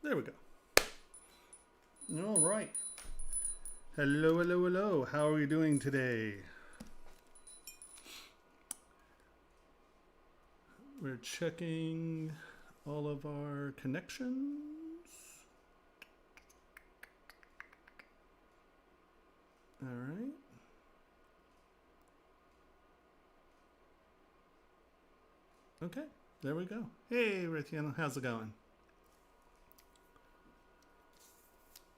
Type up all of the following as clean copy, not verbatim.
There we go. All right. Hello, hello, hello. How are we doing today? We're checking all of our connections. All right. Okay, there we go. Hey, Raytheon, how's it going?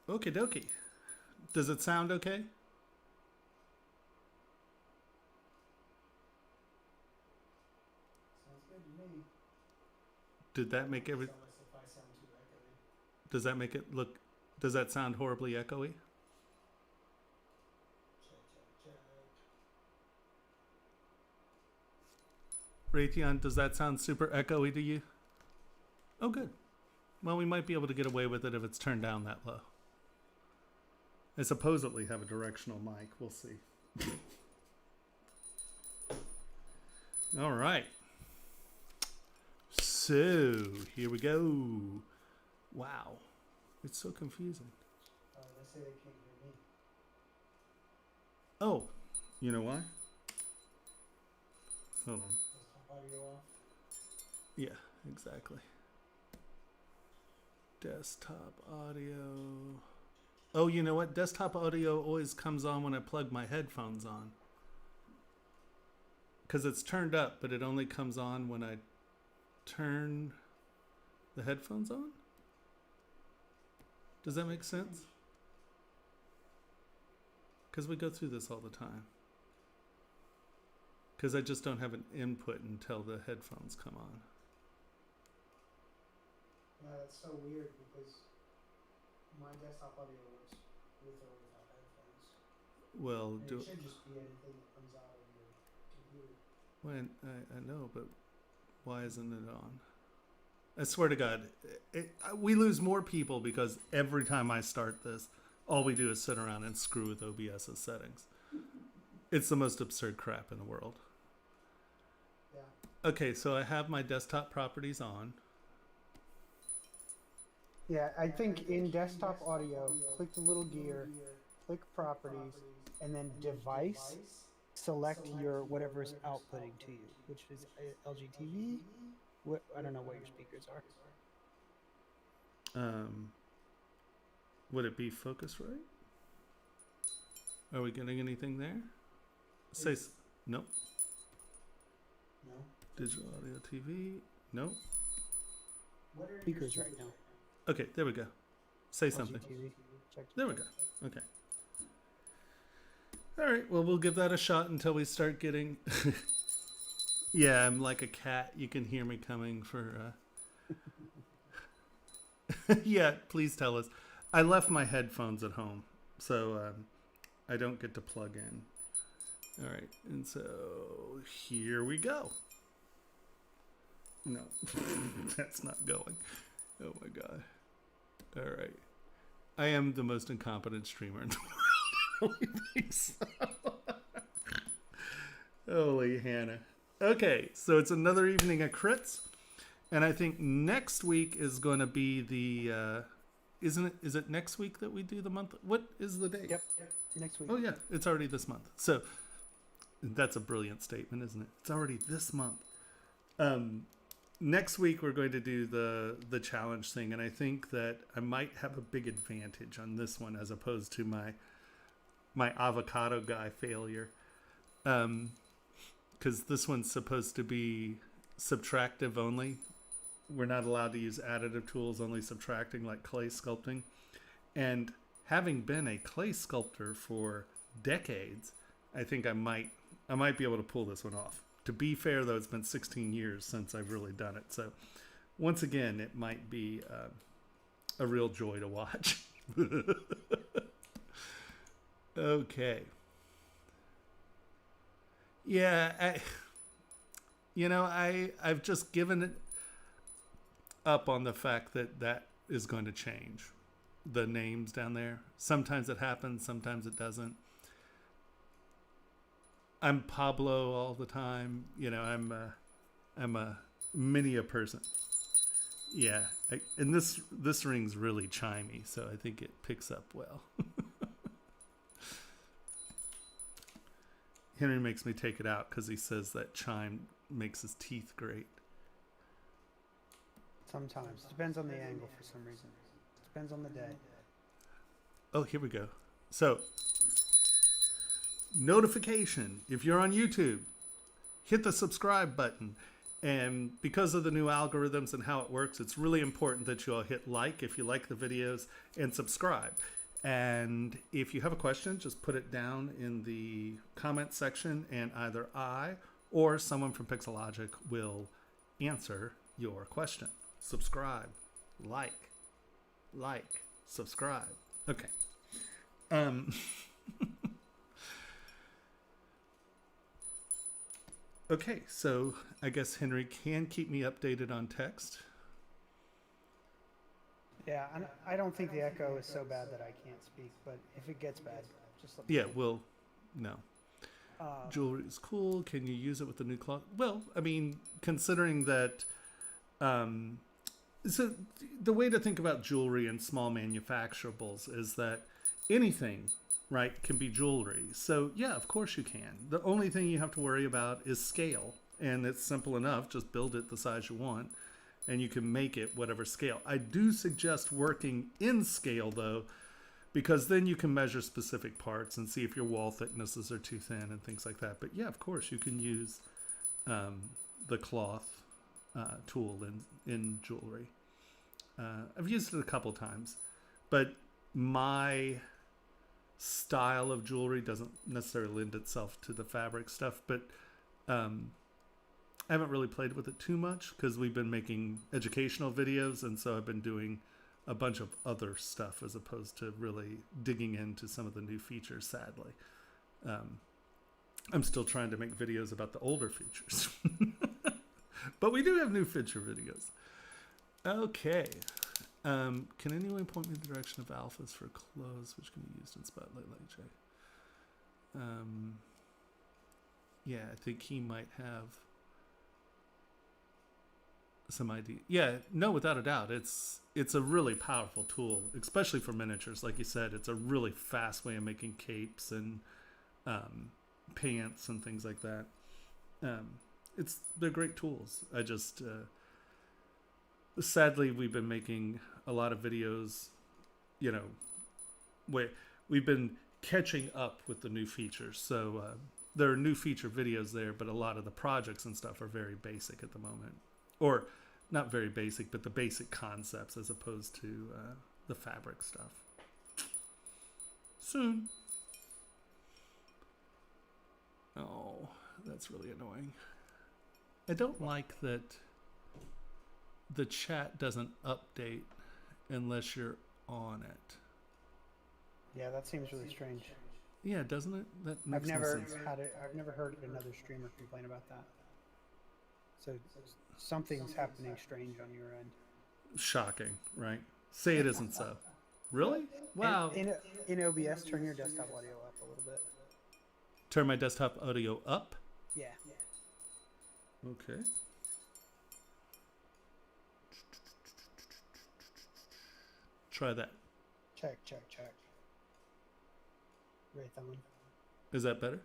Okie dokie. Does it sound okay? Sounds good to me. Did that make every? Tell us if I sound too echoey. Does that make it look? Does that sound horribly echoey? Check, check, check. Raytheon, does that sound super echoey to you? Oh, good. Well, we might be able to get away with it if it's turned down that low. I supposedly have a directional mic. We'll see. All right. So, here we go. Wow. It's so confusing. They say they can't hear me. Oh, you know why? Hold on. Desktop audio off. Yeah, exactly. Desktop audio. Oh, you know what? Desktop audio always comes on when I plug my headphones on. Because it's turned up, but it only comes on when I turn the headphones on. Does that make sense? Because we go through this all the time. Because I just don't have an input until the headphones come on. Yeah, that's so weird because my desktop audio works with or without headphones. Well, And it should just be anything that comes out of your computer. when I know, but why isn't it on? I swear to God, we lose more people because every time I start this, all we do is sit around and screw with OBS's settings. It's the most absurd crap in the world. Yeah. Okay, so I have my desktop properties on. Yeah, I think in desktop audio, click the little gear, click properties, and then device, select your whatever is outputting to you, which is LG TV. I don't know what your speakers are. Would it be Focusrite? Are we getting anything there? Say nope. No. Digital audio TV. Nope. What are speakers right now? Okay, there we go. Say LG something. TV. Check. There we go. Okay. All right. Well, we'll give that a shot until we start getting. Yeah, I'm like a cat. You can hear me coming for. Yeah, please tell us. I left my headphones at home, so I don't get to plug in. All right, and so here we go. No, that's not going. Oh my God. All right. I am the most incompetent streamer in the world. I think so. Holy Hannah. Okay, so it's another evening of crits. And I think next week is going to be the is it next week that we do the month? What is the date? Yep. Next week. Oh yeah, it's already this month. So that's a brilliant statement, isn't it? It's already this month. Next week we're going to do the challenge thing, and I think that I might have a big advantage on this one as opposed to my avocado guy failure. Because this one's supposed to be subtractive only. We're not allowed to use additive tools, only subtracting, like clay sculpting. And having been a clay sculptor for decades, I think I might be able to pull this one off. To be fair, though, it's been 16 years since I've really done it. So once again, it might be a real joy to watch. Okay. Yeah, I've just given it up on the fact that is going to change. The names down there. Sometimes it happens, sometimes it doesn't. I'm Pablo all the time. I'm a many a person. Yeah, and this ring's really chimey, so I think it picks up well. Henry makes me take it out because he says that chime makes his teeth grate. Sometimes. Depends on the angle for some reason. Depends on the day. Oh, here we go. So, notification. If you're on YouTube, hit the subscribe button. And because of the new algorithms and how it works, it's really important that you all hit like if you like the videos and subscribe. And if you have a question, just put it down in the comment section and either I or someone from Pixologic will answer your question. Subscribe, like, subscribe. Okay. Okay, so I guess Henry can keep me updated on text. Yeah, I don't think the echo is so bad that I can't speak, but if it gets bad, just let me know. Well, no. Jewelry is cool. Can you use it with the new cloth? Well, I mean, considering that, so the way to think about jewelry and small manufacturables is that anything, right, can be jewelry. So yeah, of course you can. The only thing you have to worry about is scale, and it's simple enough. Just build it the size you want, and you can make it whatever scale. I do suggest working in scale though, because then you can measure specific parts and see if your wall thicknesses are too thin and things like that. But yeah, of course you can use the cloth tool in jewelry. I've used it a couple times, but my style of jewelry doesn't necessarily lend itself to the fabric stuff, but I haven't really played with it too much because we've been making educational videos, and so I've been doing a bunch of other stuff as opposed to really digging into some of the new features, sadly. I'm still trying to make videos about the older features. But we do have new feature videos. Okay. Can anyone point me in the direction of alphas for clothes which can be used in Spotlight Light J? Yeah, I think he might have some idea. Yeah, no, without a doubt. It's a really powerful tool, especially for miniatures. Like you said, it's a really fast way of making capes and pants and things like that. They're great tools. I just sadly we've been making a lot of videos, you know, where we've been catching up with the new features. So there are new feature videos there, but a lot of the projects and stuff are very basic at the moment, or not very basic, but the basic concepts as opposed to the fabric stuff. Soon. Oh, that's really annoying. I don't like that the chat doesn't update unless you're on it. Yeah, that seems really strange. Yeah, doesn't it? That makes no sense. I've never heard another streamer complain about that. So something's happening strange on your end. Shocking, right? Say it isn't so. Really? Wow. In OBS, turn your desktop audio up a little bit. Turn my desktop audio up? Yeah. Okay. Try that. Check. Right thumb. Is that better?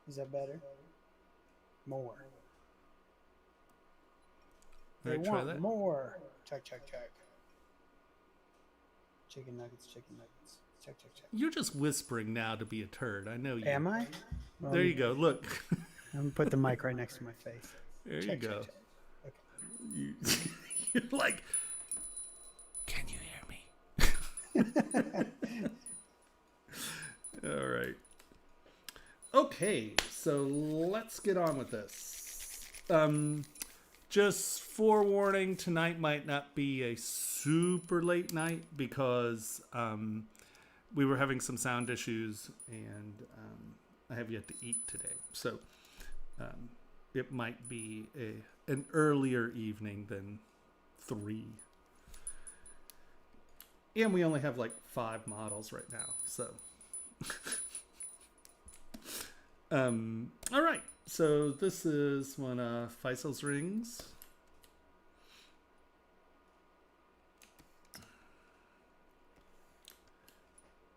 Is that better? More. All right, try that. More. Check. Chicken nuggets. Check. You're just whispering now to be a turd. I know you. Am I? Well, there you go. Look. I'm gonna put the mic right next to my face. There you go. Check. Okay. You're like, can you hear me? All right. Okay, so let's get on with this. Just forewarning, tonight might not be a super late night because we were having some sound issues and I have yet to eat today. So it might be an earlier evening than 3. And we only have like 5 models right now, so. All right, so this is one of Faisal's rings.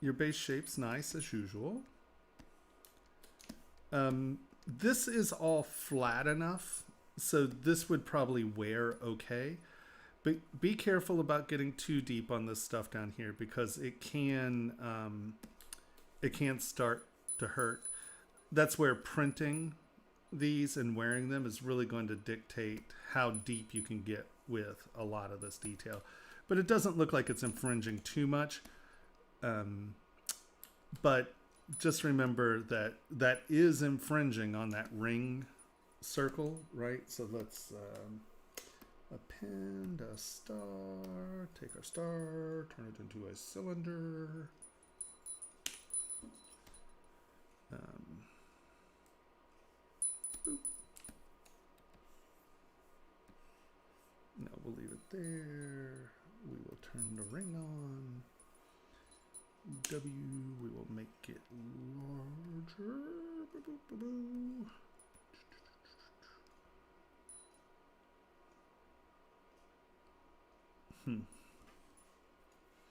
Your base shape's nice as usual. This is all flat enough, so this would probably wear okay. But be careful about getting too deep on this stuff down here because it can start to hurt. That's where printing these and wearing them is really going to dictate how deep you can get with a lot of this detail. But it doesn't look like it's infringing too much. But just remember that that is infringing on that ring circle, right? So let's append a star, take our star, turn it into a cylinder. No, we'll leave it there. We will turn the ring on. W, we will make it larger.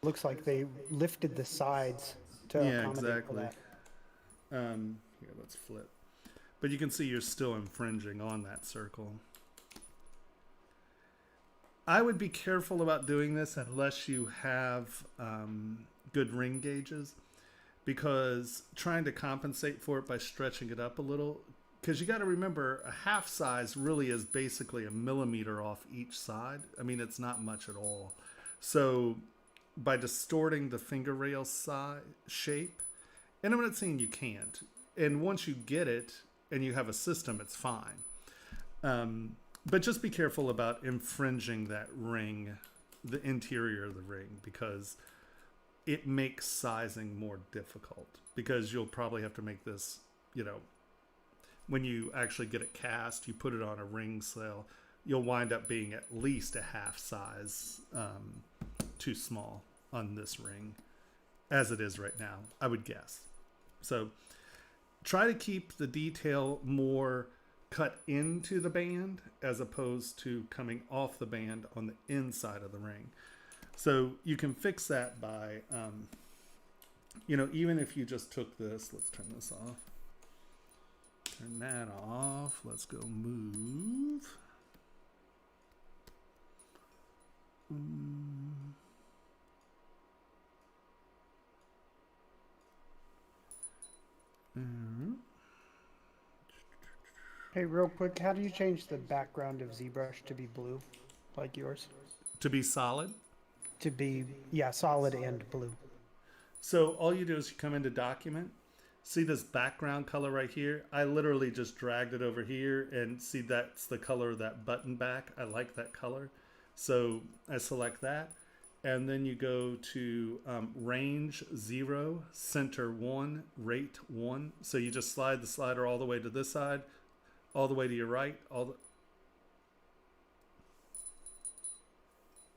Looks like they lifted the sides to accommodate for that. Here, let's flip. But you can see you're still infringing on that circle. I would be careful about doing this unless you have good ring gauges, because trying to compensate for it by stretching it up a little, because you got to remember a half size really is basically a millimeter off each side. I mean, it's not much at all. So by distorting the finger rail shape, and I'm not saying you can't, and once you get it and you have a system, it's fine. But just be careful about infringing that ring, the interior of the ring, because it makes sizing more difficult, because you'll probably have to make this, you know, when you actually get it cast, you put it on a ring sail, you'll wind up being at least a half size too small on this ring as it is right now, I would guess. So try to keep the detail more cut into the band as opposed to coming off the band on the inside of the ring. So you can fix that by, you know, even if you just took this, let's turn this off. Turn that off. Let's go move. Hey, real quick, how do you change the background of ZBrush to be blue, like yours? To be solid? To be, yeah, solid and blue. So all you do is you come into Document, see this background color right here? I literally just dragged it over here and see that's the color of that button back. I like that color. So I select that. And then you go to range 0, center 1, rate 1. So you just slide the slider all the way to this side, all the way to your right,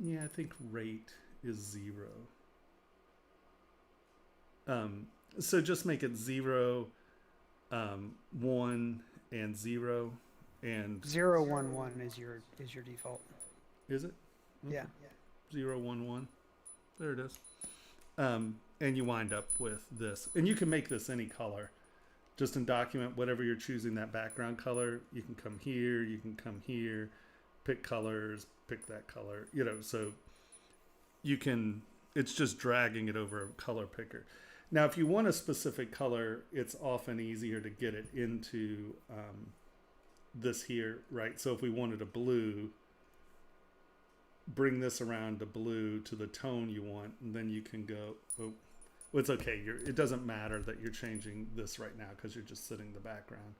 yeah, I think rate is 0. So just make it 0, 1, and 0, and 0, 1, 1 is your default. Is it? Okay. Yeah. 0, 1, 1. There it is. And you wind up with this, and you can make this any color. Just in Document, whatever you're choosing that background color, you can come here, you can come here, pick colors, pick that color, you know, so you can, it's just dragging it over a color picker. Now, if you want a specific color, it's often easier to get it into this here, right? So if we wanted a blue, bring this around to blue to the tone you want, and then you can go, oh, well, it's okay. It doesn't matter that you're changing this right now because you're just setting the background.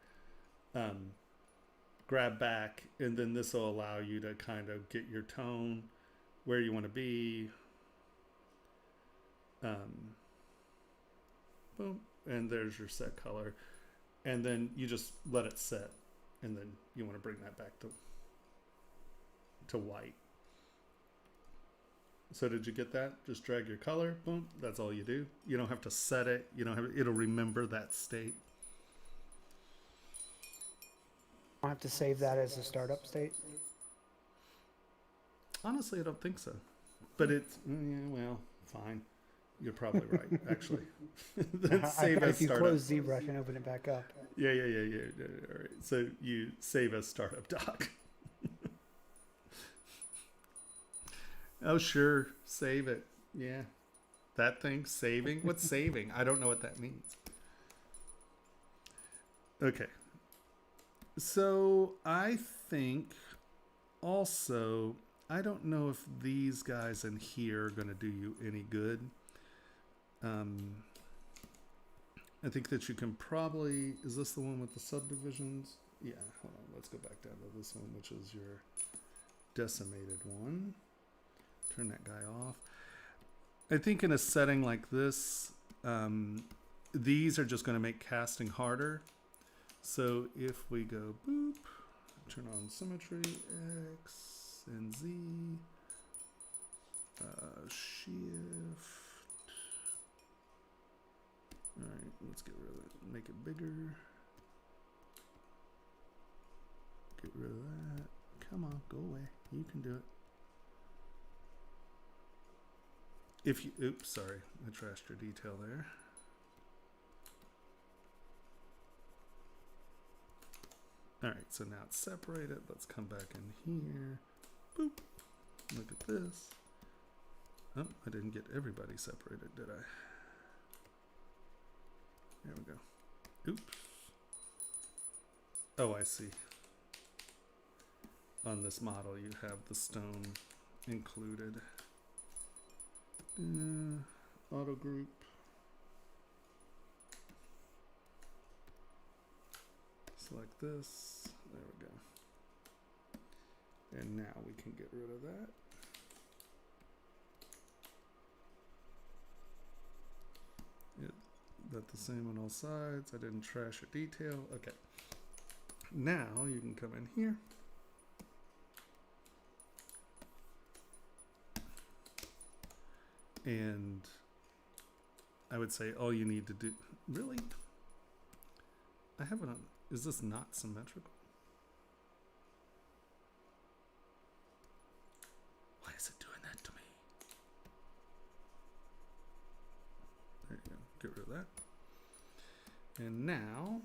Grab back, and then this will allow you to kind of get your tone where you want to be. Boom, and there's your set color. And then you just let it set, and then you want to bring that back to white. So did you get that? Just drag your color, boom, that's all you do. You don't have to set it. You don't have, it'll remember that state. I have to save that as a startup state. Honestly, I don't think so. But it's, yeah, well, fine. You're probably right, actually. Then save as if you startup. close ZBrush and open it back up. Yeah. All right. So you save as startup doc. Oh, sure. Save it. Yeah. That thing, saving? What's saving? I don't know what that means. Okay. So I think also, I don't know if these guys in here are going to do you any good. I think that you can probably, is this the one with the subdivisions? Yeah, hold on. Let's go back down to this one, which is your decimated one. Turn that guy off. I think in a setting like this, these are just going to make casting harder. So if we go boop, turn on symmetry, X and Z, shift. All right, let's get rid of it. Make it bigger. Get rid of that. Come on, go away. You can do it. If you, oops, sorry, I trashed your detail there. All right, so now it's separated. Let's come back in here. Boop. Look at this. Oh, I didn't get everybody separated, did I? There we go. Oops. Oh, I see. On this model, you have the stone included. Auto group. Select this. There we go. And now we can get rid of that. That the same on all sides. I didn't trash a detail. Okay. Now you can come in here. And I would say all you need to do, really? I have it on, is this not symmetrical? Why is it doing that to me? There you go, get rid of that. And now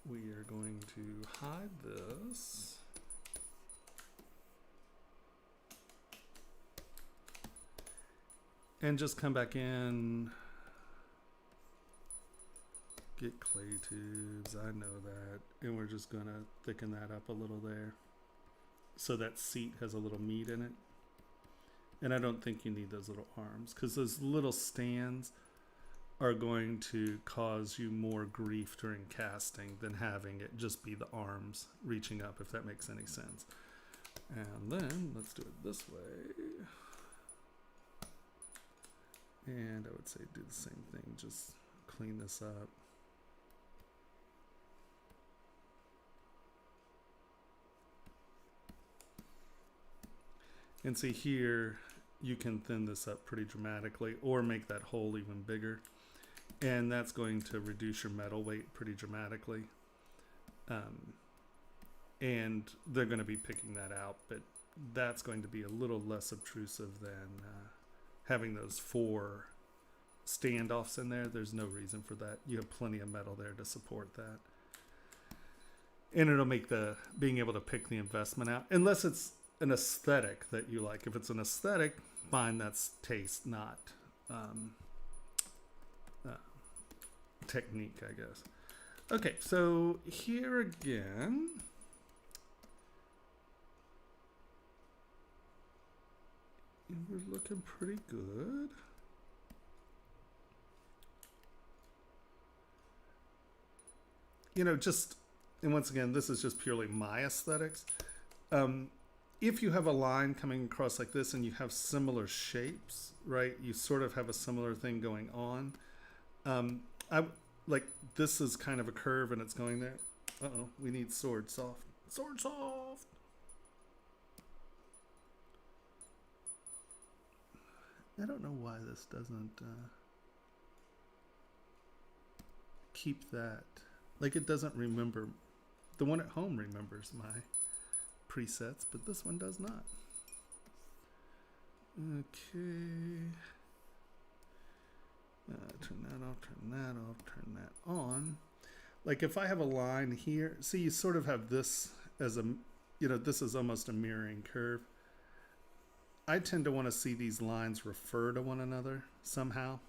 we are going to hide this. And just come back in, get clay tubes, I know that. And we're just gonna thicken that up a little there. So that seat has a little meat in it. And I don't think you need those little arms, because those little stands are going to cause you more grief during casting than having it just be the arms reaching up, if that makes any sense. And then let's do it this way. And I would say do the same thing, just clean this up. And see here, you can thin this up pretty dramatically or make that hole even bigger. And that's going to reduce your metal weight pretty dramatically. And they're going to be picking that out, but that's going to be a little less obtrusive than having those 4 standoffs in there. There's no reason for that. You have plenty of metal there to support that. And it'll make the being able to pick the investment out, unless it's an aesthetic that you like. If it's an aesthetic, fine, that's taste, not technique, I guess. Okay, so here again, we're looking pretty good. You know, just, and once again, this is just purely my aesthetics. If you have a line coming across like this and you have similar shapes, right? You sort of have a similar thing going on. I like, this is kind of a curve and it's going there. Uh-oh, we need sword soft. Sword soft! I don't know why this doesn't keep that. Like, it doesn't remember. The one at home remembers my presets, but this one does not. Okay. Turn that off, turn that off, turn that on. Like if I have a line here, see, you sort of have this as a, this is almost a mirroring curve. I tend to want to see these lines refer to one another somehow.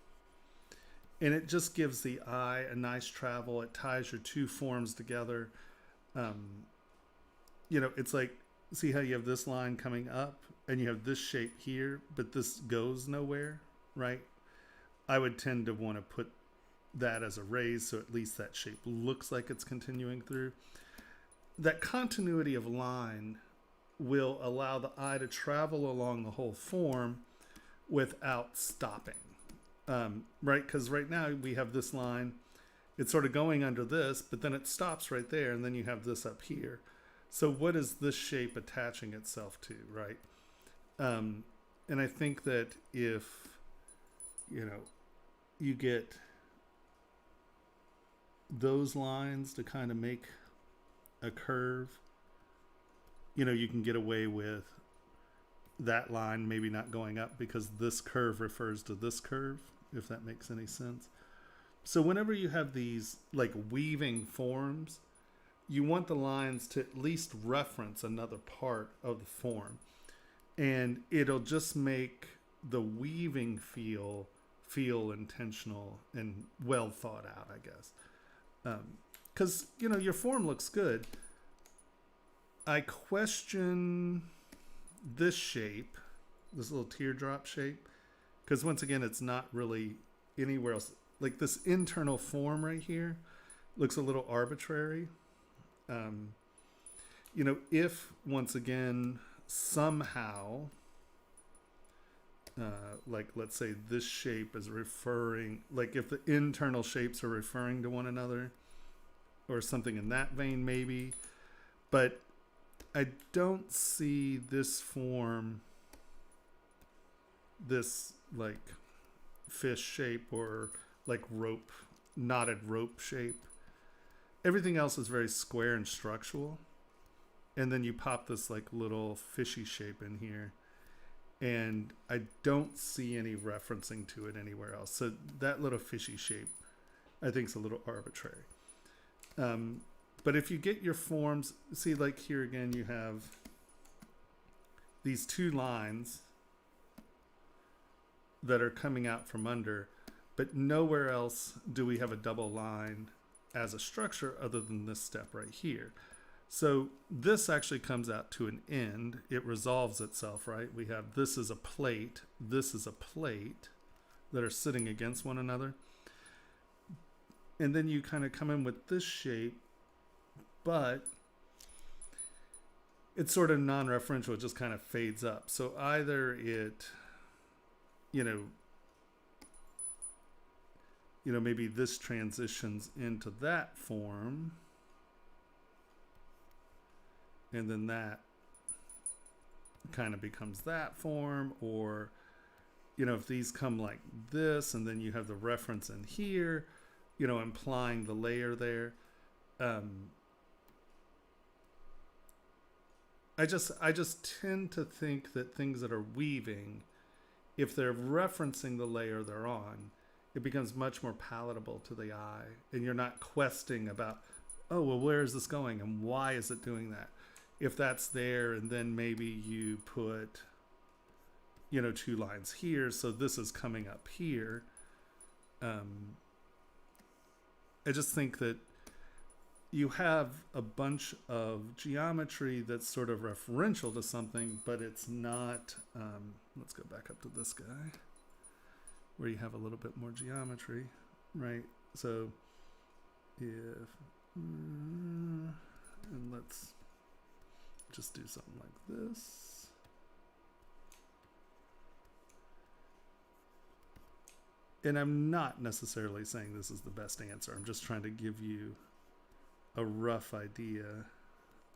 And it just gives the eye a nice travel. It ties your two forms together. It's like, see how you have this line coming up and you have this shape here, but this goes nowhere, right? I would tend to want to put that as a raise, so at least that shape looks like it's continuing through. That continuity of line will allow the eye to travel along the whole form without stopping, right? Because right now we have this line, it's sort of going under this, but then it stops right there, and then you have this up here. So what is this shape attaching itself to, right? And I think that if, you get those lines to kind of make a curve, you can get away with that line maybe not going up because this curve refers to this curve, if that makes any sense. So whenever you have these like weaving forms, you want the lines to at least reference another part of the form, and it'll just make the weaving feel intentional and well thought out, I guess. Because your form looks good. I question this shape, this little teardrop shape, because once again, it's not really anywhere else. Like this internal form right here looks a little arbitrary. If once again, somehow, like let's say this shape is referring, like if the internal shapes are referring to one another or something in that vein, maybe, but I don't see this form, this like fish shape or like rope, knotted rope shape. Everything else is very square and structural. And then you pop this like little fishy shape in here. And I don't see any referencing to it anywhere else. So that little fishy shape, I think, is a little arbitrary. But if you get your forms, see like here again, you have these two lines that are coming out from under, but nowhere else do we have a double line as a structure other than this step right here. So this actually comes out to an end. It resolves itself, right? We have this is a plate, this is a plate that are sitting against one another. And then you kind of come in with this shape, but it's sort of non-referential. It just kind of fades up. So either it, maybe this transitions into that form, and then that kind of becomes that form, or, if these come like this, and then you have the reference in here, implying the layer there. I just tend to think that things that are weaving, if they're referencing the layer they're on, it becomes much more palatable to the eye, and you're not questing about, oh, well, where is this going and why is it doing that? If that's there, and then maybe you put, two lines here, so this is coming up here. I just think that you have a bunch of geometry that's sort of referential to something, but it's not, let's go back up to this guy, where you have a little bit more geometry, right? So if, and let's just do something like this. And I'm not necessarily saying this is the best answer. I'm just trying to give you a rough idea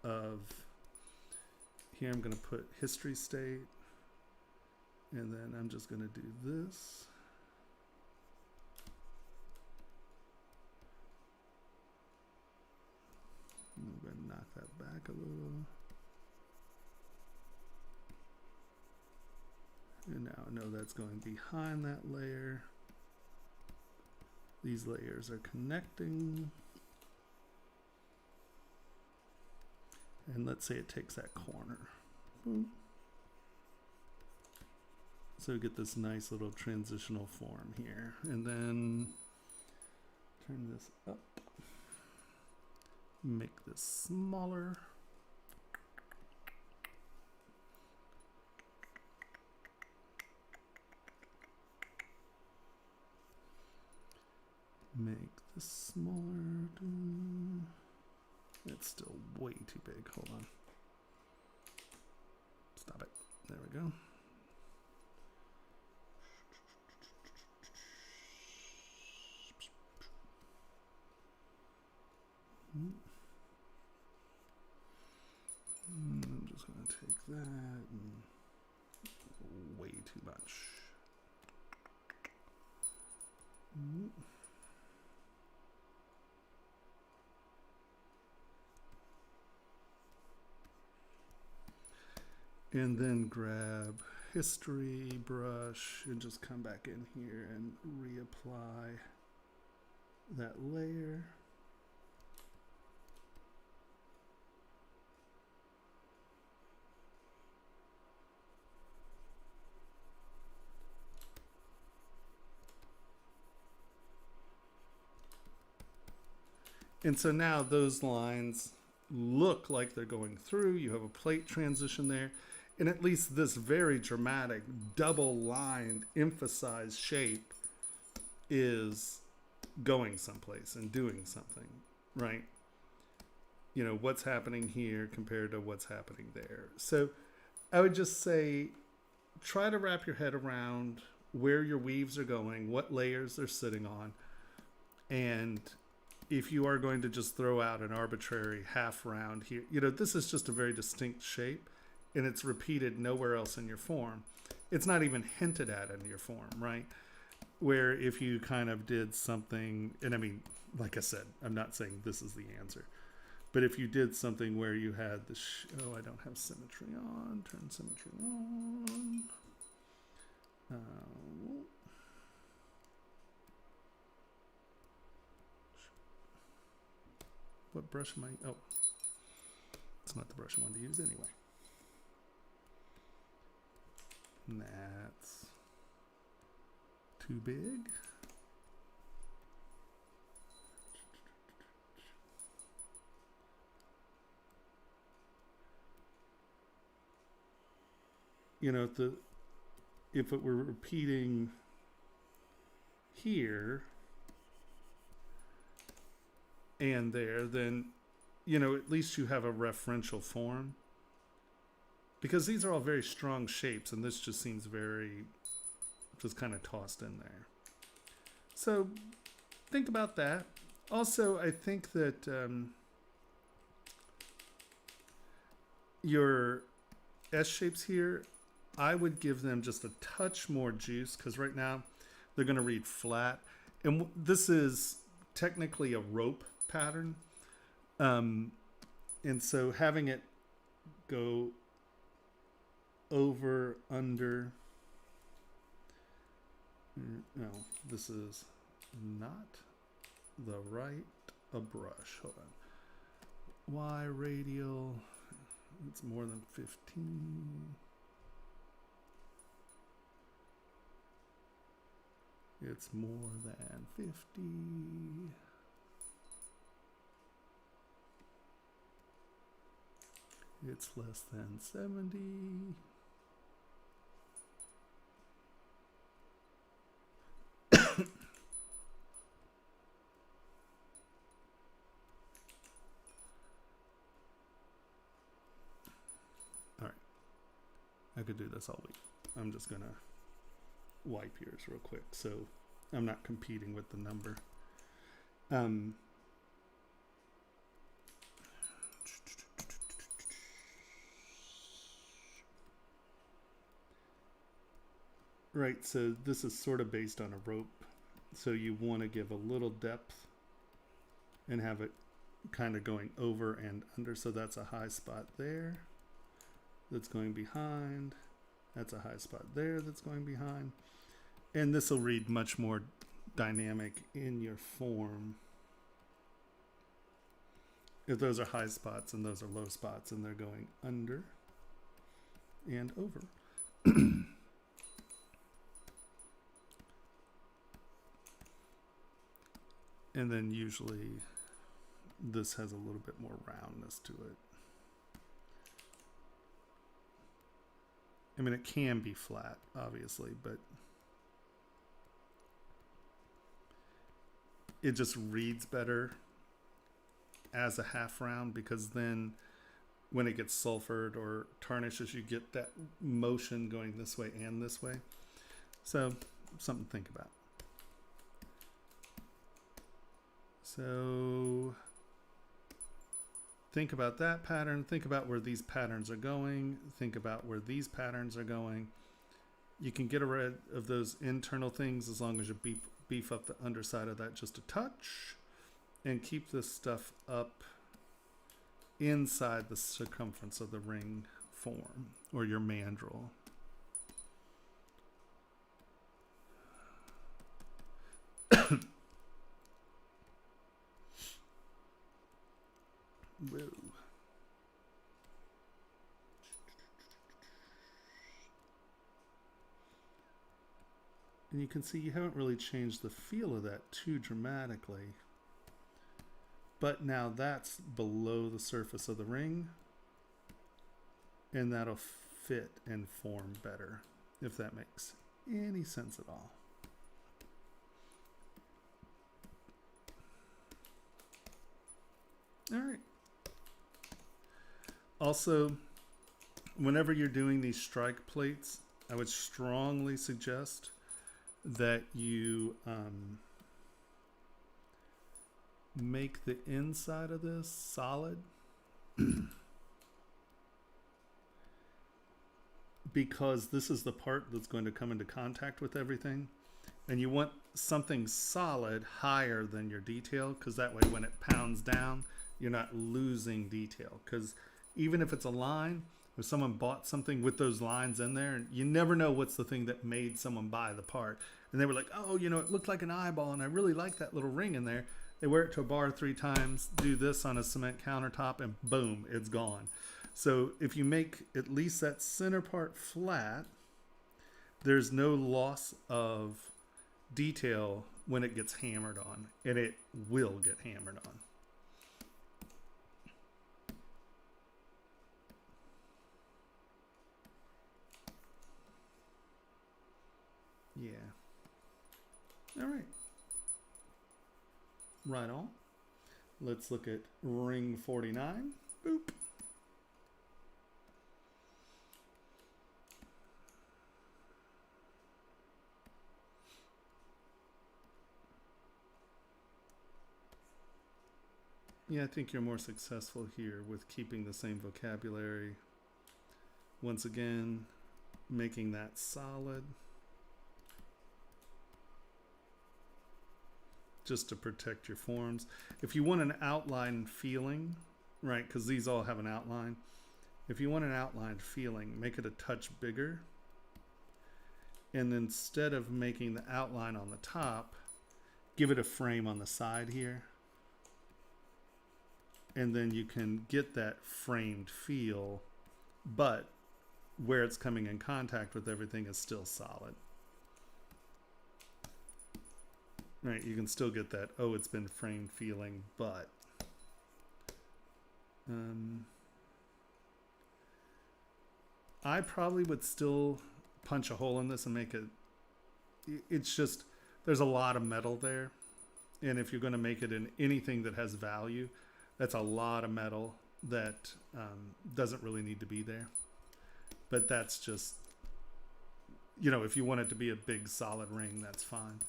of, here I'm going to put history state, and then I'm just going to do this. I'm going to knock that back a little. And now I know that's going behind that layer. These layers are connecting. And let's say it takes that corner. Boom. So we get this nice little transitional form here. And then turn this up. Make this smaller. Make this smaller. It's still way too big. Hold on. Stop it. There we go. I'm just going to take that and way too much. And then grab history brush and just come back in here and reapply that layer. And so now those lines look like they're going through. You have a plate transition there. And at least this very dramatic double-lined emphasized shape is going someplace and doing something, right? You know, what's happening here compared to what's happening there. So I would just say, try to wrap your head around where your weaves are going, what layers they're sitting on, and if you are going to just throw out an arbitrary half round here, you know, this is just a very distinct shape and it's repeated nowhere else in your form. It's not even hinted at in your form, right? Where if you kind of did something, and I mean, like I said, I'm not saying this is the answer, but if you did something where you had the, oh, I don't have symmetry on, turn symmetry on. What brush am I? Oh, it's not the brush I wanted to use anyway. And that's too big. You know, if it were repeating here and there, then, you know, at least you have a referential form, because these are all very strong shapes and this just seems very just kind of tossed in there. So think about that. Also, I think that your S shapes here, I would give them just a touch more juice, because right now they're going to read flat, and this is technically a rope pattern, and so having it go over, under, no, this is not the right brush. Hold on. Y radial, it's more than 15. It's more than 50. It's less than 70. All right. I could do this all week. I'm just going to wipe yours real quick so I'm not competing with the number. Right, so this is sort of based on a rope, so you want to give a little depth and have it kind of going over and under. So that's a high spot there that's going behind. That's a high spot there that's going behind. And this will read much more dynamic in your form. If those are high spots and those are low spots, and they're going under and over. And then usually this has a little bit more roundness to it. I mean, it can be flat, obviously, but it just reads better as a half round, because then when it gets sulfured or tarnishes, you get that motion going this way and this way. So something to think about. So think about that pattern. Think about where these patterns are going. Think about where these patterns are going. You can get rid of those internal things as long as you beef up the underside of that just a touch, and keep this stuff up inside the circumference of the ring form or your mandrel. Whoa. And you can see you haven't really changed the feel of that too dramatically. But now that's below the surface of the ring, and that'll fit and form better, if that makes any sense at all. All right. Also, whenever you're doing these strike plates, I would strongly suggest that you make the inside of this solid, because this is the part that's going to come into contact with everything, and you want something solid higher than your detail, because that way when it pounds down, you're not losing detail. Because even if it's a line, if someone bought something with those lines in there, and you never know what's the thing that made someone buy the part, and they were like, oh, you know, it looked like an eyeball and I really like that little ring in there. They wear it to a bar 3 times, do this on a cement countertop, and boom, it's gone. So if you make at least that center part flat, there's no loss of detail when it gets hammered on, and it will get hammered on. Yeah. All right. Right on. Let's look at ring 49. Boop. Yeah, I think you're more successful here with keeping the same vocabulary. Once again, making that solid, just to protect your forms. If you want an outline feeling, right, because these all have an outline. If you want an outline feeling, make it a touch bigger. And instead of making the outline on the top, give it a frame on the side here. And then you can get that framed feel, but where it's coming in contact with everything is still solid. Right, you can still get that, oh, it's been framed feeling, but I probably would still punch a hole in this and make it, it's just, there's a lot of metal there. And if you're going to make it in anything that has value, that's a lot of metal that doesn't really need to be there. But that's just, you know, if you want it to be a big solid ring, that's fine.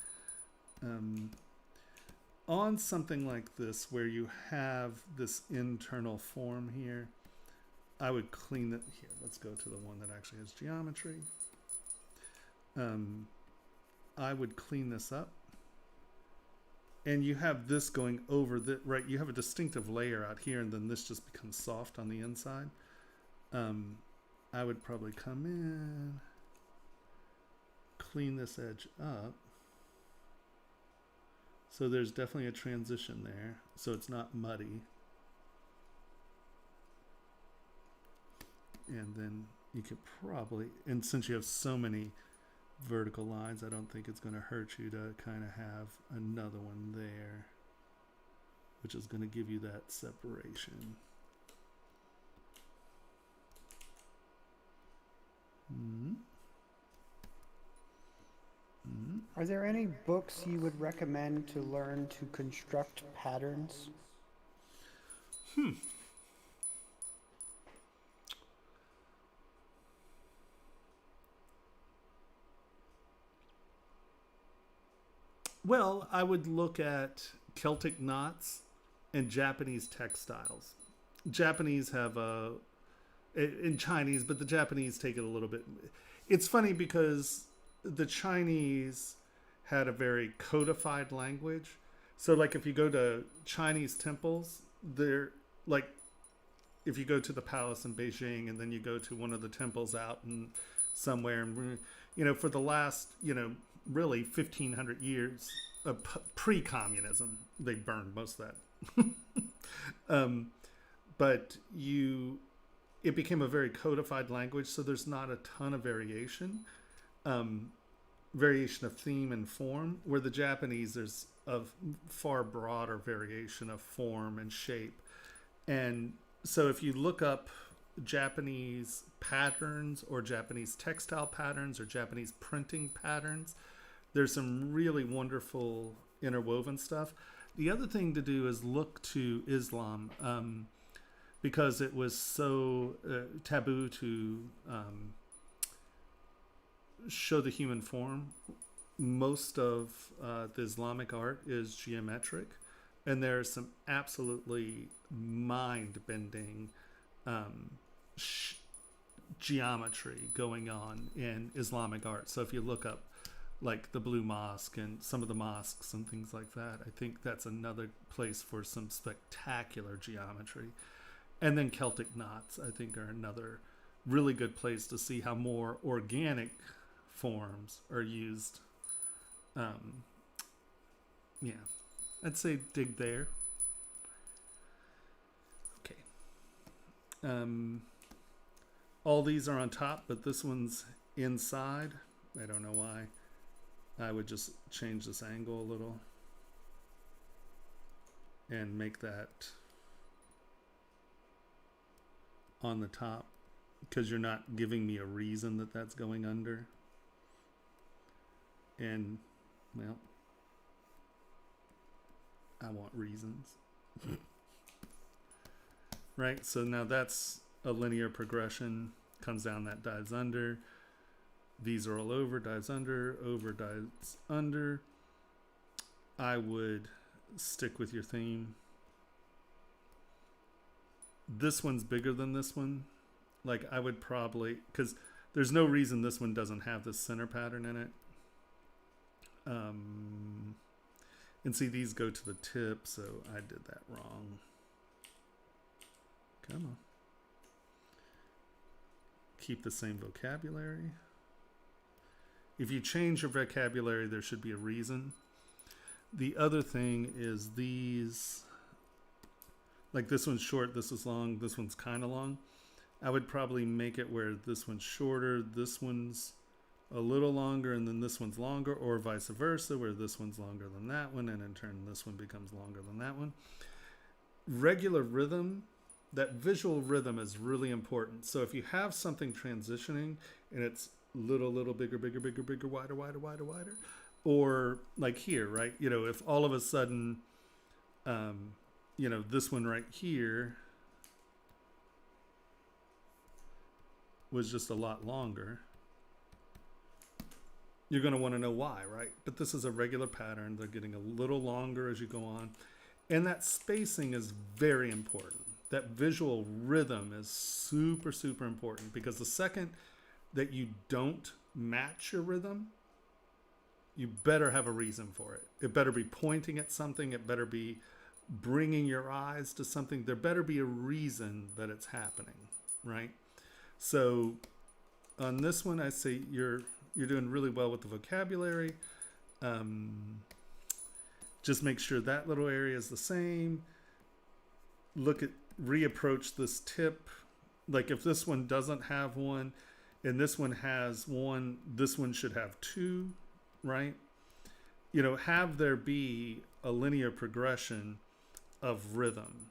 On something like this, where you have this internal form here, I would clean it here. Let's go to the one that actually has geometry. I would clean this up. And you have this going over the, right, you have a distinctive layer out here, and then this just becomes soft on the inside. I would probably come in, clean this edge up, So there's definitely a transition there. So it's not muddy. And then you could probably, and since you have so many vertical lines, I don't think it's going to hurt you to kind of have another one there, which is going to give you that separation. Are there any books you would recommend to learn to construct patterns? Well, I would look at Celtic knots and Japanese textiles. Japanese have in Chinese, but the Japanese take it a little bit. It's funny because the Chinese had a very codified language. So like if you go to Chinese temples, they're like, if you go to the palace in Beijing and then you go to one of the temples out in somewhere, and for the last, really 1500 years of pre-communism, they burned most of that. But it became a very codified language, so there's not a ton of variation of theme and form, where the Japanese, there's a far broader variation of form and shape. And so if you look up Japanese patterns or Japanese textile patterns or Japanese printing patterns, there's some really wonderful interwoven stuff. The other thing to do is look to Islam, because it was so taboo to show the human form. Most of the Islamic art is geometric, and there's some absolutely mind-bending geometry going on in Islamic art. So if you look up like the Blue Mosque and some of the mosques and things like that, I think that's another place for some spectacular geometry. And then Celtic knots, I think, are another really good place to see how more organic forms are used. Yeah, I'd say dig there. Okay. All these are on top, but this one's inside. I don't know why. I would just change this angle a little and make that on the top, because you're not giving me a reason that that's going under. And, well, I want reasons. Right, so now that's a linear progression. Comes down, that dives under. These are all over, dives under, dives under. I would stick with your theme. This one's bigger than this one. Like, I would probably, because there's no reason this one doesn't have this center pattern in it. And see, these go to the tip, so I did that wrong. Come on. Keep the same vocabulary. If you change your vocabulary, there should be a reason. The other thing is these, like this one's short, this is long, this one's kind of long. I would probably make it where this one's shorter, this one's a little longer, and then this one's longer, or vice versa, where this one's longer than that one, and in turn this one becomes longer than that one. Regular rhythm, that visual rhythm is really important. So if you have something transitioning and it's little bigger, wider, or like here, right? If all of a sudden, this one right here was just a lot longer, you're going to want to know why, right? But this is a regular pattern. They're getting a little longer as you go on. And that spacing is very important. That visual rhythm is super, super important, because the second that you don't match your rhythm, you better have a reason for it. It better be pointing at something. It better be bringing your eyes to something. There better be a reason that it's happening, right? So on this one, I say you're doing really well with the vocabulary. just make sure that little area is the same. Reapproach this tip. Like if this one doesn't have one and this one has one, this one should have two, right? Have there be a linear progression of rhythm,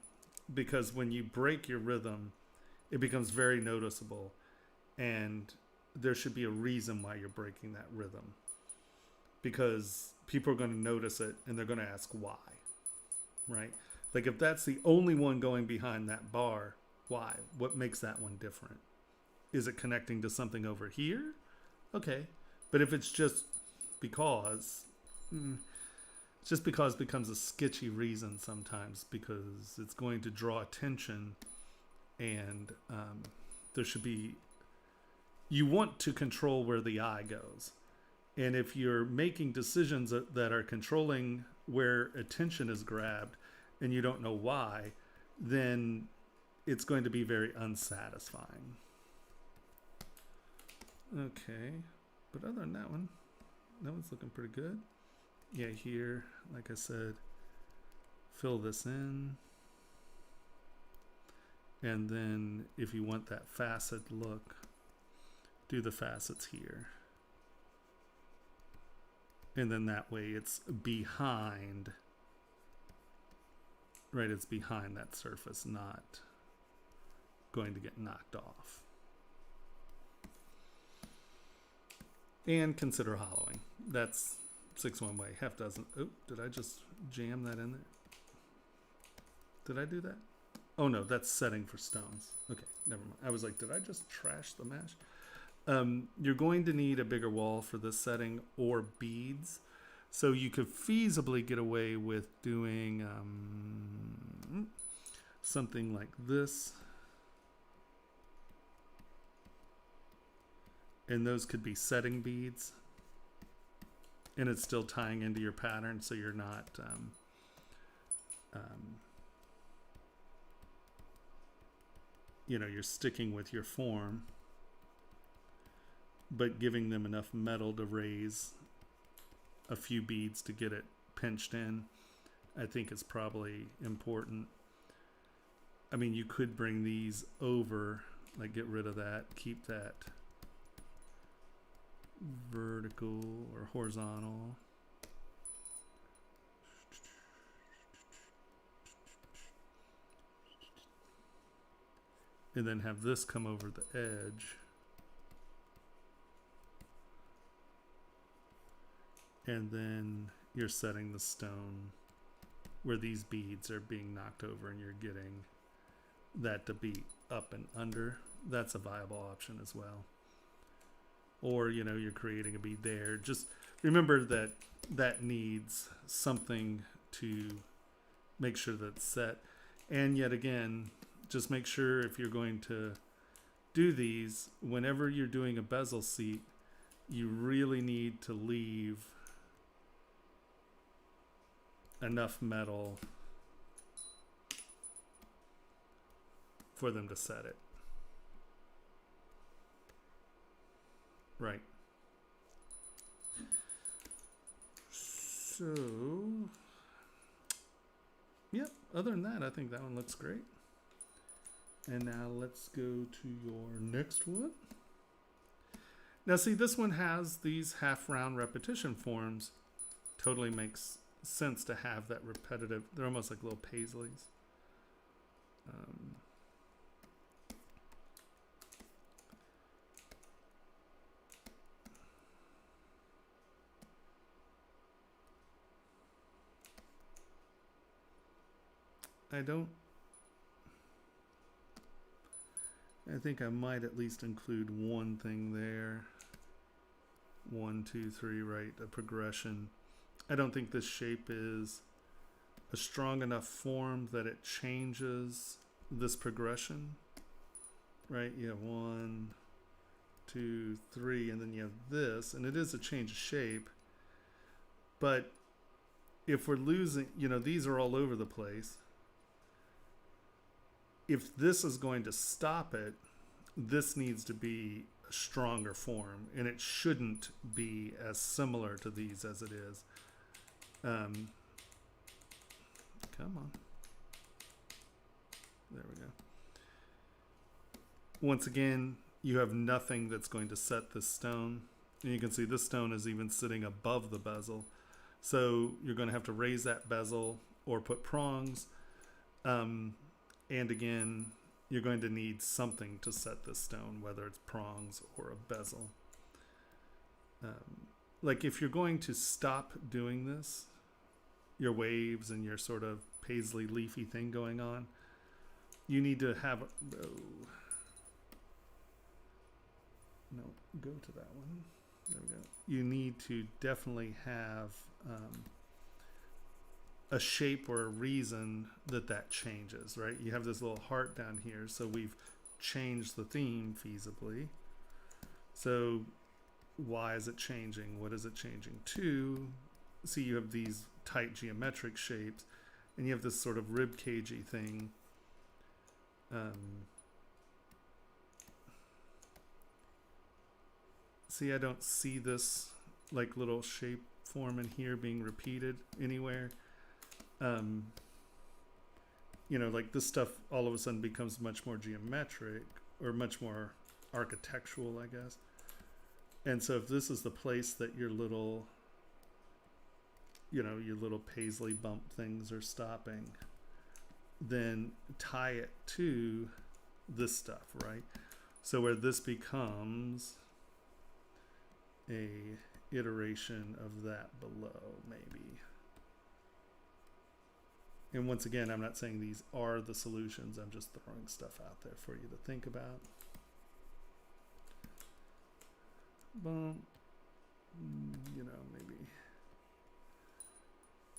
because when you break your rhythm, it becomes very noticeable, and there should be a reason why you're breaking that rhythm, because people are going to notice it and they're going to ask why, right? Like if that's the only one going behind that bar, why? What makes that one different? Is it connecting to something over here? Okay. But if it's just because, it becomes a sketchy reason sometimes, because it's going to draw attention, and there should be, you want to control where the eye goes. And if you're making decisions that are controlling where attention is grabbed and you don't know why, then it's going to be very unsatisfying. Okay, but other than that one's looking pretty good. Yeah, here, like I said, fill this in. And then if you want that facet look, do the facets here. And then that way it's behind, right? It's behind that surface, not going to get knocked off. And consider hollowing. That's 6 one way, half dozen. Oh, did I just jam that in there? Did I do that? Oh no, that's setting for stones. Okay, never mind. I was like, did I just trash the mesh? You're going to need a bigger wall for this setting, or beads. So you could feasibly get away with doing something like this. And those could be setting beads. And it's still tying into your pattern, so you're not you're sticking with your form, but giving them enough metal to raise a few beads to get it pinched in, I think is probably important. I mean, you could bring these over, like get rid of that, keep that vertical or horizontal. And then have this come over the edge. And then you're setting the stone where these beads are being knocked over, and you're getting that to be up and under. That's a viable option as well. Or, you're creating a bead there. Just remember that that needs something to make sure that's set. And yet again, just make sure if you're going to do these, whenever you're doing a bezel seat, you really need to leave enough metal for them to set it. Right. So, yep, other than that, I think that one looks great. And now let's go to your next one. Now see, this one has these half round repetition forms. Totally makes sense to have that repetitive. They're almost like little paisleys. I think I might at least include one thing there. 1, 2, 3, right? A progression. I don't think this shape is a strong enough form that it changes this progression, right? You have 1, 2, 3, and then you have this, and it is a change of shape. But if we're losing, these are all over the place. If this is going to stop it, this needs to be a stronger form, and it shouldn't be as similar to these as it is. Come on. There we go. Once again, you have nothing that's going to set this stone. And you can see this stone is even sitting above the bezel. So you're going to have to raise that bezel or put prongs. And again, you're going to need something to set this stone, whether it's prongs or a bezel. Like if you're going to stop doing this, your waves and your sort of paisley leafy thing going on, you need to have no, go to that one. There we go. You need to definitely have a shape or a reason that changes, right? You have this little heart down here, so we've changed the theme feasibly. So why is it changing? What is it changing to? See, you have these tight geometric shapes, and you have this sort of rib cagey thing. See, I don't see this like little shape form in here being repeated anywhere. You know, like this stuff all of a sudden becomes much more geometric or much more architectural, I guess. And so if this is the place that your little, you know, your little paisley bump things are stopping, then tie it to this stuff, right? So where this becomes a iteration of that below, maybe. And once again, I'm not saying these are the solutions. I'm just throwing stuff out there for you to think about. But, you know, maybe.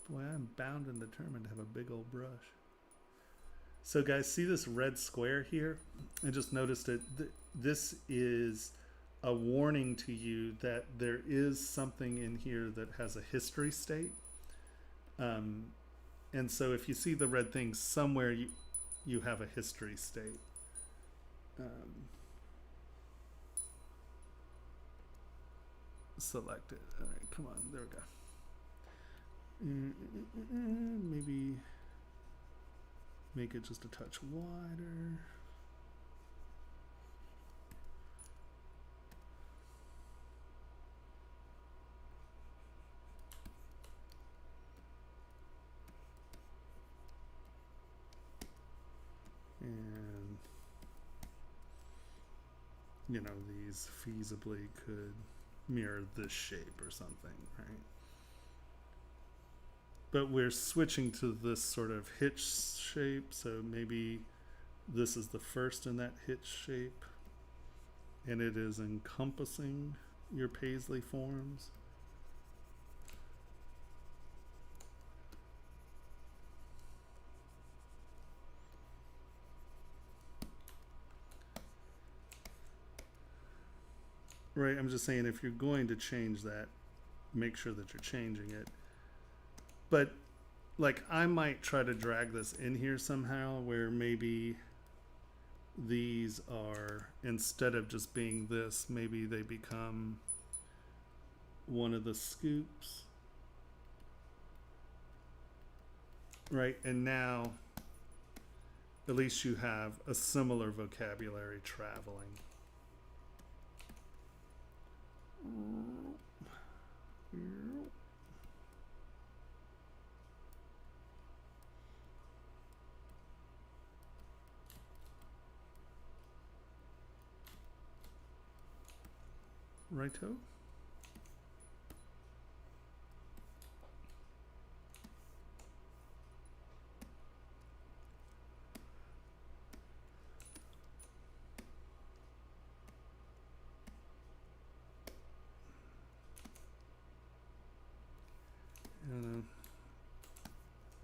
Boy, I'm bound and determined to have a big old brush. So guys, see this red square here? I just noticed it. This is a warning to you that there is something in here that has a history state. And so if you see the red thing somewhere, you have a history state. Select it. All right, come on. There we go. Maybe make it just a touch wider. And, you know, these feasibly could mirror this shape or something, right? But we're switching to this sort of hitch shape, so maybe this is the first in that hitch shape, and it is encompassing your paisley forms. Right, I'm just saying if you're going to change that, make sure that you're changing it. But like I might try to drag this in here somehow where maybe these are, instead of just being this, maybe they become one of the scoops. Right, and now at least you have a similar vocabulary traveling. Righto.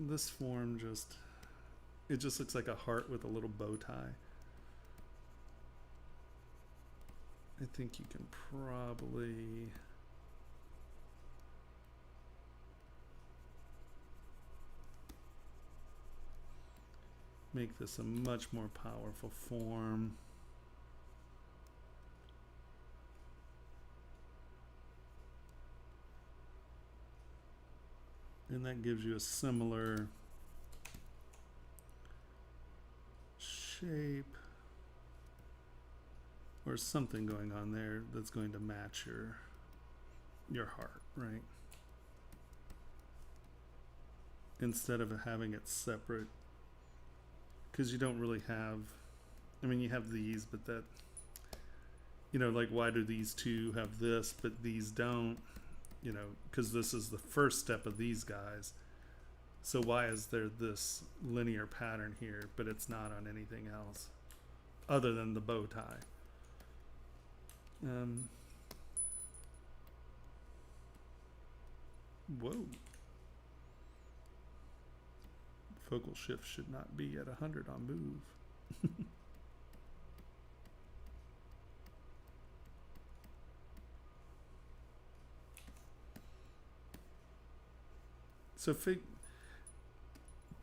This form just, it just looks like a heart with a little bow tie. I think you can probably make this a much more powerful form. And that gives you a similar shape or something going on there that's going to match your heart, right? Instead of having it separate, because you don't really have, I mean, you have these, but that, you know, like why do these two have this but these don't? You know, because this is the first step of these guys. So why is there this linear pattern here, but it's not on anything else other than the bow tie? Whoa. Focal shift should not be at 100 on move. So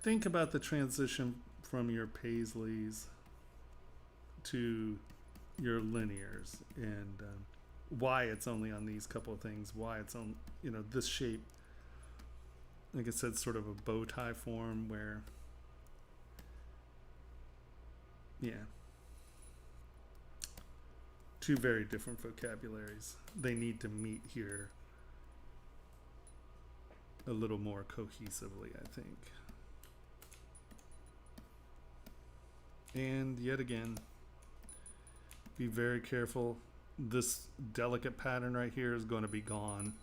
think about the transition from your paisleys to your linears, and why it's only on these couple of things, why it's on, you know, this shape, like I said, sort of a bow tie form where, yeah, two very different vocabularies. They need to meet here a little more cohesively, I think. And yet again, be very careful. This delicate pattern right here is going to be gone.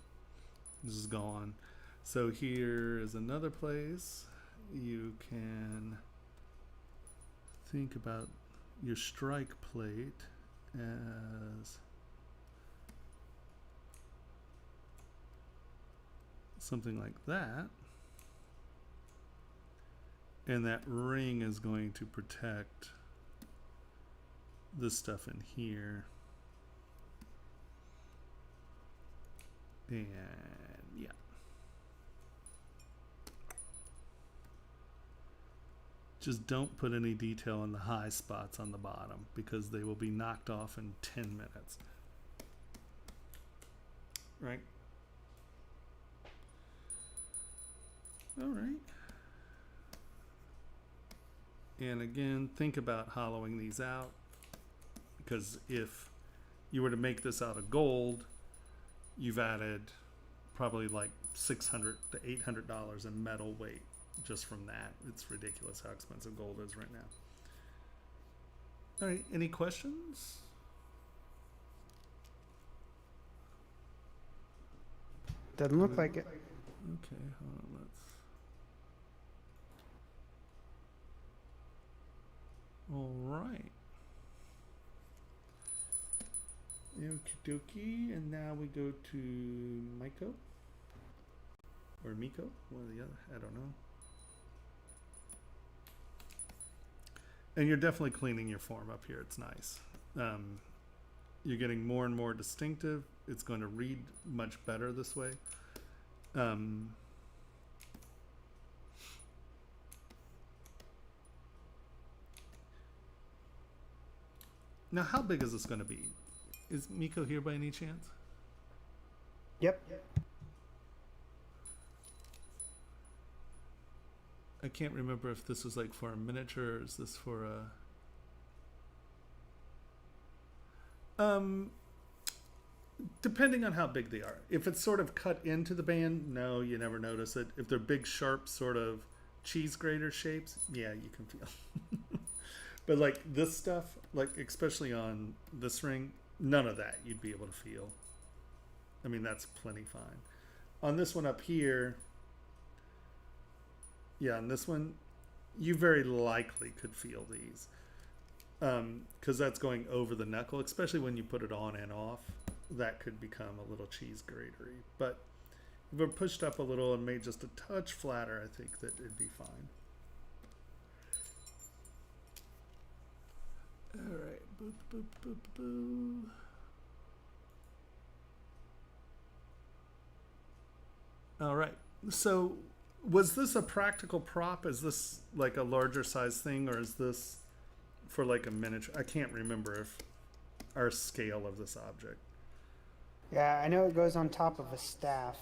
This is gone. So here is another place you can think about your strike plate as something like that. And that ring is going to protect this stuff in here. And yeah. Just don't put any detail in the high spots on the bottom because they will be knocked off in 10 minutes. Right? All right. And again, think about hollowing these out, because if you were to make this out of gold, you've added probably like $600 to $800 in metal weight just from that. It's ridiculous how expensive gold is right now. All right, any questions? Doesn't look like it. Okay, hold on, let's. All right. Okie dokie, and now we go to Miko or Miko, one or the other, I don't know. And you're definitely cleaning your form up here. It's nice. You're getting more and more distinctive. It's going to read much better this way. Now, how big is this going to be? Is Miko here by any chance? Yep. I can't remember if this was like for a miniature or is this for a... Depending on how big they are. If it's sort of cut into the band, no, you never notice it. If they're big, sharp, sort of cheese grater shapes, yeah, you can feel. But like this stuff, like especially on this ring, none of that you'd be able to feel. I mean, that's plenty fine. On this one up here, yeah, on this one, you very likely could feel these. Because that's going over the knuckle, especially when you put it on and off. That could become a little cheese gratery. But if it pushed up a little and made just a touch flatter, I think that it'd be fine. All right, boop, boop, boop, boop. All right, so was this a practical prop? Is this like a larger size thing, or is this for like a miniature? I can't remember if our scale of this object. Yeah, I know it goes on top of a staff,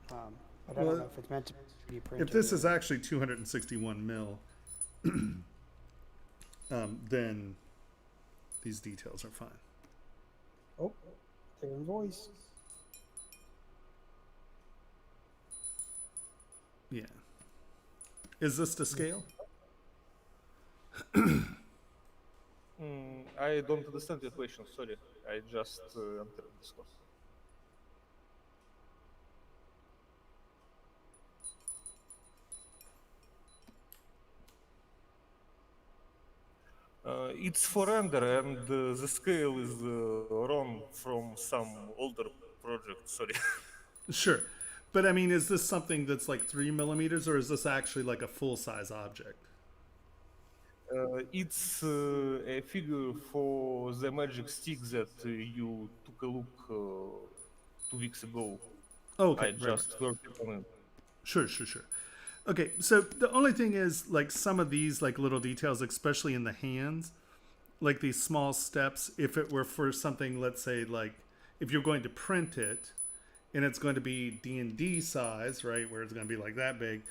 but I don't know if it's meant to be printed. If this is actually 261 mil, then these details are fine. Oh, their voice. Yeah. Is this to scale? I don't understand your question, sorry. I just entered Discord. It's for render, and the scale is wrong from some older project, sorry. Sure. But I mean, is this something that's like 3 millimeters, or is this actually like a full-size object? It's a figure for the magic stick that you took a look 2 weeks ago. Okay, I right. just worked on it. Sure. Okay, so the only thing is, like, some of these like little details, especially in the hands, like these small steps, if it were for something, let's say, like if you're going to print it and it's going to be D&D size, right, where it's going to be like that big,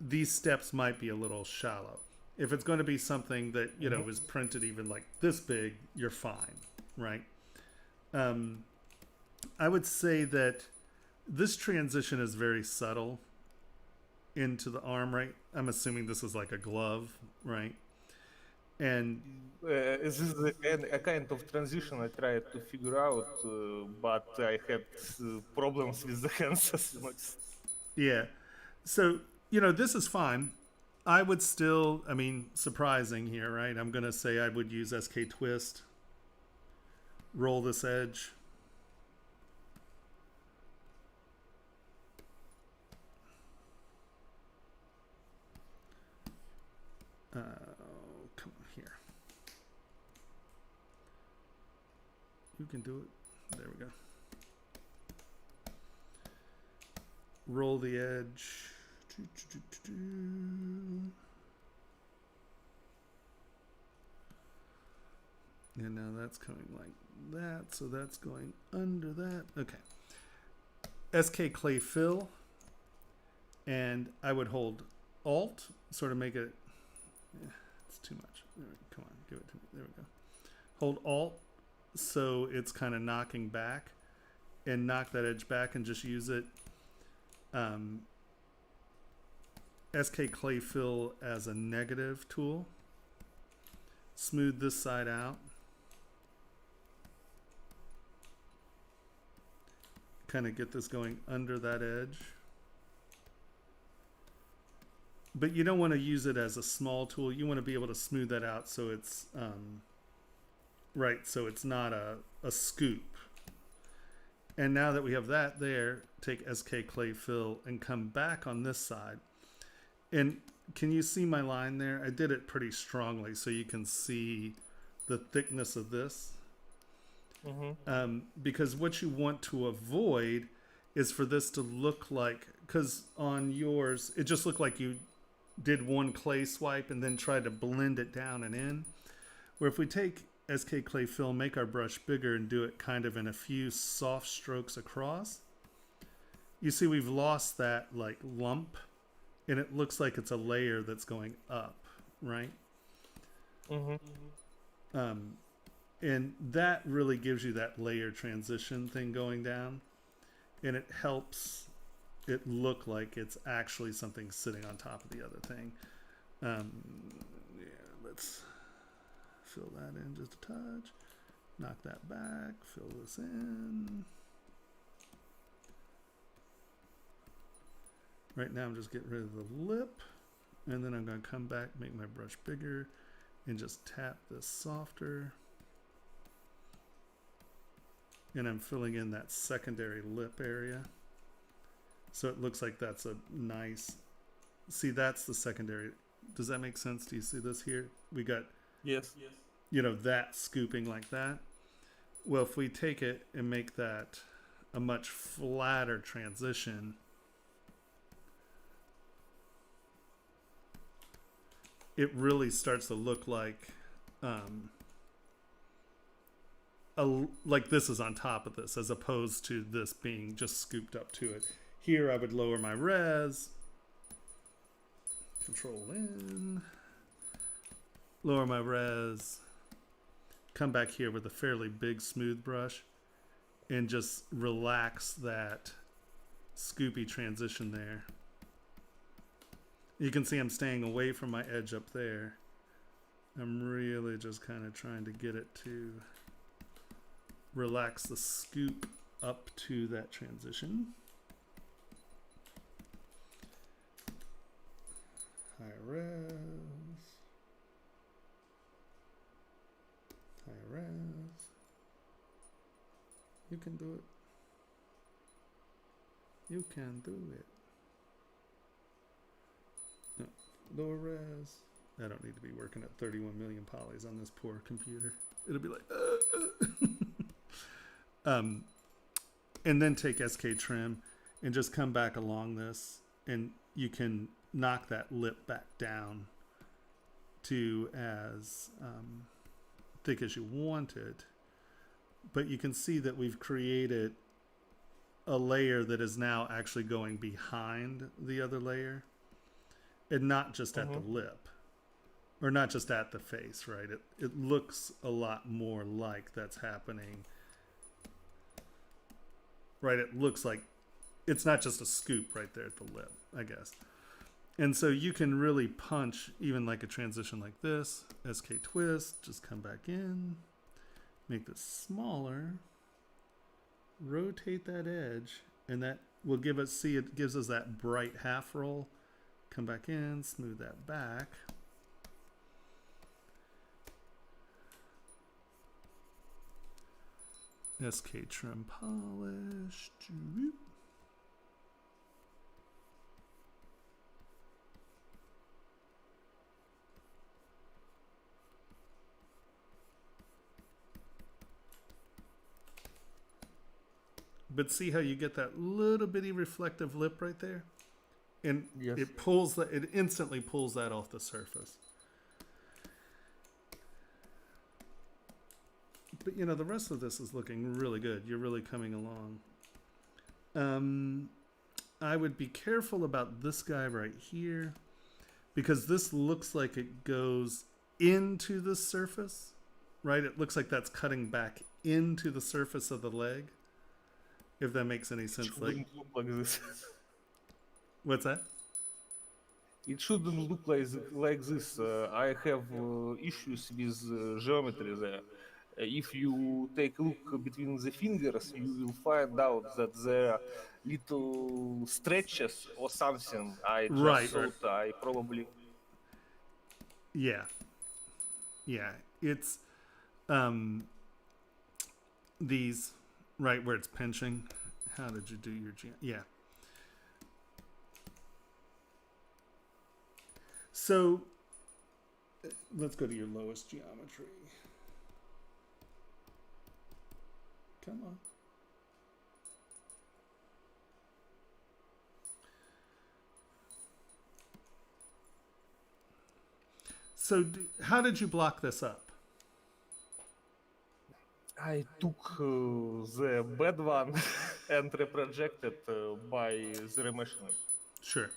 these steps might be a little shallow. If it's going to be something that, you know, is printed even like this big, you're fine, right? I would say that this transition is very subtle into the arm, right? I'm assuming this is like a glove, right? And This is a kind of transition I tried to figure out, but I had problems with the hands, as you noticed. yeah, so, you know, this is fine. I would still, I mean, surprising here, right? I'm going to say I would use SK Twist, roll this edge. Come on here. You can do it. There we go. Roll the edge. And now that's coming like that. So that's going under that. Okay. SK Clay Fill. And I would hold Alt, sort of make it. It's too much. Come on, give it to me. There we go. Hold Alt, so it's kind of knocking back, and knock that edge back, and just use it. SK Clay Fill as a negative tool. Smooth this side out. Kind of get this going under that edge. But you don't want to use it as a small tool. You want to be able to smooth that out so it's right, so it's not a scoop. And now that we have that there, take SK Clay Fill and come back on this side. And can you see my line there? I did it pretty strongly so you can see the thickness of this. Because what you want to avoid is for this to look like, because on yours, it just looked like you did one clay swipe and then tried to blend it down and in. Where if we take SK Clay Fill, make our brush bigger and do it kind of in a few soft strokes across, you see we've lost that like lump and it looks like it's a layer that's going up, right? And that really gives you that layer transition thing going down, and it helps it look like it's actually something sitting on top of the other thing. Yeah, let's fill that in just a touch. Knock that back, fill this in. Right now I'm just getting rid of the lip, and then I'm going to come back, make my brush bigger, and just tap this softer. And I'm filling in that secondary lip area. So it looks like that's a nice, see, that's the secondary. Does that make sense? Do you see this here? We got, Yes. you know, that scooping like that. Well, if we take it and make that a much flatter transition, it really starts to look like, like this is on top of this, as opposed to this being just scooped up to it. Here I would lower my res, control in, lower my res, come back here with a fairly big smooth brush, and just relax that scoopy transition there. You can see I'm staying away from my edge up there. I'm really just kind of trying to get it to relax the scoop up to that transition. High res. High res. You can do it. You can do it. No, lower res. I don't need to be working at 31 million polys on this poor computer. It'll be like, and then take SK trim and just come back along this, and you can knock that lip back down to as thick as you want it. But you can see that we've created a layer that is now actually going behind the other layer and not just at the lip, or not just at the face, right? It looks a lot more like that's happening, right? It looks like it's not just a scoop right there at the lip, I guess. And so you can really punch even like a transition like this, SK twist, just come back in, make this smaller, rotate that edge, and that will give us, see, it gives us that bright half roll. Come back in, smooth that back. SK trim polish. But see how you get that little bitty reflective lip right there? And Yes. it pulls that, it instantly pulls that off the surface. But you know, the rest of this is looking really good. You're really coming along. I would be careful about this guy right here, because this looks like it goes into the surface, right? It looks like that's cutting back into the surface of the leg. If that makes any sense. Like, Shouldn't look like this. what's that? It shouldn't look like this. I have issues with geometry there. If you take a look between the fingers, you will find out that there are little stretches or something. I just Right, thought I probably... Yeah. Yeah. It's these, right where it's pinching. How did you do your yeah. So let's go to your lowest geometry. Come on. So how did you block this up? I took the bad one and reprojected by the remeshing. Sure.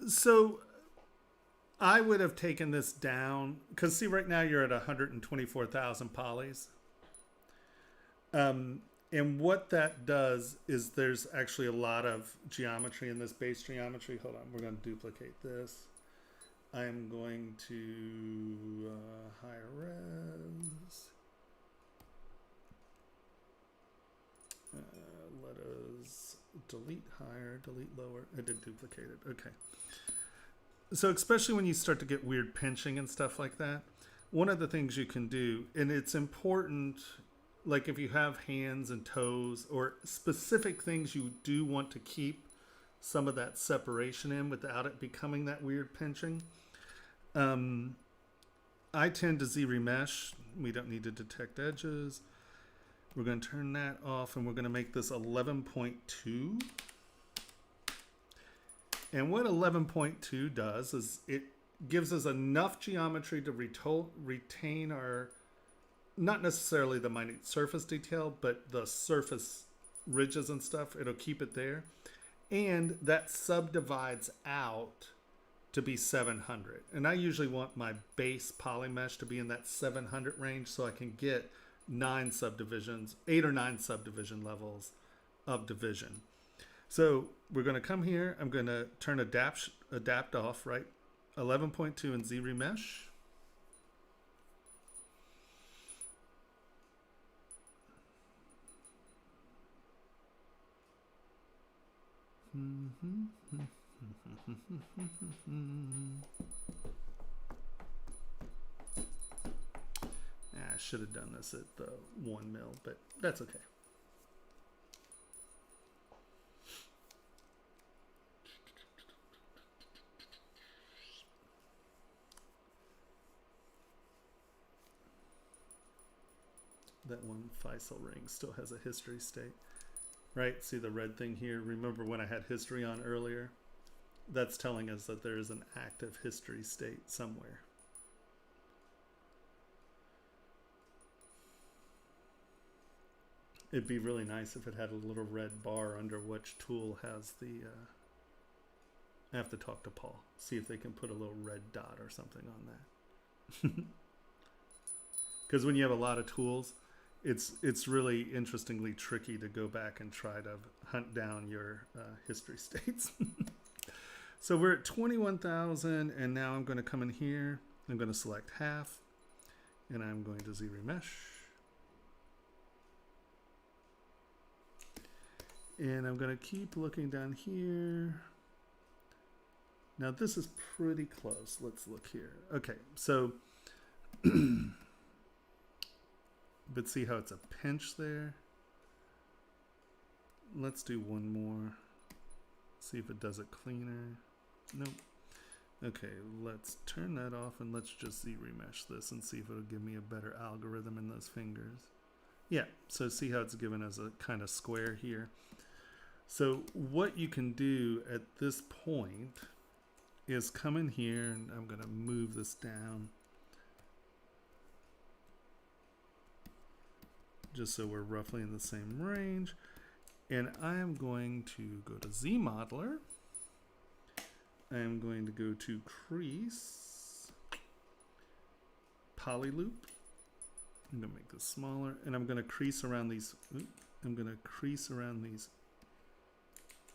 So I would have taken this down, because see, right now you're at 124,000 polys. And what that does is there's actually a lot of geometry in this base geometry. Hold on, we're going to duplicate this. I'm going to higher res. Let us delete higher, delete lower. I did duplicate it. Okay. So especially when you start to get weird pinching and stuff like that, one of the things you can do, and it's important, like if you have hands and toes or specific things you do want to keep some of that separation in without it becoming that weird pinching. I tend to Z-remesh. We don't need to detect edges. We're going to turn that off, and we're going to make this 11.2. And what 11.2 does is it gives us enough geometry to retain our, not necessarily the minute surface detail, but the surface ridges and stuff. It'll keep it there. And that subdivides out to be 700. And I usually want my base poly mesh to be in that 700 range so I can get 8 or 9 subdivision levels of division. So we're going to come here. I'm going to turn adapt off, right? 11.2 in ZBrush. I should have done this at the 1 mil, but that's okay. That one Faisal ring still has a history state. Right, see the red thing here? Remember when I had history on earlier? That's telling us that there is an active history state somewhere. It'd be really nice if it had a little red bar under which tool has the... I have to talk to Paul, see if they can put a little red dot or something on that. Because when you have a lot of tools, it's really interestingly tricky to go back and try to hunt down your history states. So we're at 21,000, and now I'm going to come in here. I'm going to select half, and I'm going to ZBrush. And I'm going to keep looking down here. Now this is pretty close. Let's look here. Okay, so... But see how it's a pinch there? Let's do one more. See if it does it cleaner. Nope. Okay, let's turn that off and let's just ZBrush this and see if it'll give me a better algorithm in those fingers. Yeah, so see how it's given us a kind of square here. So what you can do at this point is come in here, and I'm going to move this down just so we're roughly in the same range. And I am going to go to ZModeler. I am going to go to Crease, Poly Loop. I'm going to make this smaller, and I'm going to crease around these. I'm going to crease around these.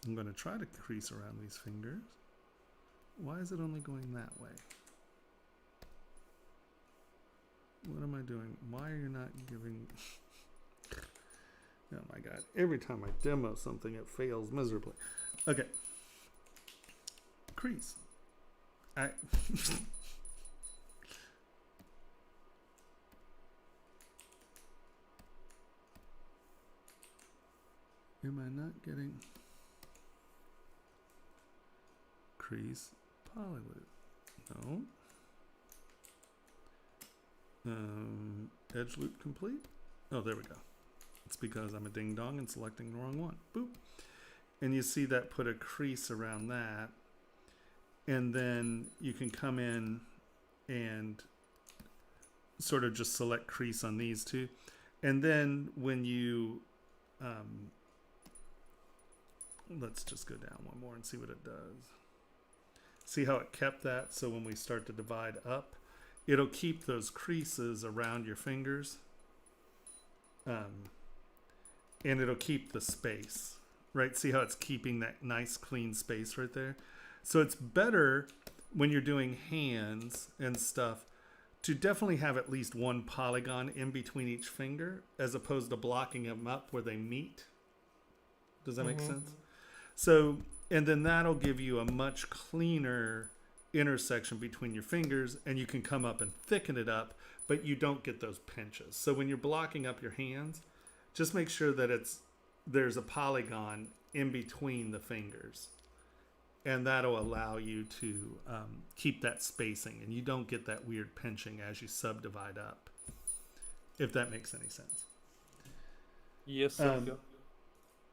I'm going to try to crease around these fingers. Why is it only going that way? What am I doing? Why are you not giving... Oh my god, every time I demo something it fails miserably. Okay. Crease. Am I not getting crease poly loop? No. Edge loop complete? Oh, there we go. It's because I'm a ding dong and selecting the wrong one. Boop. And you see that put a crease around that. And then you can come in and sort of just select crease on these two. And then when you, let's just go down one more and see what it does. See how it kept that? So when we start to divide up, it'll keep those creases around your fingers. And it'll keep the space, right? See how it's keeping that nice clean space right there? So it's better when you're doing hands and stuff to definitely have at least one polygon in between each finger as opposed to blocking them up where they meet. Does that make sense? So, and then that'll give you a much cleaner intersection between your fingers, and you can come up and thicken it up, but you don't get those pinches. So when you're blocking up your hands, just make sure that there's a polygon in between the fingers, and that'll allow you to keep that spacing, and you don't get that weird pinching as you subdivide up, if that makes any sense. Yes,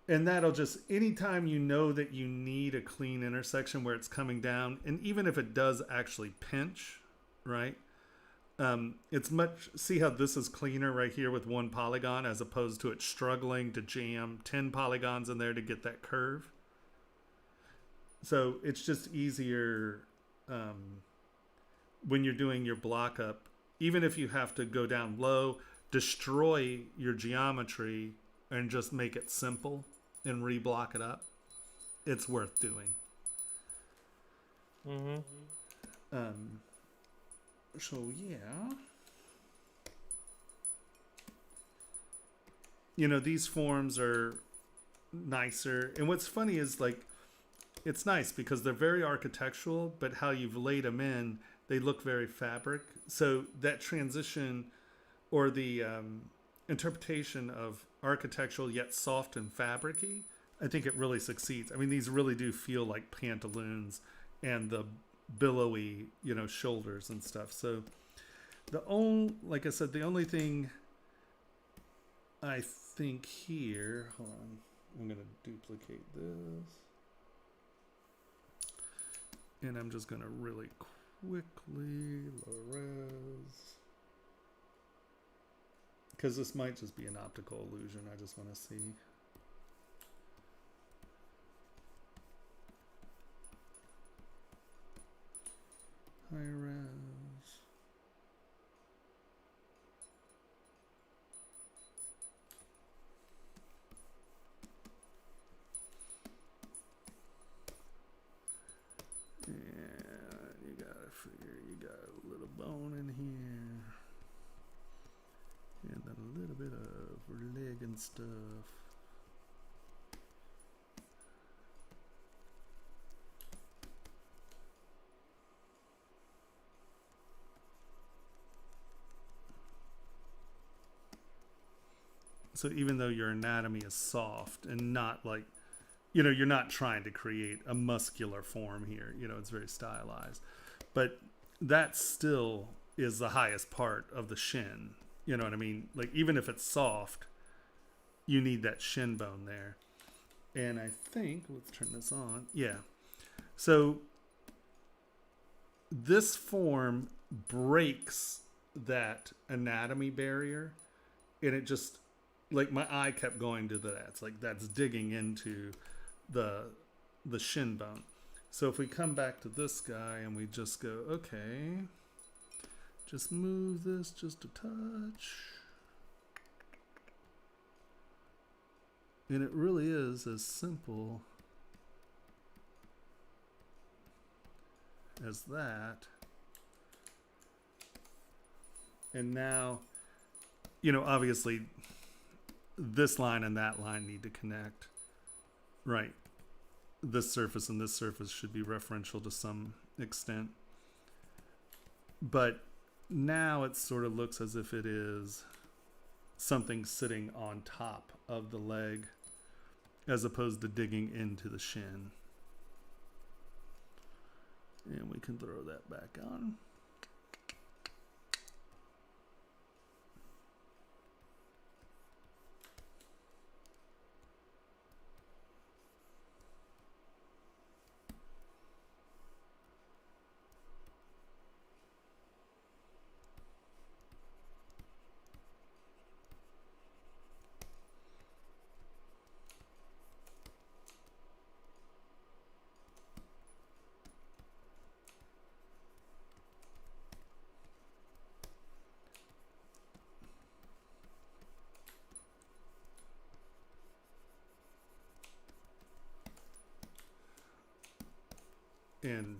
and that'll just, anytime you know that you need a clean intersection where it's coming down, and even if it does actually pinch, right? It's much, see how this is cleaner right here with one polygon as opposed to it struggling to jam 10 polygons in there to get that curve. So it's just easier when you're doing your block up, even if you have to go down low, destroy your geometry and just make it simple and reblock it up, it's worth doing. So yeah, these forms are nicer, and what's funny is like it's nice because they're very architectural, but how you've laid them in, they look very fabric. So that transition or the interpretation of architectural yet soft and fabricy, I think it really succeeds. I mean, these really do feel like pantaloons and the billowy, shoulders and stuff. So like I said, the only thing I think here, hold on, I'm going to duplicate this. And I'm just going to really quickly low res. Because this might just be an optical illusion. I just want to see. High res. And you gotta figure you got a little bone in here. And then a little bit of leg and stuff. So even though your anatomy is soft and not like, you're not trying to create a muscular form here, it's very stylized, but that still is the highest part of the shin. You know what I mean? Like, even if it's soft, you need that shin bone there. And I think, let's turn this on. Yeah. So this form breaks that anatomy barrier, and it just, like, my eye kept going to that. It's like that's digging into the shin bone. So if we come back to this guy and we just go, okay, just move this just a touch. And it really is as simple as that. And now, obviously this line and that line need to connect, right? This surface and this surface should be referential to some extent. But now it sort of looks as if it is something sitting on top of the leg as opposed to digging into the shin. And we can throw that back on. And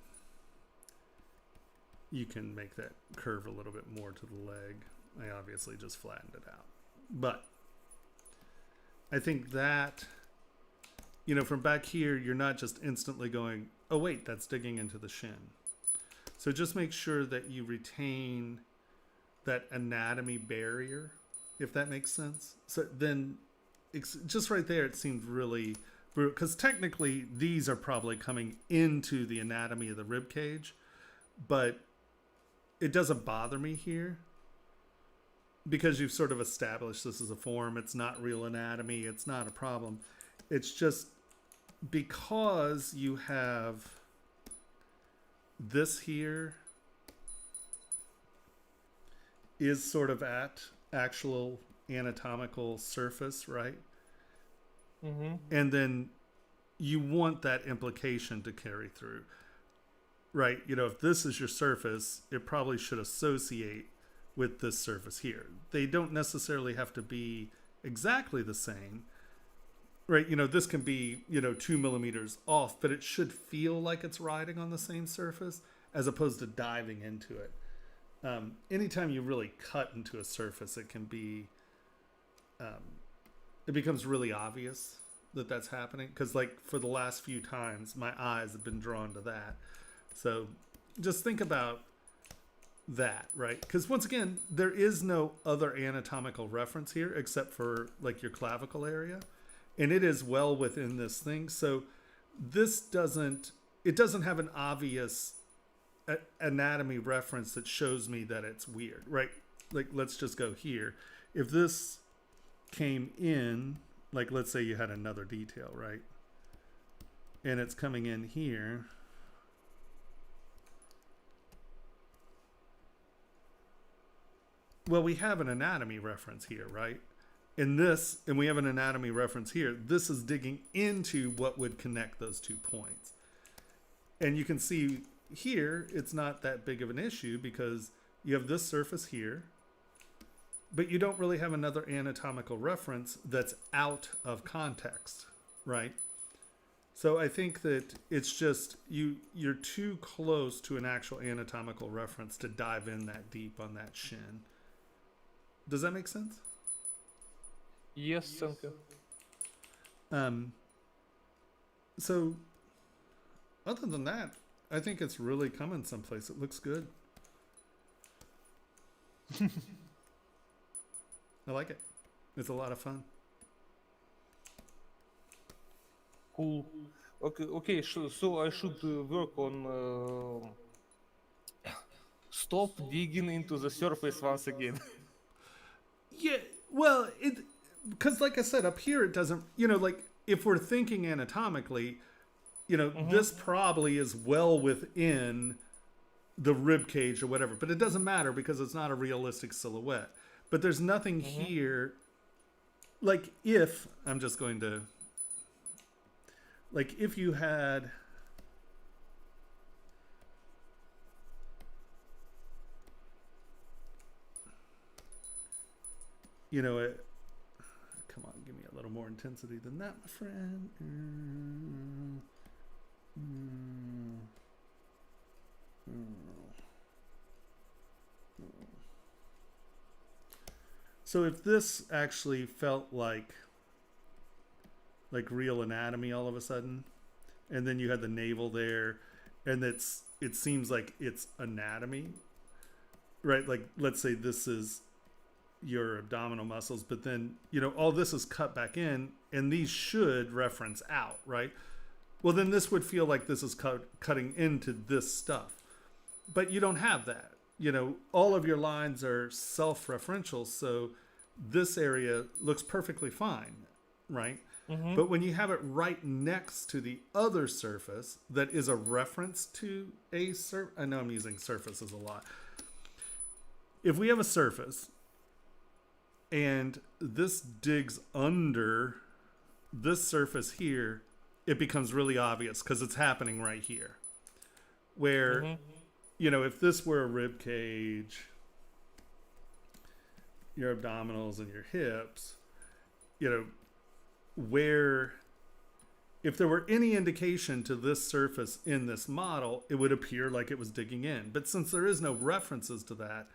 you can make that curve a little bit more to the leg. I obviously just flattened it out. But I think that, from back here, you're not just instantly going, oh wait, that's digging into the shin. So just make sure that you retain that anatomy barrier, if that makes sense. So then, just right there, it seemed really, because technically these are probably coming into the anatomy of the rib cage, but it doesn't bother me here because you've sort of established this as a form. It's not real anatomy. It's not a problem. It's just because you have this here is sort of at actual anatomical surface, right? Mm-hmm. And then you want that implication to carry through. right? You know, if this is your surface, it probably should associate with this surface here. They don't necessarily have to be exactly the same, right? You know, this can be, you know, 2 millimeters off, but it should feel like it's riding on the same surface as opposed to diving into it. Anytime you really cut into a surface, it can be, it becomes really obvious that that's happening. Because like for the last few times, my eyes have been drawn to that. So just think about that, right? Because once again, there is no other anatomical reference here except for like your clavicle area. And it is well within this thing. So this doesn't have an obvious anatomy reference that shows me that it's weird, right? Like, let's just go here. If this came in, like, let's say you had another detail, right? And it's coming in here. Well, we have an anatomy reference here, right? In this, and we have an anatomy reference here. This is digging into what would connect those 2 points. And you can see here, it's not that big of an issue because you have this surface here, but you don't really have another anatomical reference that's out of context, right? So I think that it's just, you're too close to an actual anatomical reference to dive in that deep on that shin. Does that make sense? Yes, thank you. So other than that, I think it's really coming someplace. It looks good. I like it. It's a lot of fun. Cool. Okay. So I should work on stop digging into the surface once again. Yeah, well, because like I said, up here it doesn't, you know, like if we're thinking anatomically, you know, this probably is well within the rib cage or whatever, but it doesn't matter because it's not a realistic silhouette. But there's nothing here, like if, I'm just going to, like if you had, you know, come on, give me a little more intensity than that, my friend. So if this actually felt like real anatomy all of a sudden, and then you had the navel there, and it seems like it's anatomy, right? Like let's say this is your abdominal muscles, but then, you know, all this is cut back in and these should reference out, right? Well, then this would feel like this is cutting into this stuff, but you don't have that. You know, all of your lines are self-referential, so this area looks perfectly fine, right? But when you have it right next to the other surface that is a reference to a surface, I know I'm using surfaces a lot. If we have a surface and this digs under this surface here, it becomes really obvious because it's happening right here. Where, you know, if this were a rib cage, your abdominals and your hips, you know, where if there were any indication to this surface in this model, it would appear like it was digging in. But since there is no references to that,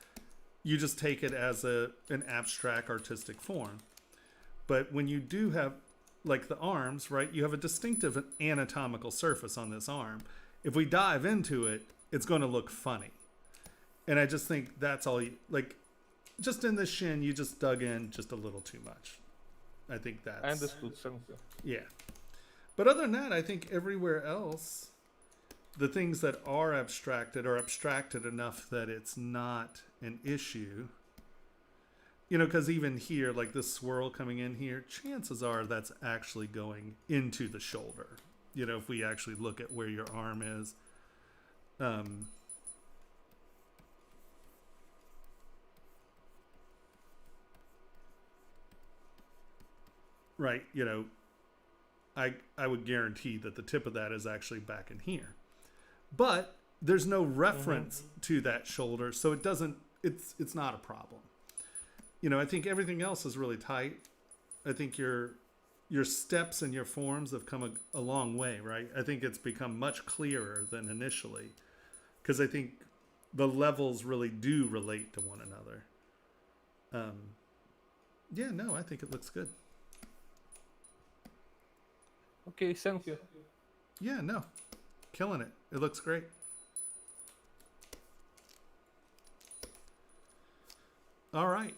you just take it as an abstract artistic form. But when you do have, like the arms, right, you have a distinctive anatomical surface on this arm. If we dive into it, it's going to look funny. And I just think that's all you, like, just in the shin, you just dug in just a little too much. I think that's... I understood, thank you. Yeah. But other than that, I think everywhere else, the things that are abstracted enough that it's not an issue. You know, because even here, like this swirl coming in here, chances are that's actually going into the shoulder. You know, if we actually look at where your arm is. Right, you know, I would guarantee that the tip of that is actually back in here. But there's no reference to that shoulder, so it doesn't. It's not a problem. You know, I think everything else is really tight. I think your steps and your forms have come a long way, right? I think it's become much clearer than initially, because I think the levels really do relate to one another. Yeah, no, I think it looks good. Okay, thank you. Yeah, no, killing it. It looks great. All right.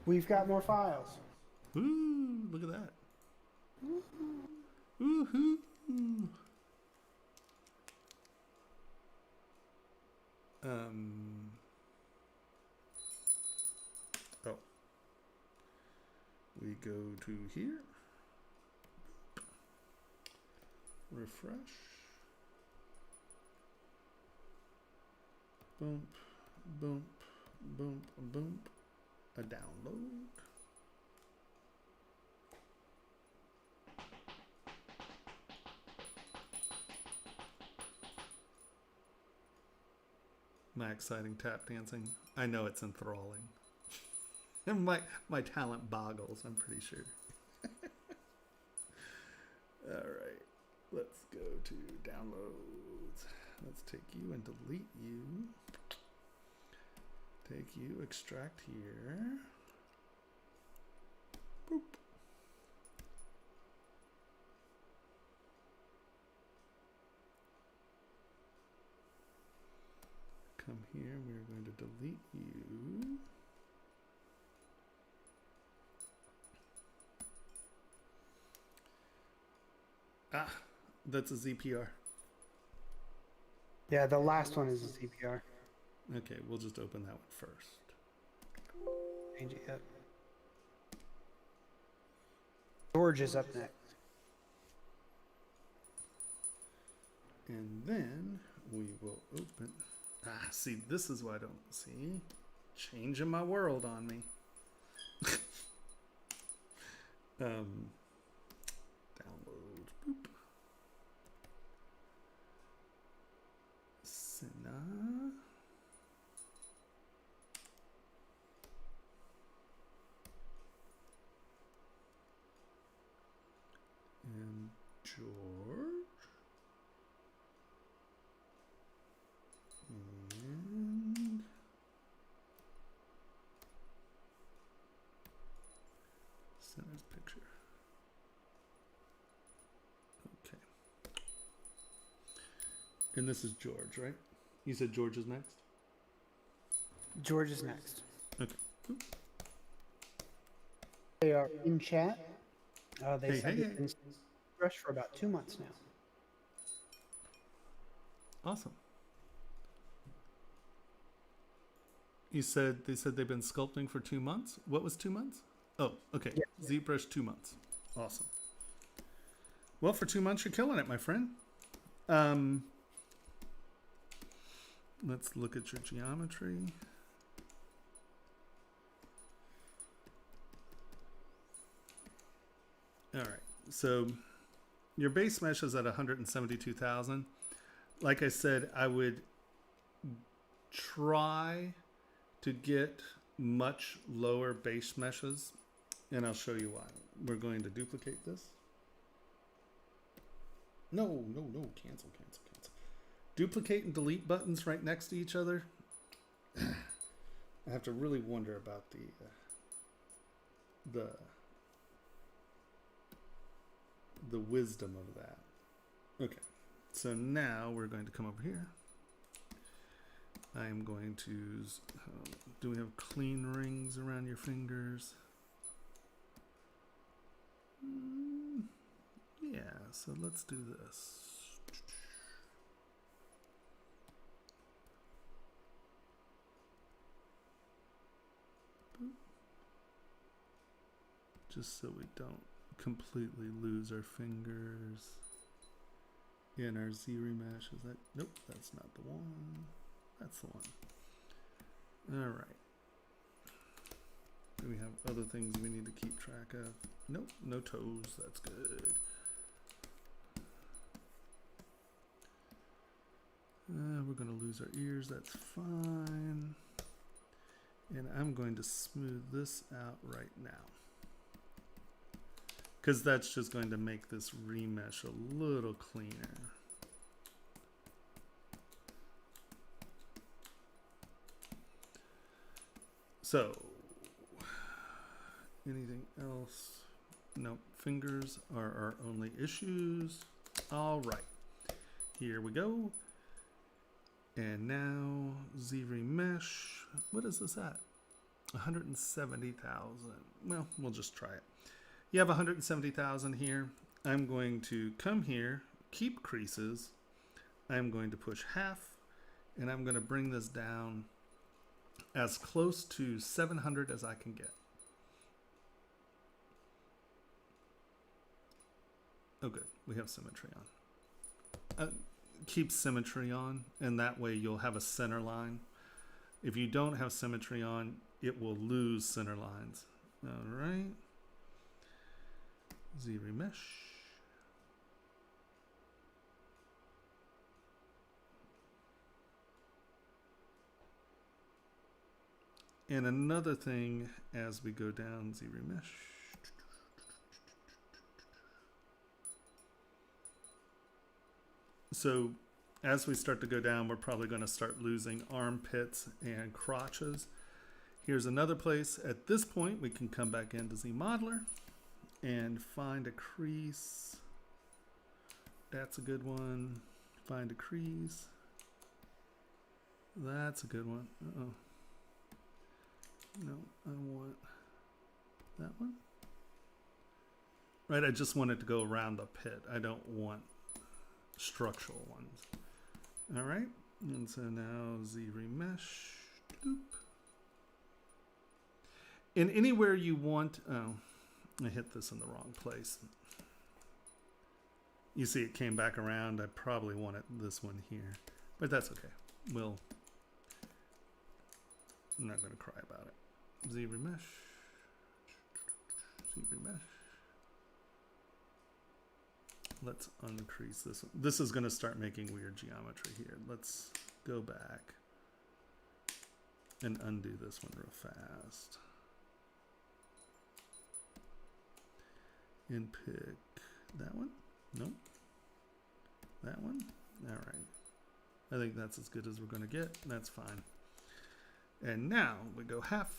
We've got more files. Ooh, look at that. Woohoo. Oh. We go to here. Refresh. Boom, boom, boom, boom. A download. My exciting tap dancing. I know it's enthralling. And my talent boggles, I'm pretty sure. All right. Let's go to downloads. Let's take you and delete you. Take you, extract here. Boop. Come here, we're going to delete you. Ah, that's a ZPR. Yeah, the last one is a CPR. Okay, we'll just open that one first. Change it up. George is up next. And then we will open. Ah, see, this is why I don't see. Changing my world on me. Download. Boop. Sena. And George. And Sena's picture. Okay. And this is George, right? You said George is next? George is next. Okay. Oop. They are in chat. They Hey, said hey, they've been ZBrush for about 2 months now. Awesome. You said they said they've been sculpting for 2 months? What was 2 months? Oh, okay. Yeah. ZBrush 2 months. Awesome. Well, for 2 months, you're killing it, my friend. Let's look at your geometry. All right. So your base mesh is at 172,000. Like I said, I would try to get much lower base meshes, and I'll show you why. We're going to duplicate this. No, cancel. Duplicate and delete buttons right next to each other. I have to really wonder about the wisdom of that. Okay, so now we're going to come over here. I am going to, do we have clean rings around your fingers? Yeah, so let's do this. Just so we don't completely lose our fingers in our ZRemesh. Is that? Nope, that's not the one. That's the one. All right. Do we have other things we need to keep track of? Nope, no toes. That's good. We're going to lose our ears. That's fine. And I'm going to smooth this out right now, because that's just going to make this remesh a little cleaner. So, anything else? Nope. Fingers are our only issues. All right. Here we go. And now ZBrush. What is this at? 170,000. Well, we'll just try it. You have 170,000 here. I'm going to come here, keep creases. I'm going to push half, and I'm going to bring this down as close to 700 as I can get. Oh, good. We have symmetry on. Keep symmetry on, and that way you'll have a center line. If you don't have symmetry on, it will lose center lines. All right. ZBrush. And another thing as we go down ZBrush. So as we start to go down, we're probably going to start losing armpits and crotches. Here's another place. At this point, we can come back into ZModeler and find a crease. That's a good one. Find a crease. That's a good one. Uh-oh. No, I want that one. Right, I just want it to go around the pit. I don't want structural ones. All right, and so now ZBrush. And anywhere you want, oh, I hit this in the wrong place. You see it came back around. I probably wanted this one here, but that's okay. I'm not going to cry about it. ZBrush. Let's uncrease this one. This is going to start making weird geometry here. Let's go back and undo this one real fast. And pick that one. Nope. That one. All right. I think that's as good as we're going to get. That's fine. And now we go half.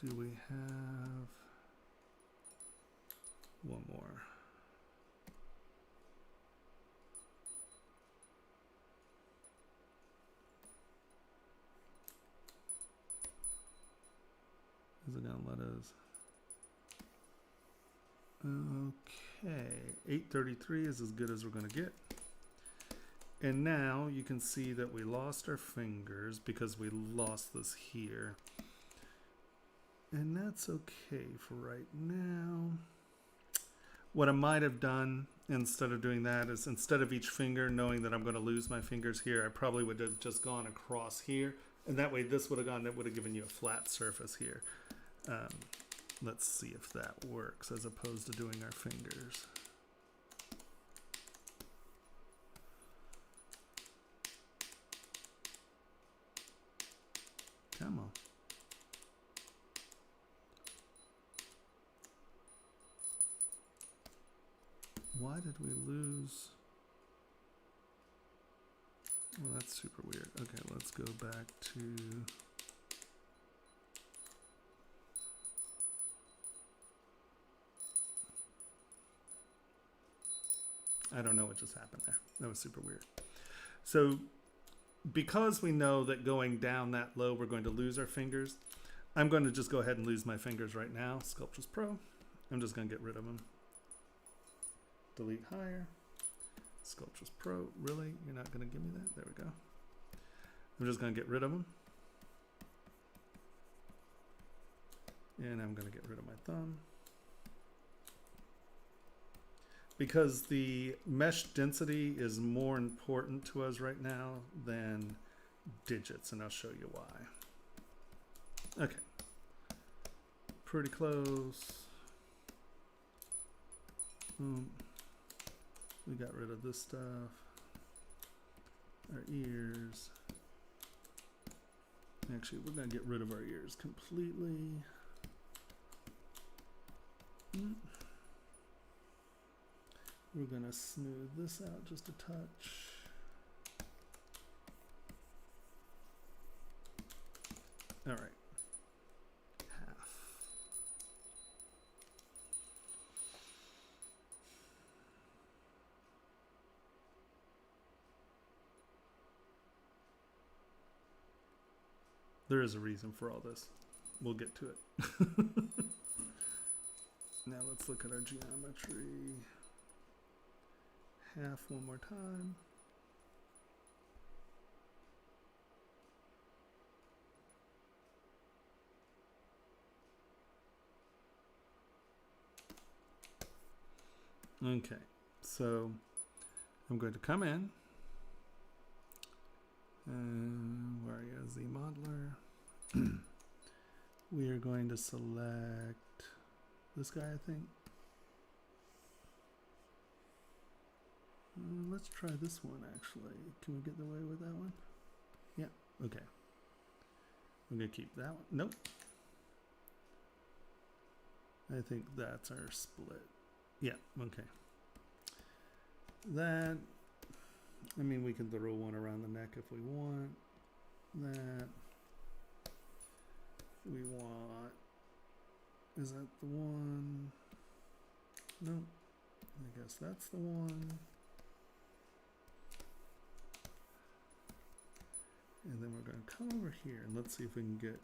Do we have one more? Is it gonna let us? Okay, 833 is as good as we're gonna get. And now you can see that we lost our fingers because we lost this here. And that's okay for right now. What I might have done instead of doing that is, instead of each finger knowing that I'm going to lose my fingers here, I probably would have just gone across here. And that way this would have gone, that would have given you a flat surface here. Let's see if that works as opposed to doing our fingers. Come on. Why did we lose? Well, that's super weird. Okay, let's go back to... I don't know what just happened there. That was super weird. So because we know that going down that low, we're going to lose our fingers, I'm going to just go ahead and lose my fingers right now. Sculptures Pro. I'm just going to get rid of them. Delete higher. Sculptures Pro. Really? You're not going to give me that? There we go. I'm just going to get rid of them. And I'm going to get rid of my thumb. Because the mesh density is more important to us right now than digits, and I'll show you why. Okay. Pretty close. We got rid of this stuff. Our ears. Actually, we're gonna get rid of our ears completely. We're gonna smooth this out just a touch. All right. Half. There is a reason for all this. We'll get to it. Now let's look at our geometry. Half one more time. Okay, so I'm going to come in. Where are you, Z modeler? We are going to select this guy, I think. Let's try this one actually. Can we get away with that one? Yeah, okay. I'm gonna keep that one. Nope. I think that's our split. Yeah, okay. That, I mean, we can throw one around the neck if we want. That, if we want, is that the one? Nope. I guess that's the one. And then we're going to come over here and let's see if we can get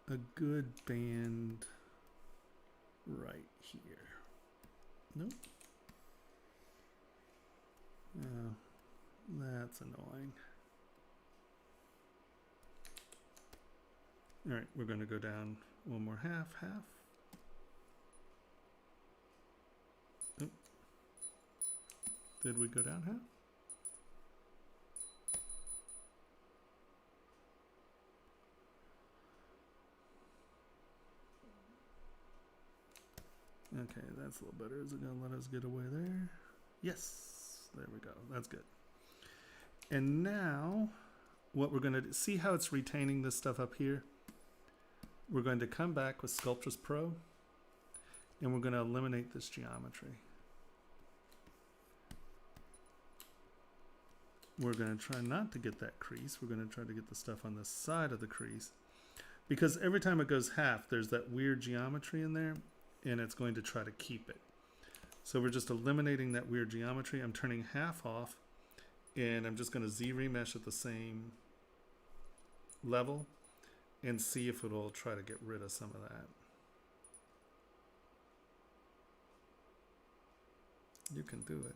a good band right here. Nope. That's annoying. All right, we're going to go down one more half. Oop. Did we go down half? Okay, that's a little better. Is it going to let us get away there? Yes, there we go. That's good. And now what we're going to do, see how it's retaining this stuff up here? We're going to come back with Sculptress Pro and we're going to eliminate this geometry. We're going to try not to get that crease. We're going to try to get the stuff on the side of the crease because every time it goes half, there's that weird geometry in there and it's going to try to keep it. So we're just eliminating that weird geometry. I'm turning half off and I'm just going to Z remesh at the same level and see if it'll try to get rid of some of that. You can do it.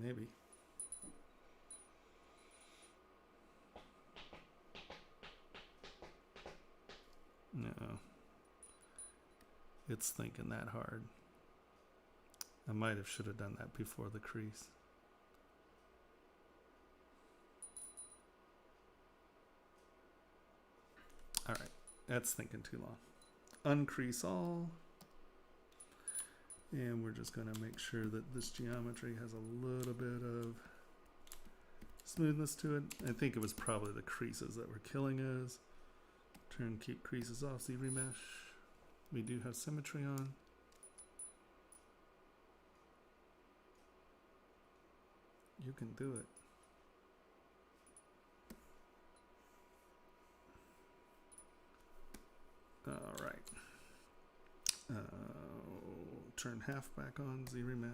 Maybe. No. It's thinking that hard. I might have should have done that before the crease. All right, that's thinking too long. Uncrease all. And we're just going to make sure that this geometry has a little bit of smoothness to it. I think it was probably the creases that were killing us. Turn keep creases off, Z remesh. We do have symmetry on. You can do it. All right. Turn half back on, Z remesh.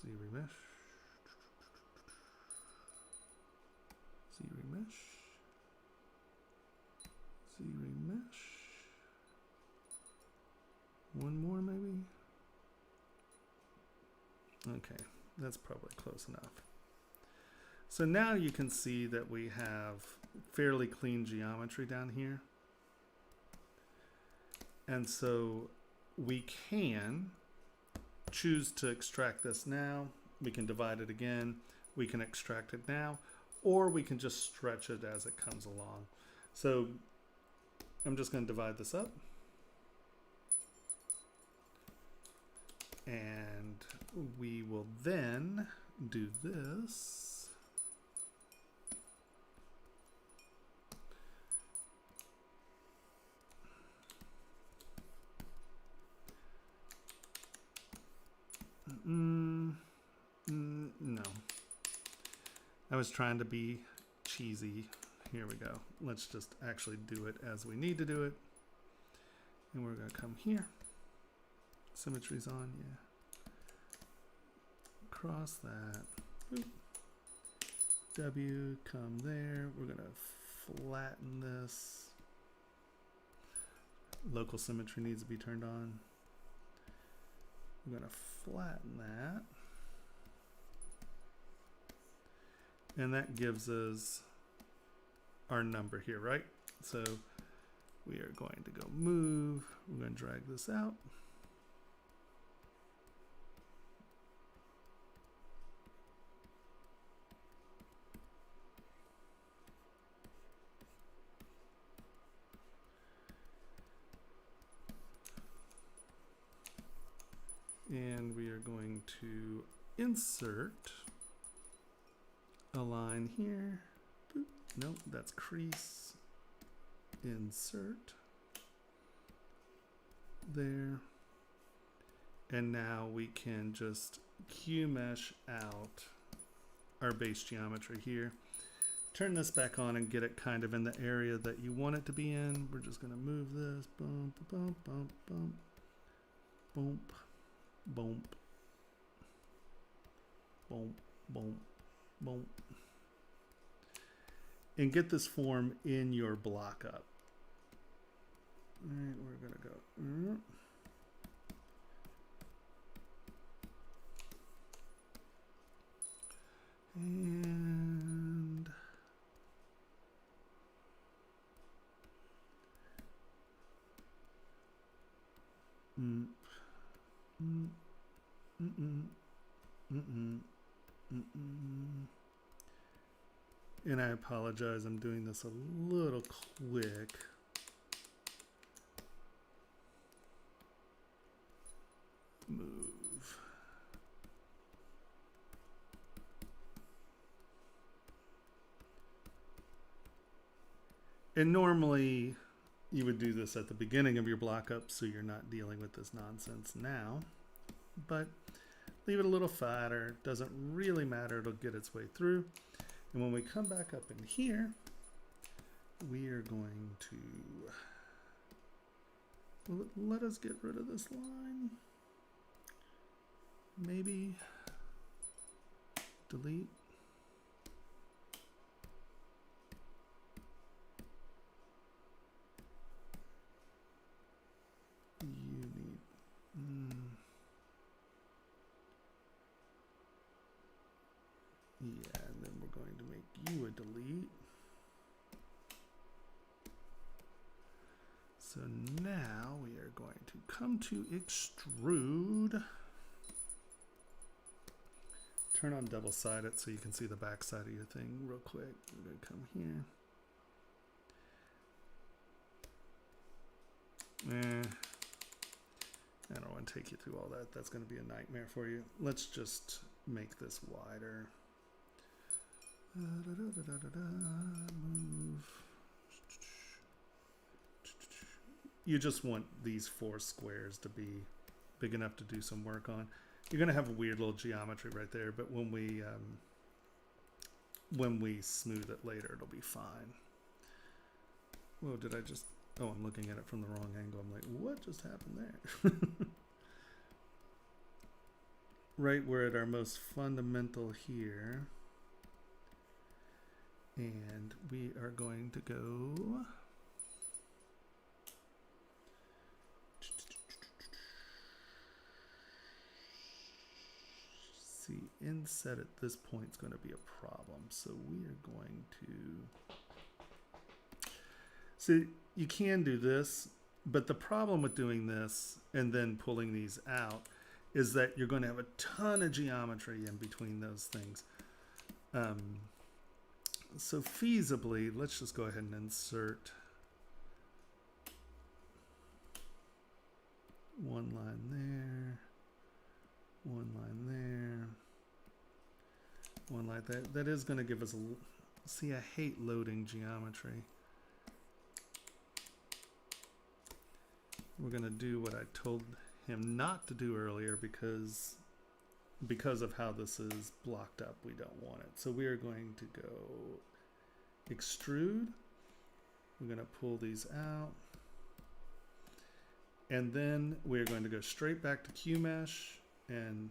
Z remesh. Z remesh. Z remesh. One more maybe? Okay, that's probably close enough. So now you can see that we have fairly clean geometry down here. And so we can choose to extract this now. We can divide it again. We can extract it now. or we can just stretch it as it comes along. So I'm just going to divide this up. And we will then do this. No. I was trying to be cheesy. Here we go. Let's just actually do it as we need to do it. And we're going to come here. Symmetry's on, yeah. Cross that. Boop. W, come there. We're going to flatten this. Local symmetry needs to be turned on. We're going to flatten that. And that gives us our number here, right? So we are going to go move. We're going to drag this out. And we are going to insert a line here. Boop. Nope, that's crease. Insert. There. And now we can just Q mesh out our base geometry here. Turn this back on and get it kind of in the area that you want it to be in. We're just going to move this. Bump, bump, bump, bump. Bump. Bump. Bump. Bump. Bump. And get this form in your block up. All right, we're gonna go. And and I apologize, I'm doing this a little quick. Move. And normally you would do this at the beginning of your block up so you're not dealing with this nonsense now, but leave it a little fatter. Doesn't really matter, it'll get its way through. And when we come back up in here, we are going to let us get rid of this line. Maybe delete. You need yeah, and then we're going to make you a delete. So now we are going to come to extrude. Turn on double-sided so you can see the back side of your thing real quick. We're going to come here. I don't want to take you through all that. That's going to be a nightmare for you. Let's just make this wider. Move. You just want these 4 squares to be big enough to do some work on. You're going to have a weird little geometry right there, but when we smooth it later, it'll be fine. Whoa, did I just... Oh, I'm looking at it from the wrong angle. I'm like, what just happened there? Right, we're at our most fundamental here. And we are going to go... See, inset at this point is going to be a problem. So we are going to... See, you can do this, but the problem with doing this and then pulling these out is that you're going to have a ton of geometry in between those things. So feasibly, let's just go ahead and insert one line there, one line there, one line there. That is going to give us a, see, I hate loading geometry. We're going to do what I told him not to do earlier because of how this is blocked up. We don't want it. So we are going to go extrude. We're going to pull these out. And then we're going to go straight back to QMesh and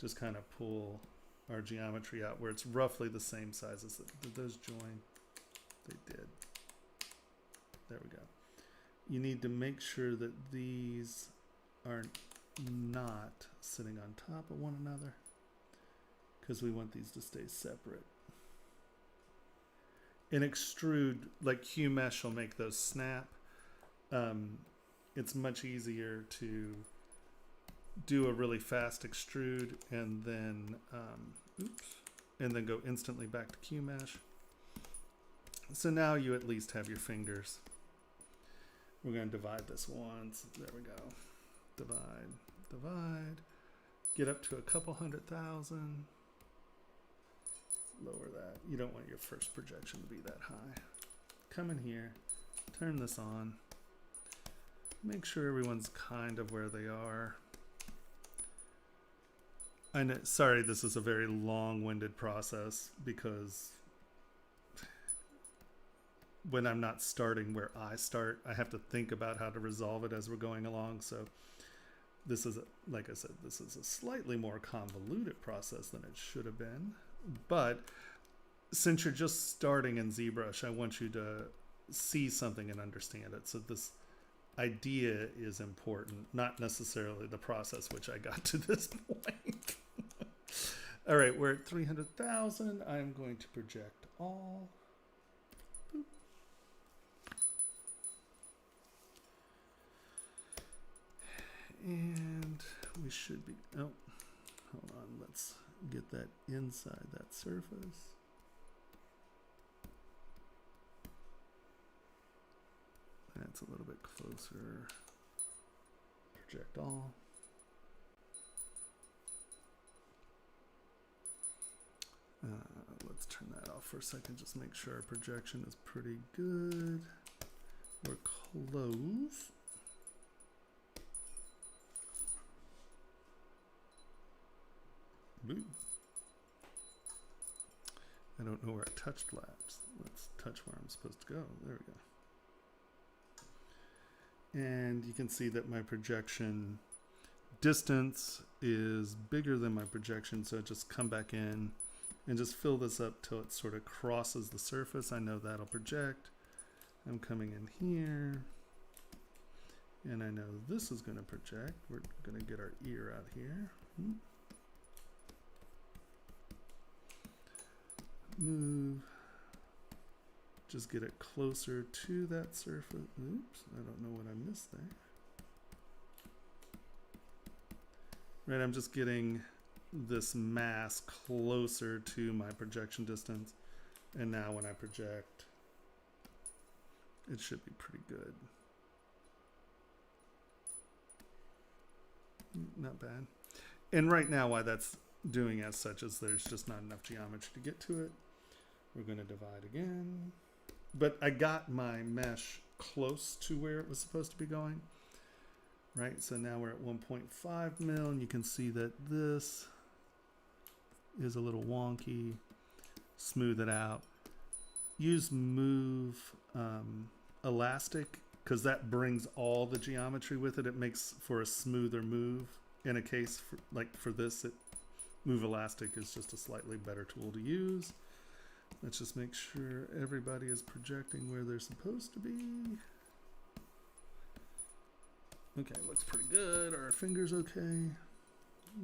just kind of pull our geometry out where it's roughly the same size as did those join? They did. There we go. You need to make sure that these are not sitting on top of one another because we want these to stay separate. In extrude, like QMesh will make those snap. It's much easier to do a really fast extrude and then and then go instantly back to QMesh. So now you at least have your fingers. We're going to divide this once. There we go. Divide, divide. Get up to a couple 100,000. Lower that. You don't want your first projection to be that high. Come in here. Turn this on. Make sure everyone's kind of where they are. I know, sorry, this is a very long-winded process because when I'm not starting where I start, I have to think about how to resolve it as we're going along. So this is, like I said, this is a slightly more convoluted process than it should have been. But since you're just starting in ZBrush, I want you to see something and understand it. So this idea is important, not necessarily the process which I got to this point. All right, we're at 300,000. I'm going to project all. Boop. And we should be, oh, hold on, let's get that inside that surface. That's a little bit closer. Project all. Let's turn that off for a second. Just make sure our projection is pretty good. We're close. Boom. I don't know where I touched last. Let's touch where I'm supposed to go. There we go. And you can see that my projection distance is bigger than my projection, so just come back in and just fill this up till it sort of crosses the surface. I know that'll project. I'm coming in here, and I know this is going to project. We're going to get our ear out here. Move. Just get it closer to that surface. Oops, I don't know what I missed there. Right, I'm just getting this mass closer to my projection distance. And now when I project, it should be pretty good. Not bad. And right now why that's doing as such is there's just not enough geometry to get to it. We're going to divide again. But I got my mesh close to where it was supposed to be going. Right, so now we're at 1.5 mil, and you can see that this is a little wonky. Smooth it out. Use move elastic, because that brings all the geometry with it. It makes for a smoother move. In a case like for this, move elastic is just a slightly better tool to use. Let's just make sure everybody is projecting where they're supposed to be. Okay, looks pretty good. Are our fingers okay?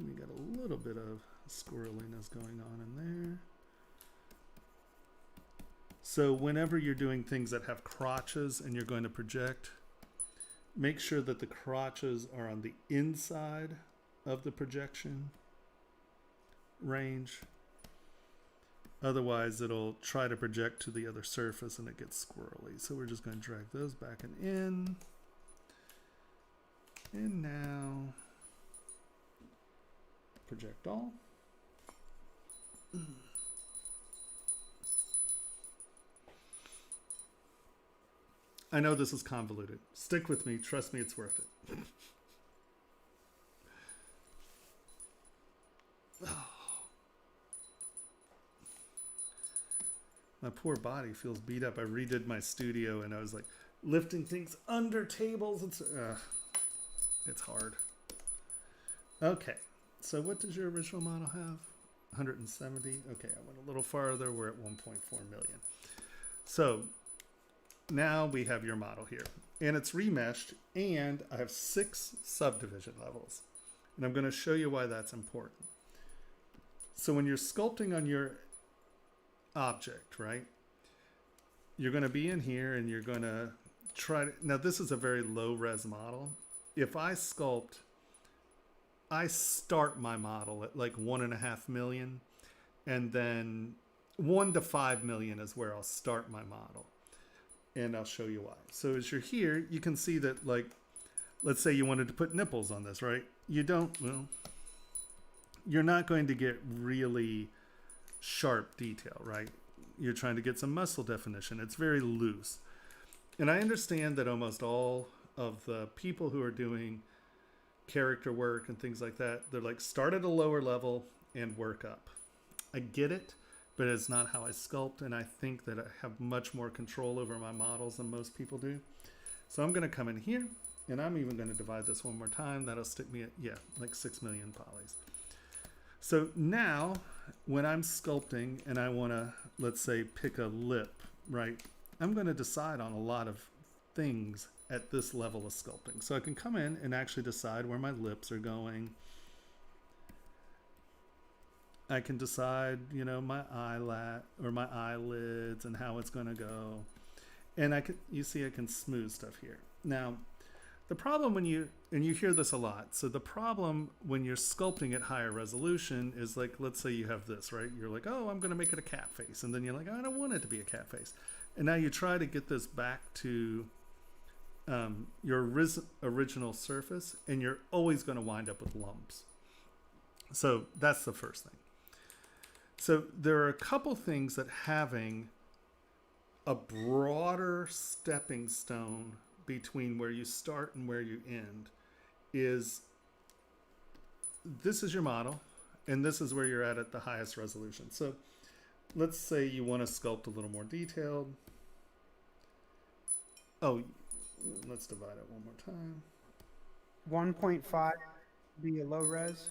We got a little bit of squirreliness going on in there. So whenever you're doing things that have crotches and you're going to project, make sure that the crotches are on the inside of the projection range. Otherwise, it'll try to project to the other surface and it gets squirrely. So we're just going to drag those back and in. And now, project all. I know this is convoluted. Stick with me. Trust me, it's worth it. My poor body feels beat up. I redid my studio and I was like lifting things under tables. It's hard. Okay, so what does your original model have? 170. Okay, I went a little farther. We're at 1.4 million. So now we have your model here, and it's remeshed, and I have 6 subdivision levels, and I'm going to show you why that's important. So when you're sculpting on your object, right, you're going to be in here and you're going to try to, now this is a very low res model. If I sculpt, I start my model at like 1.5 million, and then 1 to 5 million is where I'll start my model, and I'll show you why. So as you're here, you can see that, like, let's say you wanted to put nipples on this, right? You don't, well, you're not going to get really sharp detail, right? You're trying to get some muscle definition. It's very loose. And I understand that almost all of the people who are doing character work and things like that, they're like, start at a lower level and work up. I get it, but it's not how I sculpt, and I think that I have much more control over my models than most people do. So I'm going to come in here, and I'm even going to divide this one more time. That'll stick me at, yeah, like 6 million polys. So now when I'm sculpting and I want to, let's say, pick a lip, right? I'm going to decide on a lot of things at this level of sculpting. So I can come in and actually decide where my lips are going. I can decide, you know, my my eyelids and how it's going to go. And I can, you see, I can smooth stuff here. Now, the problem when you, and you hear this a lot, so the problem when you're sculpting at higher resolution is, like, let's say you have this, right? You're like, oh, I'm going to make it a cat face. And then you're like, I don't want it to be a cat face. And now you try to get this back to your original surface, and you're always going to wind up with lumps. So that's the first thing. So there are a couple things that having a broader stepping stone between where you start and where you end is, this is your model, and this is where you're at the highest resolution. So let's say you want to sculpt a little more detailed. Oh, let's divide it one more time. 1.5 be a low res.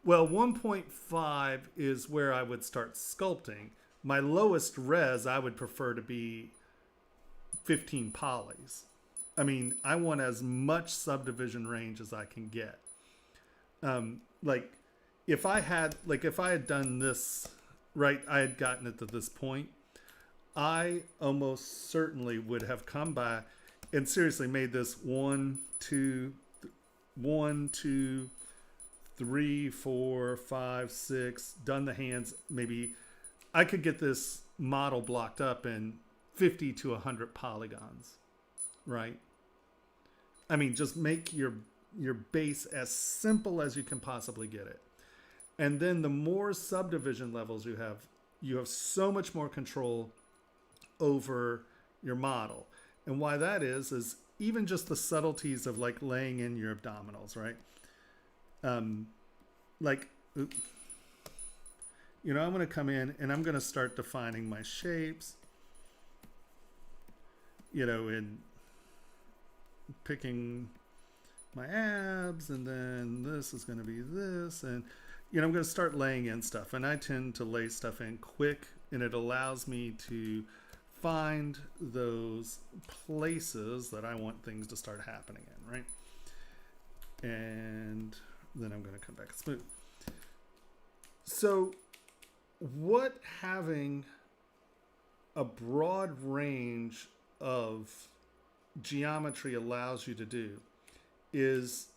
Well, 1.5 is where I would start sculpting. My lowest res, I would prefer to be 15 polys. I mean, I want as much subdivision range as I can get. Like if I had done this, right, I had gotten it to this point, I almost certainly would have come by and seriously made this 1, 2, 3, 4, 5, 6, done the hands. Maybe I could get this model blocked up in 50 to 100 polygons, right? I mean, just make your base as simple as you can possibly get it. And then the more subdivision levels you have so much more control over your model. And why that is even just the subtleties of, like, laying in your abdominals, right? Like, you know, I'm going to come in and I'm going to start defining my shapes, you know, in picking my abs, and then this is going to be this, and, you know, I'm going to start laying in stuff, and I tend to lay stuff in quick, and it allows me to find those places that I want things to start happening in, right? And then I'm going to come back and smooth. So what having a broad range of geometry allows you to do is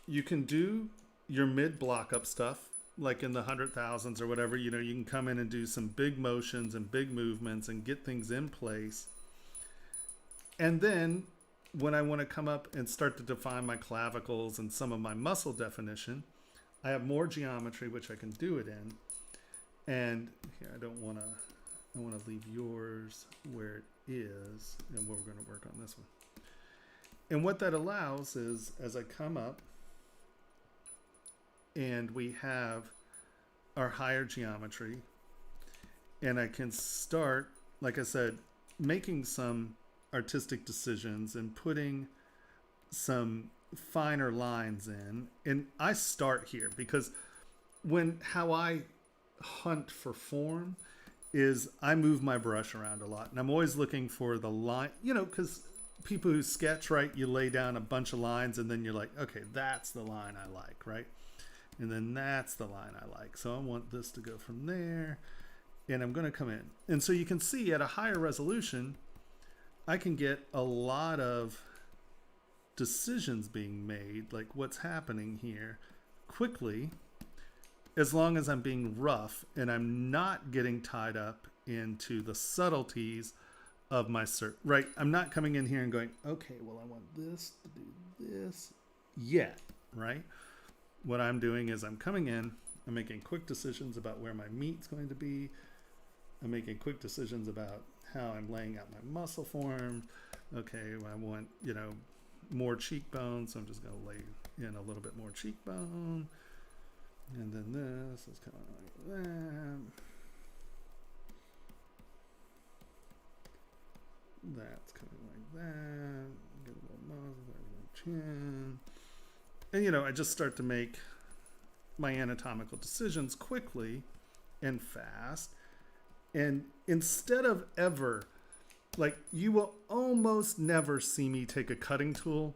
you can do your mid block up stuff, like in the 100,000s or whatever, you know, you can come in and do some big motions and big movements and get things in place. And then when I want to come up and start to define my clavicles and some of my muscle definition, I have more geometry, which I can do it in. And here, I want to leave yours where it is, and we're going to work on this one. And what that allows is, as I come up and we have our higher geometry, and I can start, like I said, making some artistic decisions and putting some finer lines in. And I start here because how I hunt for form is I move my brush around a lot, and I'm always looking for the line, you know, because people who sketch, right, you lay down a bunch of lines and then you're like, okay, that's the line I like, right? And then that's the line I like. So I want this to go from there, and I'm going to come in. And so you can see at a higher resolution, I can get a lot of decisions being made, like what's happening here, quickly, as long as I'm being rough and I'm not getting tied up into the subtleties of my search, right? I'm not coming in here and going, okay, well, I want this to do this yet, right? What I'm doing is I'm coming in, I'm making quick decisions about where my meat's going to be. I'm making quick decisions about how I'm laying out my muscle form. Okay, well, I want, you know, more cheekbone, so I'm just going to lay in a little bit more cheekbone. And then this is kind of like that. That's coming like that. Get a little muzzle, there's my chin. And, you know, I just start to make my anatomical decisions quickly and fast. And instead of ever, like, you will almost never see me take a cutting tool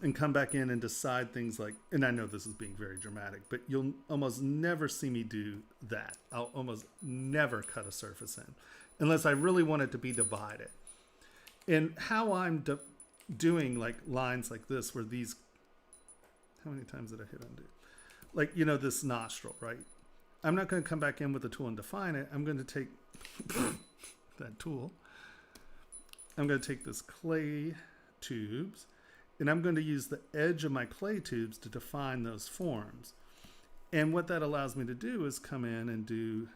and come back in and decide things like, and I know this is being very dramatic, but you'll almost never see me do that. I'll almost never cut a surface in unless I really want it to be divided. And how I'm doing like lines like this, where these, how many times did I hit undo? Like, you know, this nostril, right? I'm not going to come back in with the tool and define it. I'm going to take that tool. I'm going to take this clay tubes, and I'm going to use the edge of my clay tubes to define those forms. And what that allows me to do is come in and do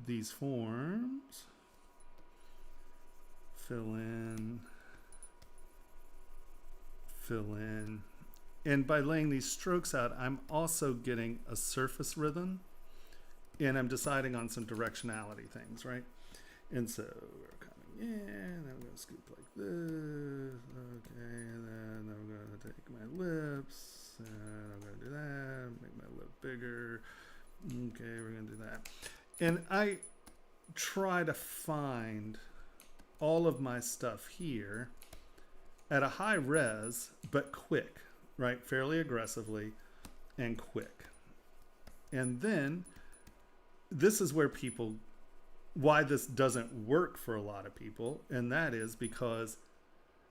these forms, fill in. And by laying these strokes out, I'm also getting a surface rhythm, and I'm deciding on some directionality things, right? And so we're coming in, I'm going to scoop like this, okay, and then I'm going to take my lips, and I'm going to do that, make my lip bigger, okay, we're going to do that. And I try to find all of my stuff here at a high res, but quick, right? Fairly aggressively and quick. And then this is where people, why this doesn't work for a lot of people, and that is because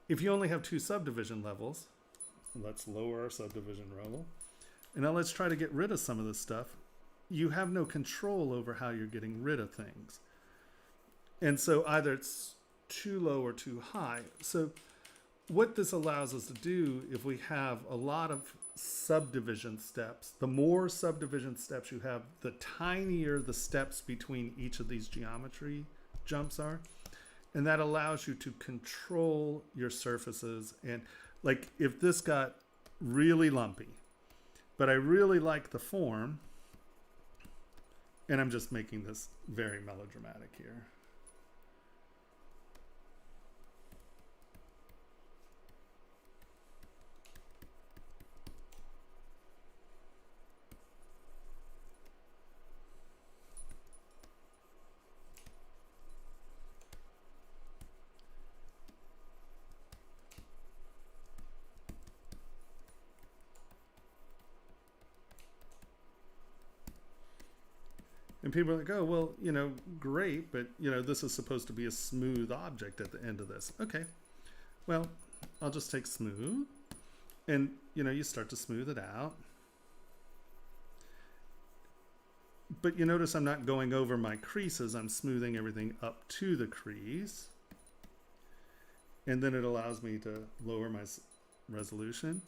if you only have 2 subdivision levels, let's lower our subdivision level, and now let's try to get rid of some of this stuff. You have no control over how you're getting rid of things. And so either it's too low or too high. So what this allows us to do, if we have a lot of subdivision steps, the more subdivision steps you have, the tinier the steps between each of these geometry jumps are. And that allows you to control your surfaces. And like if this got really lumpy, but I really like the form, and I'm just making this very melodramatic here. And people are like, oh, well, you know, great, but, you know, this is supposed to be a smooth object at the end of this. Okay, well, I'll just take smooth, and, you know, you start to smooth it out. but you notice I'm not going over my creases. I'm smoothing everything up to the crease. And then it allows me to lower my resolution.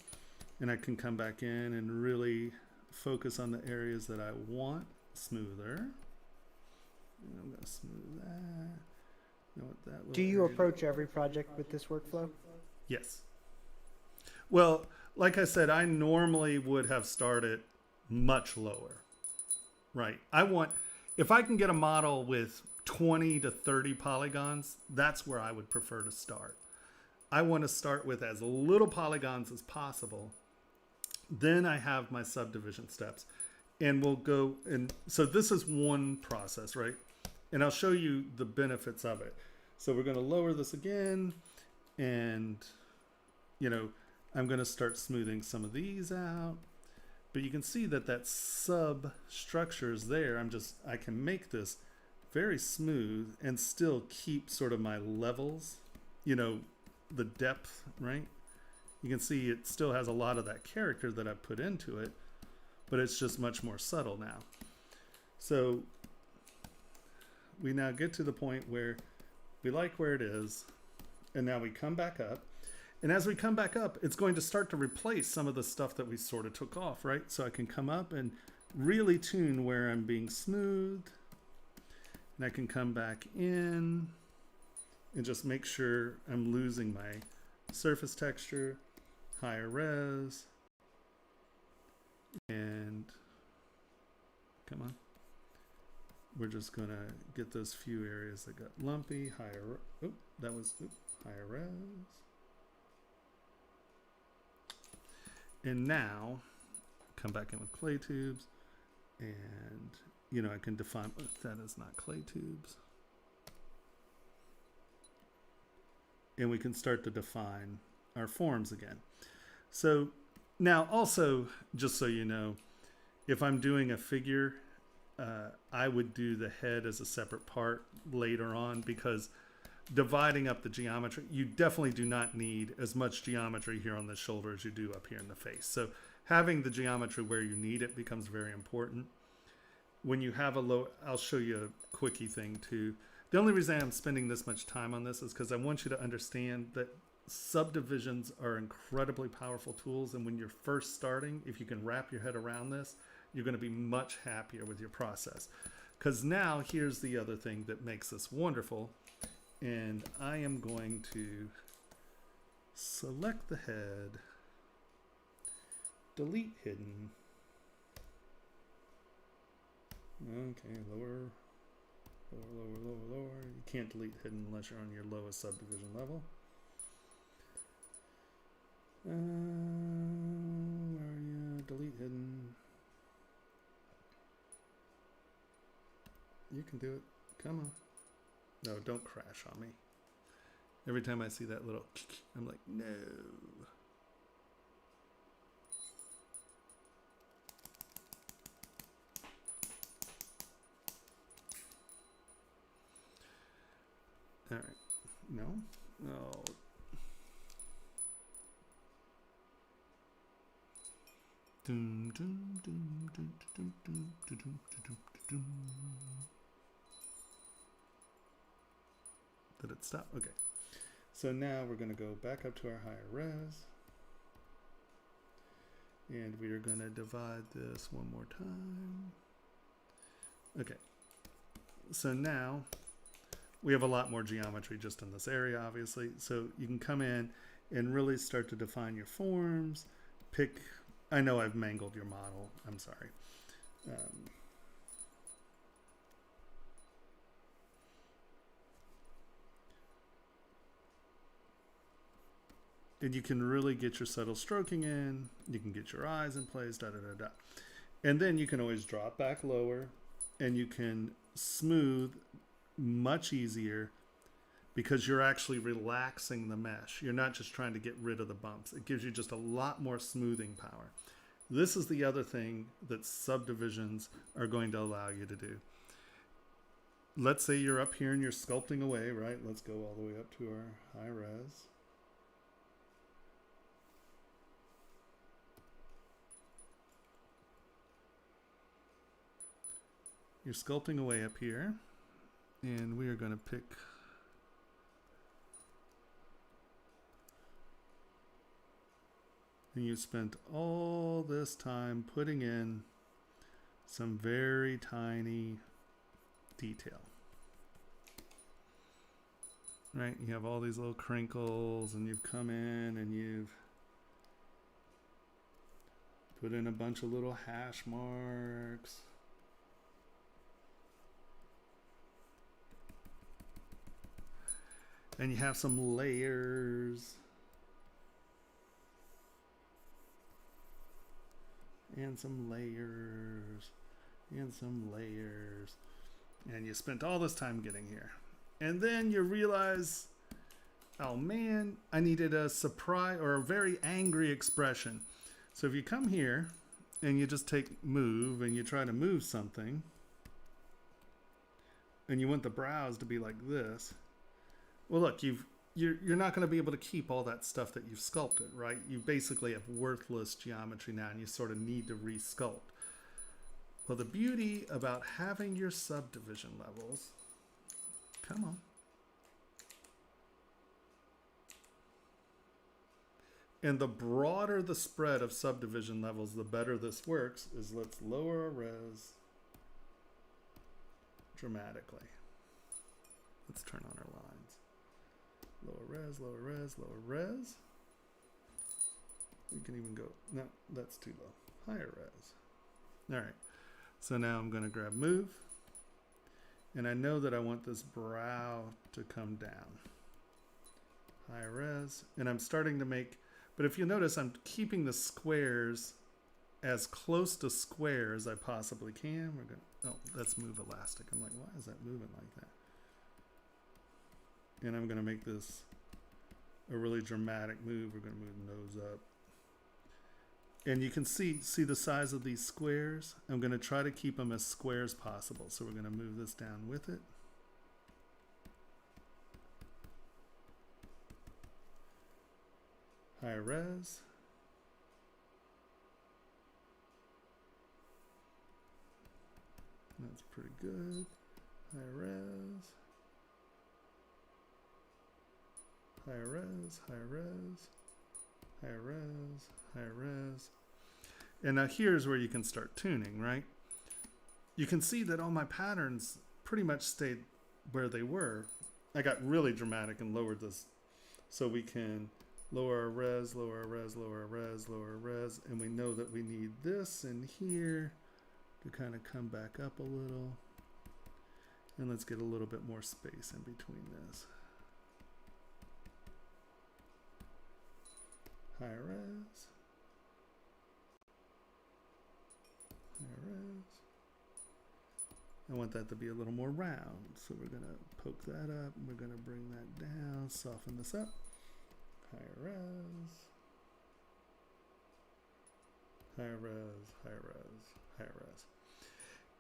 And I can come back in and really focus on the areas that I want smoother. And I'm going to smooth that. Do you approach every project with this workflow? Yes. Well, like I said, I normally would have started much lower, right? If I can get a model with 20 to 30 polygons, that's where I would prefer to start. I want to start with as little polygons as possible. Then I have my subdivision steps, and we'll go. And so this is one process, right? And I'll show you the benefits of it. So we're going to lower this again, and I'm going to start smoothing some of these out. But you can see that substructure is there. I can make this very smooth and still keep sort of my levels, the depth, right? You can see it still has a lot of that character that I put into it, but it's just much more subtle now. So we now get to the point where we like where it is, and now we come back up. And as we come back up, it's going to start to replace some of the stuff that we sort of took off, right? So I can come up and really tune where I'm being smooth. And I can come back in and just make sure I'm losing my surface texture, higher res, and come on. We're just gonna get those few areas that got lumpy, higher res. And now come back in with clay tubes, and I can define that is not clay tubes. And we can start to define our forms again. So now also, just so you know, if I'm doing a figure, I would do the head as a separate part later on, because dividing up the geometry, you definitely do not need as much geometry here on the shoulder as you do up here in the face. So having the geometry where you need it becomes very important. When you have I'll show you a quickie thing too. The only reason I'm spending this much time on this is because I want you to understand that subdivisions are incredibly powerful tools. And when you're first starting, if you can wrap your head around this, you're going to be much happier with your process. Because now here's the other thing that makes this wonderful. And I am going to select the head, delete hidden. Okay, lower. You can't delete hidden unless you're on your lowest subdivision level. Where are you? Delete hidden. You can do it. Come on. No, don't crash on me. Every time I see that little, I'm like, no. All right. No. Oh. Dun, dun, dun, dun, dun, dun, dun, dun, dun, dun. Did it stop? Okay. So now we're going to go back up to our higher res. And we are going to divide this one more time. Okay. So now we have a lot more geometry just in this area, obviously. So you can come in and really start to define your forms. I know I've mangled your model. I'm sorry. And you can really get your subtle stroking in. You can get your eyes in place, And then you can always drop back lower, and you can smooth much easier because you're actually relaxing the mesh. You're not just trying to get rid of the bumps. It gives you just a lot more smoothing power. This is the other thing that subdivisions are going to allow you to do. Let's say you're up here and you're sculpting away, right? Let's go all the way up to our high res. you're sculpting away up here, and we are going to pick and you spent all this time putting in some very tiny detail. Right? You have all these little crinkles, and you've come in and you've put in a bunch of little hash marks. And you have some layers. And some layers. And some layers. And you spent all this time getting here. And then you realize, oh man, I needed a surprise or a very angry expression. So if you come here and you just take move and you try to move something, and you want the brows to be like this, well, look, you're not going to be able to keep all that stuff that you've sculpted, right? You basically have worthless geometry now, and you sort of need to resculpt. Well, the beauty about having your subdivision levels, come on. And the broader the spread of subdivision levels, the better this works, is let's lower our res dramatically. Let's turn on our lines. Lower res, lower res, lower res. We can even go, no, that's too low. Higher res. All right, so now I'm going to grab move. And I know that I want this brow to come down. High res. And I'm starting to make, but if you notice, I'm keeping the squares as close to square as I possibly can. We're going to, oh, that's move elastic. I'm like, why is that moving like that? And I'm going to make this a really dramatic move. We're going to move the nose up. And you can see the size of these squares. I'm going to try to keep them as square as possible. So we're going to move this down with it. Higher res. That's pretty good. Higher res. Higher res, higher res, higher res, higher res. And now here's where you can start tuning, right? You can see that all my patterns pretty much stayed where they were. I got really dramatic and lowered this. So we can lower our res, lower our res, lower our res, lower our res. And we know that we need this in here to kind of come back up a little. And let's get a little bit more space in between this. Higher res. Higher res. I want that to be a little more round. So we're going to poke that up. And we're going to bring that down. Soften this up. Higher res. Higher res. Higher res. Higher res.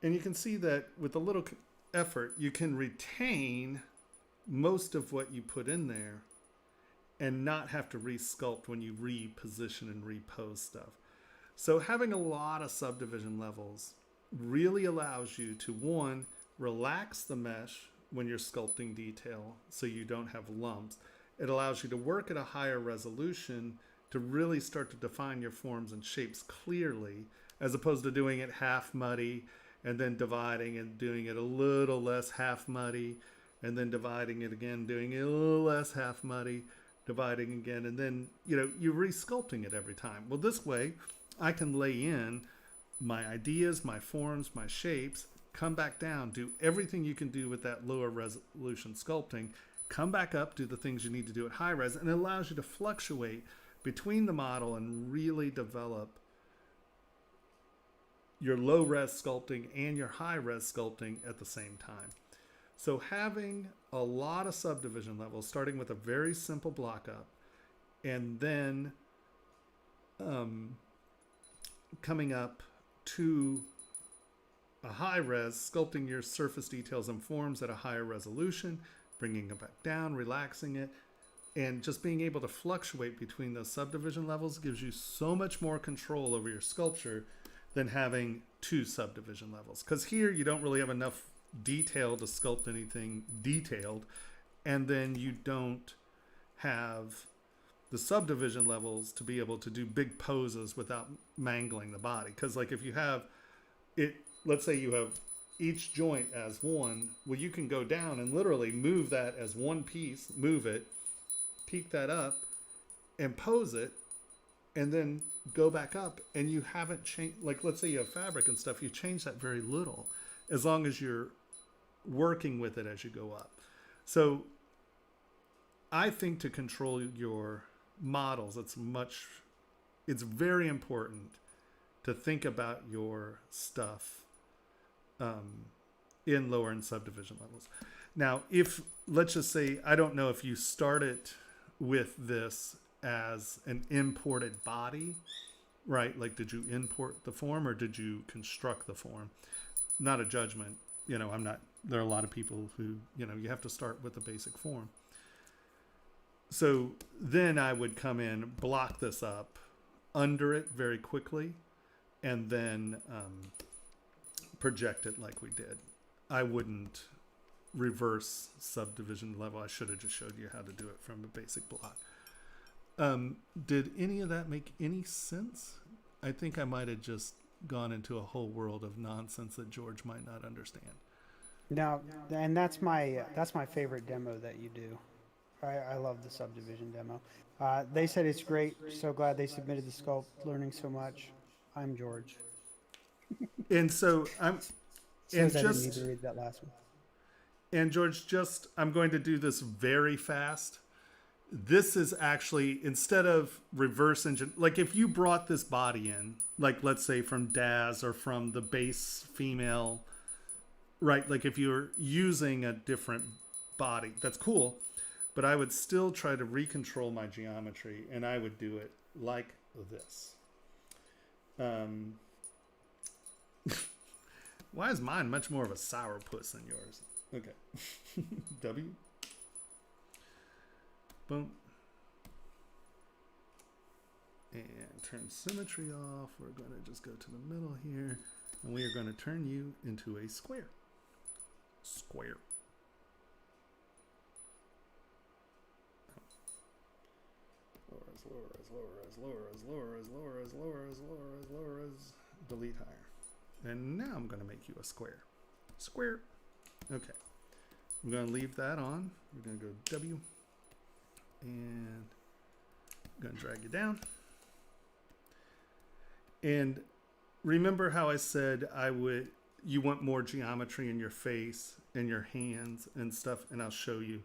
And you can see that with a little effort, you can retain most of what you put in there and not have to resculpt when you reposition and repose stuff. So having a lot of subdivision levels really allows you to, one, relax the mesh when you're sculpting detail so you don't have lumps. It allows you to work at a higher resolution to really start to define your forms and shapes clearly, as opposed to doing it half muddy and then dividing and doing it a little less half muddy and then dividing it again, doing it a little less half muddy, dividing again, and then, you know, you're resculpting it every time. Well, this way, I can lay in my ideas, my forms, my shapes, come back down, do everything you can do with that lower resolution sculpting, come back up, do the things you need to do at high res, and it allows you to fluctuate between the model and really develop your low res sculpting and your high res sculpting at the same time. So having a lot of subdivision levels, starting with a very simple block up, and then coming up to a high res, sculpting your surface details and forms at a higher resolution, bringing it back down, relaxing it, and just being able to fluctuate between those subdivision levels gives you so much more control over your sculpture than having 2 subdivision levels. Because here you don't really have enough detail to sculpt anything detailed, and then you don't have the subdivision levels to be able to do big poses without mangling the body. Because like if you have it, let's say you have each joint as one, well, you can go down and literally move that as one piece, move it, peek that up, and pose it, and then go back up, and you haven't changed. Like let's say you have fabric and stuff, you change that very little, as long as you're working with it as you go up. So I think to control your models, it's very important to think about your stuff in lower and subdivision levels. Now, if let's just say, I don't know if you started with this as an imported body, right? Like, did you import the form or did you construct the form? Not a judgment. There are a lot of people who, you have to start with the basic form. So then I would come in, block this up, under it very quickly, and then project it like we did. I wouldn't reverse subdivision level. I should have just showed you how to do it from a basic block. Did any of that make any sense? I think I might have just gone into a whole world of nonsense that George might not understand. No, and that's my favorite demo that you do. I love the subdivision demo. They said it's great. So glad they submitted the sculpt. Learning so much. I'm George. And so I'm. And I just didn't need to read that last one. And George, I'm going to do this very fast. This is actually, instead of reverse engine, like if you brought this body in, like let's say from Daz or from the base female, right? Like if you're using a different body, that's cool. But I would still try to recontrol my geometry, and I would do it like this. Why is mine much more of a sourpuss than yours? Okay. W. Boom. And turn symmetry off. We're going to just go to the middle here. And we are going to turn you into a square. Square. Lower as delete higher. And now I'm going to make you a square. Square. Okay. I'm going to leave that on. We're going to go W. And I'm going to drag you down. And remember how I said you want more geometry in your face and your hands and stuff, and I'll show you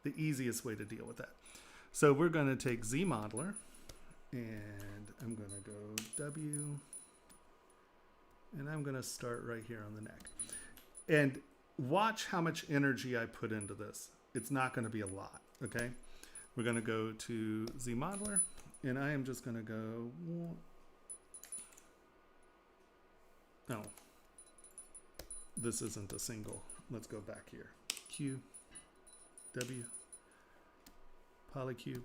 the easiest way to deal with that. So we're going to take ZModeler, and I'm going to go W, and I'm going to start right here on the neck. And watch how much energy I put into this. It's not going to be a lot, okay? We're going to go to ZModeler, and I am just going to go, no, this isn't a single. Let's go back here. Q, W, polycube.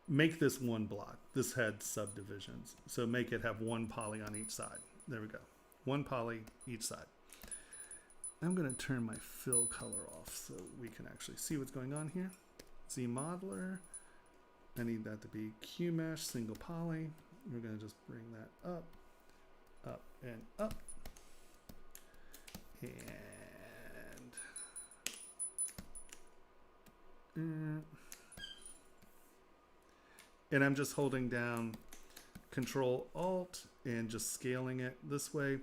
Make this one block. This had subdivisions, so make it have one poly on each side. There we go. One poly each side. I'm going to turn my fill color off so we can actually see what's going on here. ZModeler. I need that to be Q mesh, single poly. We're going to just bring that up, up, and up. And I'm just holding down Control Alt and just scaling it this way.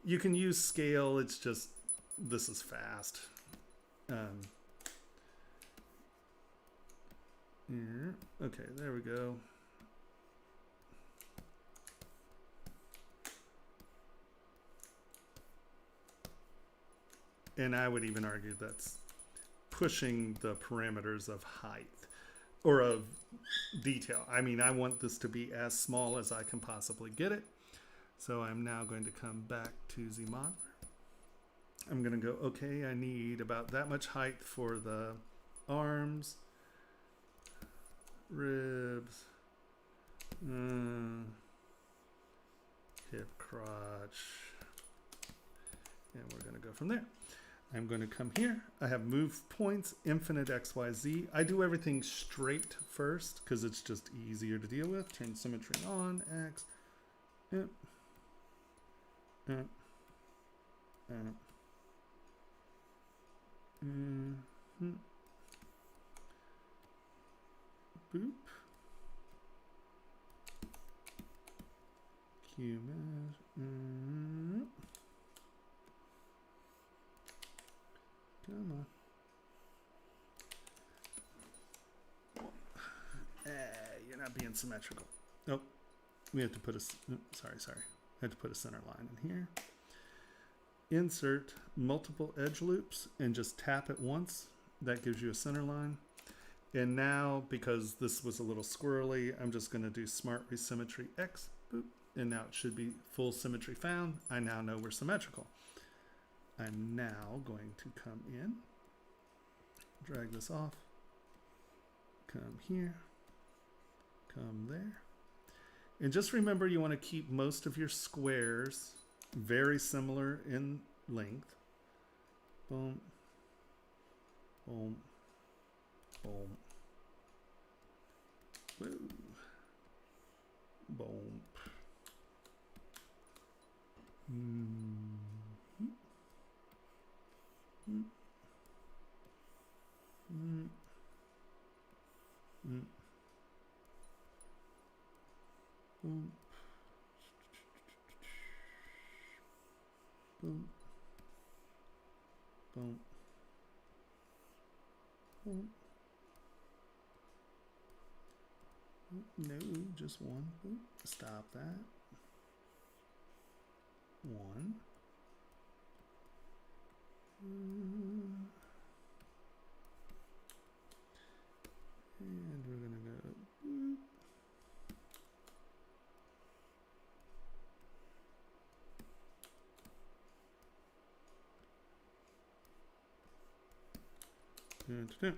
You can use scale, it's just, this is fast. Okay, there we go. And I would even argue that's pushing the parameters of height or of detail. I mean, I want this to be as small as I can possibly get it. So I'm now going to come back to ZModeler. I'm going to go, okay, I need about that much height for the arms, ribs, hip crotch. And we're going to go from there. I'm going to come here. I have move points, infinite X, Y, Z. I do everything straight first because it's just easier to deal with. Turn symmetry on, X. Boop. QMS. Come on. You're not being symmetrical. Nope. We have to put a, sorry. I have to put a center line in here. Insert multiple edge loops and just tap it once. That gives you a center line. And now, because this was a little squirrely, I'm just going to do smart resymmetry X. Boop. And now it should be full symmetry found. I now know we're symmetrical. I'm now going to come in, drag this off, come here, come there. And just remember, you want to keep most of your squares very similar in length. Boom, boom, boom, boom, boom. Boom. Boom. Boom. Boom. No, just one. Boom. Stop that. One. And we're gonna go boop. Okay.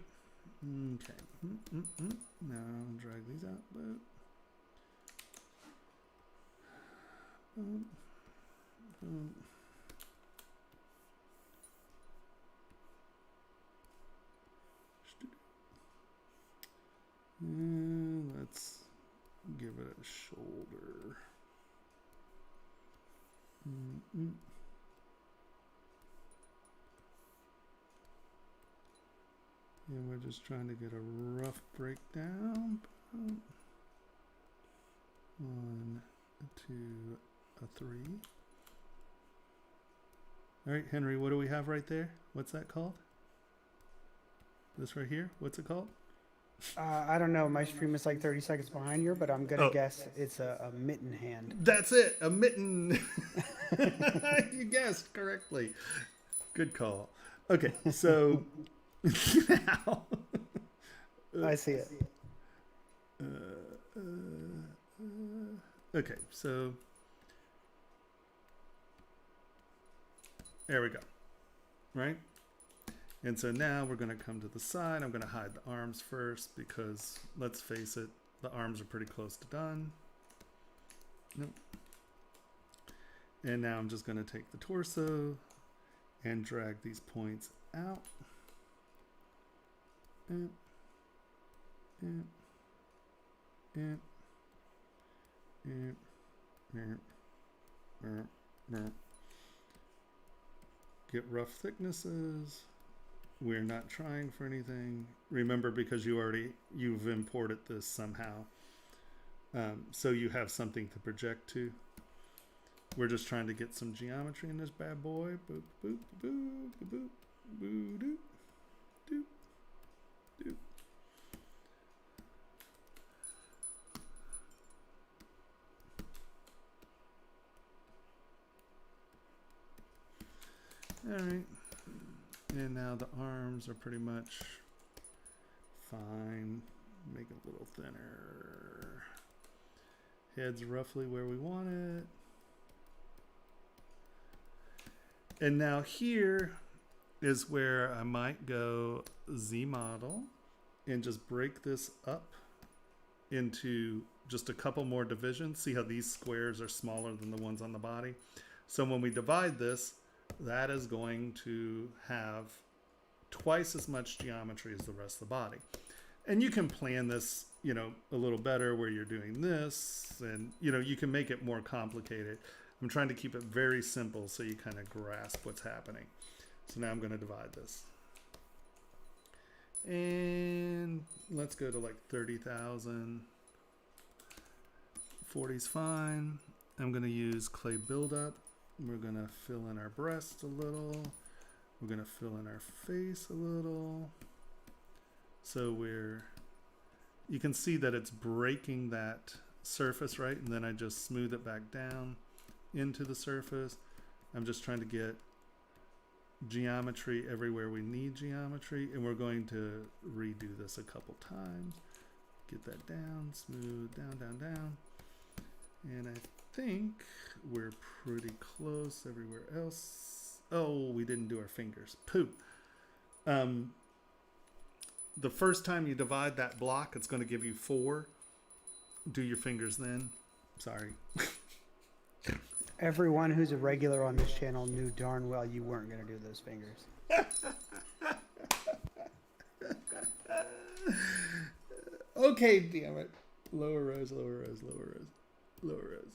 Now drag these out. Boop. Boom. Boom. Let's give it a shoulder. And we're just trying to get a rough breakdown. 1, 2, 3. All right, Henry, what do we have right there? What's that called? This right here? What's it called? I don't know. My stream is like 30 seconds behind you, but I'm going to guess it's a mitten hand. That's it. A mitten. You guessed correctly. Good call. Okay, so now. I see it. Okay, so there we go. Right? And so now we're going to come to the side. I'm going to hide the arms first because, let's face it, the arms are pretty close to done. Nope. And now I'm just going to take the torso and drag these points out. Get rough thicknesses. We're not trying for anything. Remember, because you've imported this somehow. So you have something to project to. We're just trying to get some geometry in this bad boy. Boop, boop, boop, boop, boop, doop, doop, doop. All right. And now the arms are pretty much fine. Make it a little thinner. Head's roughly where we want it. And now here is where I might go Z model and just break this up into just a couple more divisions. See how these squares are smaller than the ones on the body? So when we divide this, that is going to have twice as much geometry as the rest of the body. And you can plan this, you know, a little better where you're doing this, and, you know, you can make it more complicated. I'm trying to keep it very simple so you kind of grasp what's happening. So now I'm going to divide this. And let's go to like 30,000. 40's fine. I'm going to use clay buildup. We're going to fill in our breast a little. We're going to fill in our face a little. So you can see that it's breaking that surface, right? And then I just smooth it back down into the surface. I'm just trying to get geometry everywhere we need geometry, and we're going to redo this a couple times. Get that down, smooth, down, down, down. And I think we're pretty close everywhere else. Oh, we didn't do our fingers. Pooh. The first time you divide that block, it's going to give you 4. Do your fingers then. Sorry. Everyone who's a regular on this channel knew darn well you weren't going to do those fingers. Okay, damn it. Lower rows, lower rows, lower rows, lower rows.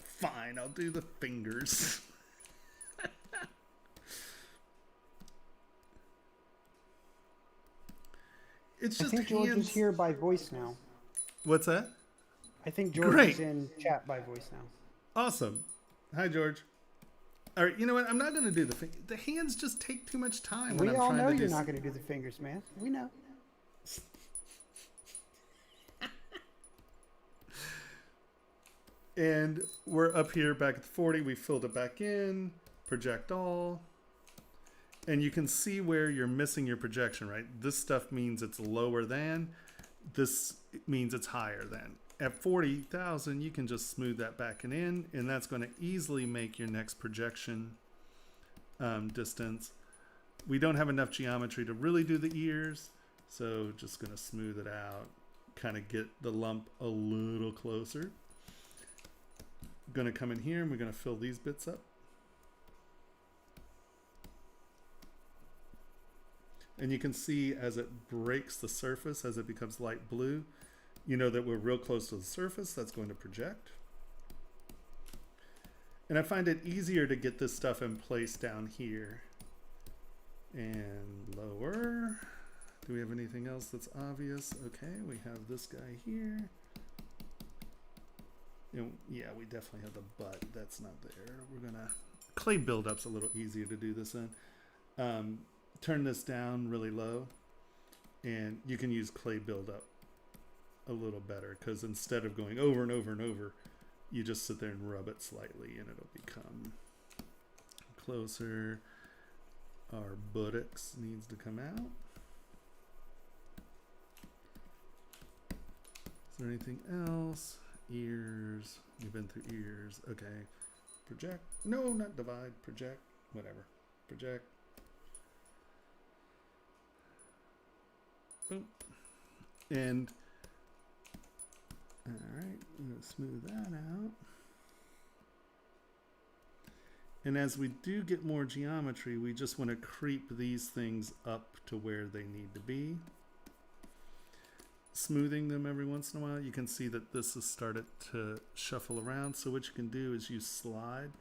Fine, I'll do the fingers. It's I just think George hands. is here by voice now. What's that? I think George Great. is in chat by voice now. Awesome. Hi, George. All right, you know what? I'm not going to do the hands just take too much time. When We I'm all trying know to you're do not going to do the fingers, man. We know. And we're up here back at 40. We filled it back in. Project all. And you can see where you're missing your projection, right? This stuff means it's lower than. This means it's higher than. At 40,000, you can just smooth that back in, and that's going to easily make your next projection distance. We don't have enough geometry to really do the ears, so just going to smooth it out, kind of get the lump a little closer. Going to come in here, and we're going to fill these bits up. And you can see as it breaks the surface, as it becomes light blue, you know that we're real close to the surface. That's going to project. And I find it easier to get this stuff in place down here. And lower. Do we have anything else that's obvious? Okay, we have this guy here. And yeah, we definitely have the butt. That's not there. We're going to... Clay buildup's a little easier to do this in. Turn this down really low, and you can use clay buildup a little better, because instead of going over and over and over, you just sit there and rub it slightly and it'll become closer. Our buttocks needs to come out. Is there anything else? Ears. You've been through ears. Okay. Project. No, not divide. Project. Whatever. Project. Boom. And all right, I'm going to smooth that out. And as we do get more geometry, we just want to creep these things up to where they need to be. Smoothing them every once in a while. You can see that this has started to shuffle around. So what you can do is you slide.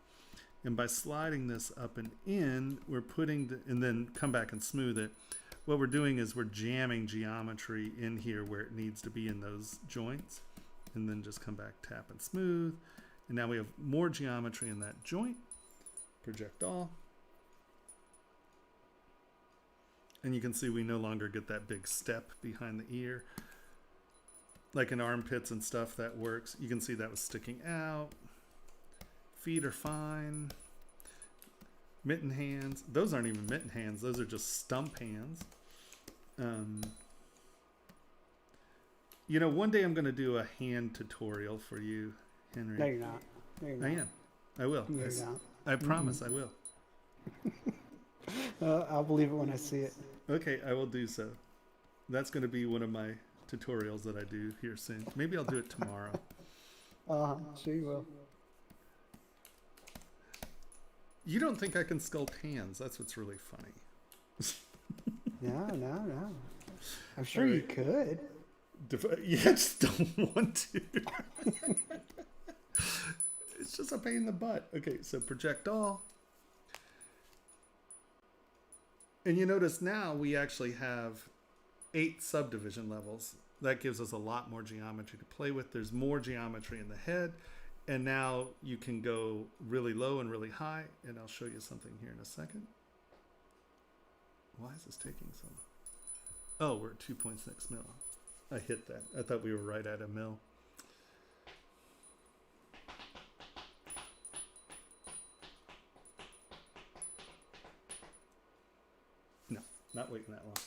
And by sliding this up and in, we're putting and then come back and smooth it. What we're doing is we're jamming geometry in here where it needs to be in those joints. And then just come back, tap and smooth. And now we have more geometry in that joint. Project all. And you can see we no longer get that big step behind the ear. Like in armpits and stuff, that works. You can see that was sticking out. Feet are fine. Mitten hands. Those aren't even mitten hands. Those are just stump hands. You know, one day I'm going to do a hand tutorial for you, Henry. No, you're not. No, you're not. I am. I will. No, you're not. I promise I will. I'll believe it when I see it. Okay, I will do so. That's going to be one of my tutorials that I do here soon. Maybe I'll do it tomorrow. Sure you will. You don't think I can sculpt hands? That's what's really funny. No. I'm sure you could. You just don't want to. It's just a pain in the butt. Okay, so project all. And you notice now we actually have 8 subdivision levels. That gives us a lot more geometry to play with. There's more geometry in the head. And now you can go really low and really high. And I'll show you something here in a second. Why is this taking so long? Oh, we're at 2.6 mil. I hit that. I thought we were right at a mil. No, not waiting that long.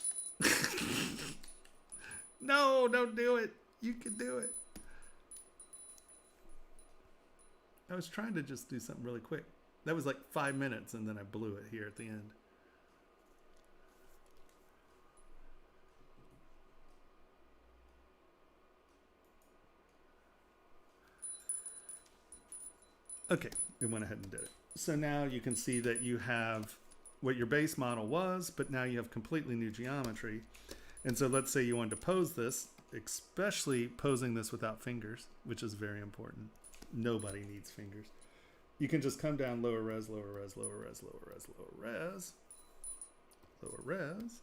No, don't do it. You can do it. I was trying to just do something really quick. That was like 5 minutes, and then I blew it here at the end. Okay, it went ahead and did it. So now you can see that you have what your base model was, but now you have completely new geometry. And so let's say you wanted to pose this, especially posing this without fingers, which is very important. Nobody needs fingers. You can just come down lower res, lower res, lower res, lower res, lower res, lower res.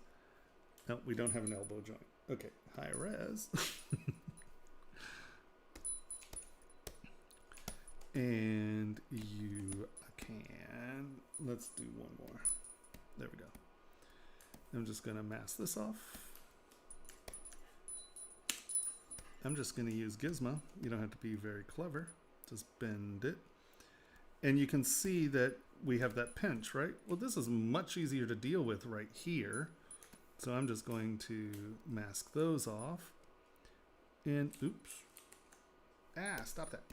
No, we don't have an elbow joint. Okay, high res. And you can, let's do one more. There we go. I'm just going to mask this off. I'm just going to use Gizmo. You don't have to be very clever. Just bend it. And you can see that we have that pinch, right? Well, this is much easier to deal with right here. So I'm just going to mask those off. And, oops. Stop that.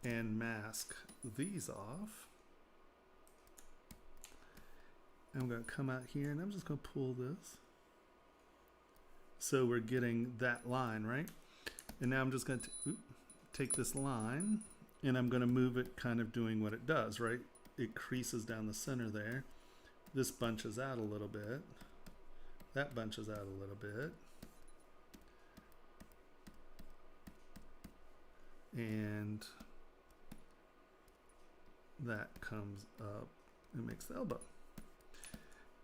And mask these off. I'm going to come out here and I'm just going to pull this. So we're getting that line, right? And now I'm just going to take this line and I'm going to move it kind of doing what it does, right? It creases down the center there. This bunches out a little bit. That bunches out a little bit. And that comes up and makes the elbow.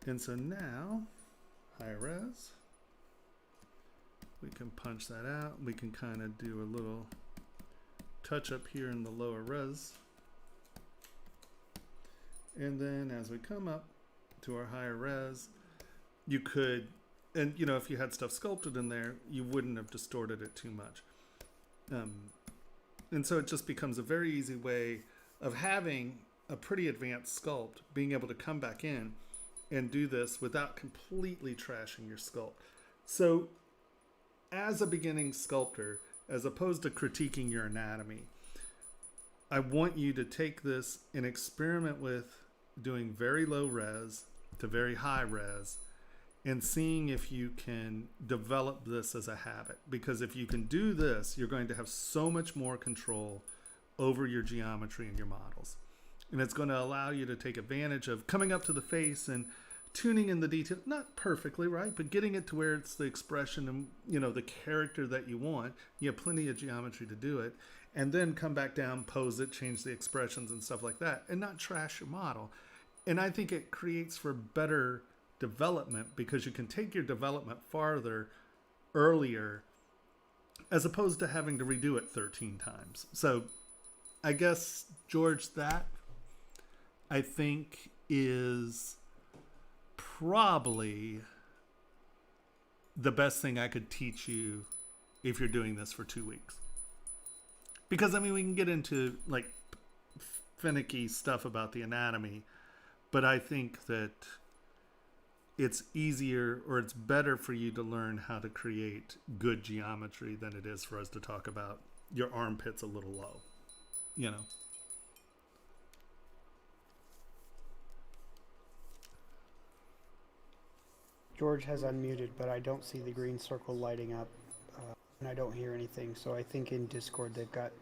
And so now, high res, we can punch that out. We can kind of do a little touch up here in the lower res. And then as we come up to our higher res, you could, and you know, if you had stuff sculpted in there, you wouldn't have distorted it too much. And so it just becomes a very easy way of having a pretty advanced sculpt, being able to come back in and do this without completely trashing your sculpt. So as a beginning sculptor, as opposed to critiquing your anatomy, I want you to take this and experiment with doing very low res to very high res and seeing if you can develop this as a habit. Because if you can do this, you're going to have so much more control over your geometry and your models. And it's going to allow you to take advantage of coming up to the face and tuning in the detail, not perfectly, right? But getting it to where it's the expression and, you know, the character that you want. You have plenty of geometry to do it. And then come back down, pose it, change the expressions and stuff like that, and not trash your model. And I think it creates for better development because you can take your development farther earlier as opposed to having to redo it 13 times. So I guess, George, that I think is probably the best thing I could teach you if you're doing this for 2 weeks. Because, I mean, we can get into, like, finicky stuff about the anatomy, but I think that it's easier or it's better for you to learn how to create good geometry than it is for us to talk about your armpits a little low, you know? George has unmuted, but I don't see the green circle lighting up, and I don't hear anything. So I think in Discord they've got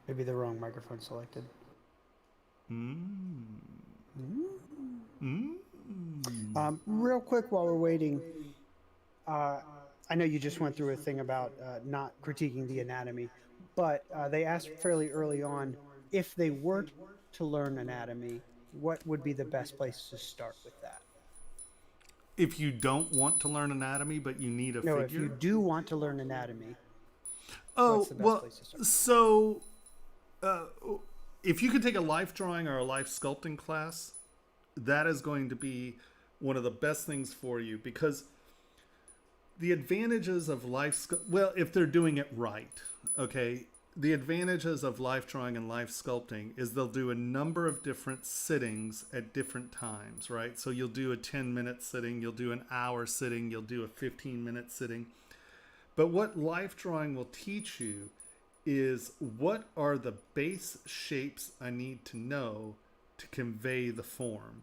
maybe the wrong microphone selected. Real quick while we're waiting, I know you just went through a thing about not critiquing the anatomy, but they asked fairly early on if they were to learn anatomy, what would be the best place to start with that? If you don't want to learn anatomy, but you need a No, figure. if you do want to learn anatomy, Oh, what's the best well, place to start? so if you could take a life drawing or a life sculpting class, that is going to be one of the best things for you, because the advantages of well, if they're doing it right, okay, the advantages of life drawing and life sculpting is they'll do a number of different sittings at different times, right? So you'll do a 10-minute sitting, you'll do an hour sitting, you'll do a 15-minute sitting. But what life drawing will teach you is what are the base shapes I need to know to convey the form.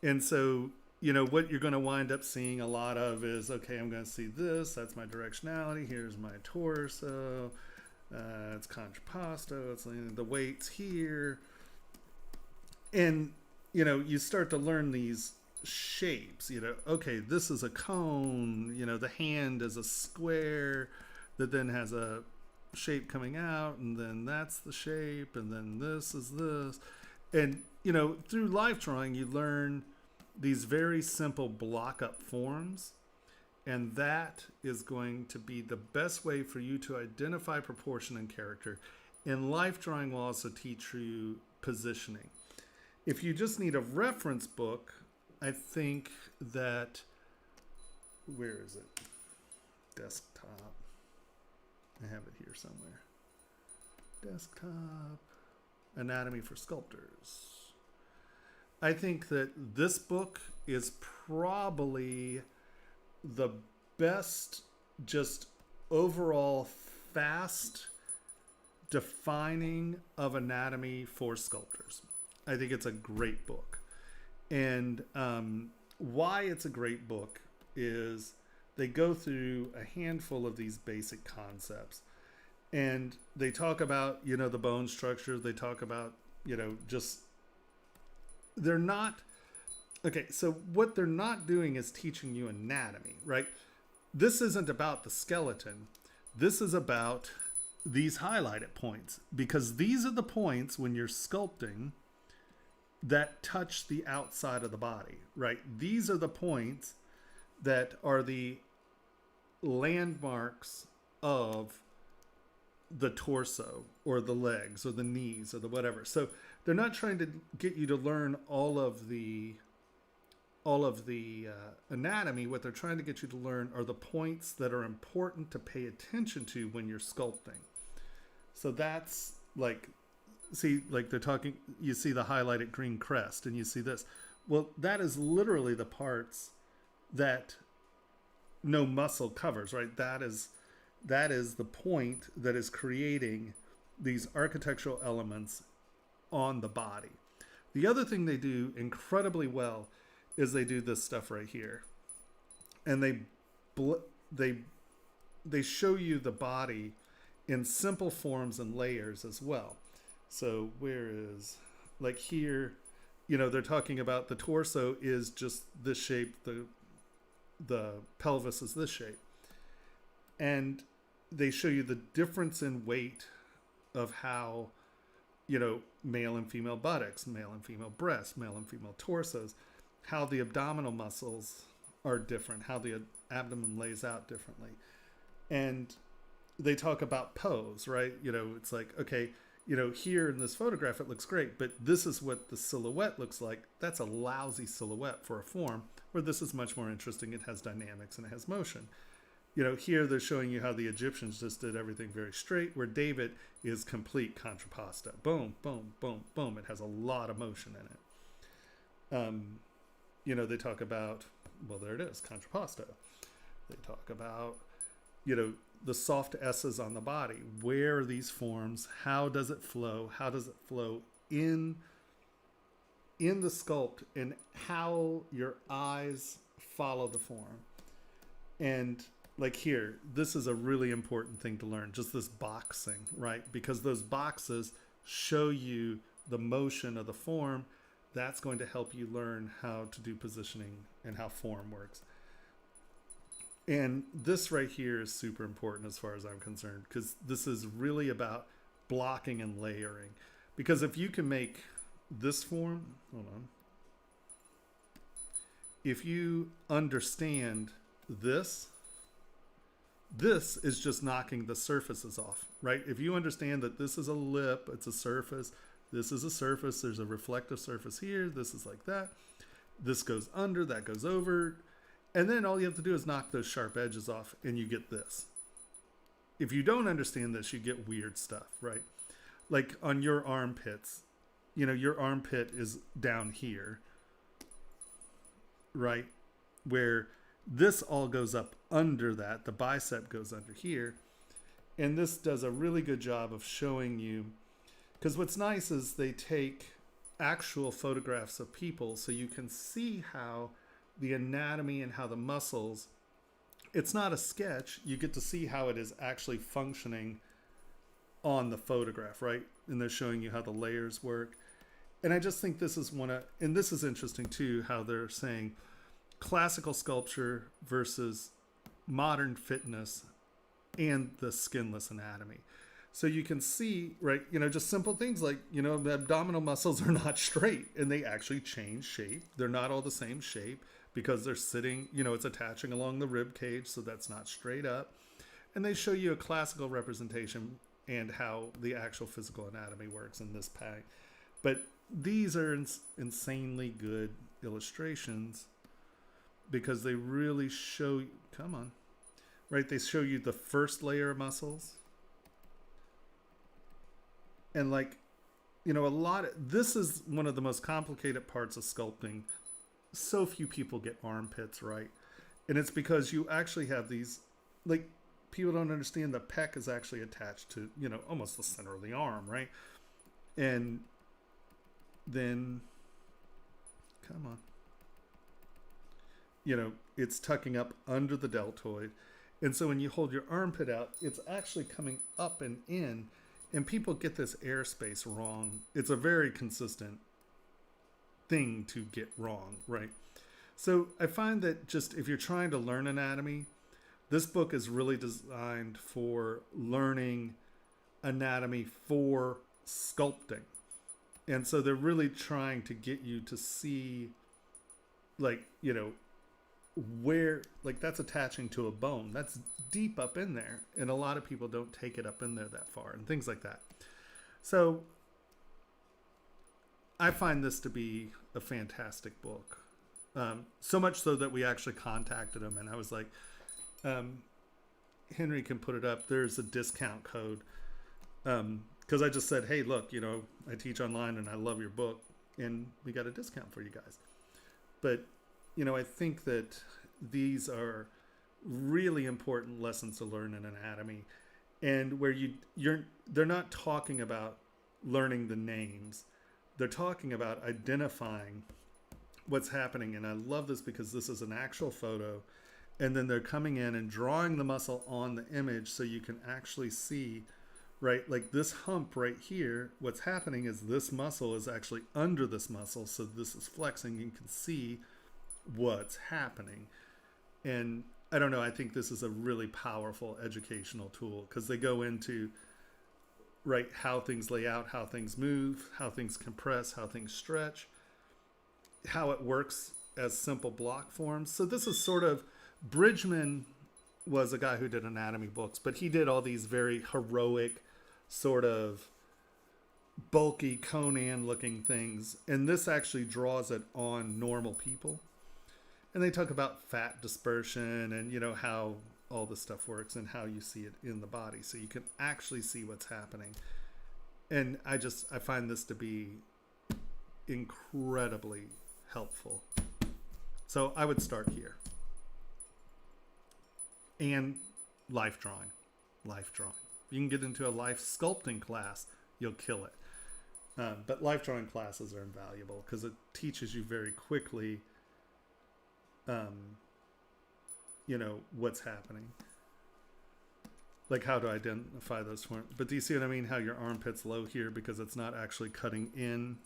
And so, you know, what you're going to wind up seeing a lot of is, okay, I'm going to see this, that's my directionality, here's my torso, it's contrapposto, it's the weight's here. And, you know, you start to learn these shapes, you know, okay, this is a cone, you know, the hand is a square that then has a shape coming out, and then that's the shape, and then this is this. And, you know, through life drawing, you learn these very simple block up forms. And that is going to be the best way for you to identify proportion and character. And life drawing will also teach you positioning. If you just need a reference book, I think that, where is it? Desktop. I have it here somewhere. Desktop. Anatomy for Sculptors. I think that this book is probably the best, just overall fast defining of anatomy for sculptors. I think it's a great book. And why it's a great book is they go through a handful of these basic concepts. And they talk about, you know, the bone structure. They talk about, you know, just, they're not, okay, so what they're not doing is teaching you anatomy, right? This isn't about the skeleton. This is about these highlighted points, because these are the points when you're sculpting that touch the outside of the body, right? These are the points that are the landmarks of the torso or the legs or the knees or the whatever. So they're not trying to get you to learn all of the anatomy. What they're trying to get you to learn are the points that are important to pay attention to when you're sculpting. So that's like, see, like they're talking, you see the highlighted green crest and you see this. Well, that is literally the parts that no muscle covers, right? That is the point that is creating these architectural elements on the body. The other thing they do incredibly well is they do this stuff right here, and they show you the body in simple forms and layers as well. So where is, like here, you know, they're talking about the torso is just this shape, the pelvis is this shape, and they show you the difference in weight of how, you know, male and female buttocks, male and female breasts, male and female torsos, how the abdominal muscles are different, how the abdomen lays out differently. And they talk about pose, right? You know, it's like, okay, you know, here in this photograph, it looks great, but this is what the silhouette looks like. That's a lousy silhouette for a form, where this is much more interesting. It has dynamics and it has motion. You know, here they're showing you how the Egyptians just did everything very straight, where David is complete contrapposto. Boom, boom, boom, boom. It has a lot of motion in it. You know, they talk about, well, there it is, contrapposto. They talk about, you know, the soft S's on the body. Where are these forms? How does it flow? How does it flow in the sculpt, and how your eyes follow the form. And like here, this is a really important thing to learn, just this boxing, right? Because those boxes show you the motion of the form. That's going to help you learn how to do positioning and how form works. And this right here is super important as far as I'm concerned, because this is really about blocking and layering. Because if you can make this form, hold on, if you understand this is just knocking the surfaces off, right? If you understand that this is a lip, it's a surface, this is a surface, there's a reflective surface here, this is like that, this goes under, that goes over, and then all you have to do is knock those sharp edges off and you get this. If you don't understand this, you get weird stuff, right? Like on your armpits, you know, your armpit is down here, right? Where this all goes up under that, the bicep goes under here. And this does a really good job of showing you, because what's nice is they take actual photographs of people so you can see how the anatomy and how the muscles, it's not a sketch, you get to see how it is actually functioning on the photograph, right? And they're showing you how the layers work. And I just think this is and this is interesting too, how they're saying classical sculpture versus modern fitness and the skinless anatomy. So you can see, right, you know, just simple things like, you know, the abdominal muscles are not straight and they actually change shape. They're not all the same shape because they're sitting, you know, it's attaching along the rib cage, so that's not straight up. And they show you a classical representation and how the actual physical anatomy works in this pack. But these are insanely good illustrations because they really show you, come on, right? They show you the first layer of muscles. And like, you know, this is one of the most complicated parts of sculpting. So few people get armpits right. And it's because you actually have these, like, people don't understand the pec is actually attached to, you know, almost the center of the arm, right? And then, come on, you know, it's tucking up under the deltoid. And so when you hold your armpit out, it's actually coming up and in. And people get this airspace wrong. It's a very consistent thing to get wrong, right? So I find that just if you're trying to learn anatomy, this book is really designed for learning anatomy for sculpting. And so they're really trying to get you to see, like, you know, where, like, that's attaching to a bone. That's deep up in there. And a lot of people don't take it up in there that far and things like that. So I find this to be a fantastic book. So much so that we actually contacted him and I was like, Henry can put it up. There's a discount code. Because I just said, hey, look, you know, I teach online and I love your book and we got a discount for you guys. But, you know, I think that these are really important lessons to learn in anatomy, and where they're not talking about learning the names. They're talking about identifying what's happening. And I love this because this is an actual photo. And then they're coming in and drawing the muscle on the image so you can actually see, right? Like this hump right here, what's happening is this muscle is actually under this muscle. So this is flexing. You can see what's happening. And I don't know, I think this is a really powerful educational tool because they go into, right, how things lay out, how things move, how things compress, how things stretch, how it works as simple block forms. So this is sort of, Bridgman was a guy who did anatomy books, but he did all these very heroic, sort of bulky Conan looking things. And this actually draws it on normal people. And they talk about fat dispersion and, you know, how all this stuff works and how you see it in the body. So you can actually see what's happening. And I find this to be incredibly helpful. So I would start here. And life drawing. You can get into a life sculpting class, you'll kill it. But life drawing classes are invaluable because it teaches you very quickly what's happening. Like how to identify those forms. But do you see what I mean? How your armpit's low here because it's not actually cutting in.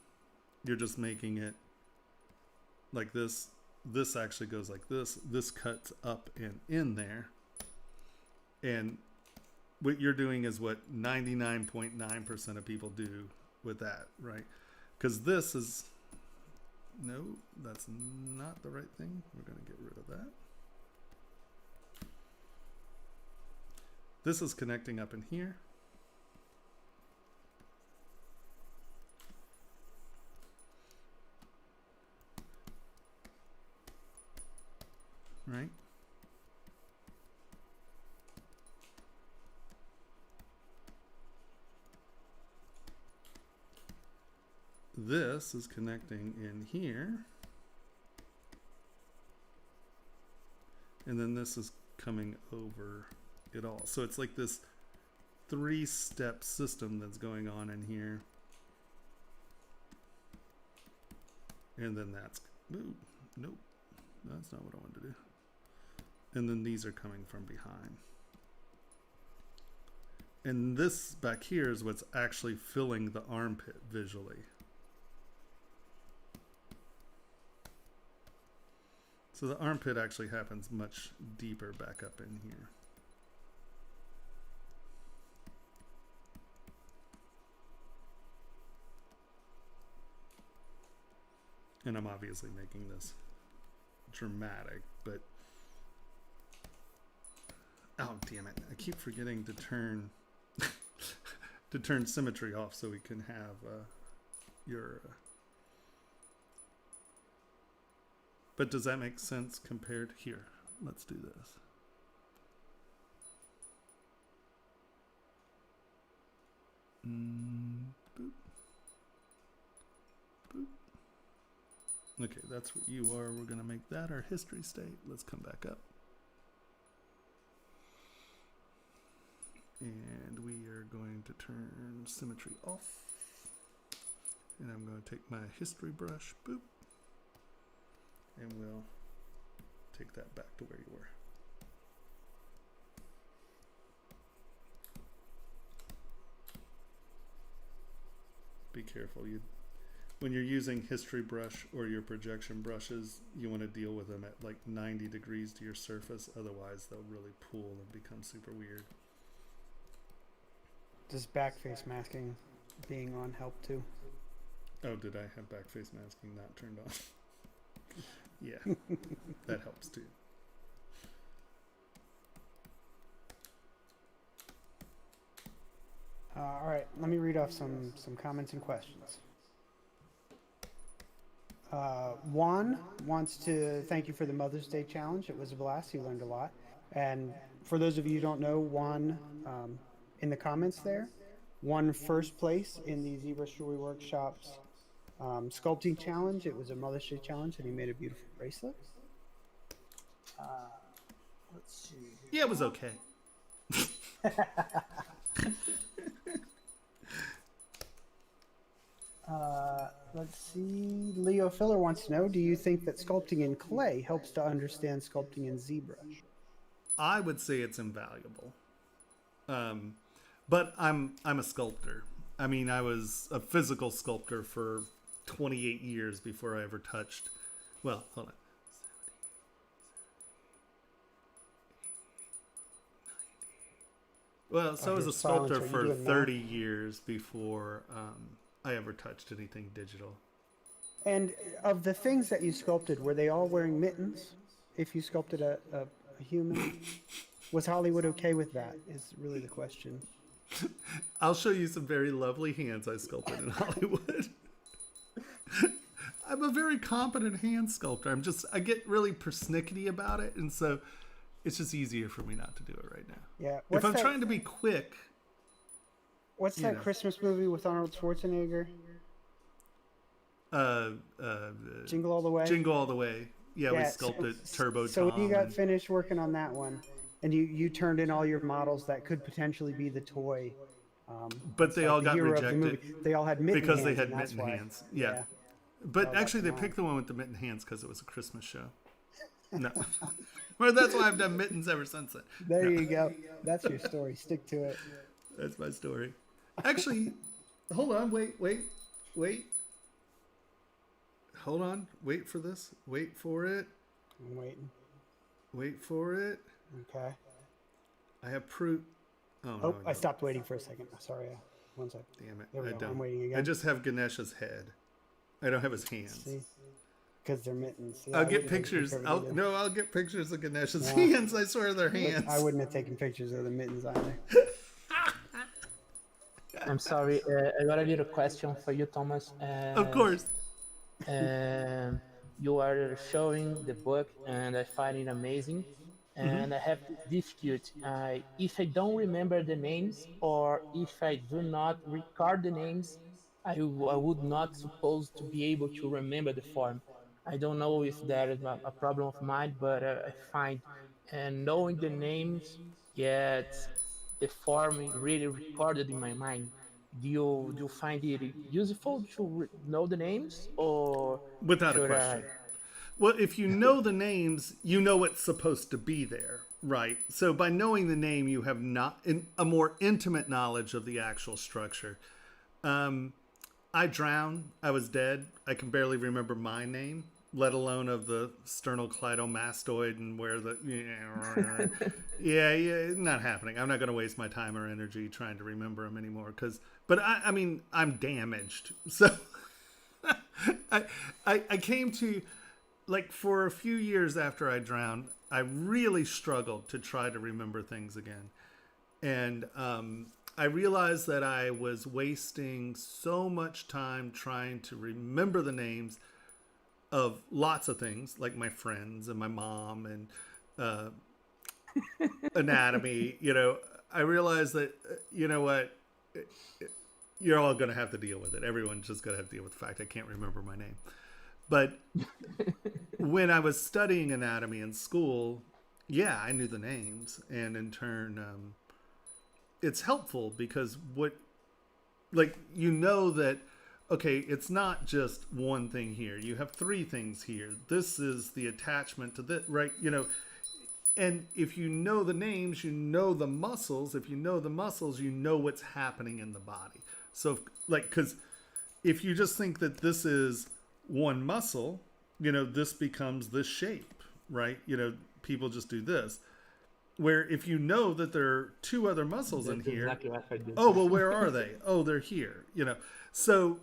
You're just making it like this. This actually goes like this. This cuts up and in there. And what you're doing is what 99.9% of people do with that, right? Because this is, no, that's not the right thing. We're going to get rid of that. This is connecting up in here. Right? This is connecting in here. And then this is coming over it all. So it's like this 3-step system that's going on in here. And then that's, ooh, nope, that's not what I wanted to do. And then these are coming from behind. And this back here is what's actually filling the armpit visually. So the armpit actually happens much deeper back up in here. And I'm obviously making this dramatic, but oh damn it! I keep forgetting to turn to turn symmetry off so we can have your. But does that make sense compared here? Let's do this. Boop. Boop. Okay, that's what you are. We're going to make that our history state. Let's come back up. And we are going to turn symmetry off. And I'm going to take my history brush, boop. And we'll take that back to where you were. Be careful. When you're using history brush or your projection brushes, you want to deal with them at like 90 degrees to your surface. Otherwise, they'll really pool and become super weird. Does backface masking being on help too? Oh, did I have backface masking not turned on? Yeah, that helps too. All right, let me read off some comments and questions. Juan wants to thank you for the Mother's Day challenge. It was a blast. He learned a lot. And for those of you who don't know, Juan, in the comments there, won first place in the ZBrush Jewelry Workshop's sculpting challenge. It was a Mother's Day challenge, and he made a beautiful bracelet. Let's see. Yeah, it was okay. Let's see. Leo Filler wants to know, do you think that sculpting in clay helps to understand sculpting in ZBrush? I would say it's invaluable. But I'm a sculptor. I mean, I was a physical sculptor for 28 years before I ever touched. Well, hold on. Well, so I was a sculptor for 30 years before I ever touched anything digital. And of the things that you sculpted, were they all wearing mittens? If you sculpted a human, was Hollywood okay with that? Is really the question. I'll show you some very lovely hands I sculpted in Hollywood. I'm a very competent hand sculptor. I get really persnickety about it, and so it's just easier for me not to do it right now. Yeah. If I'm trying to be quick. What's that Christmas movie with Arnold Schwarzenegger? Jingle All the Way. Jingle All the Way. Yeah, we sculpted Turbo So Tom. when you got finished working on that one, and you turned in all your models that could potentially be the toy. But they all got rejected. They all had mitten because hands. They had mitten hands. Yeah. But actually, they picked the one with the mitten hands because it was a Christmas show. No. Well, that's why I've done mittens ever since then. There No. you go. That's your story. Stick to it. That's my story. Actually, hold on. Wait. Hold on. Wait for this. Wait for it. I'm waiting. Wait for it. Okay. I have proof. Oh, Oh, no, I stopped waiting for a second. Sorry. One second. Damn it. There we I go. don't. I'm waiting again. I just have Ganesha's head. I don't have his hands. See? Because they're mittens. Yeah, I'll I get wouldn't have pictures. taken I'll get pictures of Ganesha's Yeah. hands. I swear they're hands. I wouldn't have taken pictures of the mittens either. I'm sorry, I got a little question for you, Thomas. Of course. You are showing the book, and I find it amazing. And I have this difficulty. If I don't remember the names, or if I do not record the names, I would not suppose to be able to remember the form. I don't know if that is a problem of mine, but I find and knowing the names gets the form really recorded in my mind. Do you find it useful to know the names, or Without a should question. Well, if you know the names, you know what's supposed to be there, right? So by knowing the name, you have not a more intimate knowledge of the actual structure. I drowned. I was dead. I can barely remember my name, let alone of the sternocleidomastoid and where the yeah, not happening. I'm not going to waste my time or energy trying to remember them anymore. But I mean, I'm damaged. So I came to, like, for a few years after I drowned, I really struggled to try to remember things again. And I realized that I was wasting so much time trying to remember the names of lots of things, like my friends and my mom and anatomy. I realized that, you know what, you're all going to have to deal with it. Everyone's just going to have to deal with the fact I can't remember my name. But when I was studying anatomy in school, yeah, I knew the names. And in turn, it's helpful because that, okay, it's not just one thing here. You have three things here. This is the attachment to this, right? And if you know the names, you know the muscles. If you know the muscles, you know what's happening in the body. So, because if you just think that this is one muscle, this becomes this shape, right? People just do this. Where if you know that there are two other muscles in here, exactly what I do. oh, well, where are they? Oh, they're here, So,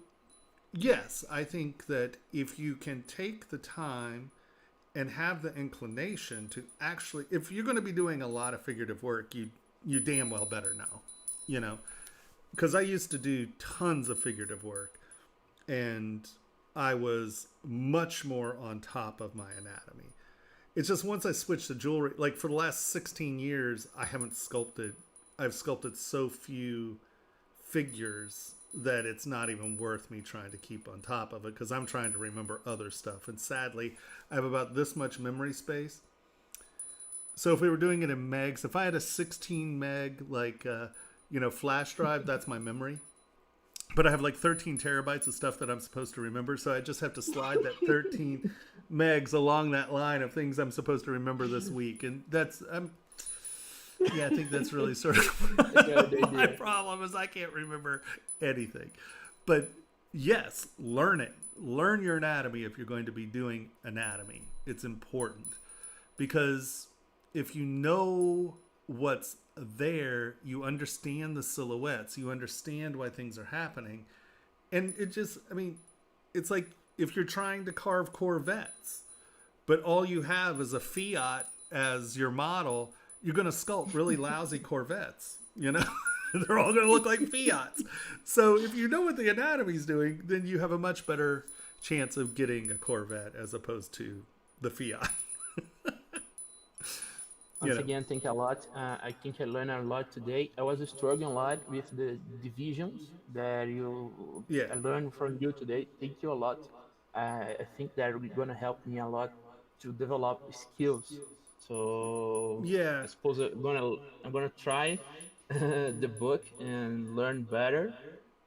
yes, I think that if you can take the time and have the inclination to actually, if you're going to be doing a lot of figurative work, you damn well better know, because I used to do tons of figurative work, and I was much more on top of my anatomy. It's just once I switched to jewelry, like for the last 16 years, I've sculpted so few figures that it's not even worth me trying to keep on top of it, because I'm trying to remember other stuff. And sadly, I have about this much memory space. So if we were doing it in megs, if I had a 16 meg, flash drive, that's my memory. But I have like 13 terabytes of stuff that I'm supposed to remember. So I just have to slide that 13 megs along that line of things I'm supposed to remember this week. And I think that's really sort of my problem, is I can't remember anything. But yes, learn it. Learn your anatomy if you're going to be doing anatomy. It's important, because if you know what's there, you understand the silhouettes, you understand why things are happening. And it's like if you're trying to carve Corvettes, but all you have is a Fiat as your model, you're going to sculpt really lousy Corvettes, they're all going to look like Fiats. So if you know what the anatomy's doing, then you have a much better chance of getting a Corvette as opposed to the Fiat. Once again, thank you a lot. I think I learned a lot today. I was struggling a lot with the divisions that I learned from you today. Thank you a lot. I think that it's gonna help me a lot to develop skills. So Yeah. I suppose I'm gonna try the book and learn better.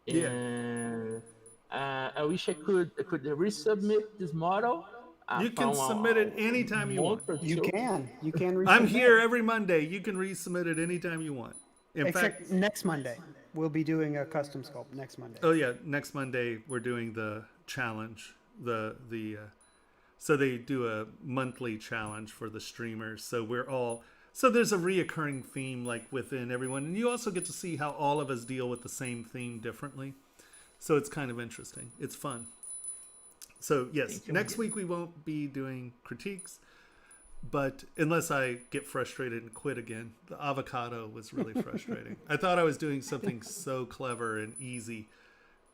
Yeah. And I wish I could resubmit this model. You can submit it anytime you want. You can resubmit. I'm here every Monday. You can resubmit it anytime you want. In Except fact, next Monday. We'll be doing a custom sculpt next Monday. oh yeah, next Monday we're doing the challenge. So they do a monthly challenge for the streamers. So there's a reoccurring theme like within everyone, and you also get to see how all of us deal with the same theme differently. So it's kind of interesting. It's fun. So yes, next week we won't be doing critiques, but unless I get frustrated and quit again. The avocado was really frustrating. I thought I was doing something so clever and easy,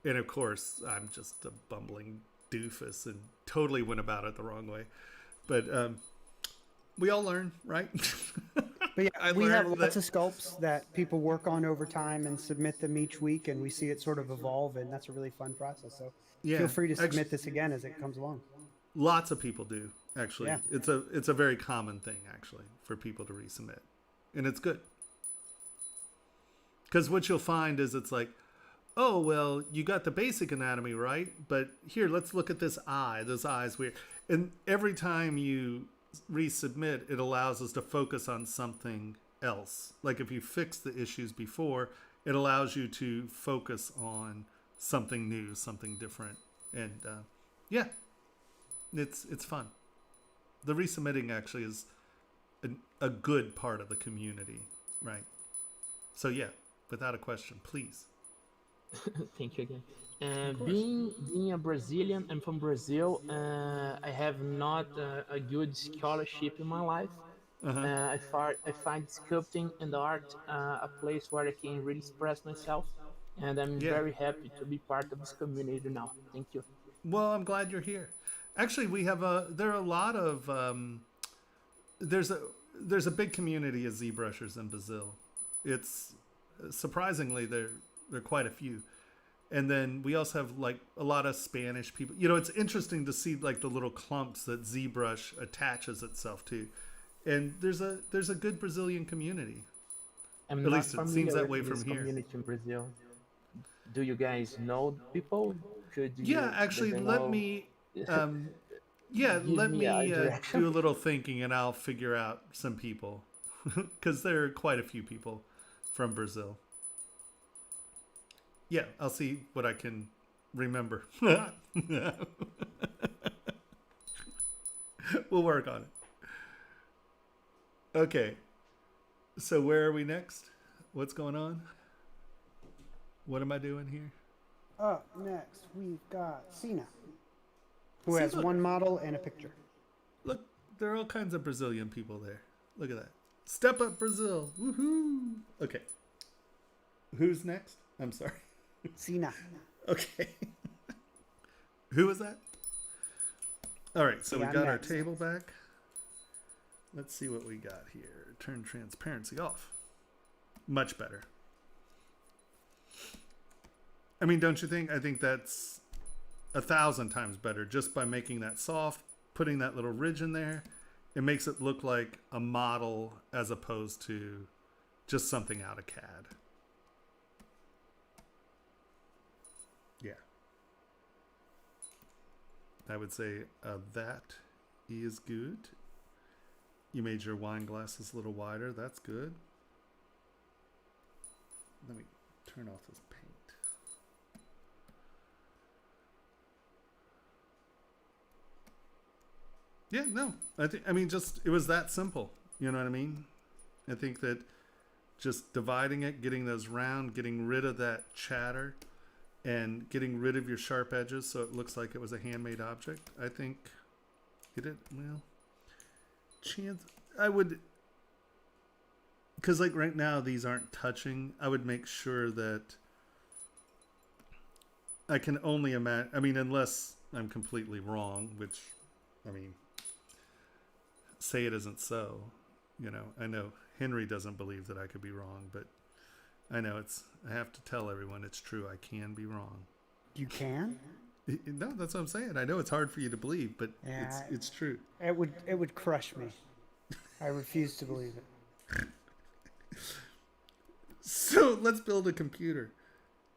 and of course I'm just a bumbling doofus and totally went about it the wrong way. But we all learn, right? But yeah, we have lots of sculpts that people work on over time and submit them each week, and we see it sort of evolve, and that's a really fun process. So feel free to submit this again as it comes along. Lots of people do, actually. Yeah. It's a very common thing, actually, for people to resubmit. And it's good. Because what you'll find is it's like, oh, well, you got the basic anatomy right, but here, let's look at this eye. This eye's weird. And every time you resubmit, it allows us to focus on something else. Like if you fix the issues before, it allows you to focus on something new, something different. And yeah, it's fun. The resubmitting actually is a good part of the community, right? So yeah, without a question, please. Thank you again. Being a Brazilian, I'm from Brazil. I have not a good scholarship in my life. I find sculpting and art a place where I can really express myself, and I'm very happy to be part of this community now. Thank you. Well, I'm glad you're here. Actually, there are a lot of there's a big community of ZBrushers in Brazil. It's surprisingly there are quite a few. And then we also have like a lot of Spanish people. You know, it's interesting to see like the little clumps that ZBrush attaches itself to. And there's a good Brazilian community. At least it seems that way from here. Community in Brazil. Do you guys know people? Actually, let me let me do a little thinking, and I'll figure out some people, because there are quite a few people from Brazil. Yeah, I'll see what I can remember. We'll work on it. Okay. So where are we next? What's going on? What am I doing here? Up next, we've got Sina, who has one model and a picture. Look, there are all kinds of Brazilian people there. Look at that. Step up, Brazil. Woohoo. Okay. Who's next? I'm sorry. Sina. Okay. Who was that? All right, so we got our table back. Let's see what we got here. Turn transparency off. Much better. I mean, don't you think? I think that's 1,000 times better just by making that soft, putting that little ridge in there. It makes it look like a model as opposed to just something out of CAD. Yeah. I would say that is good. You made your wine glasses a little wider. That's good. Let me turn off this paint. Yeah, no. I mean, just, it was that simple. You know what I mean? I think that just dividing it, getting those round, getting rid of that chatter, and getting rid of your sharp edges so it looks like it was a handmade object. I think I would, because like right now these aren't touching. I would make sure that I can only imagine, I mean, unless I'm completely wrong, which, I mean, say it isn't so, you know. I know Henry doesn't believe that I could be wrong, but I know I have to tell everyone it's true. I can be wrong. You can? No, that's what I'm saying. I know it's hard for you to believe, but yeah, it's true. It would crush me. I refuse to believe it. So let's build a computer.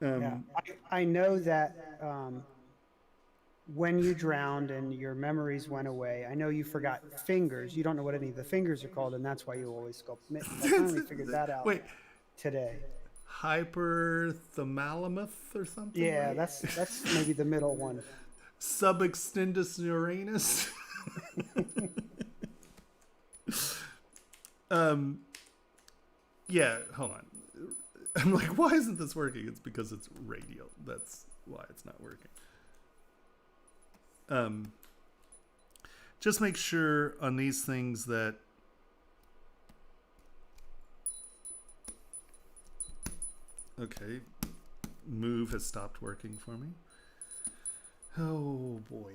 Yeah. I know that when you drowned and your memories went away, I know you forgot fingers. You don't know what any of the fingers are called, and that's why you always sculpt mittens. I finally figured that out Wait, today. hyperthalamus or something? Yeah, right? that's maybe the middle one. Subextendus Uranus. Yeah, hold on. I'm like, why isn't this working? It's because it's radial. That's why it's not working. Just make sure on these things that okay, move has stopped working for me. Oh boy.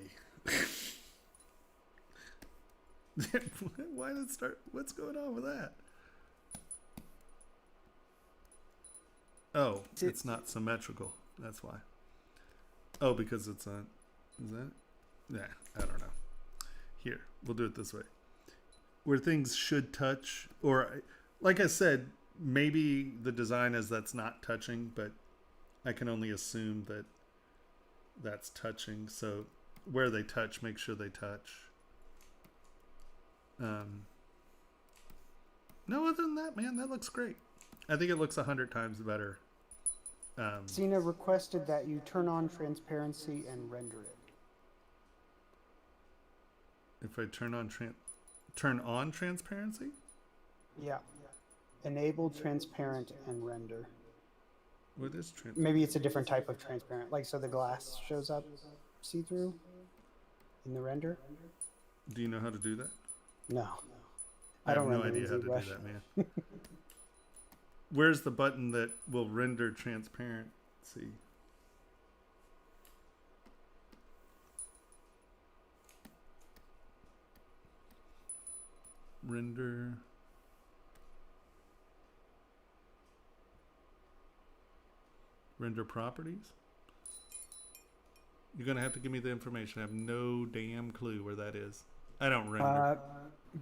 Why did it start? What's going on with that? Oh, it's not symmetrical. That's why. Oh, because it's on. Is that? Yeah, I don't know. Here, we'll do it this way. Where things should touch, or like I said, maybe the design is that's not touching, but I can only assume that that's touching. So where they touch, make sure they touch. No, other than that, man, that looks great. I think it looks 100 times better. Cena requested that you turn on transparency and render it. If I turn on transparency? Yeah. Enable transparent and render. What is transparent? Maybe it's a different type of transparent, like so the glass shows up see-through in the render. Do you know how to do that? No. I have don't no render in idea how to do ZBrush. that, man. Where's the button that will render transparency? Render. Render properties? You're going to have to give me the information. I have no damn clue where that is. I don't render.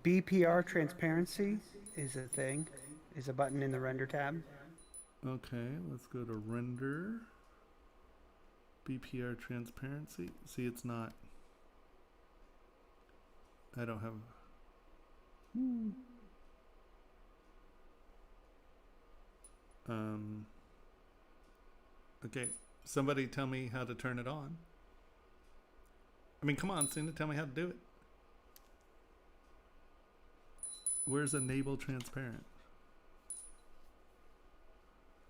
BPR transparency is a thing, is a button in the render tab. Okay, let's go to render. BPR transparency. See, it's not. I don't have. Okay, somebody tell me how to turn it on. I mean, come on, Cena, tell me how to do it. Where's enable transparent?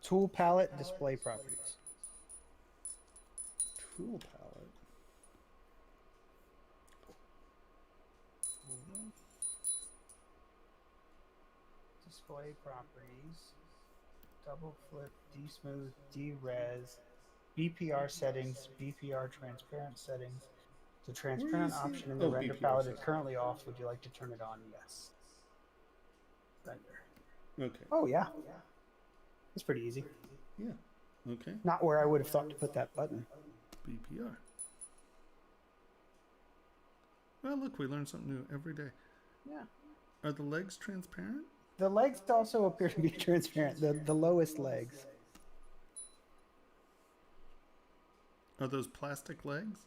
Tool palette display properties. Tool palette. Hold on. Display properties. Double flip, desmooth, derez, BPR settings, BPR transparent settings. The transparent Where is option it? in the Oh, render BPR palette is settings. currently off. Would you like to turn it on? Yes. Render. Okay. Oh yeah. It's pretty easy. Yeah. Okay. Not where I would have thought to put that button. BPR. Well, look, we learn something new every day. Yeah. Are the legs transparent? The legs also appear to be transparent. The lowest legs. Are those plastic legs?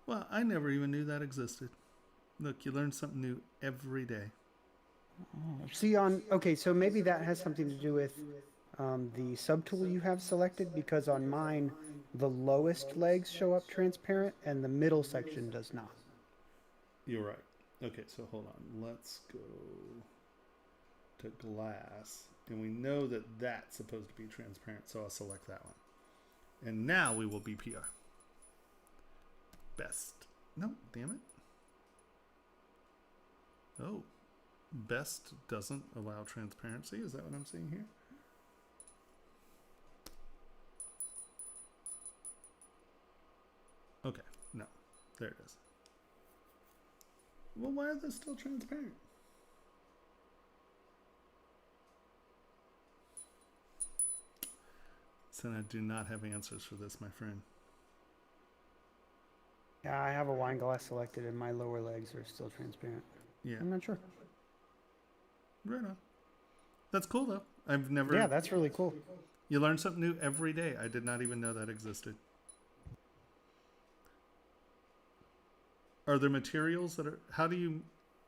Well, I never even knew that existed. Look, you learn something new every day. See okay, so maybe that has something to do with the subtool you have selected, because on mine, the lowest legs show up transparent and the middle section does not. You're right. Okay, so hold on. Let's go to glass. And we know that that's supposed to be transparent, so I'll select that one. And now we will BPR. Best. No, damn it. Oh. Best doesn't allow transparency. Is that what I'm seeing here? Okay, no. There it is. Well, why are they still transparent? So I do not have answers for this, my friend. Yeah, I have a wine glass selected and my lower legs are still transparent. Yeah, I'm not sure. right on. That's cool though. I've never. Yeah, that's really cool. You learn something new every day. I did not even know that existed. Are there materials that are, how do you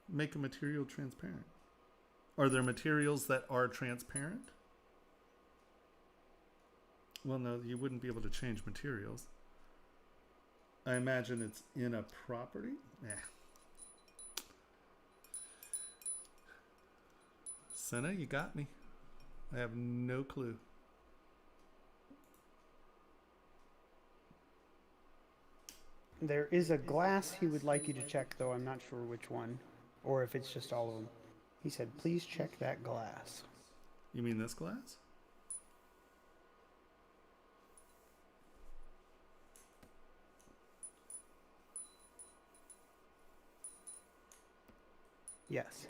make a material transparent? Are there materials that are transparent? Well, no, you wouldn't be able to change materials. I imagine it's in a property? Nah. Senna, you got me. I have no clue. There is a glass he would like you to check, though I'm not sure which one, or if it's just all of them. He said, please check that glass. You mean this glass? Yes.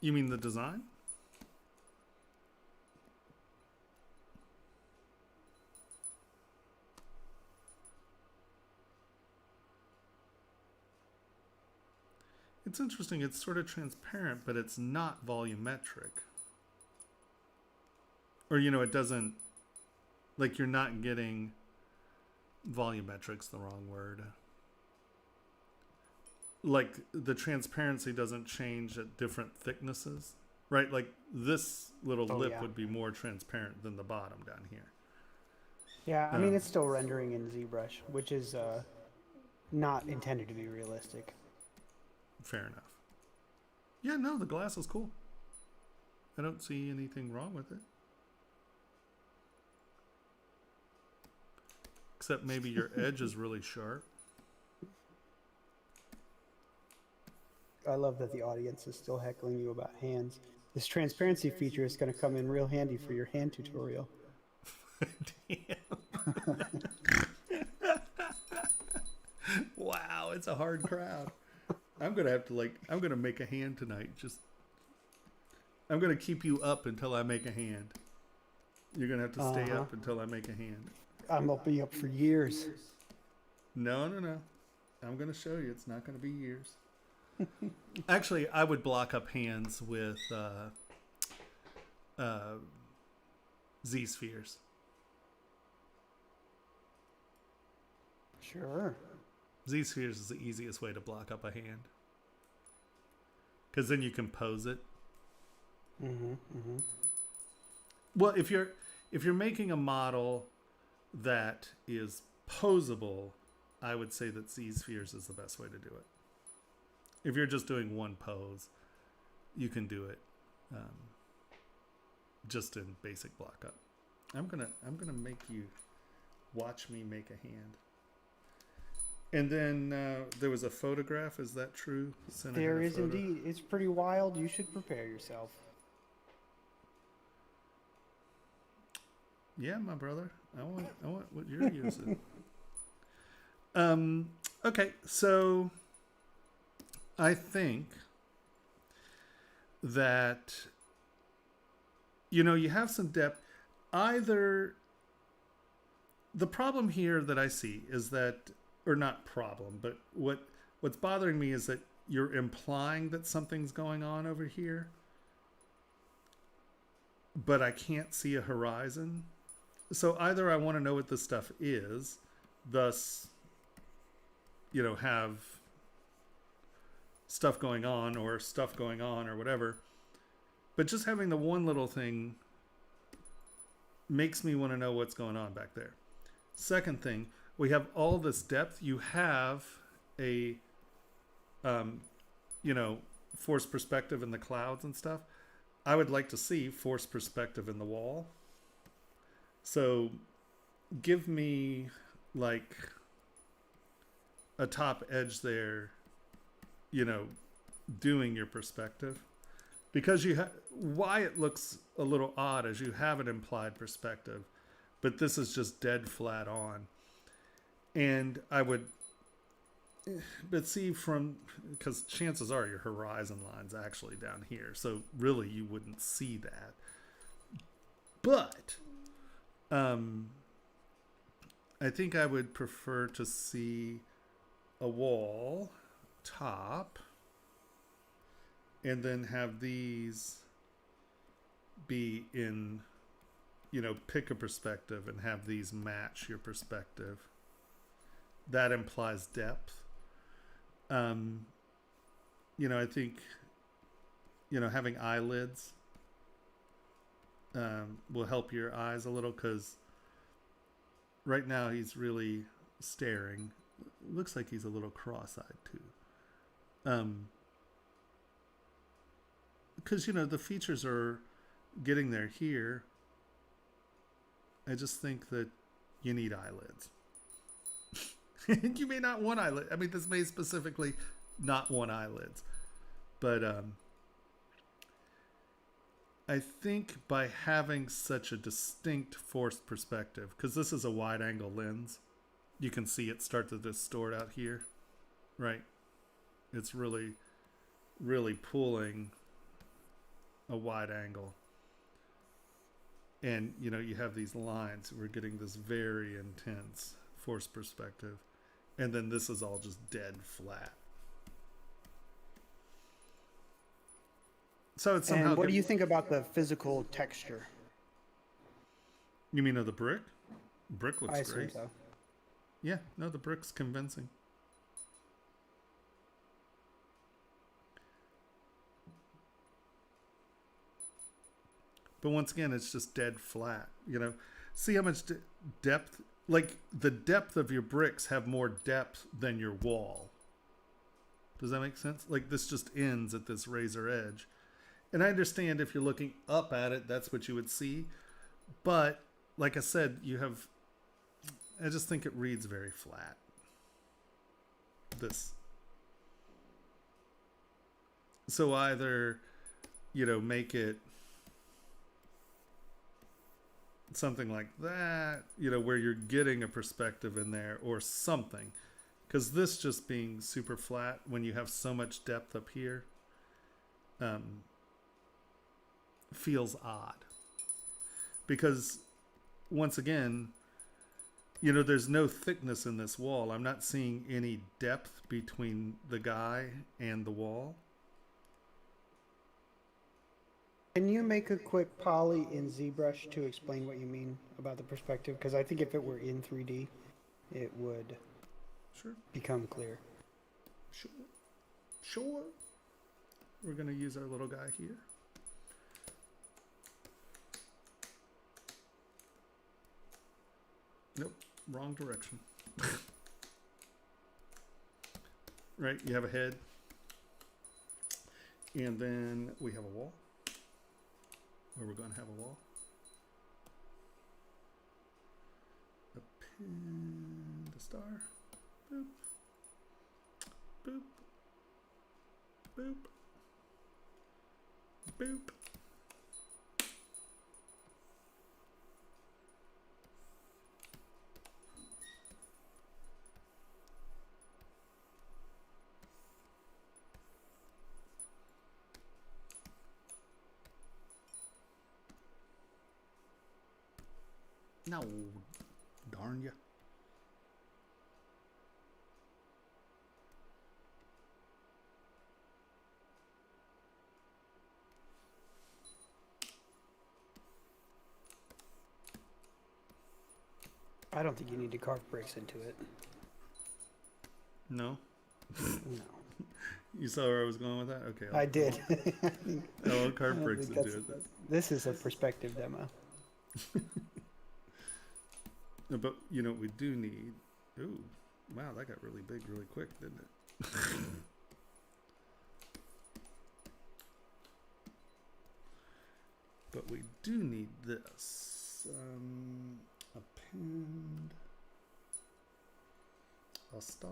You mean the design? It's interesting. It's sort of transparent, but it's not volumetric. Or, you know, it doesn't, like, you're not getting, volumetric's the wrong word. Like, the transparency doesn't change at different thicknesses, right? Like, this little lip would be more transparent than the bottom down here. Yeah, I mean, it's still rendering in ZBrush, which is not intended to be realistic. Fair enough. Yeah, no, the glass is cool. I don't see anything wrong with it. Except maybe your edge is really sharp. I love that the audience is still heckling you about hands. This transparency feature is going to come in real handy for your hand tutorial. Damn. Wow, it's a hard crowd. I'm going to have to, I'm going to make a hand tonight. I'm going to keep you up until I make a hand. You're going to have to stay up until I make a hand. I'm going to be up for years. No. I'm going to show you. It's not going to be years. Actually, I would block up hands with Z-spheres. Sure. Z-spheres is the easiest way to block up a hand. Because then you can pose it. Well, if you're making a model that is posable, I would say that Z-spheres is the best way to do it. If you're just doing one pose, you can do it just in basic block up. I'm gonna make you watch me make a hand. And then there was a photograph. Is that true? There is indeed. It's pretty wild. You should prepare yourself. Yeah, my brother. I want what you're using. Okay, so I think that, you know, you have some depth. Either the problem here that I see is that, or not problem, but what's bothering me is that you're implying that something's going on over here, but I can't see a horizon. So either I want to know what this stuff is, thus, you know, have stuff going on or whatever. But just having the one little thing makes me want to know what's going on back there. Second thing, we have all this depth. You have a, you know, forced perspective in the clouds and stuff. I would like to see forced perspective in the wall. So give me like a top edge there, you know, doing your perspective, because why it looks a little odd is you have an implied perspective, but this is just dead flat on. And I would, but see because chances are your horizon line's actually down here. So really you wouldn't see that. But I think I would prefer to see a wall top and then have these be in pick a perspective and have these match your perspective. That implies depth. I think, having eyelids will help your eyes a little, because right now he's really staring. Looks like he's a little cross-eyed too. Because, the features are getting there here. I just think that you need eyelids. You may not want eyelid. I mean, this may specifically not want eyelids. But I think by having such a distinct forced perspective, because this is a wide angle lens, you can see it start to distort out here, right? It's really, really pulling a wide angle. And, you have these lines. We're getting this very intense forced perspective. And then this is all just dead flat. So it's somehow. And what do you think about the physical texture? You mean of the brick? Brick looks I great. assume so. Yeah, no, the brick's convincing. But once again, it's just dead flat. See how much depth. Like, the depth of your bricks have more depth than your wall. Does that make sense? Like, this just ends at this razor edge. And I understand if you're looking up at it, that's what you would see. But, like I said, I just think it reads very flat. This. So either, make it something like that, where you're getting a perspective in there or something. Because this just being super flat when you have so much depth up here feels odd. Because once again, there's no thickness in this wall. I'm not seeing any depth between the guy and the wall. Can you make a quick poly in ZBrush to explain what you mean about the perspective? Because I think if it were in 3D, it would become clear. Sure. We're going to use our little guy here. Nope, wrong direction. Right, you have a head. And then we have a wall. Where we're going to have a wall. A pin, the star. Boop. Boop. Boop. Boop. No, darn you. I don't think you need to carve bricks into it. No? No. You saw where I was going with that? Okay. I did. I'll carve bricks into it. This is a perspective demo. But, we do need... Ooh, wow, that got really big really quick, didn't it? But we do need this. A pinned... A star...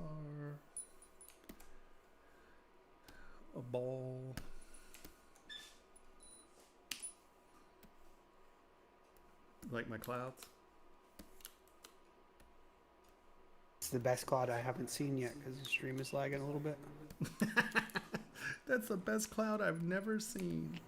A ball... Like my clouds? It's the best cloud I haven't seen yet because the stream is lagging a little bit. That's the best cloud I've never seen.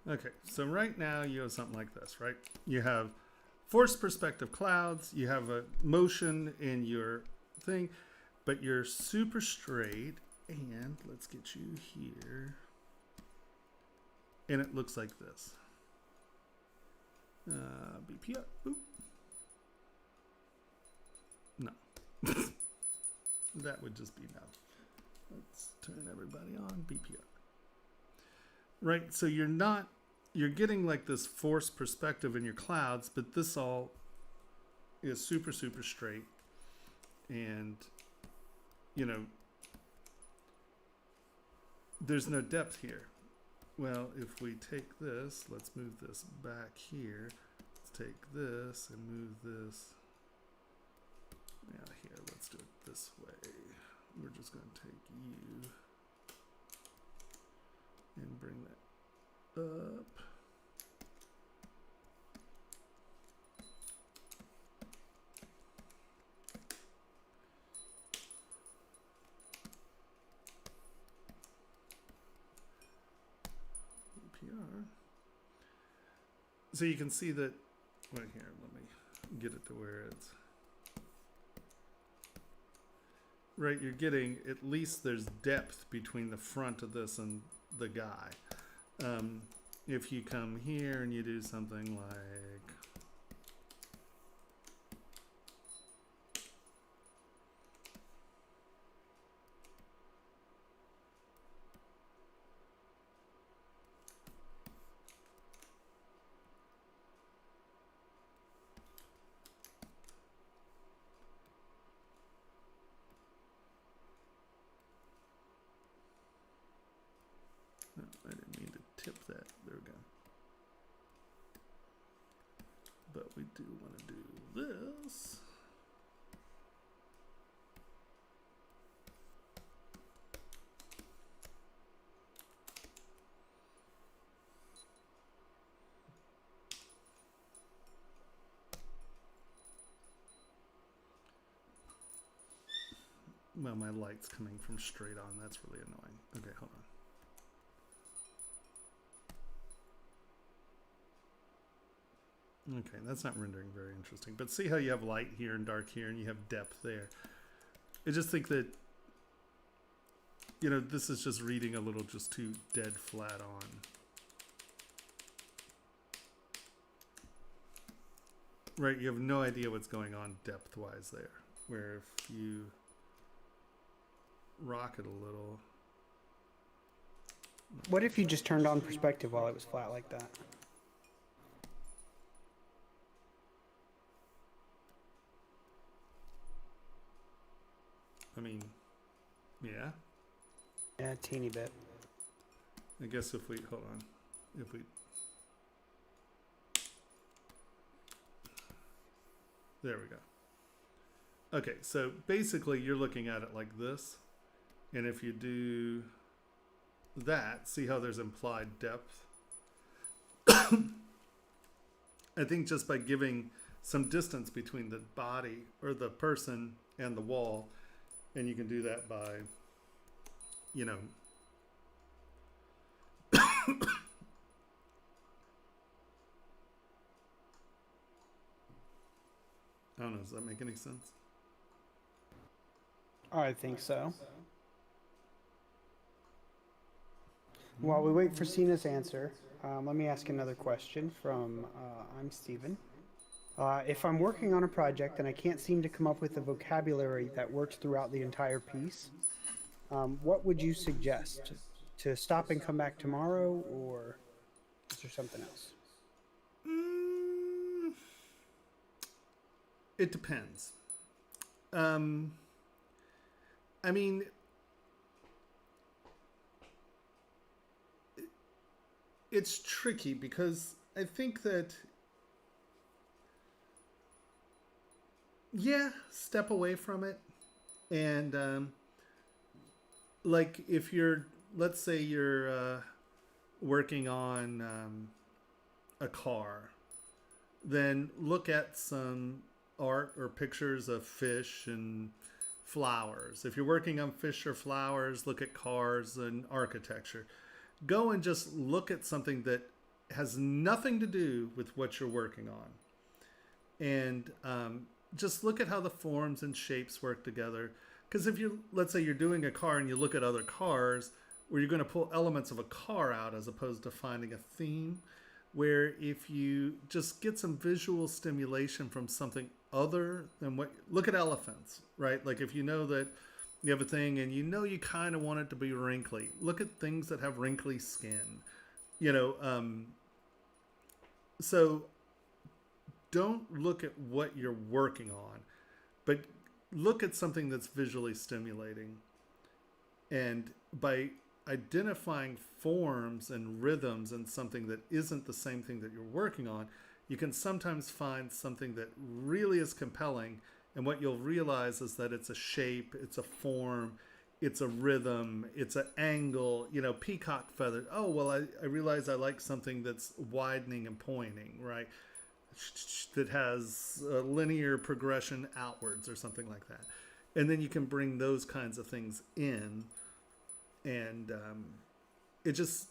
Okay, so right now you have something like this, right? You have forced perspective clouds, you have a motion in your thing, but you're super straight, and let's get you here. And it looks like this. BPR. Oop. No. That would just be no. Let's turn everybody on BPR. Right, so you're getting like this forced perspective in your clouds, but this all is super, super straight. And, you know, there's no depth here. Well, if we take this, let's move this back here. Let's take this and move this. Yeah, here, let's do it this way. We're just going to take you and bring that up. PR. So you can see that, right here, let me get it to where it's, right, you're getting, at least there's depth between the front of this and the guy. If you come here and you do something like, no, I didn't mean to tip that. There we go. But we do want to do this. Well, my light's coming from straight on. That's really annoying. Okay, hold on. Okay, that's not rendering very interesting. But see how you have light here and dark here and you have depth there. I just think that, you know, this is just reading a little just too dead flat on. Right, you have no idea what's going on depth-wise there. Where if you rock it a little. What if you just turned on perspective while it was flat like that? I mean, yeah. Yeah, a teeny bit. I guess if we, hold on, if we, there we go. Okay, so basically you're looking at it like this. And if you do that, see how there's implied depth? I think just by giving some distance between the body or the person and the wall, and you can do that by, you know, I don't know, Does that make any sense? I think so. While we wait for Cena's answer, let me ask another question from I'm Steven. If I'm working on a project and I can't seem to come up with a vocabulary that works throughout the entire piece, what would you suggest? To stop and come back tomorrow, or is there something else? It depends. I mean, it's tricky because I think that, yeah, step away from it. And like if you're, let's say you're working on a car, then look at some art or pictures of fish and flowers. If you're working on fish or flowers, look at cars and architecture. Go and just look at something that has nothing to do with what you're working on. And just look at how the forms and shapes work together. Because if you, let's say you're doing a car and you look at other cars, where you're going to pull elements of a car out as opposed to finding a theme. Where if you just get some visual stimulation from something other than what, look at elephants, right? Like if you know that you have a thing and you know you kind of want it to be wrinkly, look at things that have wrinkly skin, you know. So don't look at what you're working on, but look at something that's visually stimulating. And by identifying forms and rhythms in something that isn't the same thing that you're working on, you can sometimes find something that really is compelling. And what you'll realize is that it's a shape, it's a form, it's a rhythm, it's an angle, you know, peacock feather. Oh, well, I realize I like something that's widening and pointing, right? That has a linear progression outwards or something like that. And then you can bring those kinds of things in. And it just,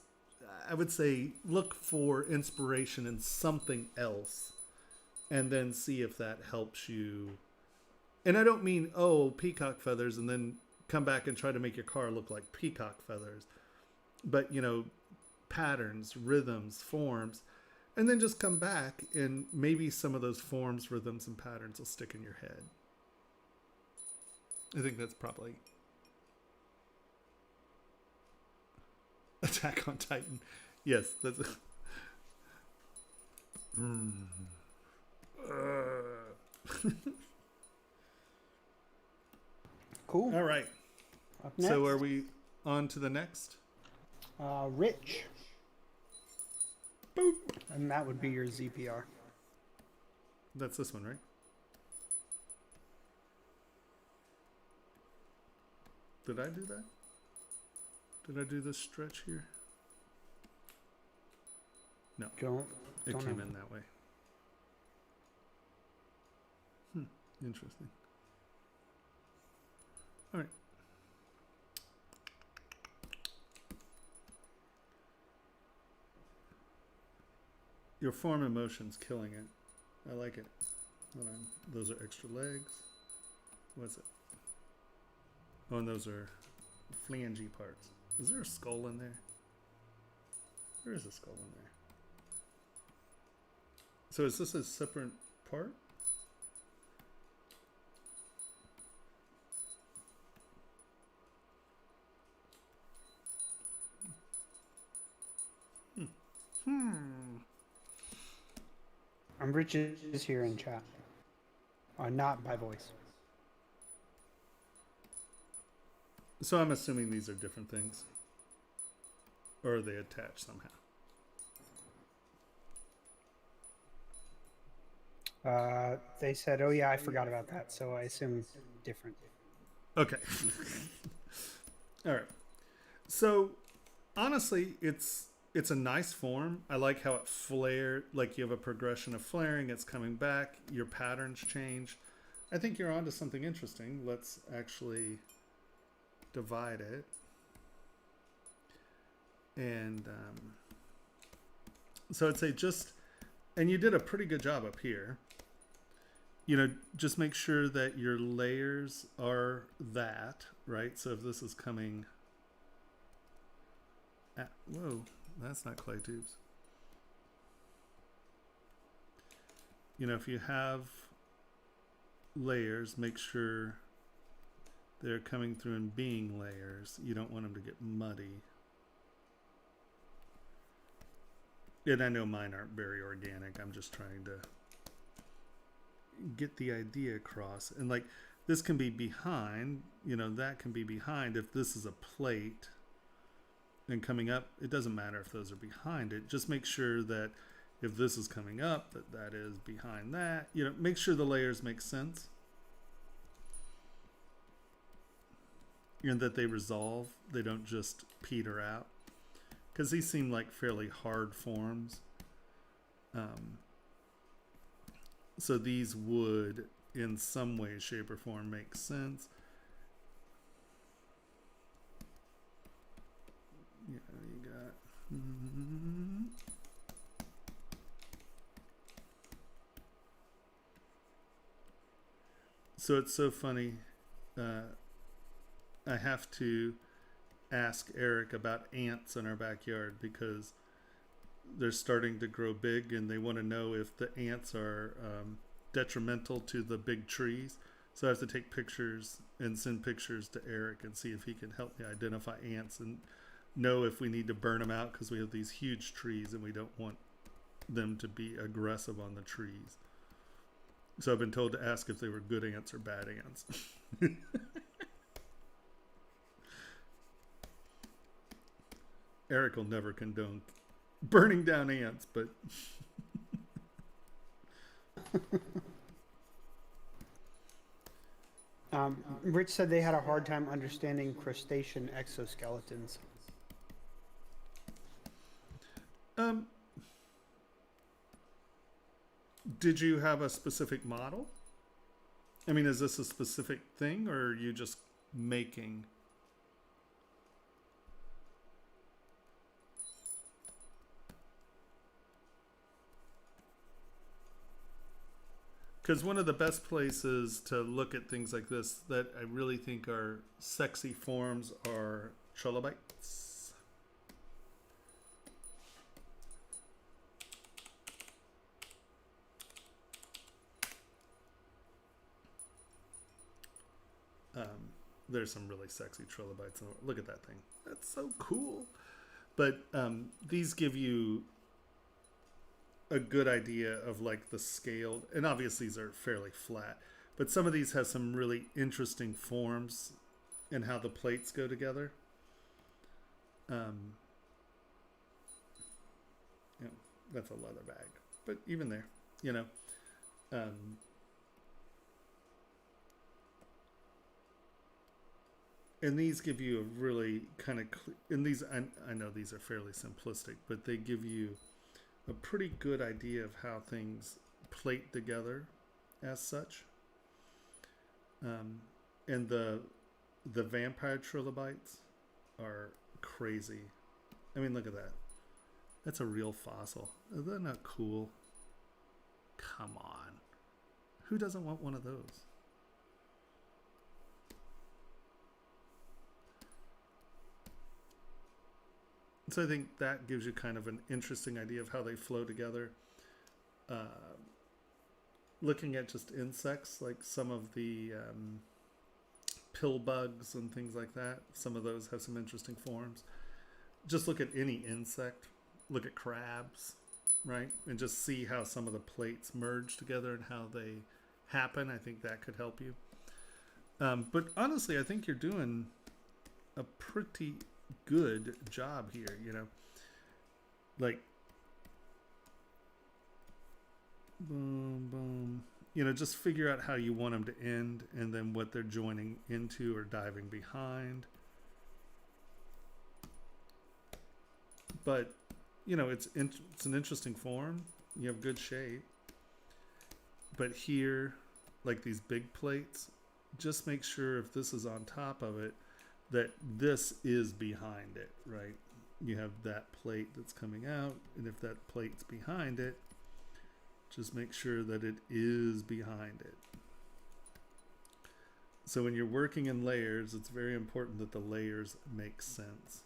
I would say, look for inspiration in something else and then see if that helps you. And I don't mean, oh, peacock feathers, and then come back and try to make your car look like peacock feathers. But, you know, patterns, rhythms, forms, and then just come back and maybe some of those forms, rhythms, and patterns will stick in your head. I think that's probably Attack on Titan. Yes, that's Cool. all right. Up next, So are we on to the next? Rich. Boop. And that would be your ZPR. That's this one, right? Did I do that? Did I do this stretch here? No, it Don't came know. in that way. Interesting. All right. Your form and motion's killing it. I like it. Hold on. Those are extra legs. What's it? Oh, and those are flangey parts. Is there a skull in there? There is a skull in there. So is this a separate part? Rich is here in chat. Not by voice. So I'm assuming these are different things. Or are they attached somehow? They said, oh yeah, I forgot about that. So I assume different. Okay. All right. So honestly, it's a nice form. I like how it flared, like you have a progression of flaring, it's coming back, your patterns change. I think you're onto something interesting. Let's actually divide it. And so I'd say just, and you did a pretty good job up here. just make sure that your layers are that, right? So if this is coming at, whoa, that's not clay tubes. If you have layers, make sure they're coming through and being layers. You don't want them to get muddy. And I know mine aren't very organic. I'm just trying to get the idea across. And like this can be behind, that can be behind. If this is a plate and coming up, it doesn't matter if those are behind it. Just make sure that if this is coming up, that is behind that. Make sure the layers make sense. And that they resolve. They don't just peter out. Because these seem like fairly hard forms. So these would, in some way, shape, or form, make sense. You got... So it's so funny. I have to ask Eric about ants in our backyard because they're starting to grow big and they want to know if the ants are detrimental to the big trees. So I have to take pictures and send pictures to Eric and see if he can help me identify ants and know if we need to burn them out because we have these huge trees and we don't want them to be aggressive on the trees. So I've been told to ask if they were good ants or bad ants. Eric will never condone burning down ants, but Rich said they had a hard time understanding crustacean exoskeletons. Did you have a specific model? I mean, is this a specific thing or are you just making? Because one of the best places to look at things like this that I really think are sexy forms are trilobites. There's some really sexy trilobites. Look at that thing. That's so cool. But these give you a good idea of like the scale, and obviously these are fairly flat, but some of these have some really interesting forms and how the plates go together. That's a leather bag, but even there, and these give you a really kind of and these I know these are fairly simplistic, but they give you a pretty good idea of how things plate together as such. And the vampire trilobites are crazy. I mean, look at that. That's a real fossil. Is that not cool? Come on. Who doesn't want one of those? So I think that gives you kind of an interesting idea of how they flow together. Looking at just insects, like some of the pill bugs and things like that, some of those have some interesting forms. Just look at any insect. Look at crabs, right? And just see how some of the plates merge together and how they happen. I think that could help you. But honestly, I think you're doing a pretty good job here, like boom boom, just figure out how you want them to end and then what they're joining into or diving behind. But it's an interesting form. You have good shape, but here, like these big plates, just make sure if this is on top of it that this is behind it, right? You have that plate that's coming out, and if that plate's behind it, Just make sure that it is behind it. So when you're working in layers, it's very important that the layers make sense.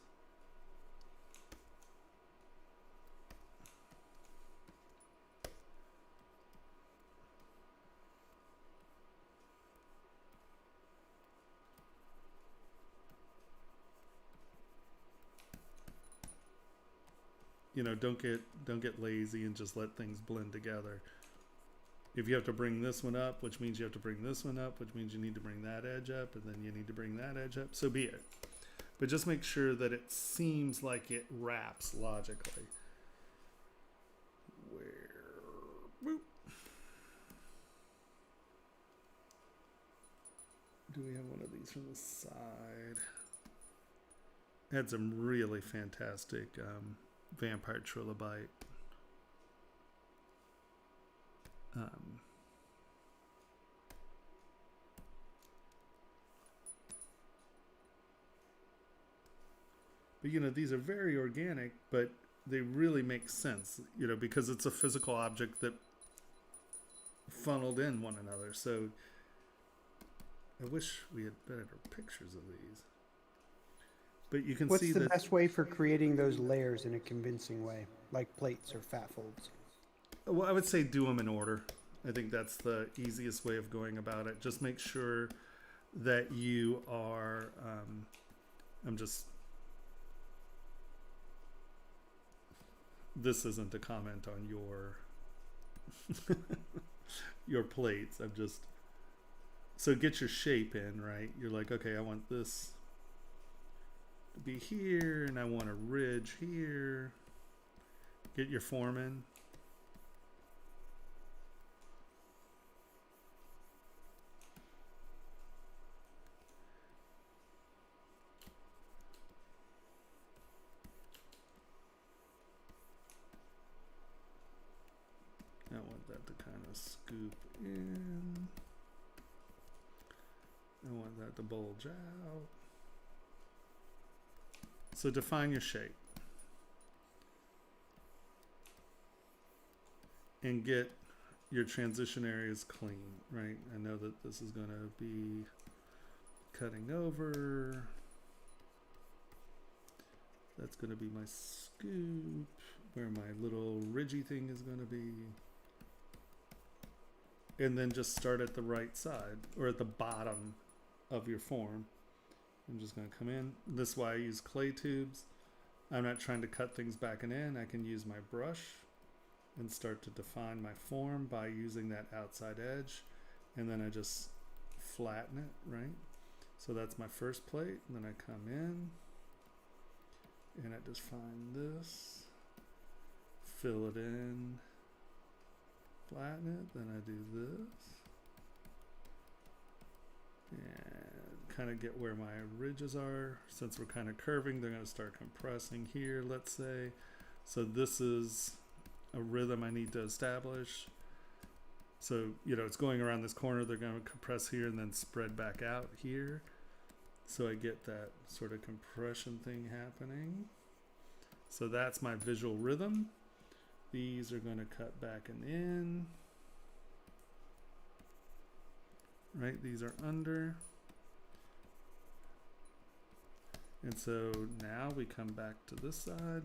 You know, don't get lazy and just let things blend together. If you have to bring this one up, which means you have to bring this one up, which means you need to bring that edge up, and then you need to bring that edge up, so be it. But just make sure that it seems like it wraps logically. Where, boop. Do we have one of these from the side? Had some really fantastic vampire trilobite. But you know, these are very organic, but they really make sense, you know, because it's a physical object that funneled in one another. So I wish we had better pictures of these. But you can What's see the that best way for creating those layers in a convincing way, like plates or fat folds? well, I would say do them in order. I think that's the easiest way of going about it. Just make sure that you are, this isn't a comment on your, your plates. So get your shape in, right? You're like, okay, I want this to be here, and I want a ridge here. Get your form in. I want that to kind of scoop in. I want that to bulge out. So define your shape. And get your transition areas clean, right? I know that this is going to be cutting over. That's going to be my scoop, where my little ridgy thing is going to be. And then just start at the right side, or at the bottom of your form. I'm just going to come in. This is why I use clay tubes. I'm not trying to cut things back and in. I can use my brush and start to define my form by using that outside edge. And then I just flatten it, right? So that's my first plate. And then I come in and I just find this, fill it in, flatten it. Then I do this. And kind of get where my ridges are. Since we're kind of curving, they're going to start compressing here, let's say. So this is a rhythm I need to establish. So, you know, it's going around this corner, they're going to compress here and then spread back out here. So I get that sort of compression thing happening. So that's my visual rhythm. These are going to cut back and in. Right, these are under. And so now we come back to this side.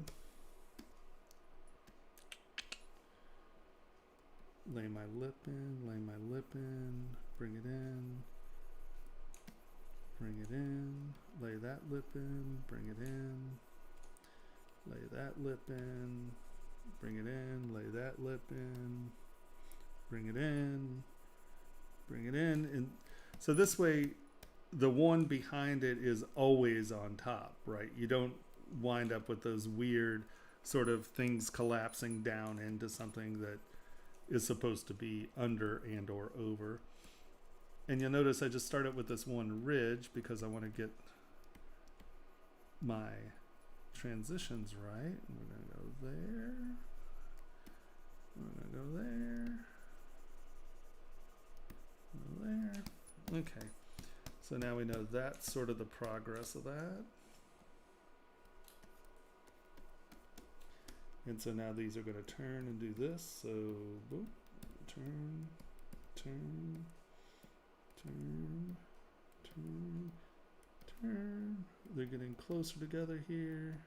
Lay my lip in, lay my lip in, bring it in, bring it in, lay that lip in, bring it in, lay that lip in, bring it in, lay that lip in, bring it in, bring it in. And so this way, the one behind it is always on top, right? You don't wind up with those weird sort of things collapsing down into something that is supposed to be under and or over. And you'll notice I just started with this one ridge because I want to get my transitions right. We're going to go there. We're going to go there. Go there. Okay. So now we know that's sort of the progress of that. And so now these are going to turn and do this. So, boop, turn, turn, turn, turn, turn. They're getting closer together here.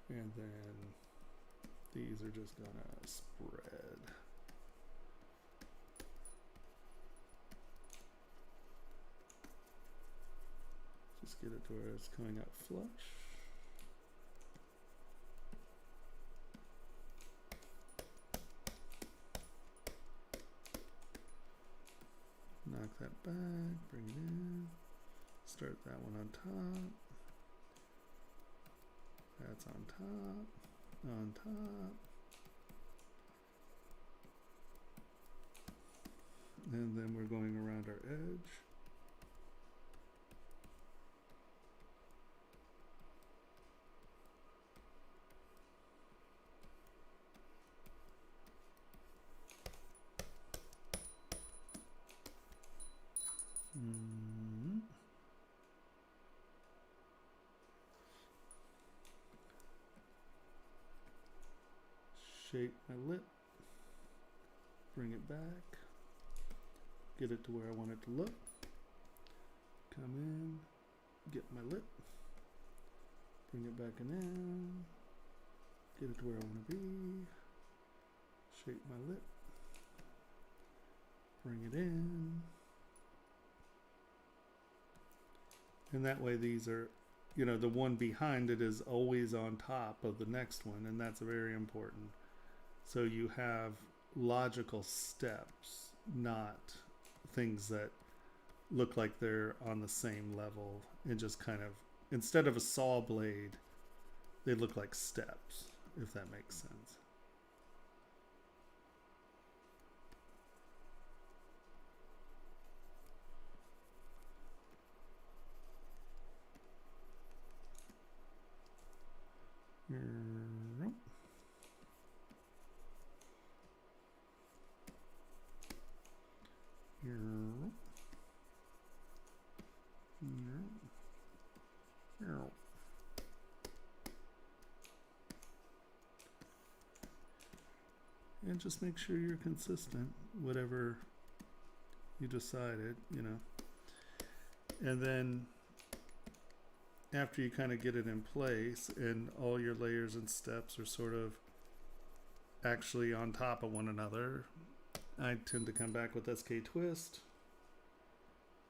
And then these are just gonna spread. Just get it to where it's coming out flush. Knock that back, bring it in. Start that one on top. That's on top, on top. And then we're going around our edge. Shape my lip, bring it back, get it to where I want it to look, come in, get my lip, bring it back in, get it to where I want to be, shape my lip, bring it in, and that way these are, you know, the one behind it is always on top of the next one, and that's very important. So you have logical steps, not things that look like they're on the same level and just kind of, instead of a saw blade, they look like steps, if that makes sense. And just make sure you're consistent, whatever you decided, you know. And then after you kind of get it in place and all your layers and steps are sort of actually on top of one another, I tend to come back with SK Twist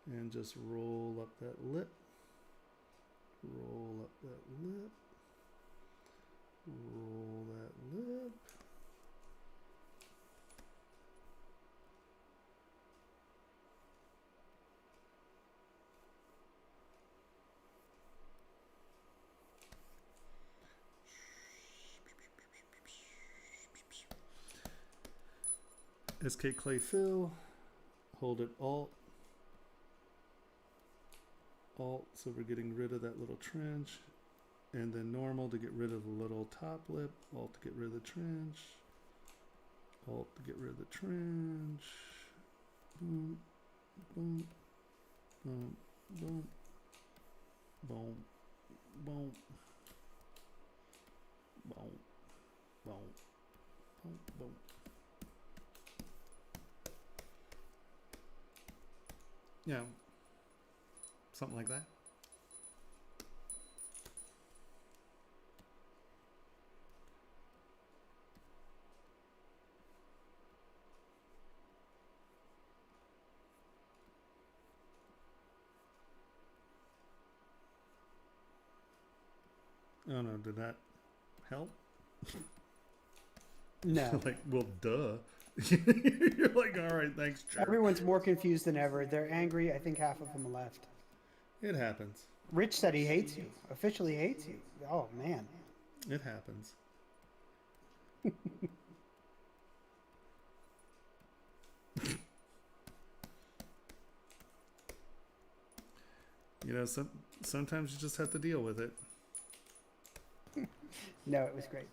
and just roll up that lip, roll up that lip, roll that lip. SK Clay Fill, hold it Alt, so we're getting rid of that little trench, and then normal to get rid of the little top lip, Alt to get rid of the trench, Alt to get rid of the trench, boom, boom, boom, boom, boom, boom, boom, boom, boom, boom. You know, something like that. Oh no, did that help? No. Like, well, duh. You're like, all right, thanks, jerk. Everyone's more confused than ever. They're angry. I think half of them left. It happens. Rich said he hates you. Officially hates you. Oh, man. It happens. You know, sometimes you just have to deal with it. No, it was great.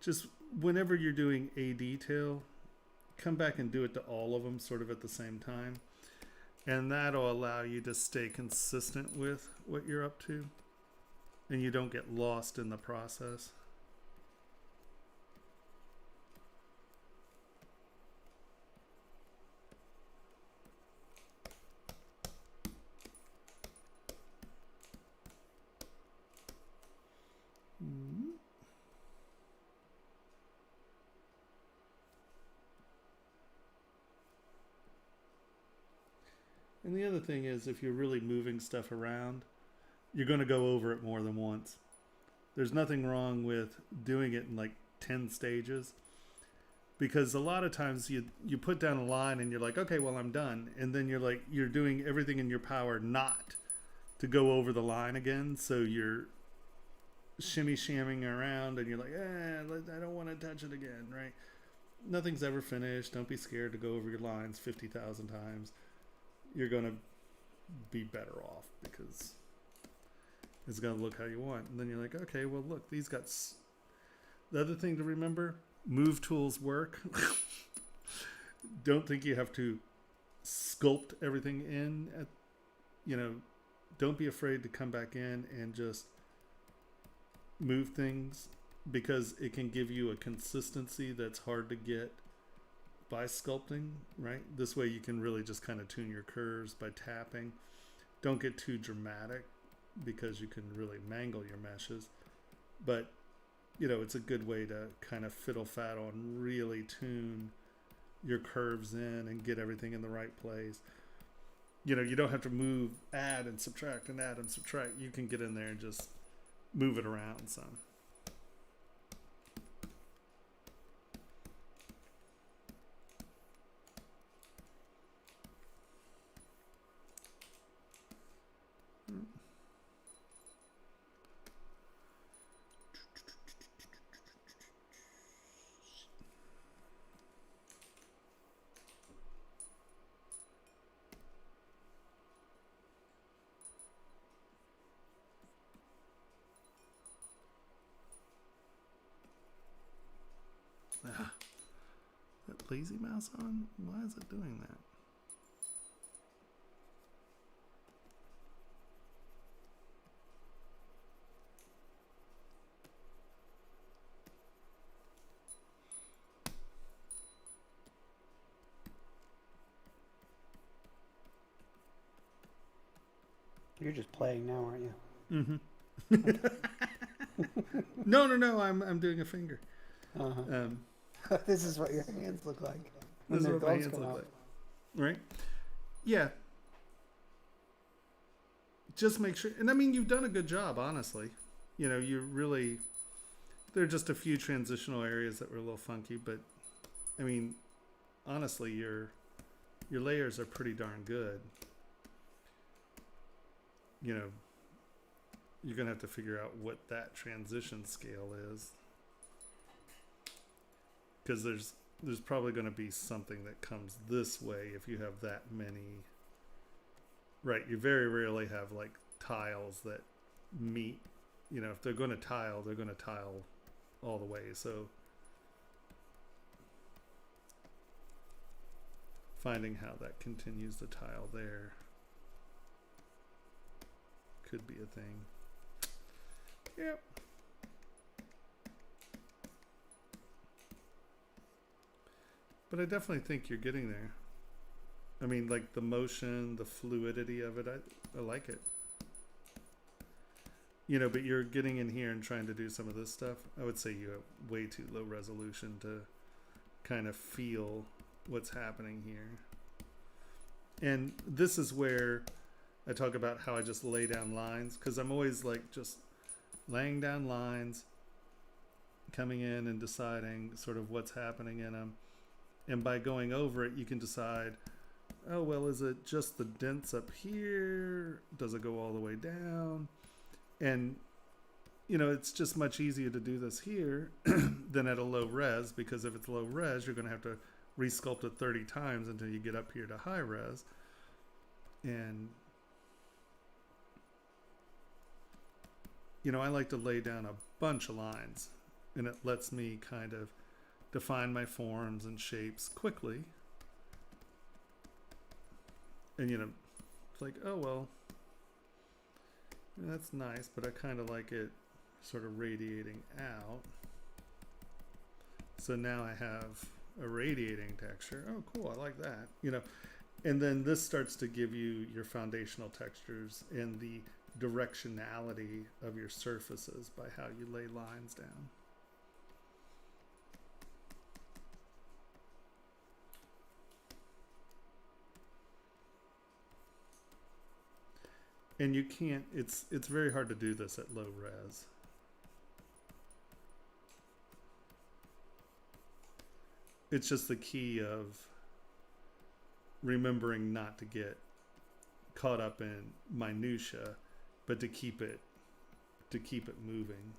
Just whenever you're doing a detail, come back and do it to all of them sort of at the same time. And that'll allow you to stay consistent with what you're up to, and you don't get lost in the process. And the other thing is, if you're really moving stuff around, you're going to go over it more than once. There's nothing wrong with doing it in like 10 stages, because a lot of times you put down a line and you're like, okay, well, I'm done. And then you're doing everything in your power not to go over the line again. So you're shamming around and you're like, I don't want to touch it again, right? Nothing's ever finished. Don't be scared to go over your lines 50,000 times. You're going to be better off because it's going to look how you want. And then you're like, okay, well, look, these got... The other thing to remember, move tools work. Don't think you have to sculpt everything in. Don't be afraid to come back in and just move things, because it can give you a consistency that's hard to get by sculpting, right? This way you can really just kind of tune your curves by tapping. Don't get too dramatic, because you can really mangle your meshes. But, it's a good way to kind of fiddle faddle and really tune your curves in and get everything in the right place. You don't have to add and subtract. You can get in there and just move it around some. That lazy mouse on? Why is it doing that? You're just playing now, aren't you? Mm-hmm. No. I'm doing a finger. Uh-huh. This is what your hands look like. This is what my hands look like. Right? Yeah. Just make sure. And I mean, you've done a good job, honestly. You really... There are just a few transitional areas that were a little funky, but I mean, honestly, your layers are pretty darn good. You're going to have to figure out what that transition scale is. Because there's probably going to be something that comes this way if you have that many. Right, you very rarely have like tiles that meet. If they're going to tile, they're going to tile all the way. So finding how that continues to tile there could be a thing. Yep. But I definitely think you're getting there. I mean, like the motion, the fluidity of it, I like it. But you're getting in here and trying to do some of this stuff. I would say you have way too low resolution to kind of feel what's happening here. And this is where I talk about how I just lay down lines, because I'm always like just laying down lines, coming in and deciding sort of what's happening in them. And by going over it, you can decide, oh, well, is it just the dents up here? Does it go all the way down? And, it's just much easier to do this here than at a low res, because if it's low res, you're going to have to resculpt it 30 times until you get up here to high res. And, I like to lay down a bunch of lines, and it lets me kind of define my forms and shapes quickly. And, it's like, oh, well, that's nice, but I kind of like it sort of radiating out. So now I have a radiating texture. Oh, cool, I like that. And then this starts to give you your foundational textures and the directionality of your surfaces by how you lay lines down. And you can't, it's very hard to do this at low res. It's just the key of remembering not to get caught up in minutia, but to keep it moving.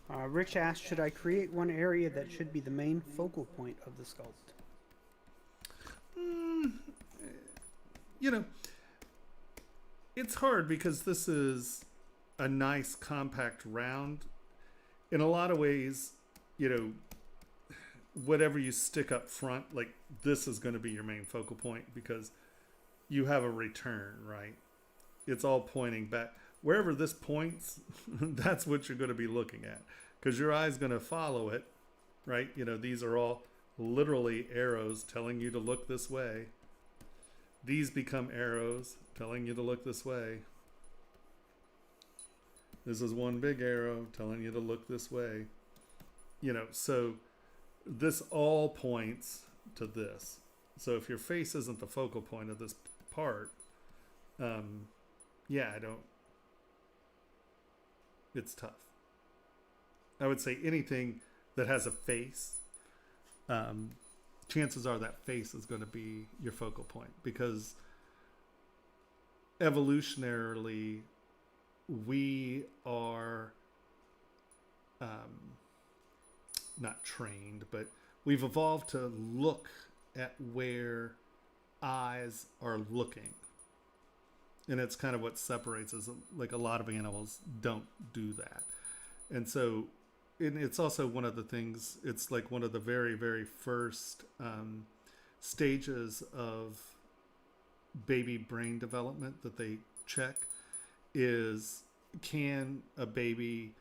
Rich asked, should I create one area that should be the main focal point of the sculpt? It's hard because this is a nice compact round. In a lot of ways, whatever you stick up front, like this is going to be your main focal point because you have a return, right? It's all pointing back. Wherever this points, that's what you're going to be looking at because your eye's going to follow it, right? These are all literally arrows telling you to look this way. These become arrows telling you to look this way. This is one big arrow telling you to look this way. So this all points to this. So if your face isn't the focal point of this part, it's tough. I would say anything that has a face, chances are that face is going to be your focal point because evolutionarily we are not trained, but we've evolved to look at where eyes are looking. And it's kind of what separates us. Like a lot of animals don't do that. And so it's also one of the things, it's like one of the very, very first stages of baby brain development that they check is, can a baby,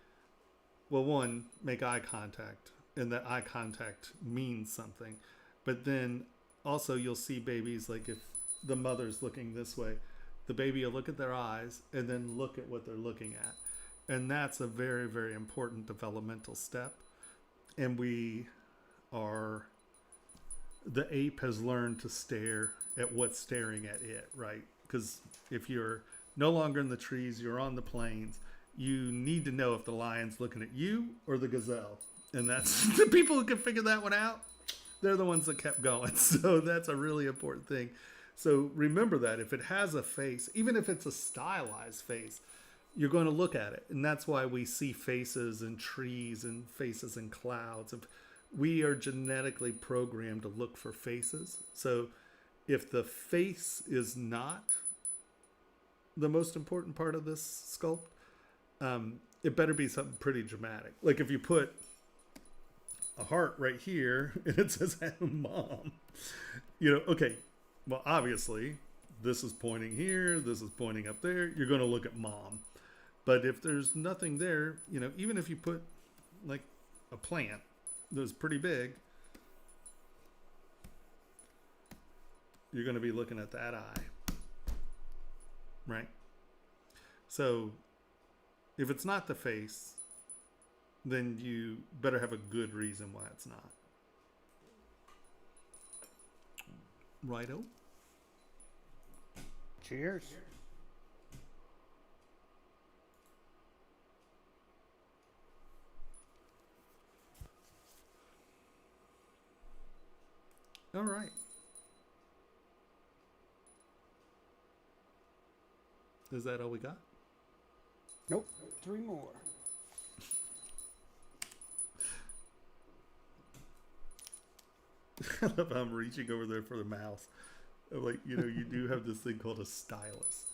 well, one, make eye contact, and that eye contact means something. But then also you'll see babies, like if the mother's looking this way, the baby will look at their eyes and then look at what they're looking at. And that's a very, very important developmental step. And the ape has learned to stare at what's staring at it, right? Because if you're no longer in the trees, you're on the plains, you need to know if the lion's looking at you or the gazelle. And that's the people who can figure that one out. They're the ones that kept going. So that's a really important thing. So remember that if it has a face, even if it's a stylized face, you're going to look at it. And that's why we see faces in trees and faces in clouds. We are genetically programmed to look for faces. So if the face is not the most important part of this sculpt, it better be something pretty dramatic. Like if you put a heart right here and it says mom, okay, well, obviously this is pointing here, this is pointing up there, you're going to look at mom. But if there's nothing there, even if you put like a plant that's pretty big, you're going to be looking at that eye, right? So if it's not the face, then you better have a good reason why it's not. Righto. Cheers. All right. Is that all we got? Nope. 3 more. I love how I'm reaching over there for the mouse. I'm like, you do have this thing called a stylus.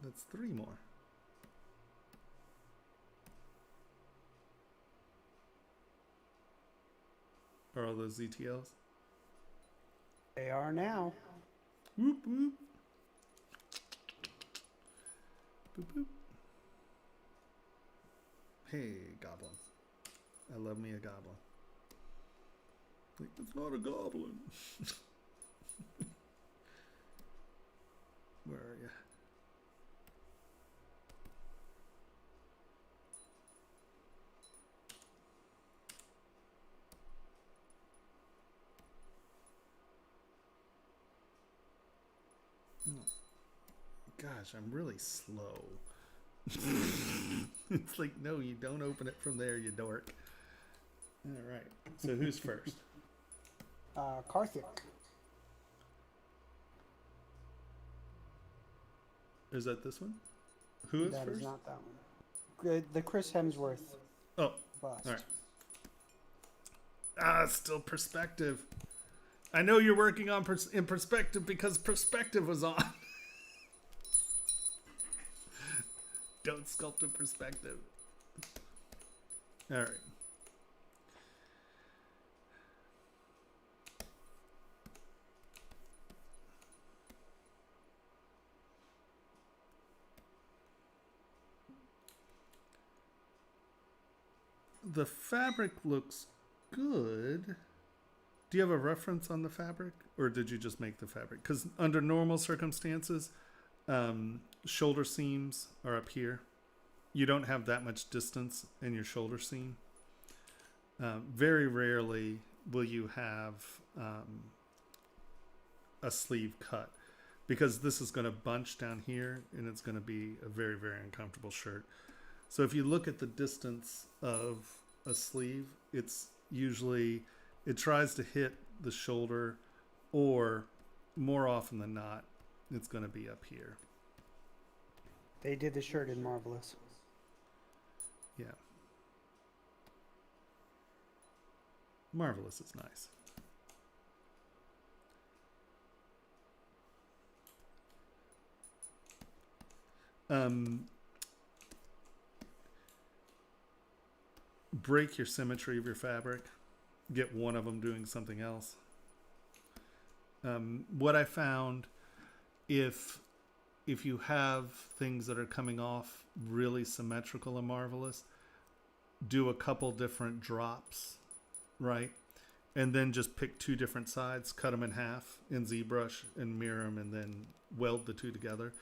That's 3 more. Are all those ZTLs? They are now. Whoop whoop. Boop boop. Hey, goblins. I love me a goblin. Like, it's not a goblin. Where are you? Gosh, I'm really slow. It's like, no, you don't open it from there, you dork. All right. So who's first? Karthik. Is that this one? Who is That first? is not that one. The Chris Hemsworth Oh, bust. all right. Ah, still perspective. I know you're working on in perspective because perspective was on. Don't sculpt in perspective. All right. The fabric looks good. Do you have a reference on the fabric, or did you just make the fabric? Because under normal circumstances, shoulder seams are up here. You don't have that much distance in your shoulder seam. Very rarely will you have a sleeve cut, because this is going to bunch down here and it's going to be a very, very uncomfortable shirt. So if you look at the distance of a sleeve, it's usually, it tries to hit the shoulder, or more often than not, it's going to be up here. They did the shirt in Marvelous. Yeah. Marvelous is nice. Break your symmetry of your fabric. Get one of them doing something else. What I found, if you have things that are coming off really symmetrical and Marvelous, do a couple different drops, right? And then just pick two different sides, cut them in half in ZBrush and mirror them, and then weld the two together.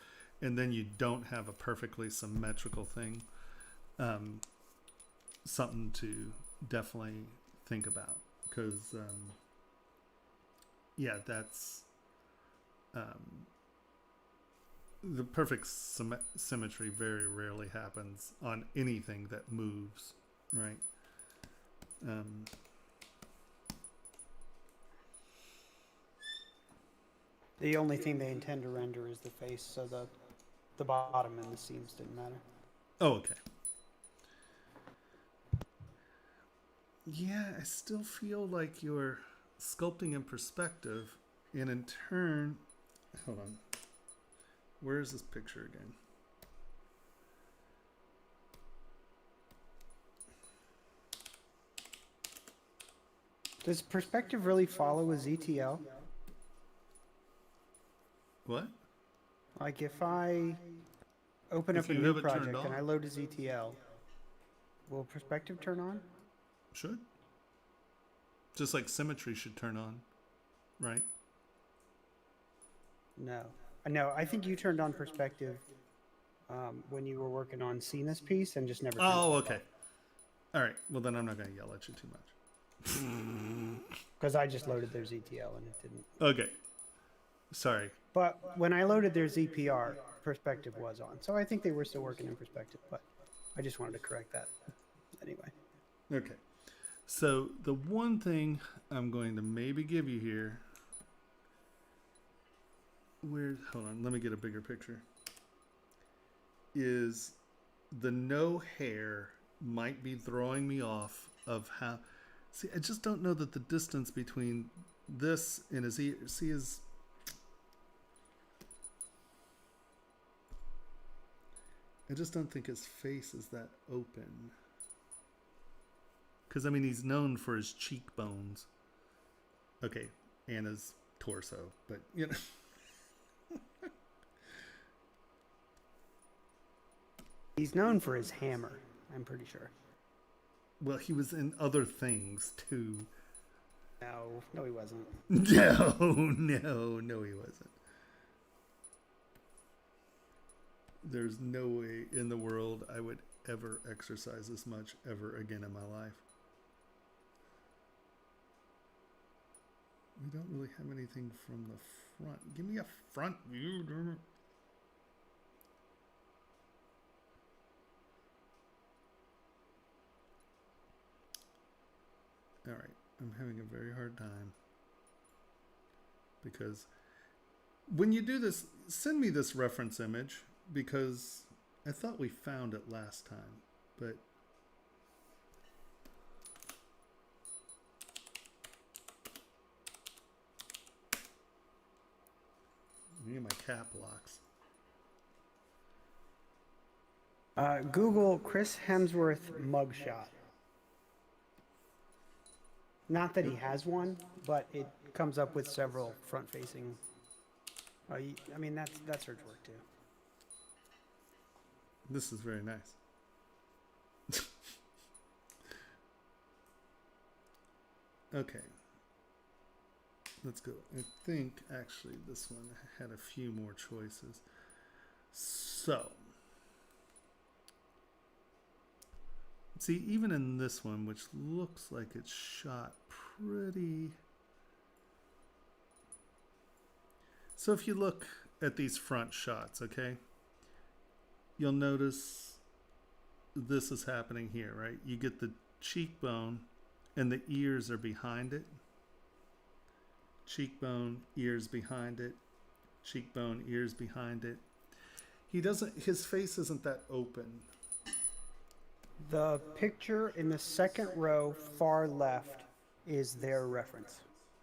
And then you don't have a perfectly symmetrical thing. Something to definitely think about, because yeah, that's the perfect symmetry very rarely happens on anything that moves, right? The only thing they intend to render is the face, so the bottom and the seams didn't matter. Oh, okay. Yeah, I still feel like you're sculpting in perspective, and in turn, hold on. Where is this picture again? Does perspective really follow a ZTL? What? Like if I open If up a you new have it turned project and on. I load a ZTL, will perspective turn on? Should. Just like symmetry should turn on, right? No. No, I think you turned on perspective when you were working on seeing this piece and just never turned Oh, it okay. All right. Well, then I'm not going to yell at you too much. because I just loaded their ZTL and it didn't. Okay. Sorry. But when I loaded their ZPR, perspective was on. So I think they were still working in perspective, but I just wanted to correct that anyway. Okay. So the one thing I'm going to maybe give you here, hold on, let me get a bigger picture, is the no hair might be throwing me off of how, see, I just don't know that the distance between this and his ear, see his, I just don't think his face is that open. Because, I mean, he's known for his cheekbones. Okay, Anna's torso, but you know. He's known for his hammer, I'm pretty sure. Well, he was in other things too. No, he wasn't. No, he wasn't. There's no way in the world I would ever exercise this much ever again in my life. We don't really have anything from the front. Give me a front view, damn it. All right, I'm having a very hard time because when you do this, send me this reference image because I thought we found it last time, but me and my cap locks. Google Chris Hemsworth mugshot. Not that he has one, but it comes up with several front-facing. I mean, that's search work too. This is very nice. Okay. Let's go. I think actually this one had a few more choices. So, see, even in this one, which looks like it's shot pretty... So if you look at these front shots, okay, you'll notice this is happening here, right? You get the cheekbone and the ears are behind it. Cheekbone, ears behind it. Cheekbone, ears behind it. His face isn't that open. The picture in the second row, far left, is their reference.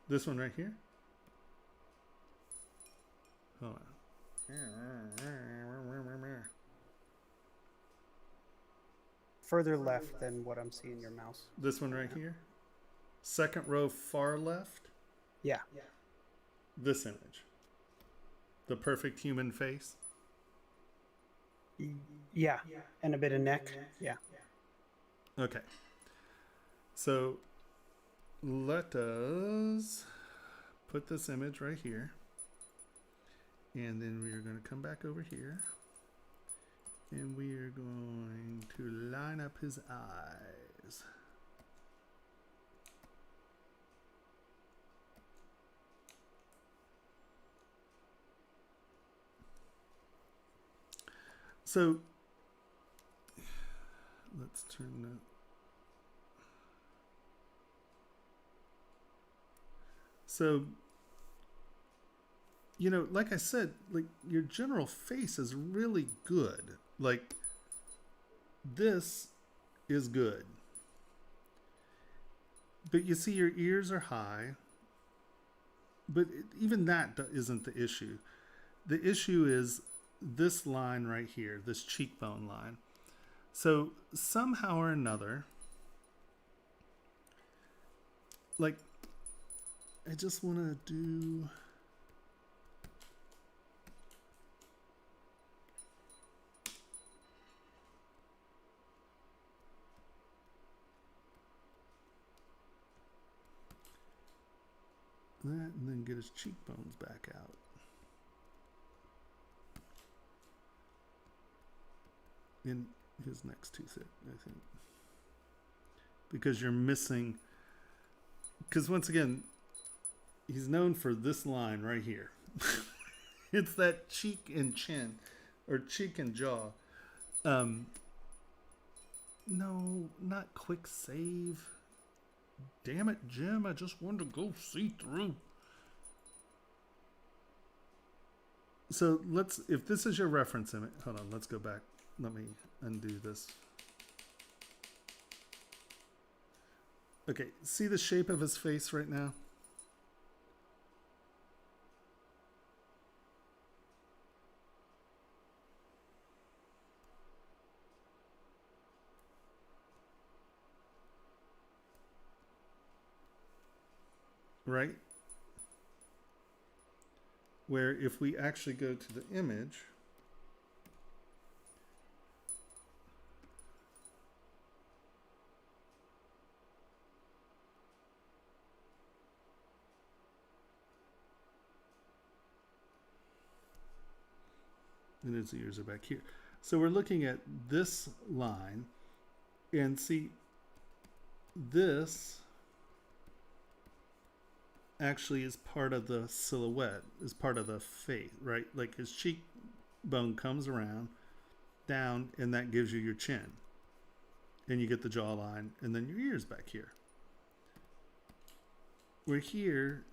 This one right here? Hold on. Further left than what I'm seeing your mouse. This one right here? Second row, far left? Yeah. This image. The perfect human face? Yeah. And a bit of neck. Yeah. Okay. So let us put this image right here. And then we are going to come back over here. And we are going to line up his eyes. So let's turn that. So, you know, like I said, like your general face is really good. Like this is good. But you see your ears are high. But even that isn't the issue. The issue is this line right here, this cheekbone line. So somehow or another, like, I just want to do... that and then get his cheekbones back out. In his next tooth, I think. Because you're missing... Because once again, he's known for this line right here. It's that cheek and chin, or cheek and jaw. No, not quick save. Damn it, Jim, I just wanted to go see through. So let's, if this is your reference image, hold on, let's go back. Let me undo this. Okay, see the shape of his face right now? Right? where if we actually go to the image, and his ears are back here. So we're looking at this line, and see, this actually is part of the silhouette, is part of the face, right? Like his cheekbone comes around, down, and that gives you your chin. And you get the jawline, and then your ears back here. We're here.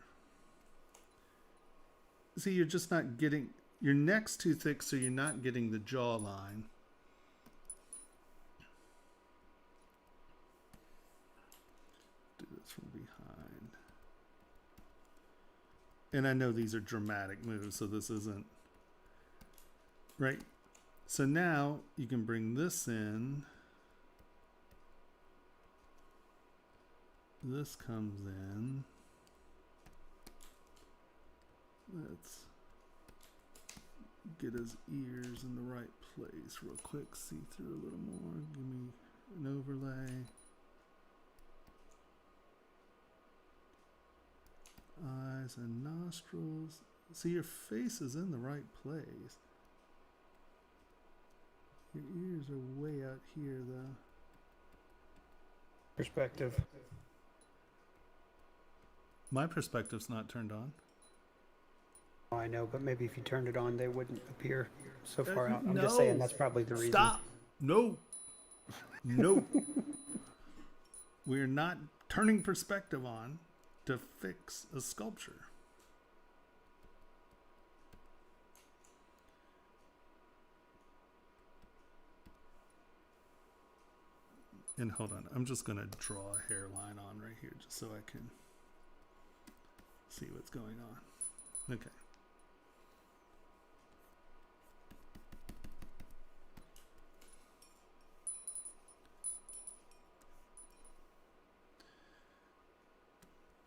See, you're just not getting, your neck's too thick, so you're not getting the jawline. Do this from behind. And I know these are dramatic moves, so this isn't, right? So now you can bring this in. This comes in. Let's get his ears in the right place real quick. See through a little more. Give me an overlay. Eyes and nostrils. See, your face is in the right place. Your ears are way out here, though. Perspective. My perspective's not turned on. Oh, I know, but maybe if you turned it on, they wouldn't appear so far out. I'm just No. saying that's probably the reason. Stop! No! No! We're not turning perspective on to fix a sculpture. And hold on, I'm just going to draw a hairline on right here just so I can see what's going on. Okay.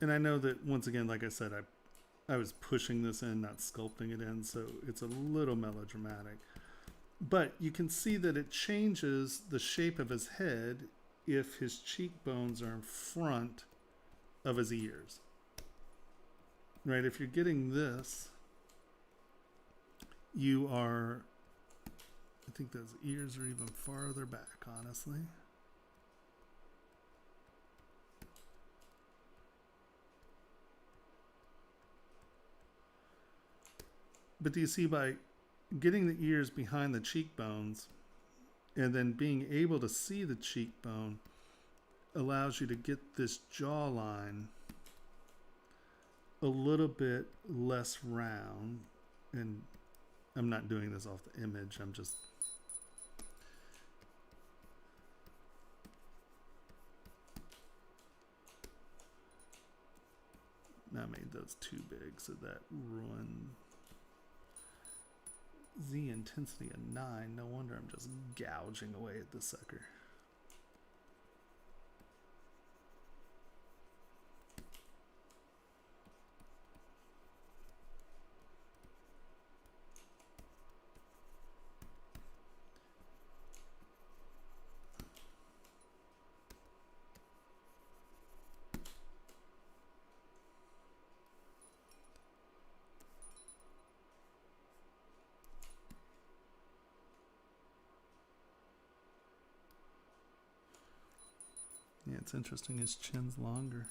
And I know that, once again, like I said, I was pushing this in, not sculpting it in, so it's a little melodramatic. But you can see that it changes the shape of his head if his cheekbones are in front of his ears. Right? If you're getting this, you are, I think those ears are even farther back, honestly. But do you see, by getting the ears behind the cheekbones and then being able to see the cheekbone allows you to get this jawline a little bit less round. And I'm not doing this off the image, I'm just I made those too big, so that ruined Z intensity of 9. No wonder I'm just gouging away at the sucker. Yeah, it's interesting, his chin's longer.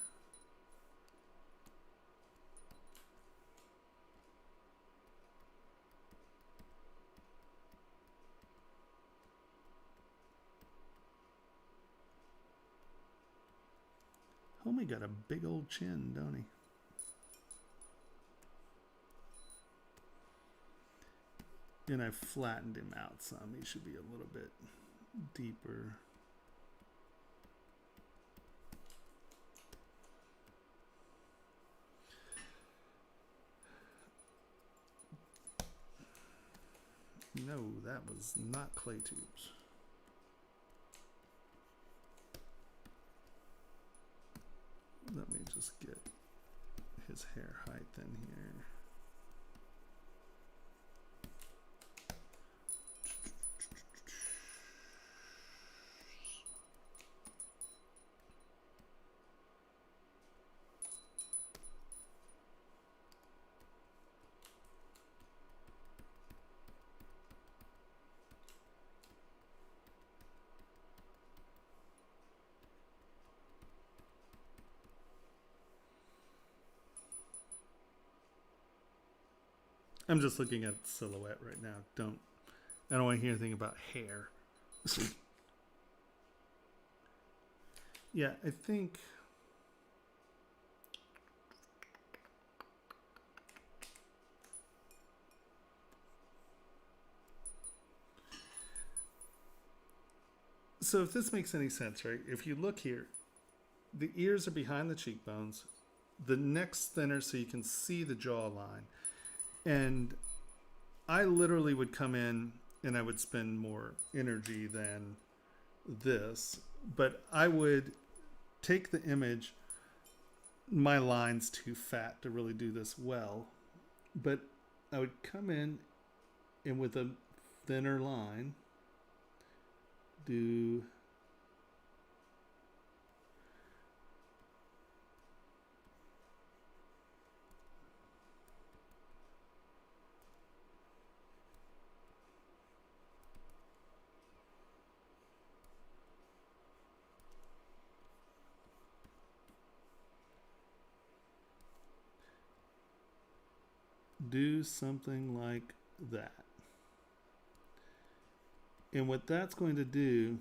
Homie got a big old chin, don't he? And I flattened him out some. He should be a little bit deeper. No, that was not clay tubes. Let me just get his hair height in here. I'm just looking at silhouette right now. I don't want to hear anything about hair. Yeah, I think. So if this makes any sense, right? If you look here, the ears are behind the cheekbones, the neck's thinner so you can see the jawline. And I literally would come in and I would spend more energy than this, but I would take the image. My line's too fat to really do this well, but I would come in and with a thinner line do something like that. And what that's going to do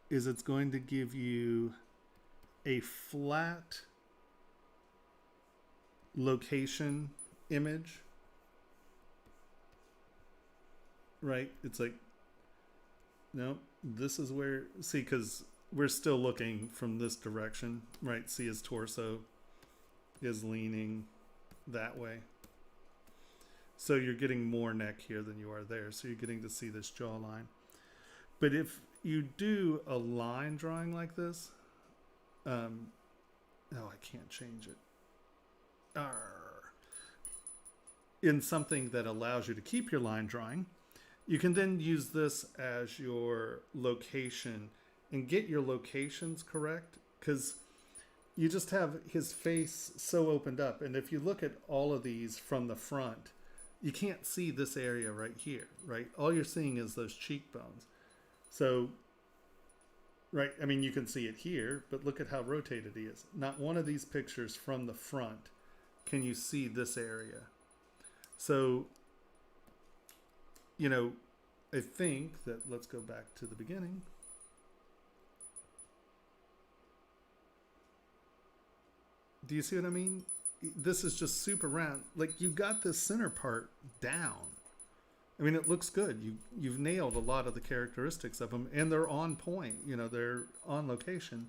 is it's going to give you a flat location image, right? It's like, no, this is where, see, because we're still looking from this direction, right? See, his torso is leaning that way. So you're getting more neck here than you are there. So you're getting to see this jawline. But if you do a line drawing like this, I can't change it. In something that allows you to keep your line drawing, you can then use this as your location and get your locations correct, because you just have his face so opened up. And if you look at all of these from the front, you can't see this area right here, right? All you're seeing is those cheekbones. So, right, I mean, you can see it here, but look at how rotated he is. Not one of these pictures from the front can you see this area. So, you know, I think that, let's go back to the beginning. Do you see what I mean? This is just super round. Like, you got this center part down. I mean, it looks good. You've nailed a lot of the characteristics of them, and they're on point. You know, they're on location.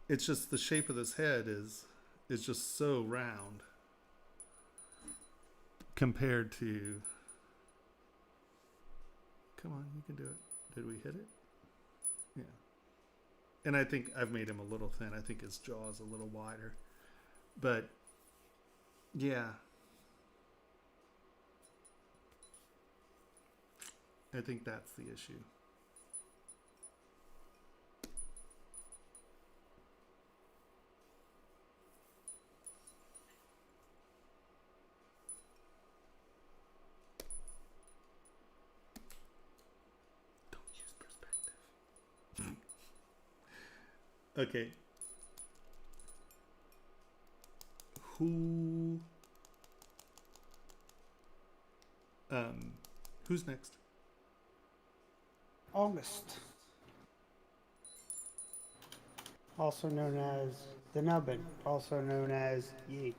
It's just the shape of this head is just so round compared to. Come on, you can do it. Did we hit it? Yeah. And I think I've made him a little thin. I think his jaw is a little wider. But, yeah. I think that's the issue. Don't use perspective. Okay. Who's next? August. Also known as the Nubbin, also known as Yeet.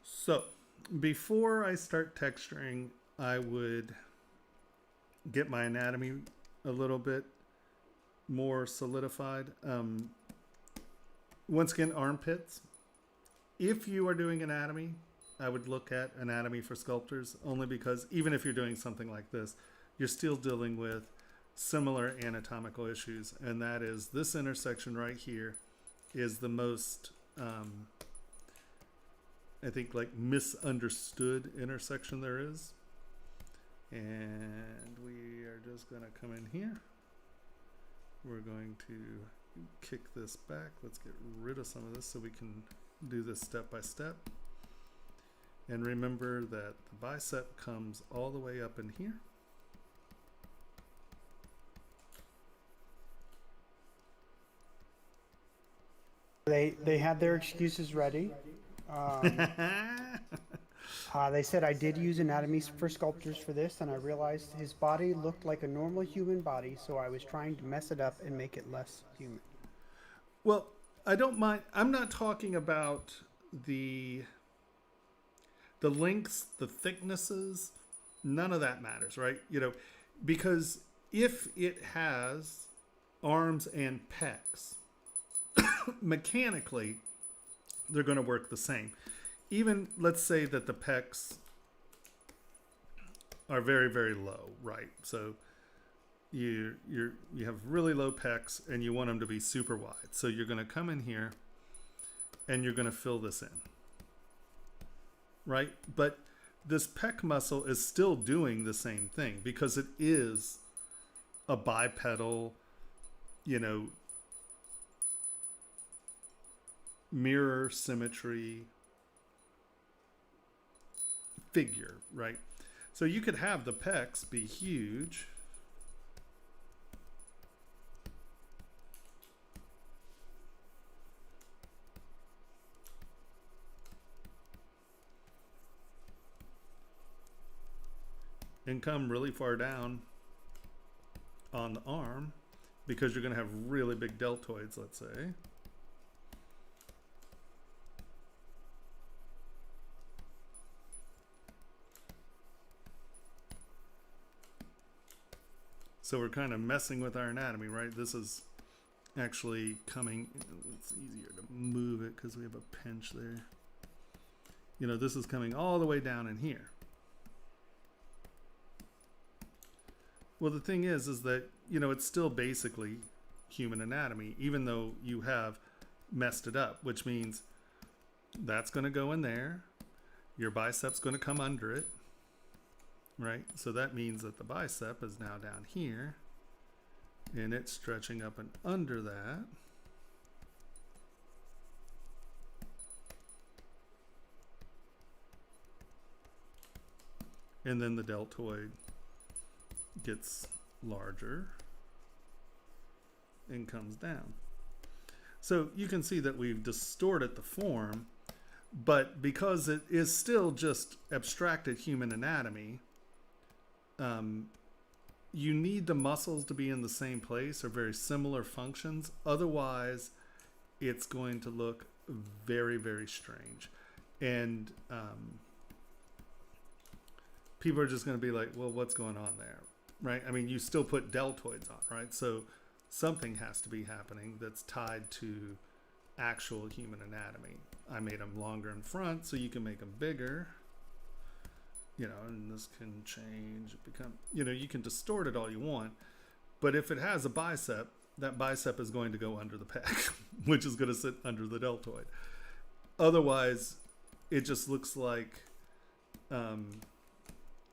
So, before I start texturing, I would get my anatomy a little bit more solidified. Once again, armpits. If you are doing anatomy, I would look at anatomy for sculptors, only because even if you're doing something like this, you're still dealing with similar anatomical issues. And that is, this intersection right here is the most, I think, like, misunderstood intersection there is. And we are just going to come in here. We're going to kick this back. Let's get rid of some of this so we can do this step by step. And remember that the bicep comes all the way up in here. They had their excuses ready. They said I did use anatomy for sculptors for this, and I realized his body looked like a normal human body, so I was trying to mess it up and make it less human. Well, I don't mind. I'm not talking about the lengths, the thicknesses. None of that matters, right? Because if it has arms and pecs, mechanically, they're going to work the same. Even let's say that the pecs are very, very low, right? So you have really low pecs and you want them to be super wide. So you're going to come in here and you're going to fill this in, right? But this pec muscle is still doing the same thing because it is a bipedal, mirror symmetry figure, right? So you could have the pecs be huge, and come really far down on the arm because you're going to have really big deltoids, let's say. So we're kind of messing with our anatomy, right? This is actually coming, it's easier to move it because we have a pinch there. This is coming all the way down in here. Well, the thing is that, it's still basically human anatomy, even though you have messed it up, which means that's going to go in there. Your bicep's going to come under it, right? So that means that the bicep is now down here, and it's stretching up and under that. And then the deltoid gets larger and comes down. So you can see that we've distorted the form, but because it is still just abstracted human anatomy, you need the muscles to be in the same place or very similar functions. Otherwise, it's going to look very, very strange. And people are just going to be like, well, what's going on there? Right? I mean, you still put deltoids on, right? So something has to be happening that's tied to actual human anatomy. I made them longer in front so you can make them bigger. And this can change, you can distort it all you want, but if it has a bicep, that bicep is going to go under the pec, which is going to sit under the deltoid. Otherwise, it just looks like, and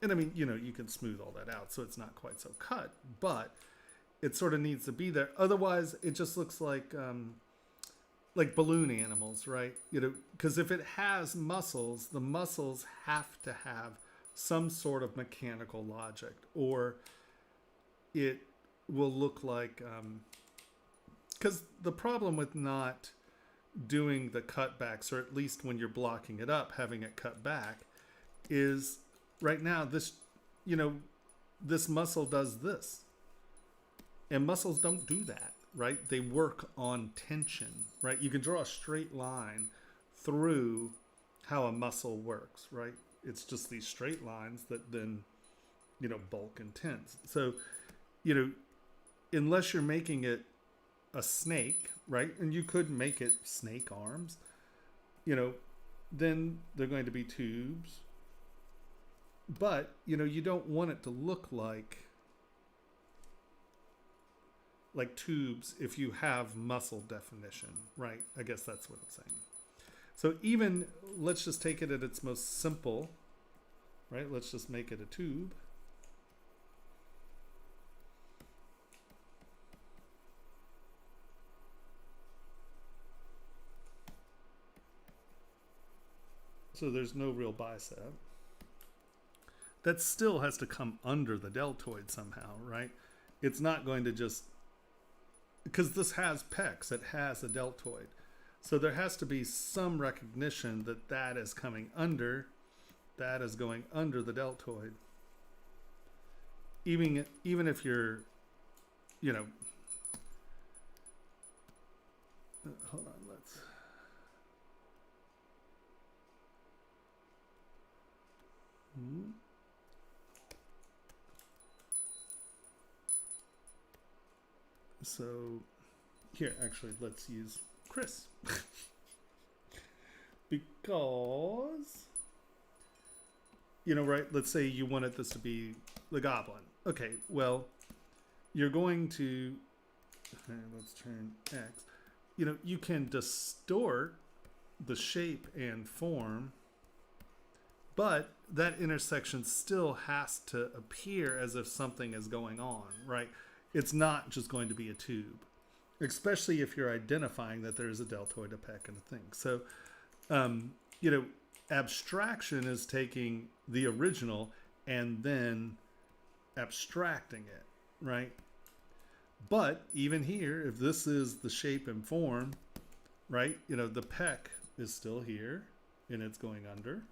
I mean, you can smooth all that out so it's not quite so cut, but it sort of needs to be there. Otherwise, it just looks like balloon animals, right? Because if it has muscles, the muscles have to have some sort of mechanical logic, or it will look like, because the problem with not doing the cutbacks, or at least when you're blocking it up, having it cut back, is right now this muscle does this, and muscles don't do that, right? They work on tension, right? You can draw a straight line through how a muscle works, right? It's just these straight lines that then, bulk and tense. So, unless you're making it a snake, right? And you could make it snake arms, then they're going to be tubes. But, you don't want it to look like tubes if you have muscle definition, right? I guess that's what I'm saying. So even, let's just take it at its most simple, right? Let's just make it a tube. So there's no real bicep. That still has to come under the deltoid somehow, right? It's not going to just, because this has pecs, it has a deltoid. So there has to be some recognition that that is coming under, that is going under the deltoid. Even if you're, you know, hold on, let's. So here, actually, let's use Chris. Because, you know, right, let's say you wanted this to be the goblin. Okay, well, you're going to, let's turn X. You know, you can distort the shape and form, but that intersection still has to appear as if something is going on, right? It's not just going to be a tube, especially if you're identifying that there is a deltoid, a pec, and a thing. So, you know, abstraction is taking the original and then abstracting it, right? But even here, if this is the shape and form, right, you know, the pec is still here and it's going under.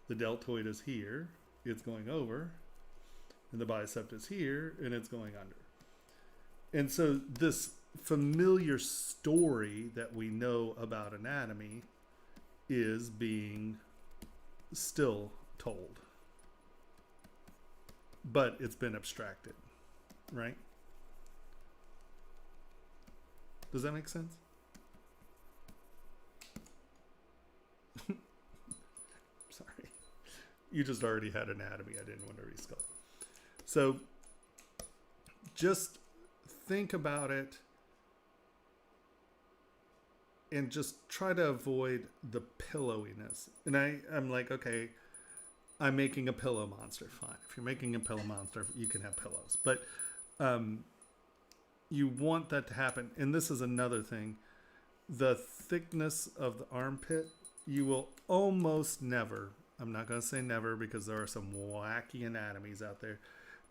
The deltoid is here, it's going over. And the bicep is here and it's going under. And so this familiar story that we know about anatomy is being still told. But it's been abstracted, right? Does that make sense? Sorry. You just already had anatomy. I didn't want to resculpt. So just think about it and just try to avoid the pillowiness. And I'm like, okay, I'm making a pillow monster. Fine. If you're making a pillow monster, you can have pillows. But you want that to happen. And this is another thing. The thickness of the armpit, you will almost never, I'm not going to say never because there are some wacky anatomies out there.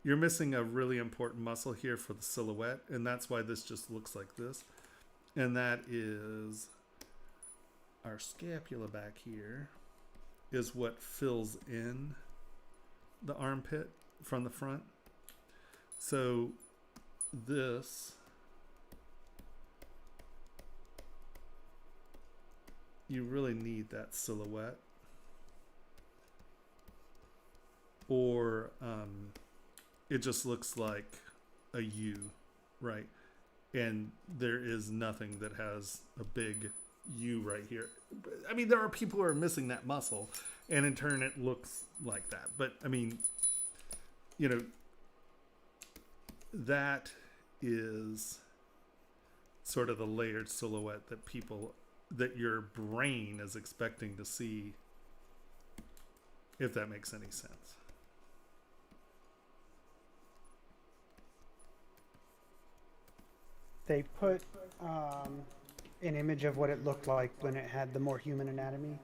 You're missing a really important muscle here for the silhouette, and that's why this just looks like this. And that is our scapula back here is what fills in the armpit from the front. So this, you really need that silhouette. Or it just looks like a U, right? And there is nothing that has a big U right here. I mean, there are people who are missing that muscle, and in turn it looks like that. But I mean, you know, that is sort of the layered silhouette that people, that your brain is expecting to see, if that makes any sense. They put an image of what it looked like when it had the more human anatomy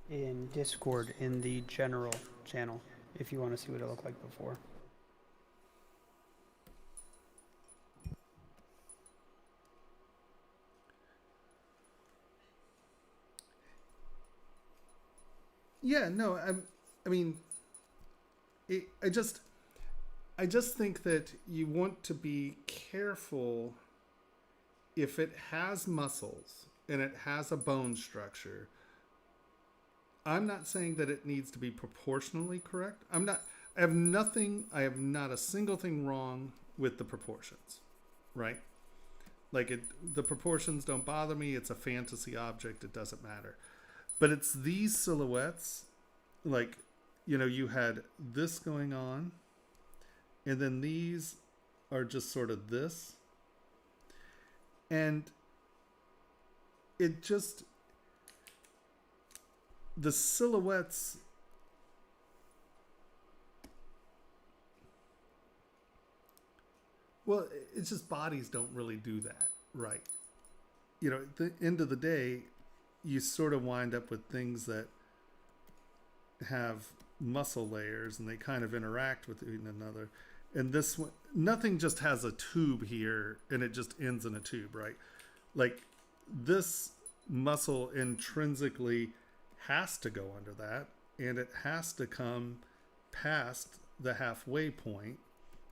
in Discord in the general channel, if you want to see what it looked like before. Yeah, no, I mean, I just think that you want to be careful. If it has muscles and it has a bone structure, I'm not saying that it needs to be proportionally correct. I have not a single thing wrong with the proportions, right? Like the proportions don't bother me. It's a fantasy object. It doesn't matter. But it's these silhouettes, like, you know, you had this going on, and then these are just sort of this. And it just, the silhouettes, well, it's just bodies don't really do that, right? You know, at the end of the day, you sort of wind up with things that have muscle layers and they kind of interact with one another. And this one, nothing just has a tube here and it just ends in a tube, right? Like this muscle intrinsically has to go under that, and it has to come past the halfway point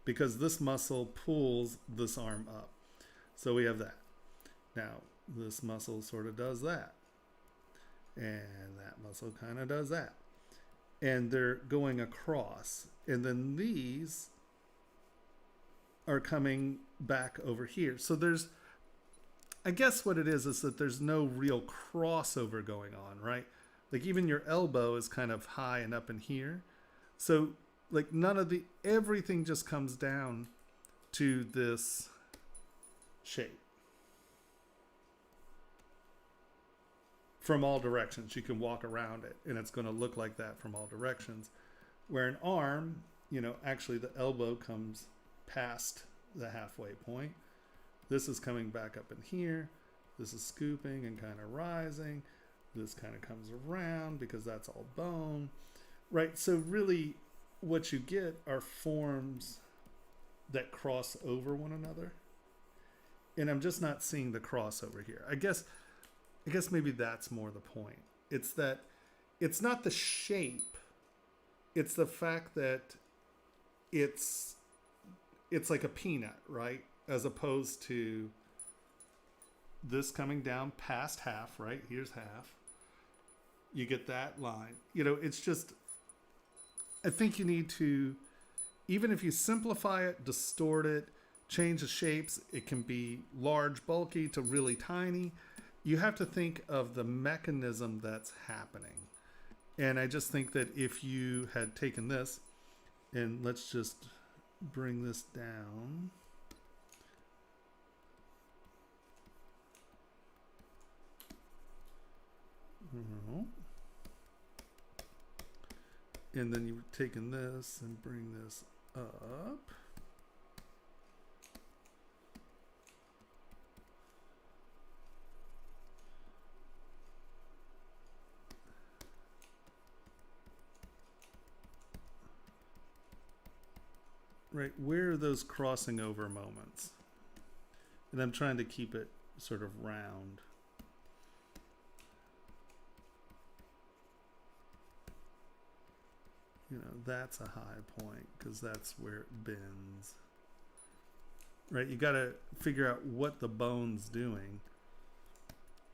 because this muscle pulls this arm up. So we have that. Now, this muscle sort of does that. And that muscle kind of does that. And they're going across. And then these are coming back over here. So there's, I guess what it is that there's no real crossover going on, right? Like even your elbow is kind of high and up in here. So like none of the, everything just comes down to this shape. From all directions. You can walk around it and it's going to look like that from all directions. Where an arm, you know, actually the elbow comes past the halfway point. This is coming back up in here. This is scooping and kind of rising. This kind of comes around because that's all bone, right? So really what you get are forms that cross over one another. And I'm just not seeing the crossover here. I guess maybe that's more the point. It's that it's not the shape. It's the fact that it's like a peanut, right? As opposed to this coming down past half, right? Here's half. You get that line. You know, it's just, I think you need to, even if you simplify it, distort it, change the shapes, it can be large, bulky to really tiny. You have to think of the mechanism that's happening. And I just think that if you had taken this, and let's just bring this down. And then you've taken this and bring this up. Right, where are those crossing over moments? And I'm trying to keep it sort of round. You know, that's a high point because that's where it bends. Right, you got to figure out what the bone's doing.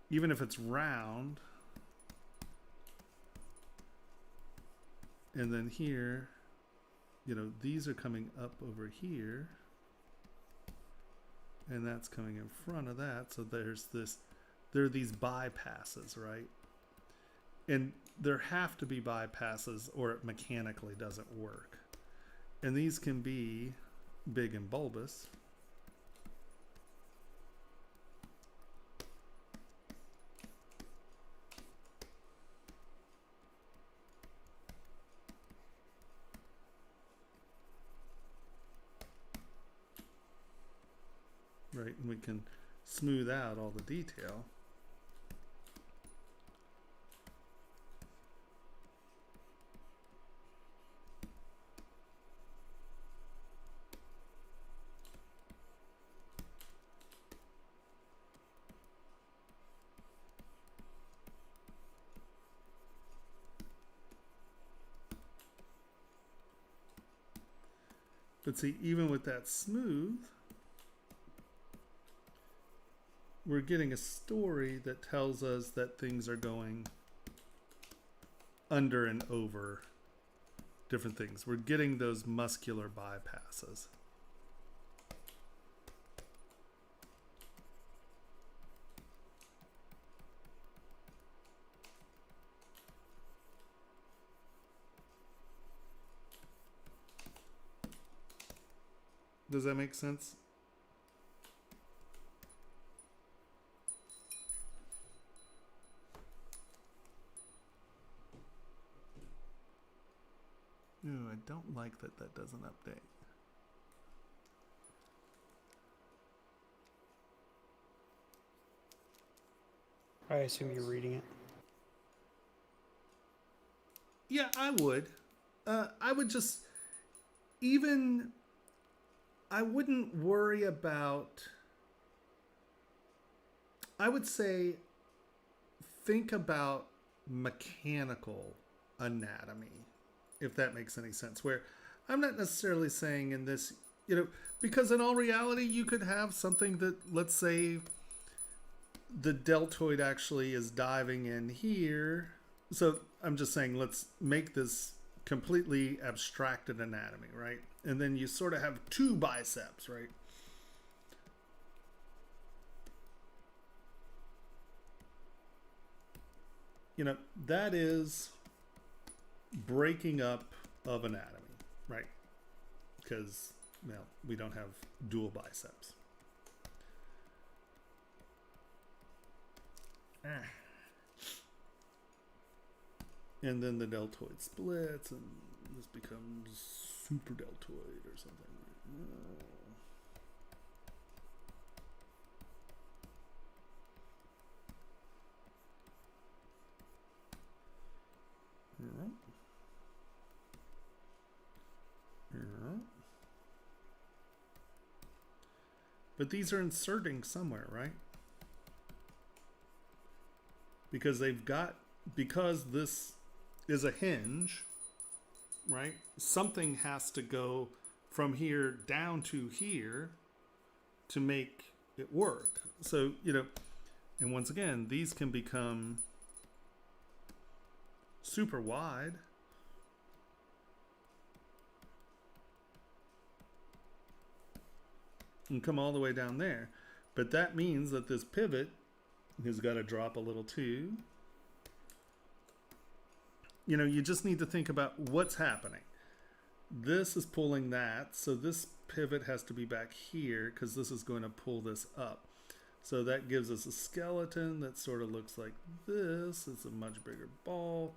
Even if it's round. And then here, you know, these are coming up over here. And that's coming in front of that. So there's this, there are these bypasses, right? And there have to be bypasses or it mechanically doesn't work. And these can be big and bulbous. Right, and we can smooth out all the detail. But see, even with that smooth, we're getting a story that tells us that things are going under and over different things. We're getting those muscular bypasses. Does that make sense? Ooh, I don't like that that doesn't update. I assume you're reading it. Yeah, I would. I would just, even, I wouldn't worry about, I would say think about mechanical anatomy, if that makes any sense, where I'm not necessarily saying in this, because in all reality, you could have something that, let's say, the deltoid actually is diving in here. So I'm just saying, let's make this completely abstracted anatomy, right? And then you sort of have two biceps, right? That is breaking up of anatomy, right? Because, we don't have dual biceps. And then the deltoid splits and this becomes super deltoid or something. But these are inserting somewhere, right? Because because this is a hinge, right? Something has to go from here down to here to make it work. So, and once again, these can become super wide. And come all the way down there. But that means that this pivot has got to drop a little too. You just need to think about what's happening. This is pulling that, so this pivot has to be back here because this is going to pull this up. So that gives us a skeleton that sort of looks like this. It's a much bigger ball.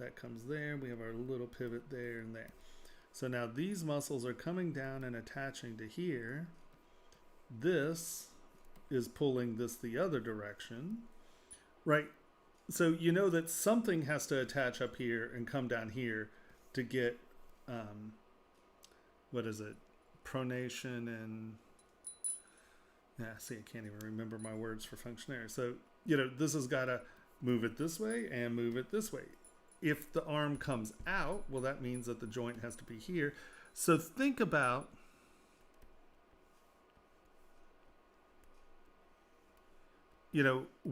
That comes there. We have our little pivot there and there. So now these muscles are coming down and attaching to here. This is pulling this the other direction, right? So that something has to attach up here and come down here to get, what is it? Pronation and, I can't even remember my words for functionary. So, this has got to move it this way and move it this way. If the arm comes out, well, that means that the joint has to be here. So think about,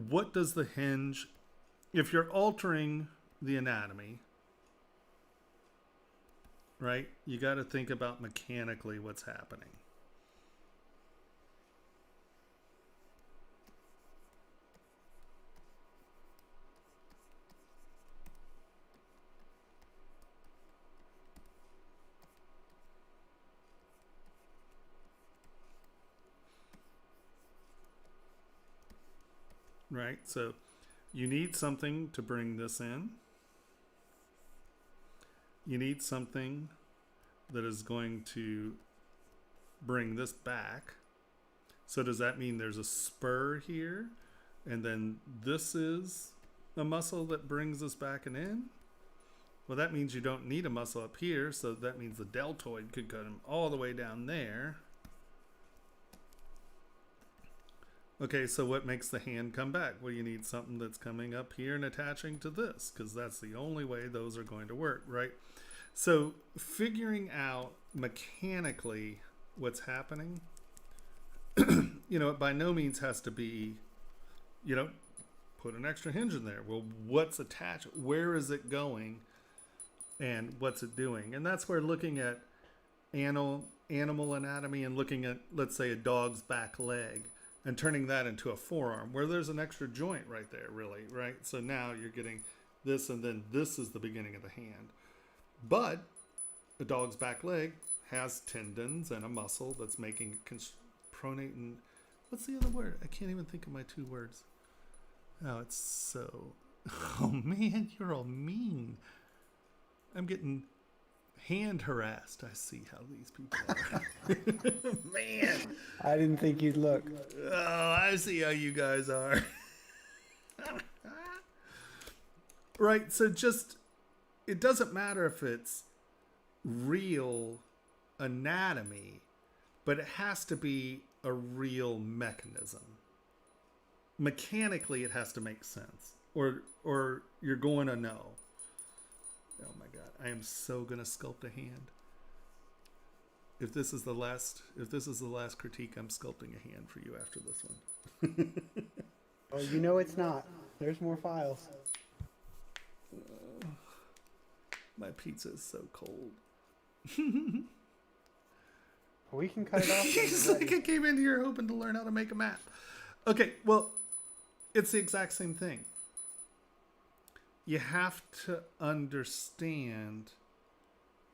what does the hinge, if you're altering the anatomy, right? You got to think about mechanically what's happening. Right? So you need something to bring this in. You need something that is going to bring this back. So does that mean there's a spur here? And then this is a muscle that brings us back and in? Well, that means you don't need a muscle up here. So that means the deltoid could come all the way down there. Okay, so what makes the hand come back? Well, you need something that's coming up here and attaching to this, because that's the only way those are going to work, right? So figuring out mechanically what's happening, it by no means has to be, put an extra hinge in there. Well, what's attached? Where is it going? And what's it doing? And that's where looking at animal anatomy and looking at, let's say, a dog's back leg, and turning that into a forearm where there's an extra joint right there, really, right? So now you're getting this, and then this is the beginning of the hand. But a dog's back leg has tendons and a muscle that's making pronating. What's the other word? I can't even think of my two words. Oh, it's so... Oh, man, you're all mean. I'm getting hand harassed. I see how these people are. Man. I didn't think you'd look. Oh, I see how you guys are. Right, so just, it doesn't matter if it's real anatomy, but it has to be a real mechanism. Mechanically, it has to make sense. or you're going to know. Oh my God, I am so gonna sculpt a hand. If this is the last critique, I'm sculpting a hand for you after this one. Oh, you know it's not. There's more files. My pizza is so cold. We can cut it off. It's like I came in here hoping to learn how to make a map. Okay, well, it's the exact same thing. You have to understand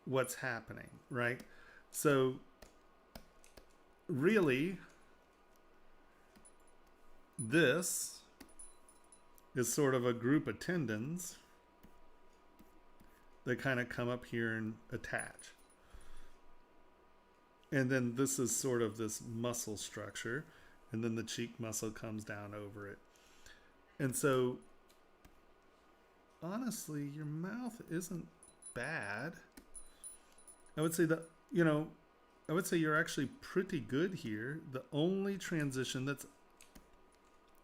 what's happening, right? So, really, this is sort of a group of tendons that kind of come up here and attach. And then this is sort of this muscle structure, and then the cheek muscle comes down over it. And so, honestly, your mouth isn't bad. I would say that, I would say you're actually pretty good here. The only transition that's,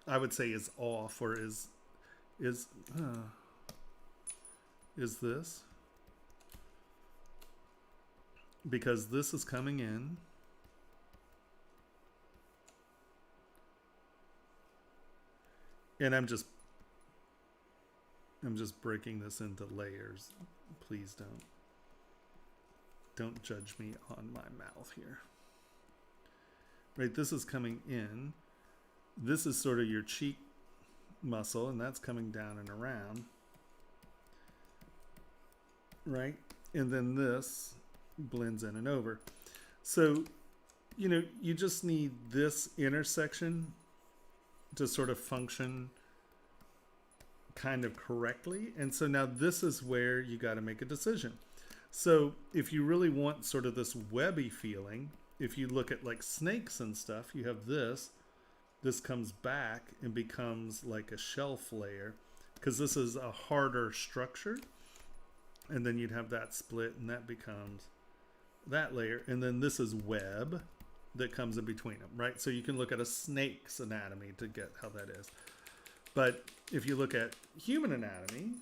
I would say, is off or is this. Because this is coming in. And I'm just breaking this into layers. Please don't judge me on my mouth here. Right, this is coming in. This is sort of your cheek muscle, and that's coming down and around. Right? And then this blends in and over. So, you just need this intersection to sort of function kind of correctly. And so now this is where you got to make a decision. So if you really want sort of this webby feeling, if you look at like snakes and stuff, you have this comes back and becomes like a shelf layer because this is a harder structure. And then you'd have that split and that becomes that layer. And then this is web that comes in between them, right? So you can look at a snake's anatomy to get how that is. But if you look at human anatomy,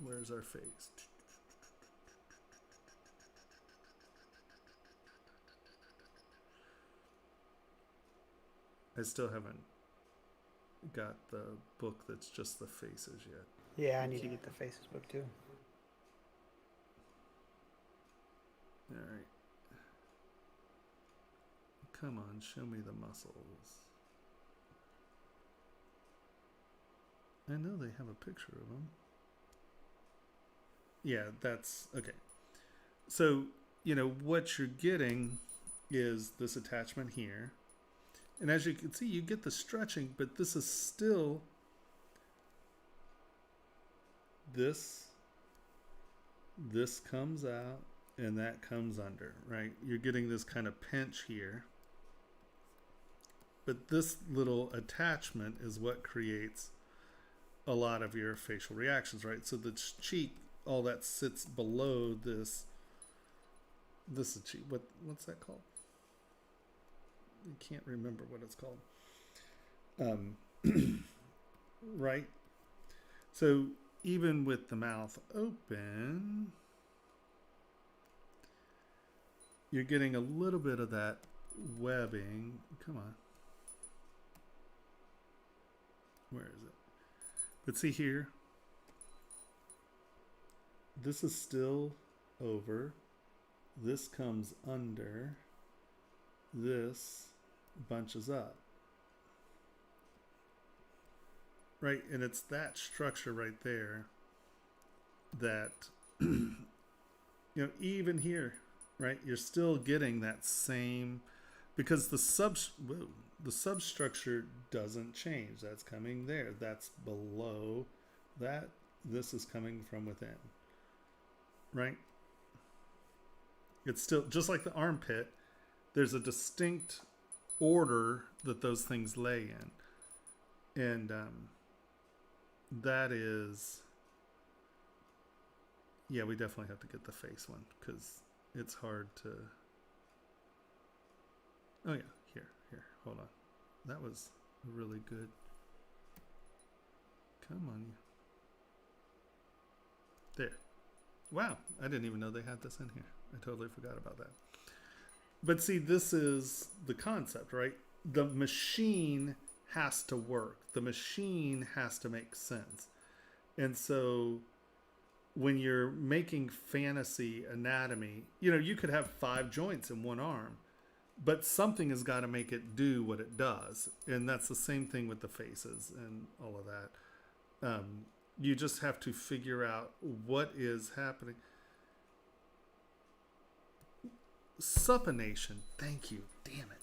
where's our face? I still haven't got the book that's just the faces yet. Yeah, I need to get the faces book too. All right. Come on, show me the muscles. I know they have a picture of them. Yeah, that's okay. So, what you're getting is this attachment here. And as you can see, you get the stretching, but this is still this comes out and that comes under, right? You're getting this kind of pinch here. But this little attachment is what creates a lot of your facial reactions, right? So the cheek, all that sits below this. This is cheek. What's that called? I can't remember what it's called. Right? So even with the mouth open, you're getting a little bit of that webbing. Come on. Where is it? But see here, this is still over. This comes under. This bunches up. Right, and it's that structure right there that, even here, right, you're still getting that same, because the substructure doesn't change. That's coming there. That's below that. This is coming from within. Right? It's still, just like the armpit, there's a distinct order that those things lay in. And that is, yeah, we definitely have to get the face one because it's hard to, oh yeah, here, hold on. That was really good. Come on, you. There. Wow, I didn't even know they had this in here. I totally forgot about that. But see, this is the concept, right? The machine has to work. The machine has to make sense. And so when you're making fantasy anatomy, you know, you could have 5 joints in one arm, but something has got to make it do what it does. And that's the same thing with the faces and all of that. You just have to figure out what is happening. Supination. Thank you. Damn it.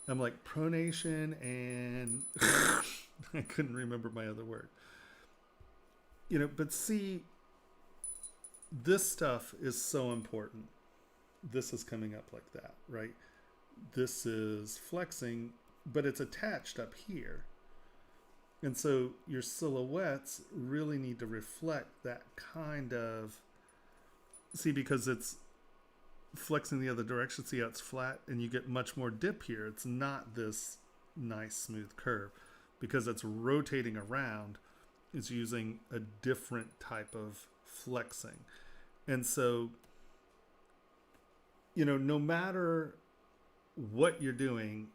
I'm like pronation and I couldn't remember my other word. You know, but see, this stuff is so important. This is coming up like that, right? This is flexing, but it's attached up here. And so your silhouettes really need to reflect that kind of, see, because it's flexing the other direction. See how it's flat and you get much more dip here. It's not this nice smooth curve because it's rotating around. It's using a different type of flexing. And so, you know, no matter what you're doing,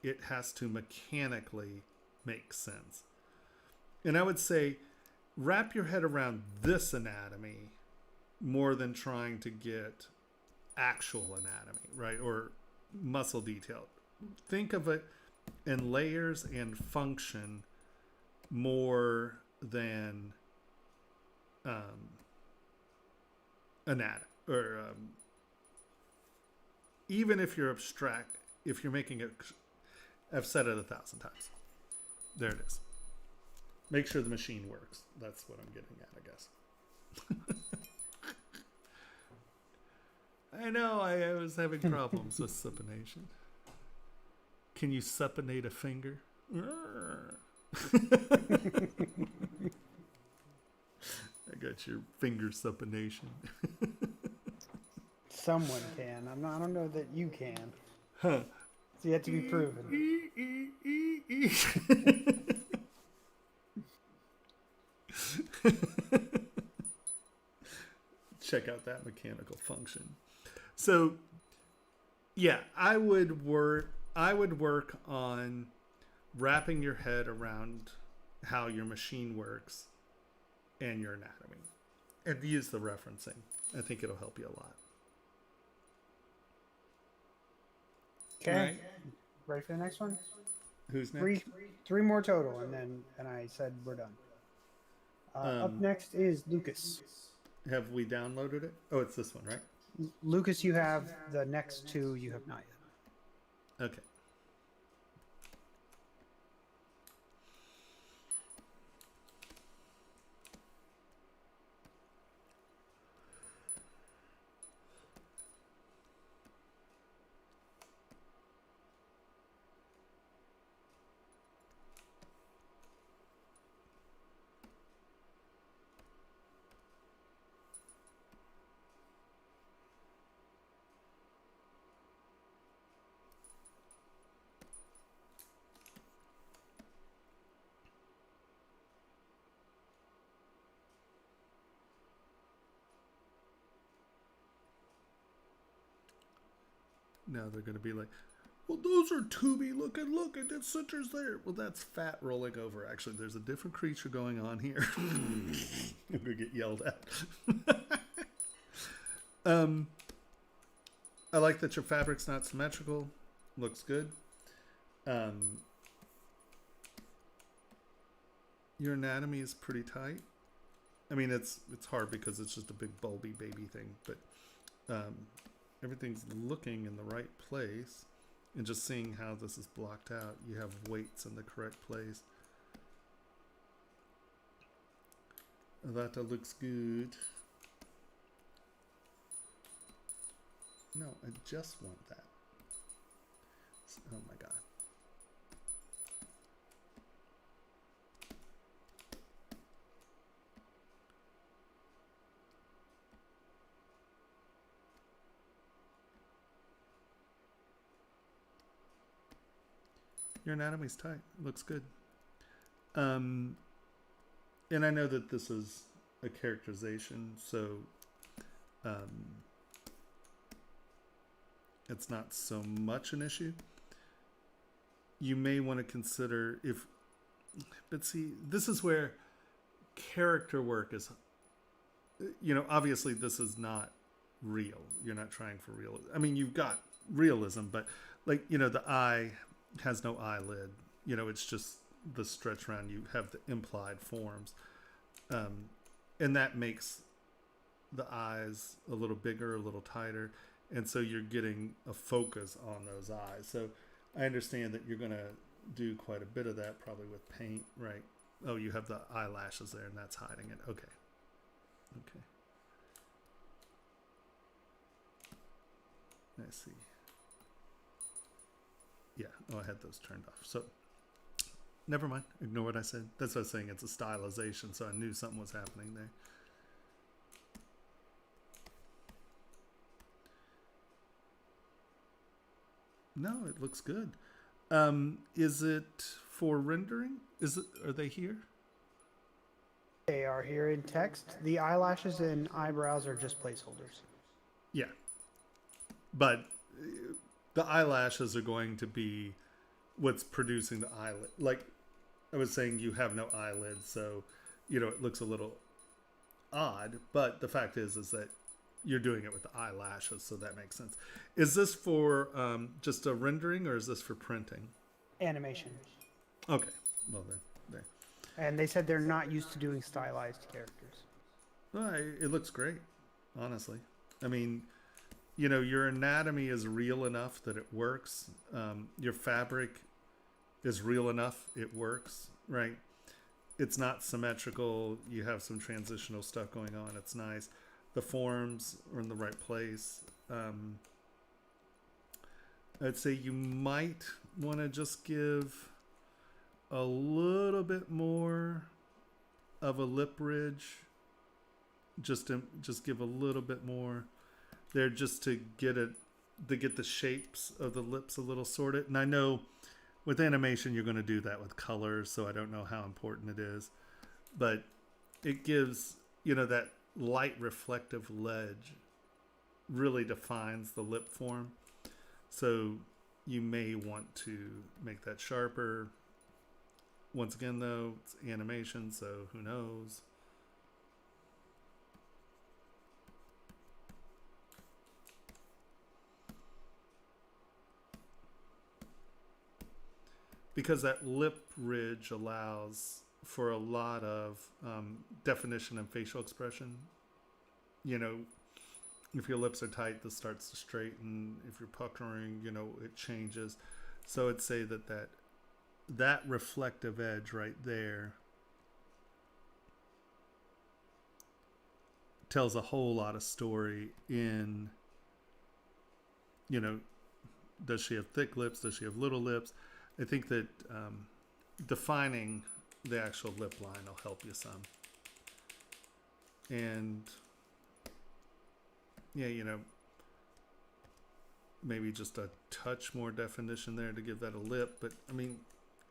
it has to mechanically make sense. And I would say wrap your head around this anatomy more than trying to get actual anatomy, right? Or muscle detail. Think of it in layers and function more than anatomy. Or even if you're abstract, if you're making it, I've said it 1,000 times. There it is. Make sure the machine works. That's what I'm getting at, I guess. I know I was having problems with supination. Can you supinate a finger? I got your finger supination. Someone can. I don't know that you can. Huh. It's yet to be proven. Check out that mechanical function. So, yeah, I would work on wrapping your head around how your machine works and your anatomy, and use the referencing. I think it'll help you a lot. Okay. Right. Ready for the next one? Who's next? Three more total, and I said we're done. Up next is Lucas. Have we downloaded it? Oh, it's this one, right? Lucas, you have the next 2. You have not yet. Okay. Now they're going to be like, well, those are tubey looking. Look, and that center's there. Well, that's fat rolling over. Actually, there's a different creature going on here. I'm going to get yelled at. I like that your fabric's not symmetrical. Looks good. Your anatomy is pretty tight. I mean, it's hard because it's just a big bulby baby thing, but everything's looking in the right place. And just seeing how this is blocked out, you have weights in the correct place. That looks good. No, I just want that. Oh my God. Your anatomy's tight. Looks good. and I know that this is a characterization, so it's not so much an issue. You may want to consider but see, this is where character work is, obviously this is not real. You're not trying for real. I mean, you've got realism, but like, the eye has no eyelid. It's just the stretch around. You have the implied forms. And that makes the eyes a little bigger, a little tighter. And so you're getting a focus on those eyes. So I understand that you're going to do quite a bit of that probably with paint, right? Oh, you have the eyelashes there and that's hiding it. Okay. I see. Yeah. Oh, I had those turned off. So never mind. Ignore what I said. That's what I was saying. It's a stylization. So I knew something was happening there. No, it looks good. Is it for rendering? Are they here? They are here in text. The eyelashes and eyebrows are just placeholders. Yeah. But the eyelashes are going to be what's producing the eyelid. Like I was saying, you have no eyelid, so, it looks a little odd. But the fact is that you're doing it with the eyelashes, so that makes sense. Is this for just a rendering, or is this for printing? Animation. Okay. Well, then. There. And they said they're not used to doing stylized characters. Well, it looks great, honestly. I mean, your anatomy is real enough that it works. Your fabric is real enough it works, right? It's not symmetrical. You have some transitional stuff going on. It's nice. The forms are in the right place. I'd say you might want to just give a little bit more of a lip ridge. Just give a little bit more there, just to get the shapes of the lips a little sorted. And I know with animation you're going to do that with colors, so I don't know how important it is, but it gives that light reflective ledge really defines the lip form. So you may want to make that sharper. Once again, though, it's animation, so who knows? Because that lip ridge allows for a lot of definition and facial expression. If your lips are tight, this starts to straighten. If you're puckering, it changes. So I'd say that reflective edge right there tells a whole lot of story in, does she have thick lips? Does she have little lips? I think that defining the actual lip line will help you some. And yeah, maybe just a touch more definition there to give that a lip. But I mean,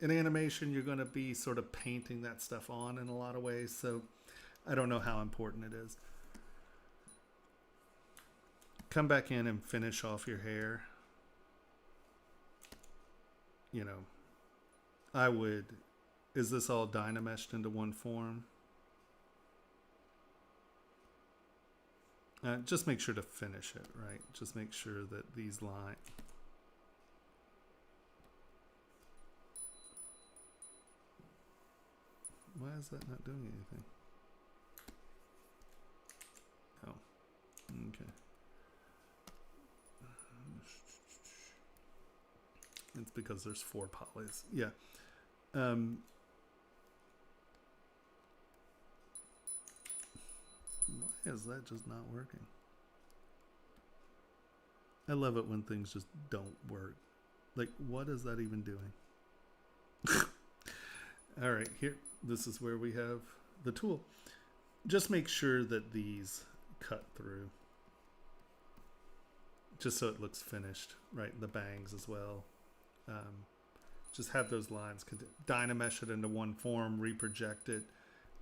in animation, you're going to be sort of painting that stuff on in a lot of ways. So I don't know how important it is. Come back in and finish off your hair. Is this all dynameshed into one form? Just make sure to finish it, right? Just make sure that these lines. Why is that not doing anything? Oh, okay. It's because there's 4 polys. Yeah. Why is that just not working? I love it when things just don't work. Like, what is that even doing? All right, here. This is where we have the tool. Just make sure that these cut through. Just so it looks finished, right? The bangs as well. Just have those lines, dynamesh it into one form, reproject it,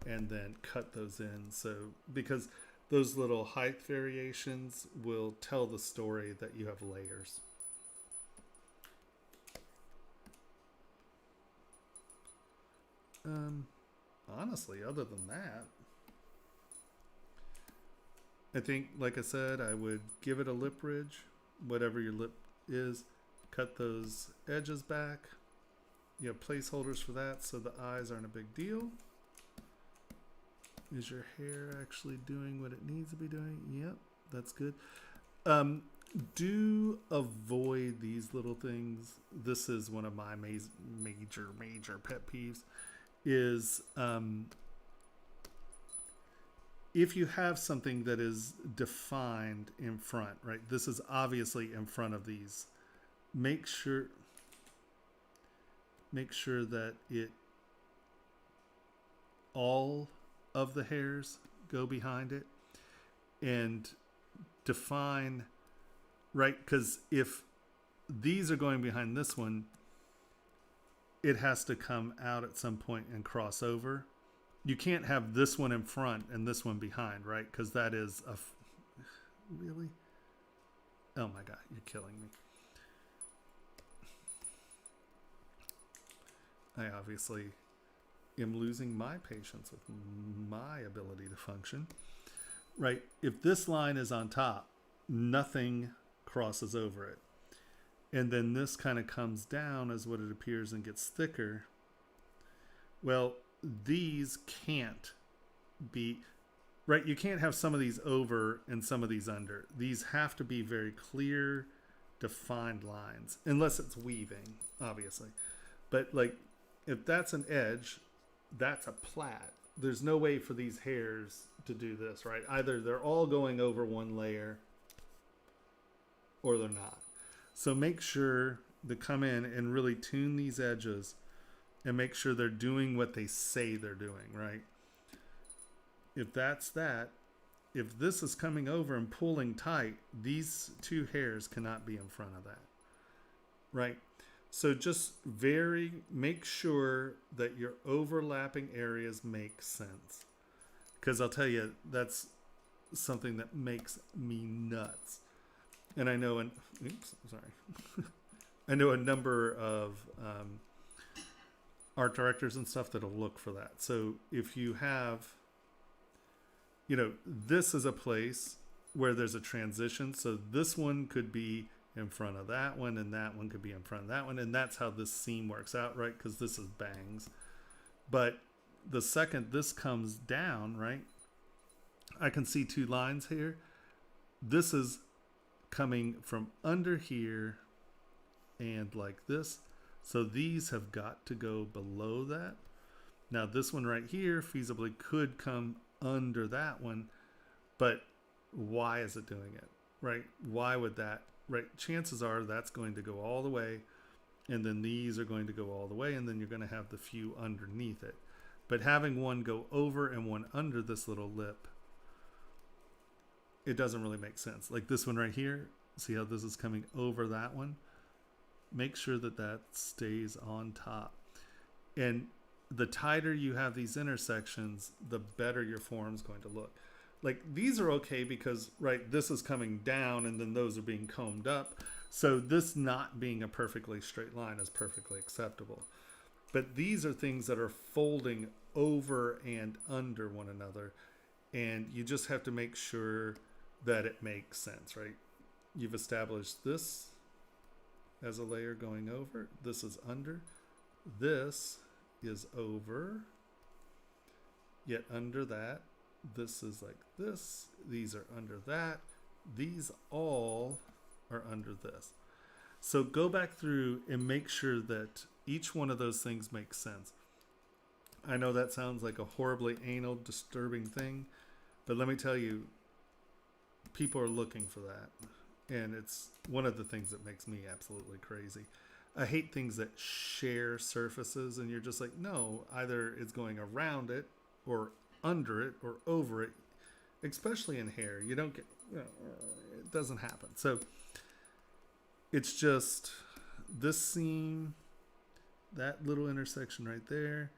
and then cut those in. So because those little height variations will tell the story that you have layers. Honestly, other than that, I think, like I said, I would give it a lip ridge, whatever your lip is, cut those edges back. You have placeholders for that, so the eyes aren't a big deal. Is your hair actually doing what it needs to be doing? Yep, that's good. Do avoid these little things. This is one of my major pet peeves. Is if you have something that is defined in front, right? This is obviously in front of these. Make sure that all of the hairs go behind it, and define, right? Because if these are going behind this one, it has to come out at some point and cross over. You can't have this one in front and this one behind, right? Because that is really? Oh my God, you're killing me. I obviously am losing my patience with my ability to function, right? If this line is on top, nothing crosses over it. And then this kind of comes down as what it appears and gets thicker. Well, these can't be, right? You can't have some of these over and some of these under. These have to be very clear, defined lines, unless it's weaving, obviously. But like, if that's an edge, that's a plait. There's no way for these hairs to do this, right? Either they're all going over one layer or they're not. So make sure to come in and really tune these edges and make sure they're doing what they say they're doing, right? If that's that, if this is coming over and pulling tight, these two hairs cannot be in front of that, right? So just make sure that your overlapping areas make sense. Because I'll tell you, that's something that makes me nuts. And I know, I know a number of art directors and stuff that'll look for that. So if you have, this is a place where there's a transition. So this one could be in front of that one, and that one could be in front of that one. And that's how this seam works out, right? Because this is bangs. But the second this comes down, right, I can see two lines here. This is coming from under here and like this. So these have got to go below that. Now this one right here feasibly could come under that one, but why is it doing it, right? Why would that, right? Chances are that's going to go all the way, and then these are going to go all the way, and then you're going to have the few underneath it. But having one go over and one under this little lip, it doesn't really make sense. Like this one right here, see how this is coming over that one? Make sure that that stays on top. And the tighter you have these intersections, the better your form's going to look. Like these are okay because, right, this is coming down and then those are being combed up. So this not being a perfectly straight line is perfectly acceptable. But these are things that are folding over and under one another. And you just have to make sure that it makes sense, right? You've established this as a layer going over. This is under. This is over. Yet under that, this is like this. These are under that. These all are under this. So go back through and make sure that each one of those things makes sense. I know that sounds like a horribly anal, disturbing thing, but let me tell you, people are looking for that. And it's one of the things that makes me absolutely crazy. I hate things that share surfaces and you're just like, no, either it's going around it or under it or over it, especially in hair. You don't get, it doesn't happen. So it's just this seam, that little intersection right there,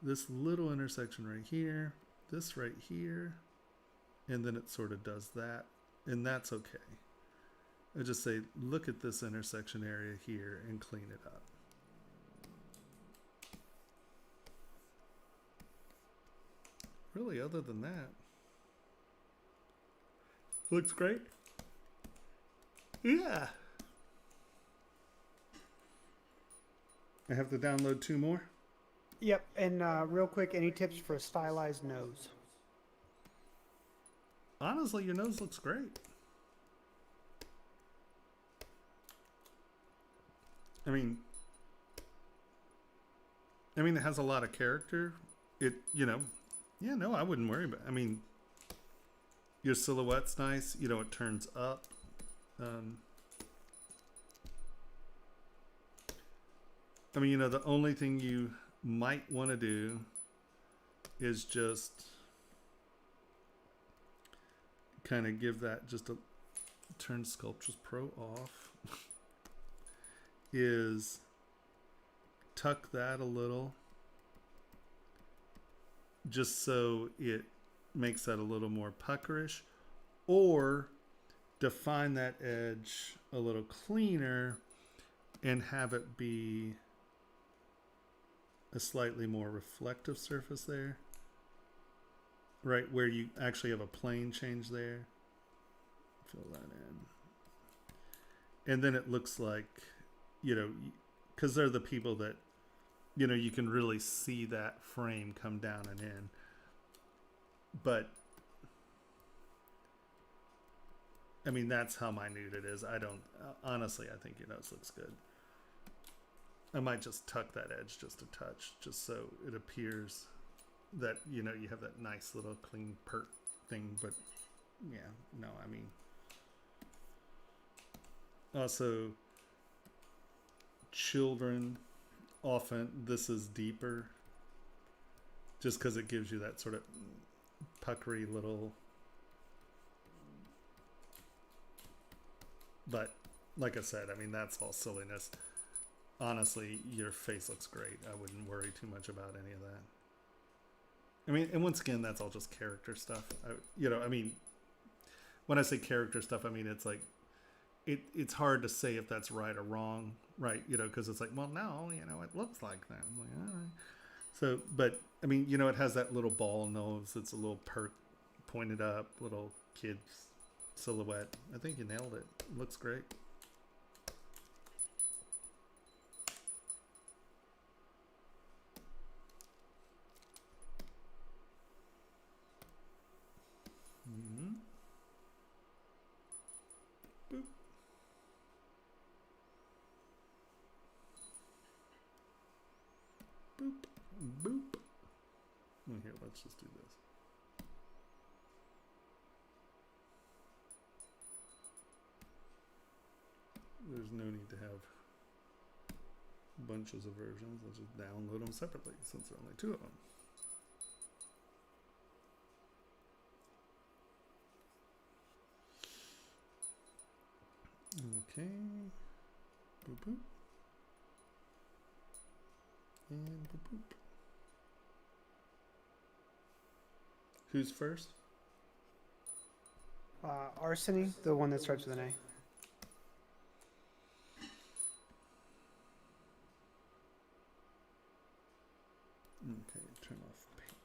this little intersection right here, this right here, and then it sort of does that, and that's okay. I just say, look at this intersection area here and clean it up. Really, other than that, looks great. Yeah. I have to download 2 more. Yep, and real quick, any tips for a stylized nose? Honestly, your nose looks great. I mean, it has a lot of character. It, you know, yeah, no, I wouldn't worry about it. I mean, your silhouette's nice. You know, it turns up. I mean, you know, the only thing you might want to do is just kind of give that just a turn Sculptures Pro off. Is tuck that a little just so it makes that a little more puckerish, or define that edge a little cleaner and have it be a slightly more reflective surface there, right where you actually have a plane change there. Fill that in, and then it looks like, you know, because they're the people that, you know, you can really see that frame come down and in. But I mean, that's how minute it is. I don't, honestly, I think your nose looks good. I might just tuck that edge just a touch, just so it appears that, you know, you have that nice little clean pert thing. But yeah, no, I mean, also children, often this is deeper just because it gives you that sort of puckery little, but like I said, I mean, that's all silliness. Honestly, your face looks great. I wouldn't worry too much about any of that. I mean, and once again, that's all just character stuff. You know, I mean, when I say character stuff, I mean, it's like, it's hard to say if that's right or wrong, right? You know, because it's like, well, no, you know, it looks like that. I'm like, all right. So, but I mean, you know, it has that little ball nose. It's a little pointed up, little kid's silhouette. I think you nailed it. It looks great. Mm-hmm. Boop. Boop. Boop. Well, here, let's just do this. There's no need to have bunches of versions. Let's just download them separately since there are only 2 of them. Okay. Boop boop. And boop boop. Who's first? Arseny, the one that starts with an A. Okay, turn off paint.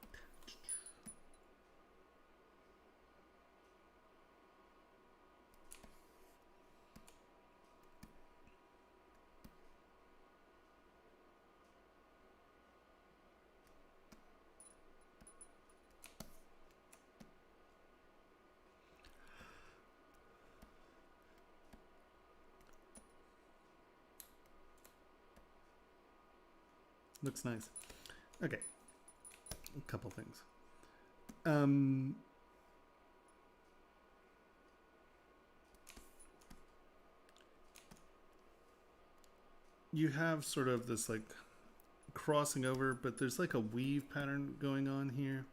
Looks nice. Okay. A couple things. You have sort of this like crossing over, but there's like a weave pattern going on here.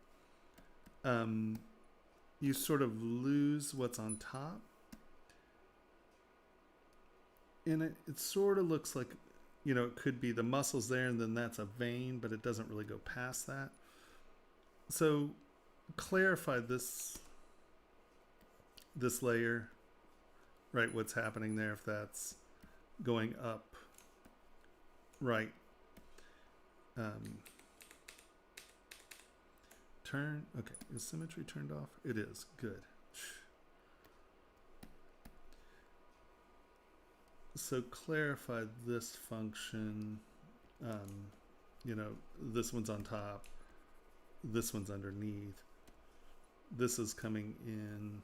You sort of lose what's on top. And it sort of looks like you know, it could be the muscles there and then that's a vein, but it doesn't really go past that. So clarify this layer, right? What's happening there, if that's going up, right? Turn, okay, is symmetry turned off? It is, good. So clarify this function, you know, this one's on top, this one's underneath, this is coming in.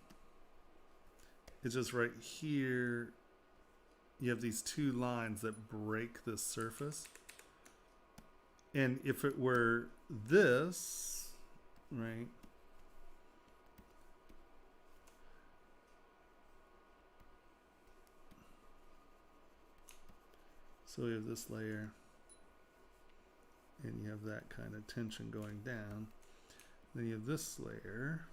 It's just right here, you have these two lines that break this surface. And if it were this, right? So we have this layer, and you have that kind of tension going down. Then you have this layer.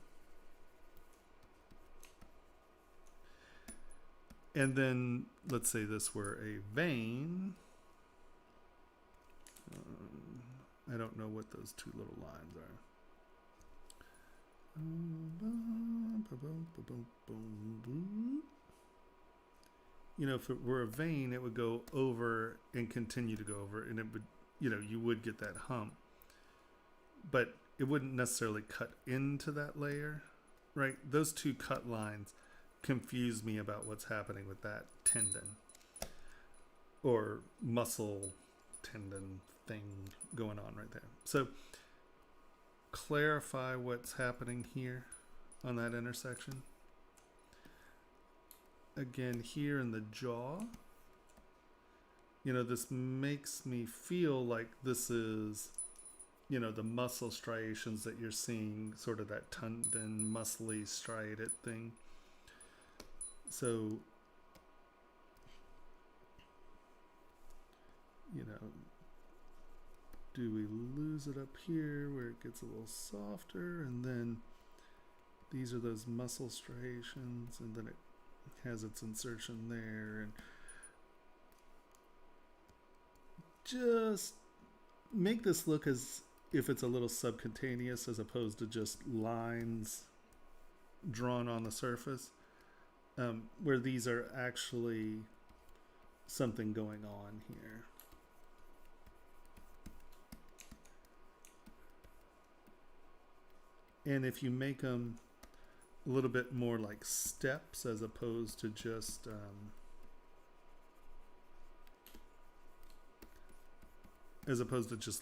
And then let's say this were a vein. I don't know what those two little lines are. You know, if it were a vein, it would go over and continue to go over, and it would, you know, you would get that hump, but it wouldn't necessarily cut into that layer, right? Those two cut lines confuse me about what's happening with that tendon or muscle tendon thing going on right there. So clarify what's happening here on that intersection. Again, here in the jaw, you know, this makes me feel like this is, you know, the muscle striations that you're seeing, sort of that tendon, muscly striated thing. So, you know, do we lose it up here where it gets a little softer, and then these are those muscle striations, and then it has its insertion there, and just make this look as if it's a little subcutaneous as opposed to just lines drawn on the surface, where these are actually something going on here. And if you make them a little bit more like steps as opposed to just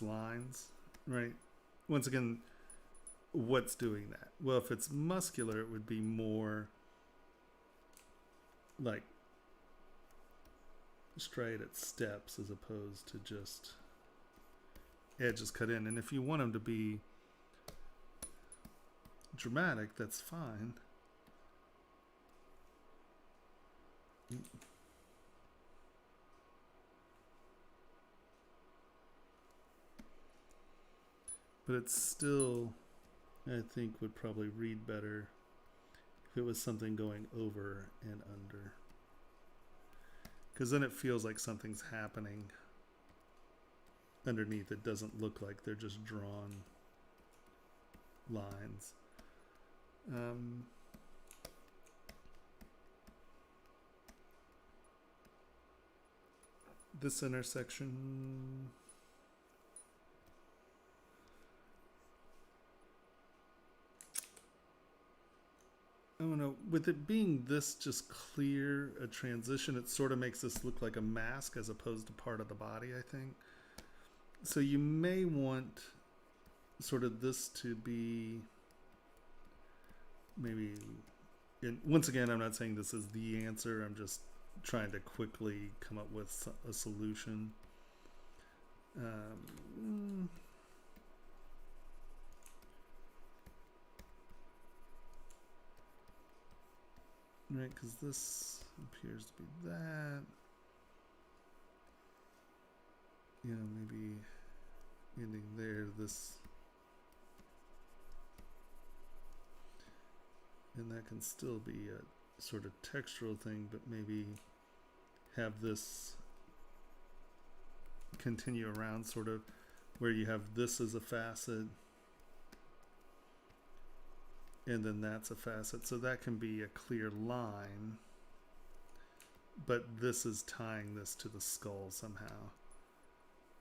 lines, right? Once again, what's doing that? Well, if it's muscular, it would be more like striated steps as opposed to just edges cut in. And if you want them to be dramatic, that's fine. But it's still, I think, would probably read better if it was something going over and under, because then it feels like something's happening underneath. It doesn't look like they're just drawn lines. This intersection, I don't know, with it being this just clear a transition, it sort of makes this look like a mask as opposed to part of the body, I think. So you may want sort of this to be maybe, and once again, I'm not saying this is the answer, I'm just trying to quickly come up with a solution. Right, because this appears to be that. Yeah, maybe ending there, this. And that can still be a sort of textural thing, but maybe have this continue around, sort of where you have this as a facet and then that's a facet. So that can be a clear line, but this is tying this to the skull somehow,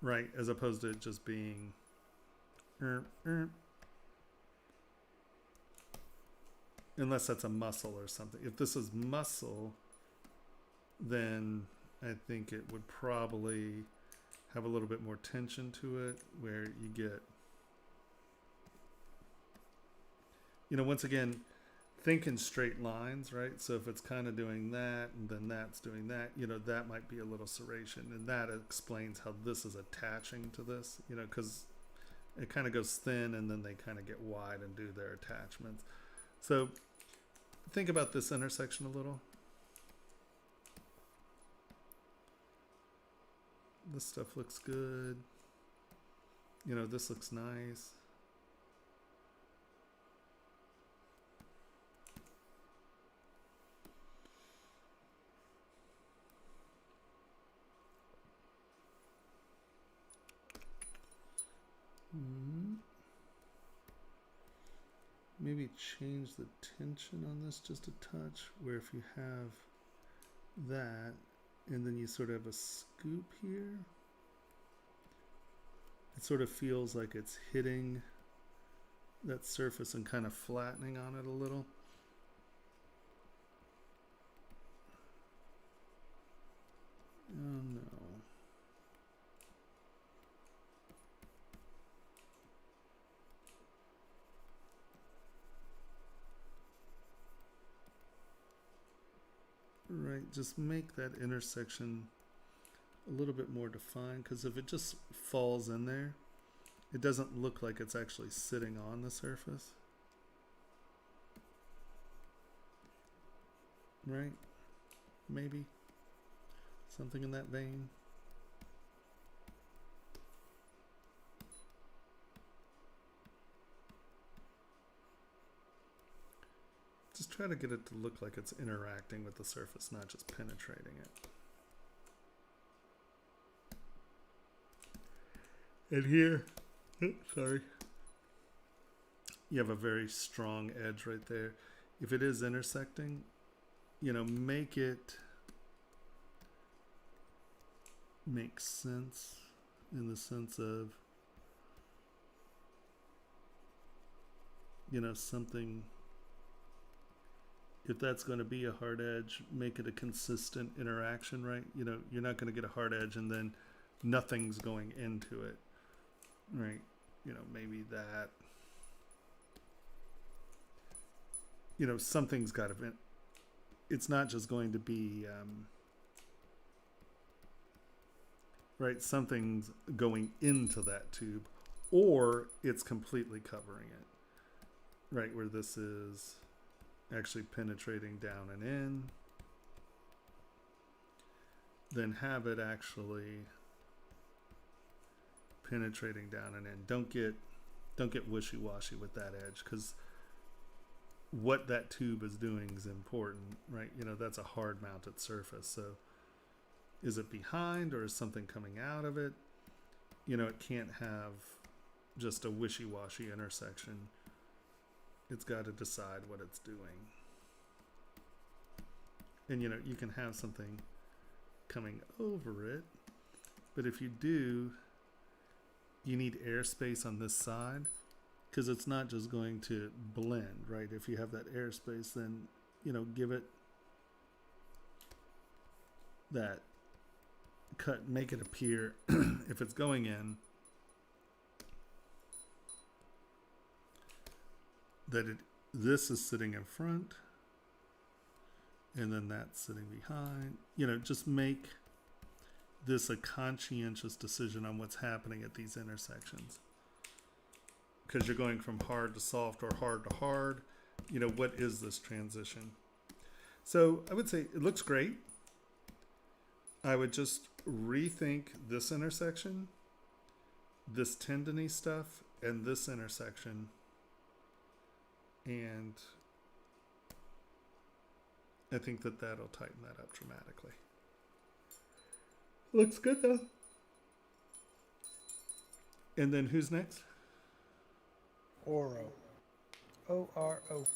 right? As opposed to it just being unless that's a muscle or something. If this is muscle, then I think it would probably have a little bit more tension to it, where you get, you know, once again, think in straight lines, right? So if it's kind of doing that and then that's doing that, you know, that might be a little serration, and that explains how this is attaching to this, you know, because it kind of goes thin and then they kind of get wide and do their attachments. So think about this intersection a little. This stuff looks good. You know, this looks nice. Maybe change the tension on this just a touch, where if you have that and then you sort of have a scoop here, it sort of feels like it's hitting that surface and kind of flattening on it a little. Oh no. Right, just make that intersection a little bit more defined, because if it just falls in there, it doesn't look like it's actually sitting on the surface. Right? Maybe something in that vein. Just try to get it to look like it's interacting with the surface, not just penetrating it. And here, sorry, you have a very strong edge right there. If it is intersecting, you know, make it make sense, in the sense of, you know, something. If that's going to be a hard edge, make it a consistent interaction, right? You know, you're not going to get a hard edge and then nothing's going into it, right? You know, maybe that, you know, something's got to be, it's not just going to be, right? Something's going into that tube, or it's completely covering it, right? Where this is actually penetrating down and in, then have it actually penetrating down and in. Don't get wishy-washy with that edge, because what that tube is doing is important, right? You know, that's a hard mounted surface. So is it behind or is something coming out of it? You know, it can't have just a wishy-washy intersection. It's got to decide what it's doing. And, you know, you can have something coming over it, but if you do, you need airspace on this side, because it's not just going to blend, right? If you have that airspace, then, you know, give it that cut, make it appear if it's going in, that this is sitting in front and then that's sitting behind. You know, just make this a conscientious decision on what's happening at these intersections, because you're going from hard to soft or hard to hard. You know, what is this transition? So I would say it looks great. I would just rethink this intersection, this tendony stuff, and this intersection, and I think that that'll tighten that up dramatically. Looks good though. And then who's next? Oro. O-R-O.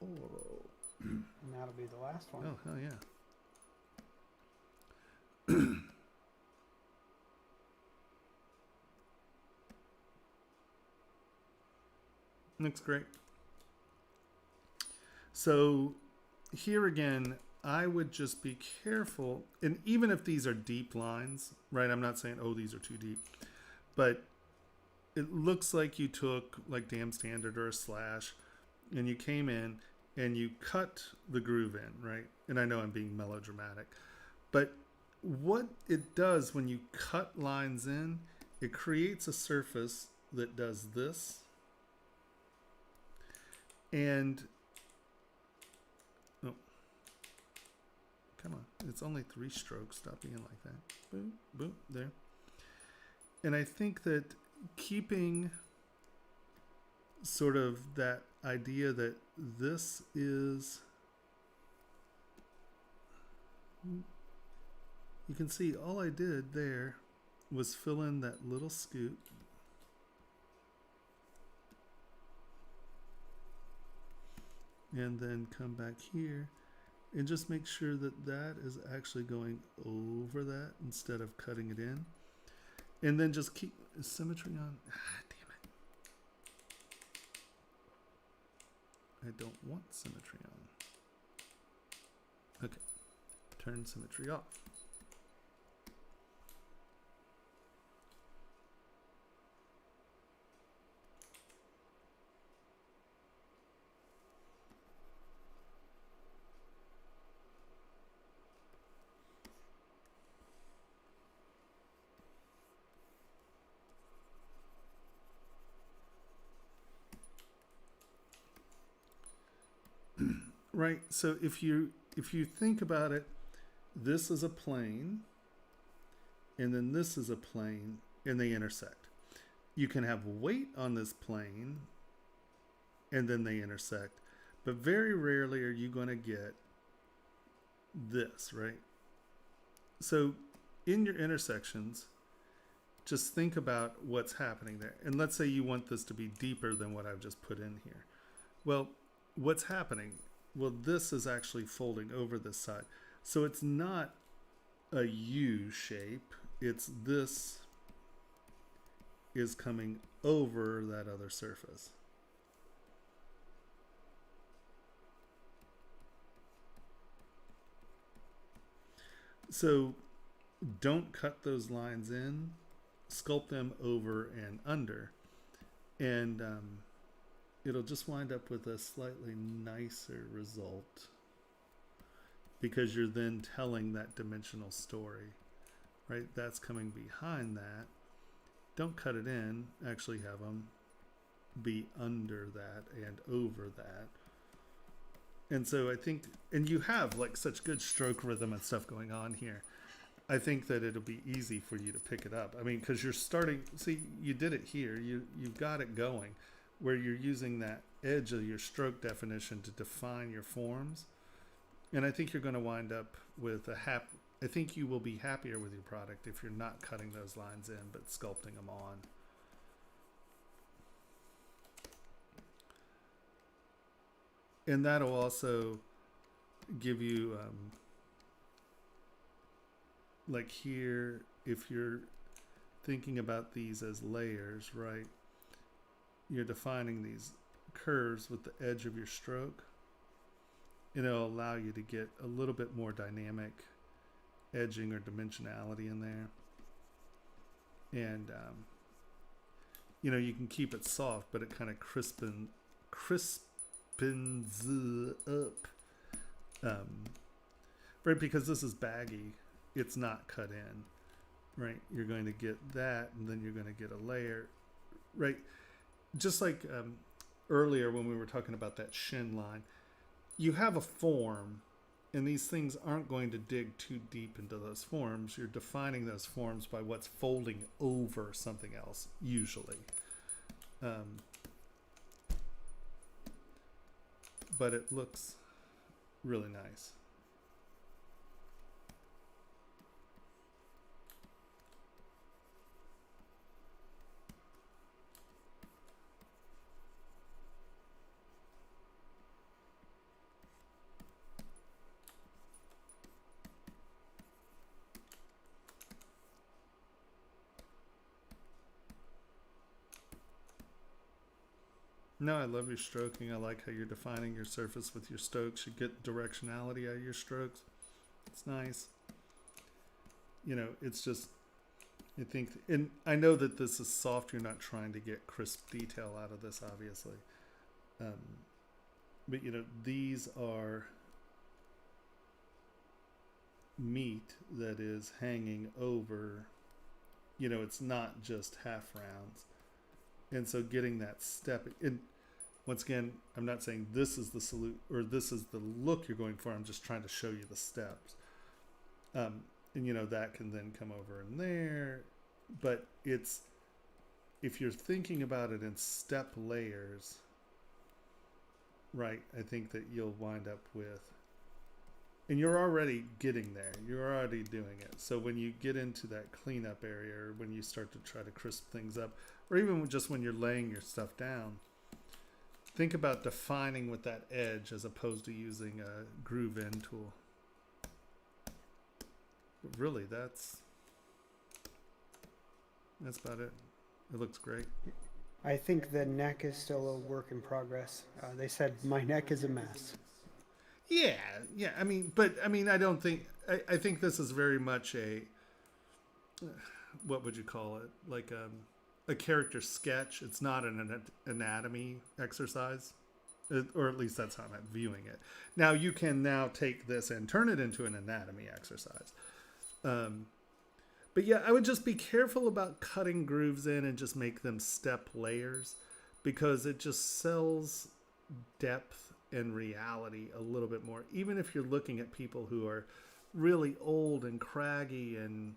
Oro. And that'll be the last one. Oh, hell yeah. Looks great. So here again, I would just be careful. And even if these are deep lines, right? I'm not saying, oh, these are too deep. But it looks like you took like Damn Standard or a slash and you came in and you cut the groove in, right? And I know I'm being melodramatic. But what it does when you cut lines in, it creates a surface that does this. And, oh, come on. It's only 3 strokes. Stop being like that. Boom, boom, there. And I think that keeping sort of that idea that this is, you can see all I did there was fill in that little scoop. And then come back here and just make sure that that is actually going over that instead of cutting it in. And then just keep symmetry on. Ah, damn it. I don't want symmetry on. Okay. Turn symmetry off. Right, so if you think about it, this is a plane, and then this is a plane, and they intersect. You can have weight on this plane, and then they intersect, but very rarely are you going to get this, right? So in your intersections, just think about what's happening there. And let's say you want this to be deeper than what I've just put in here. Well, what's happening? Well, this is actually folding over this side. So it's not a U shape. It's this is coming over that other surface. So don't cut those lines in. Sculpt them over and under. And it'll just wind up with a slightly nicer result because you're then telling that dimensional story, right? That's coming behind that. Don't cut it in, actually have them be under that and over that. And so I think, and you have like such good stroke rhythm and stuff going on here. I think that it'll be easy for you to pick it up. I mean, because you're starting, see, you did it here. You've got it going where you're using that edge of your stroke definition to define your forms. And I think you're going to wind up with I think you will be happier with your product if you're not cutting those lines in, but sculpting them on. And that'll also give you, like here, if you're thinking about these as layers, right? You're defining these curves with the edge of your stroke, and it'll allow you to get a little bit more dynamic edging or dimensionality in there. And you can keep it soft, but it kind of crispens up, right? Because this is baggy, it's not cut in, right? You're going to get that, and then you're going to get a layer, right? Just like earlier when we were talking about that shin line, you have a form, and these things aren't going to dig too deep into those forms. You're defining those forms by what's folding over something else, usually. But it looks really nice. No, I love your stroking. I like how you're defining your surface with your strokes. You get directionality out of your strokes. It's nice. You know, it's just, I think, and I know that this is soft. You're not trying to get crisp detail out of this, obviously. But, you know, these are meat that is hanging over, you know, it's not just half rounds. And so getting that step, and once again, I'm not saying this is the salute or this is the look you're going for. I'm just trying to show you the steps. And you know, that can then come over in there, but it's, if you're thinking about it in step layers, right, I think that you'll wind up with, and you're already getting there, you're already doing it. So when you get into that cleanup area, or when you start to try to crisp things up, or even just when you're laying your stuff down, think about defining with that edge as opposed to using a groove in tool. But really, that's about it. It looks great. I think the neck is still a work in progress. They said my neck is a mess. Yeah. I mean, I don't think. I think this is very much a, what would you call it? Like a character sketch. It's not an anatomy exercise, or at least that's how I'm viewing it. Now you can now take this and turn it into an anatomy exercise. But yeah, I would just be careful about cutting grooves in and just make them step layers, because it just sells depth and reality a little bit more. Even if you're looking at people who are really old and craggy and,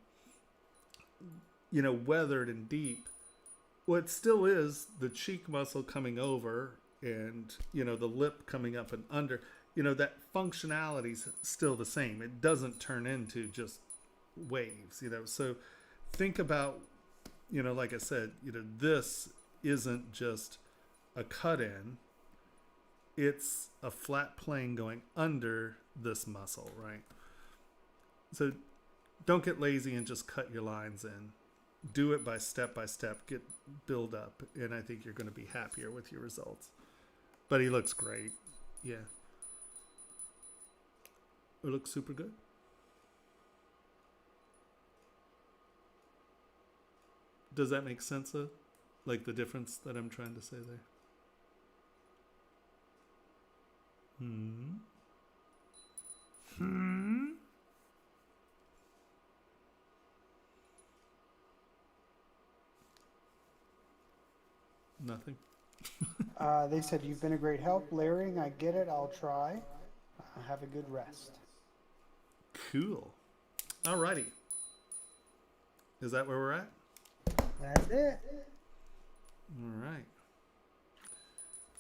you know, weathered and deep, what still is the cheek muscle coming over and, you know, the lip coming up and under, you know, that functionality's still the same. It doesn't turn into just waves, you know. So think about, you know, like I said, you know, this isn't just a cut in, it's a flat plane going under this muscle, right? So don't get lazy and just cut your lines in. Do it by step, get build up, and I think you're going to be happier with your results. But he looks great. Yeah, it looks super good. Does that make sense, though? Like the difference that I'm trying to say there? Nothing. They said you've been a great help layering. I get it. I'll try. Have a good rest. Cool. Alrighty. Is that where we're at? That's it. All right.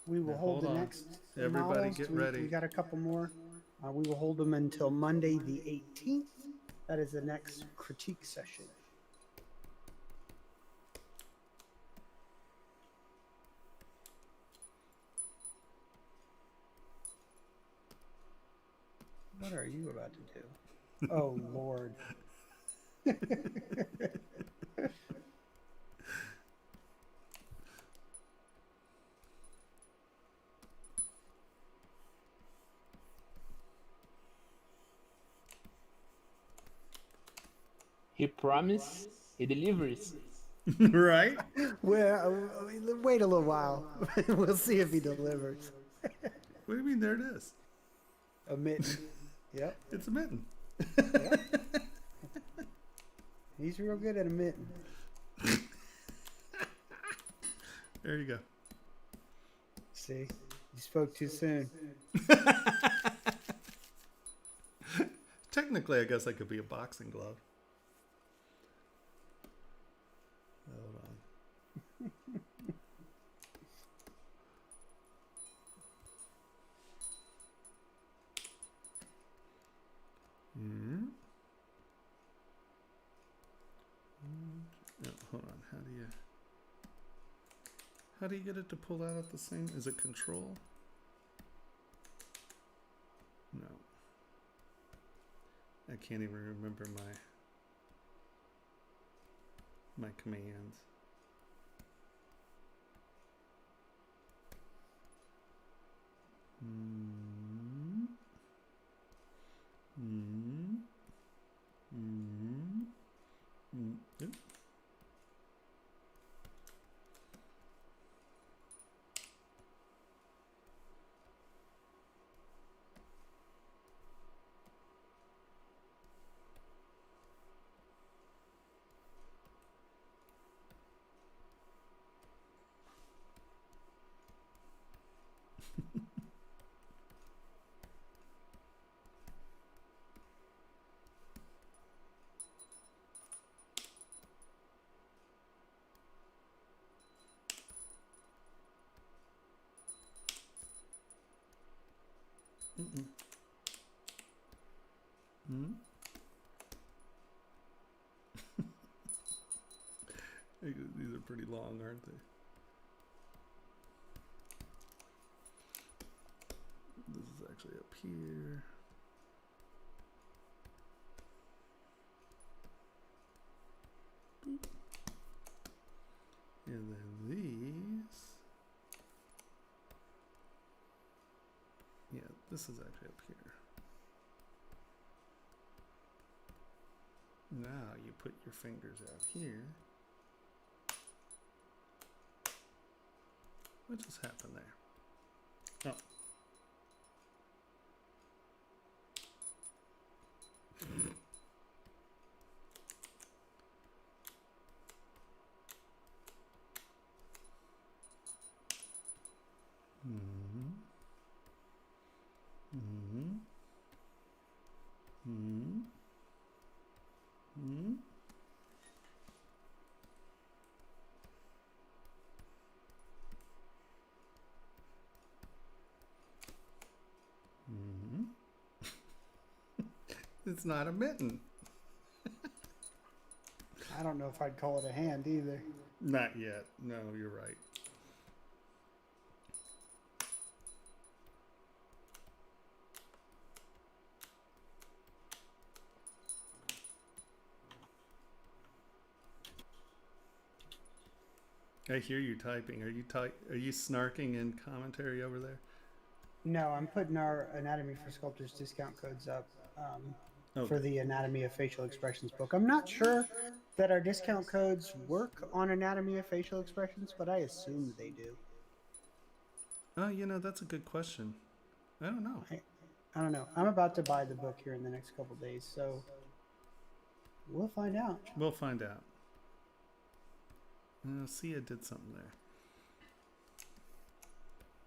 We will Now, hold the on. next Everybody models. get We ready. got a couple more. We will hold them until Monday the 18th. That is the next critique session. What are you about to do? Oh, Lord. He promised, he delivers. Right? Well, wait a little while. We'll see if he delivers. What do you mean? There it is. A mitten. Yep. It's a mitten. Yep. He's real good at a mitten. There you go. See? You spoke too soon. Technically, I guess that could be a boxing glove. Hold on. Oh, hold on. How do you get it to pull out at the same? Is it control? No. I can't even remember my commands. Mm. Mm. Mm. Mm. Oop. Mm-mm. Mm. These are pretty long, aren't they? This is actually up here. Boop. And then these. Yeah, this is actually up here. Now you put your fingers out here. What just happened there? Oh. Mm-hmm. Mm-hmm. Mm-hmm. Mm-hmm. Mm-hmm. It's not a mitten. I don't know if I'd call it a hand either. Not yet. No, you're right. I hear you typing. Are you snarking in commentary over there? No, I'm putting our Anatomy for Sculptors discount codes up Okay. for the Anatomy of Facial Expressions book. I'm not sure that our discount codes work on Anatomy of Facial Expressions, but I assume they do. Oh, that's a good question. I don't know. I don't know. I'm about to buy the book here in the next couple days, so we'll find out. We'll find out. See, I did something there.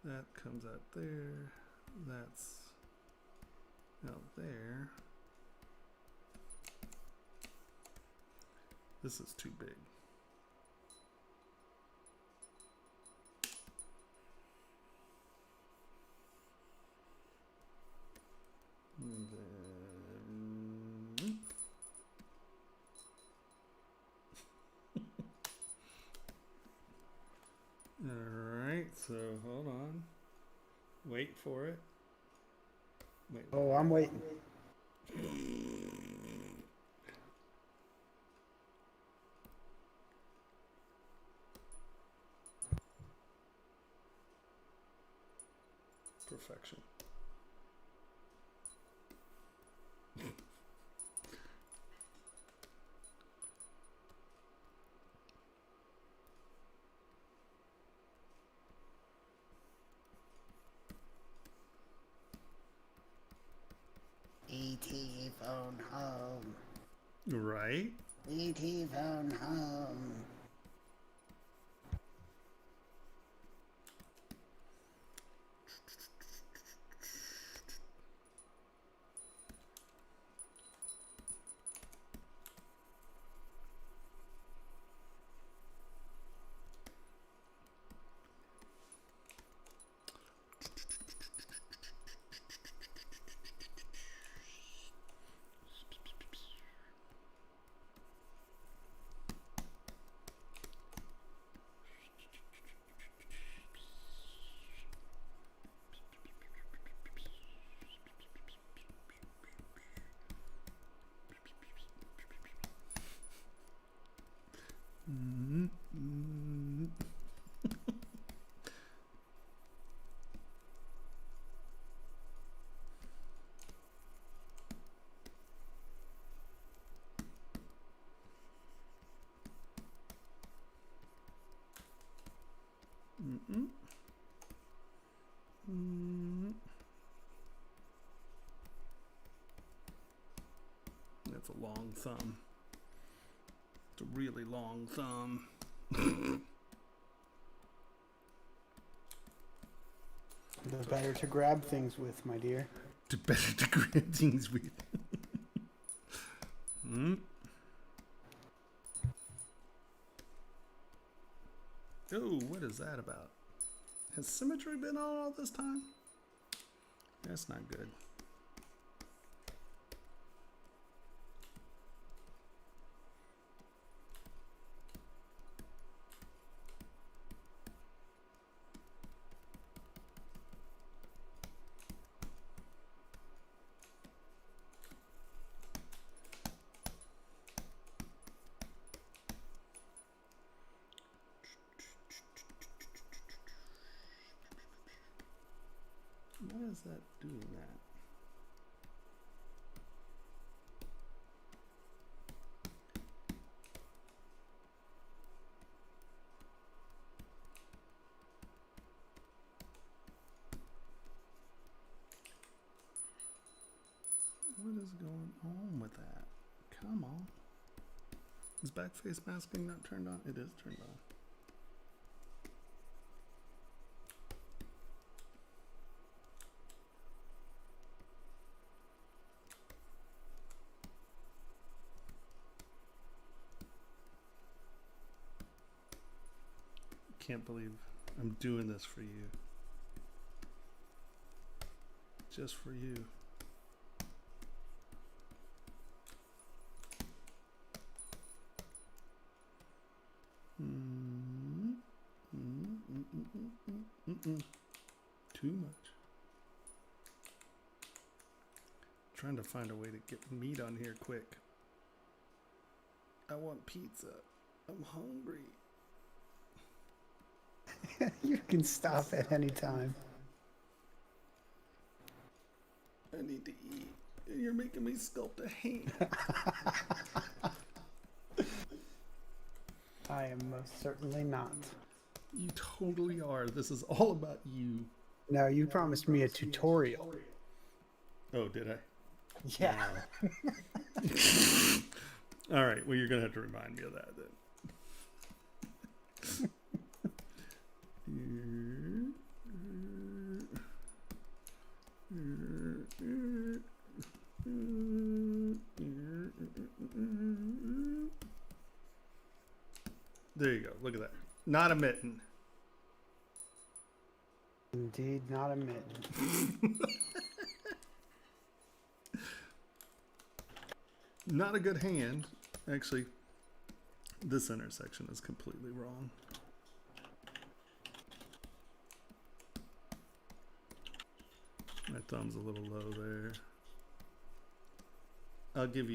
That comes out there. That's out there. This is too big. And then Alright, so hold on. Wait for it. Wait. Oh, I'm waiting. Perfection. ET phone home. Right? ET phone home. That's a long thumb. It's a really long thumb. The better to grab things with, my dear. The better to grab things with. Oh, what is that about? Has symmetry been on all this time? That's not good. Why is that doing that? What is going on with that? Come on. Is backface masking not turned on? It is turned on. Can't believe I'm doing this for you. Just for you. Too much. Trying to find a way to get meat on here quick. I want pizza. I'm hungry. You can stop at any time. I need to eat. You're making me sculpt a hand. I am most certainly not. You totally are. This is all about you. No, you promised me a tutorial. Oh, did I? Yeah. All right. Well, you're going to have to remind me of that then. There you go. Look at that. Not a mitten. Indeed, not a mitten. Not a good hand. Actually, this intersection is completely wrong. My thumb's a little low there. I'll get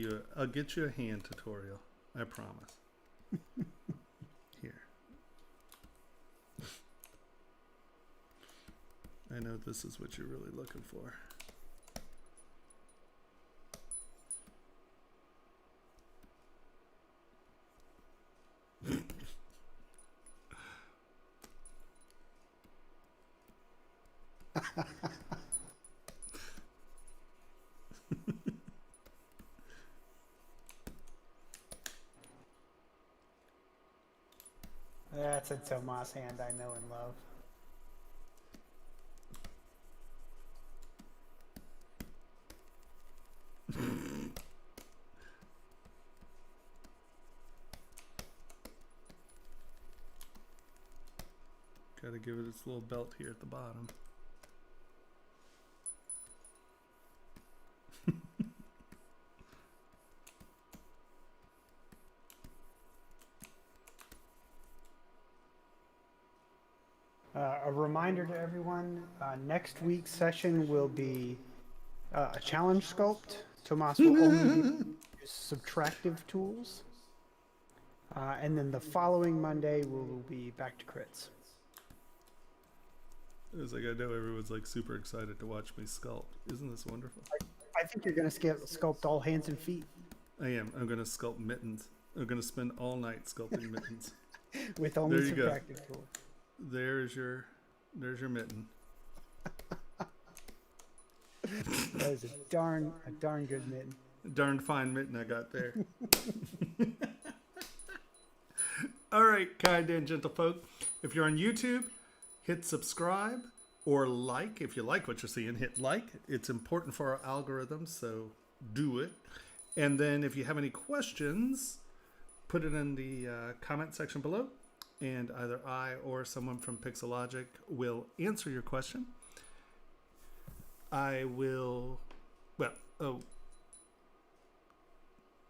you a hand tutorial. I promise. Here. I know this is what you're really looking for. That's a Tomas hand I know and love. Gotta give it its little belt here at the bottom. A reminder to everyone, next week's session will be a challenge sculpt. Tomas will only use subtractive tools. And then the following Monday we'll be back to crits. It's like I know everyone's like super excited to watch me sculpt. Isn't this wonderful? I think you're going to sculpt all hands and feet. I am. I'm going to sculpt mittens. I'm going to spend all night sculpting mittens. With only There you go. subtractive tools. There's your mitten. That is a darn good mitten. Darn fine mitten I got there. All right, kind and gentle folk. If you're on YouTube, hit subscribe or like. If you like what you're seeing, hit like. It's important for our algorithm, so do it. And then if you have any questions, put it in the comment section below, and either I or someone from Pixologic will answer your question. I will,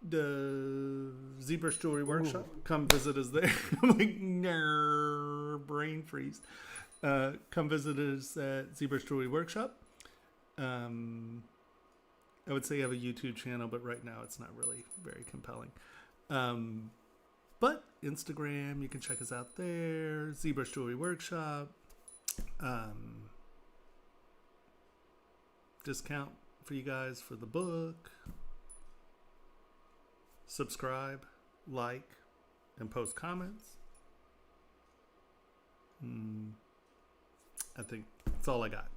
the ZBrush Jewelry Workshop, come visit us there. I'm like, brain freeze. Come visit us at ZBrush Jewelry Workshop. I would say you have a YouTube channel, but right now it's not really very compelling. But Instagram, you can check us out there. ZBrush Jewelry Workshop. Discount for you guys for the book. Subscribe, like, and post comments. I think that's all I got.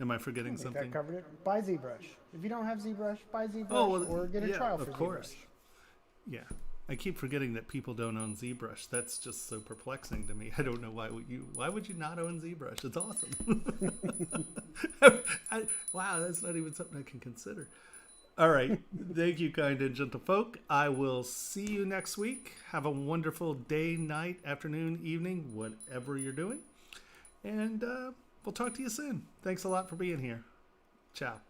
Am I forgetting something? That covered it. Buy ZBrush. If you don't have ZBrush, buy ZBrush or get a trial for of course. ZBrush. Yeah. I keep forgetting that people don't own ZBrush. That's just so perplexing to me. I don't know why would you not own ZBrush? It's awesome. Wow, that's not even something I can consider. All right. Thank you, kind and gentle folk. I will see you next week. Have a wonderful day, night, afternoon, evening, whatever you're doing. And we'll talk to you soon. Thanks a lot for being here. Ciao.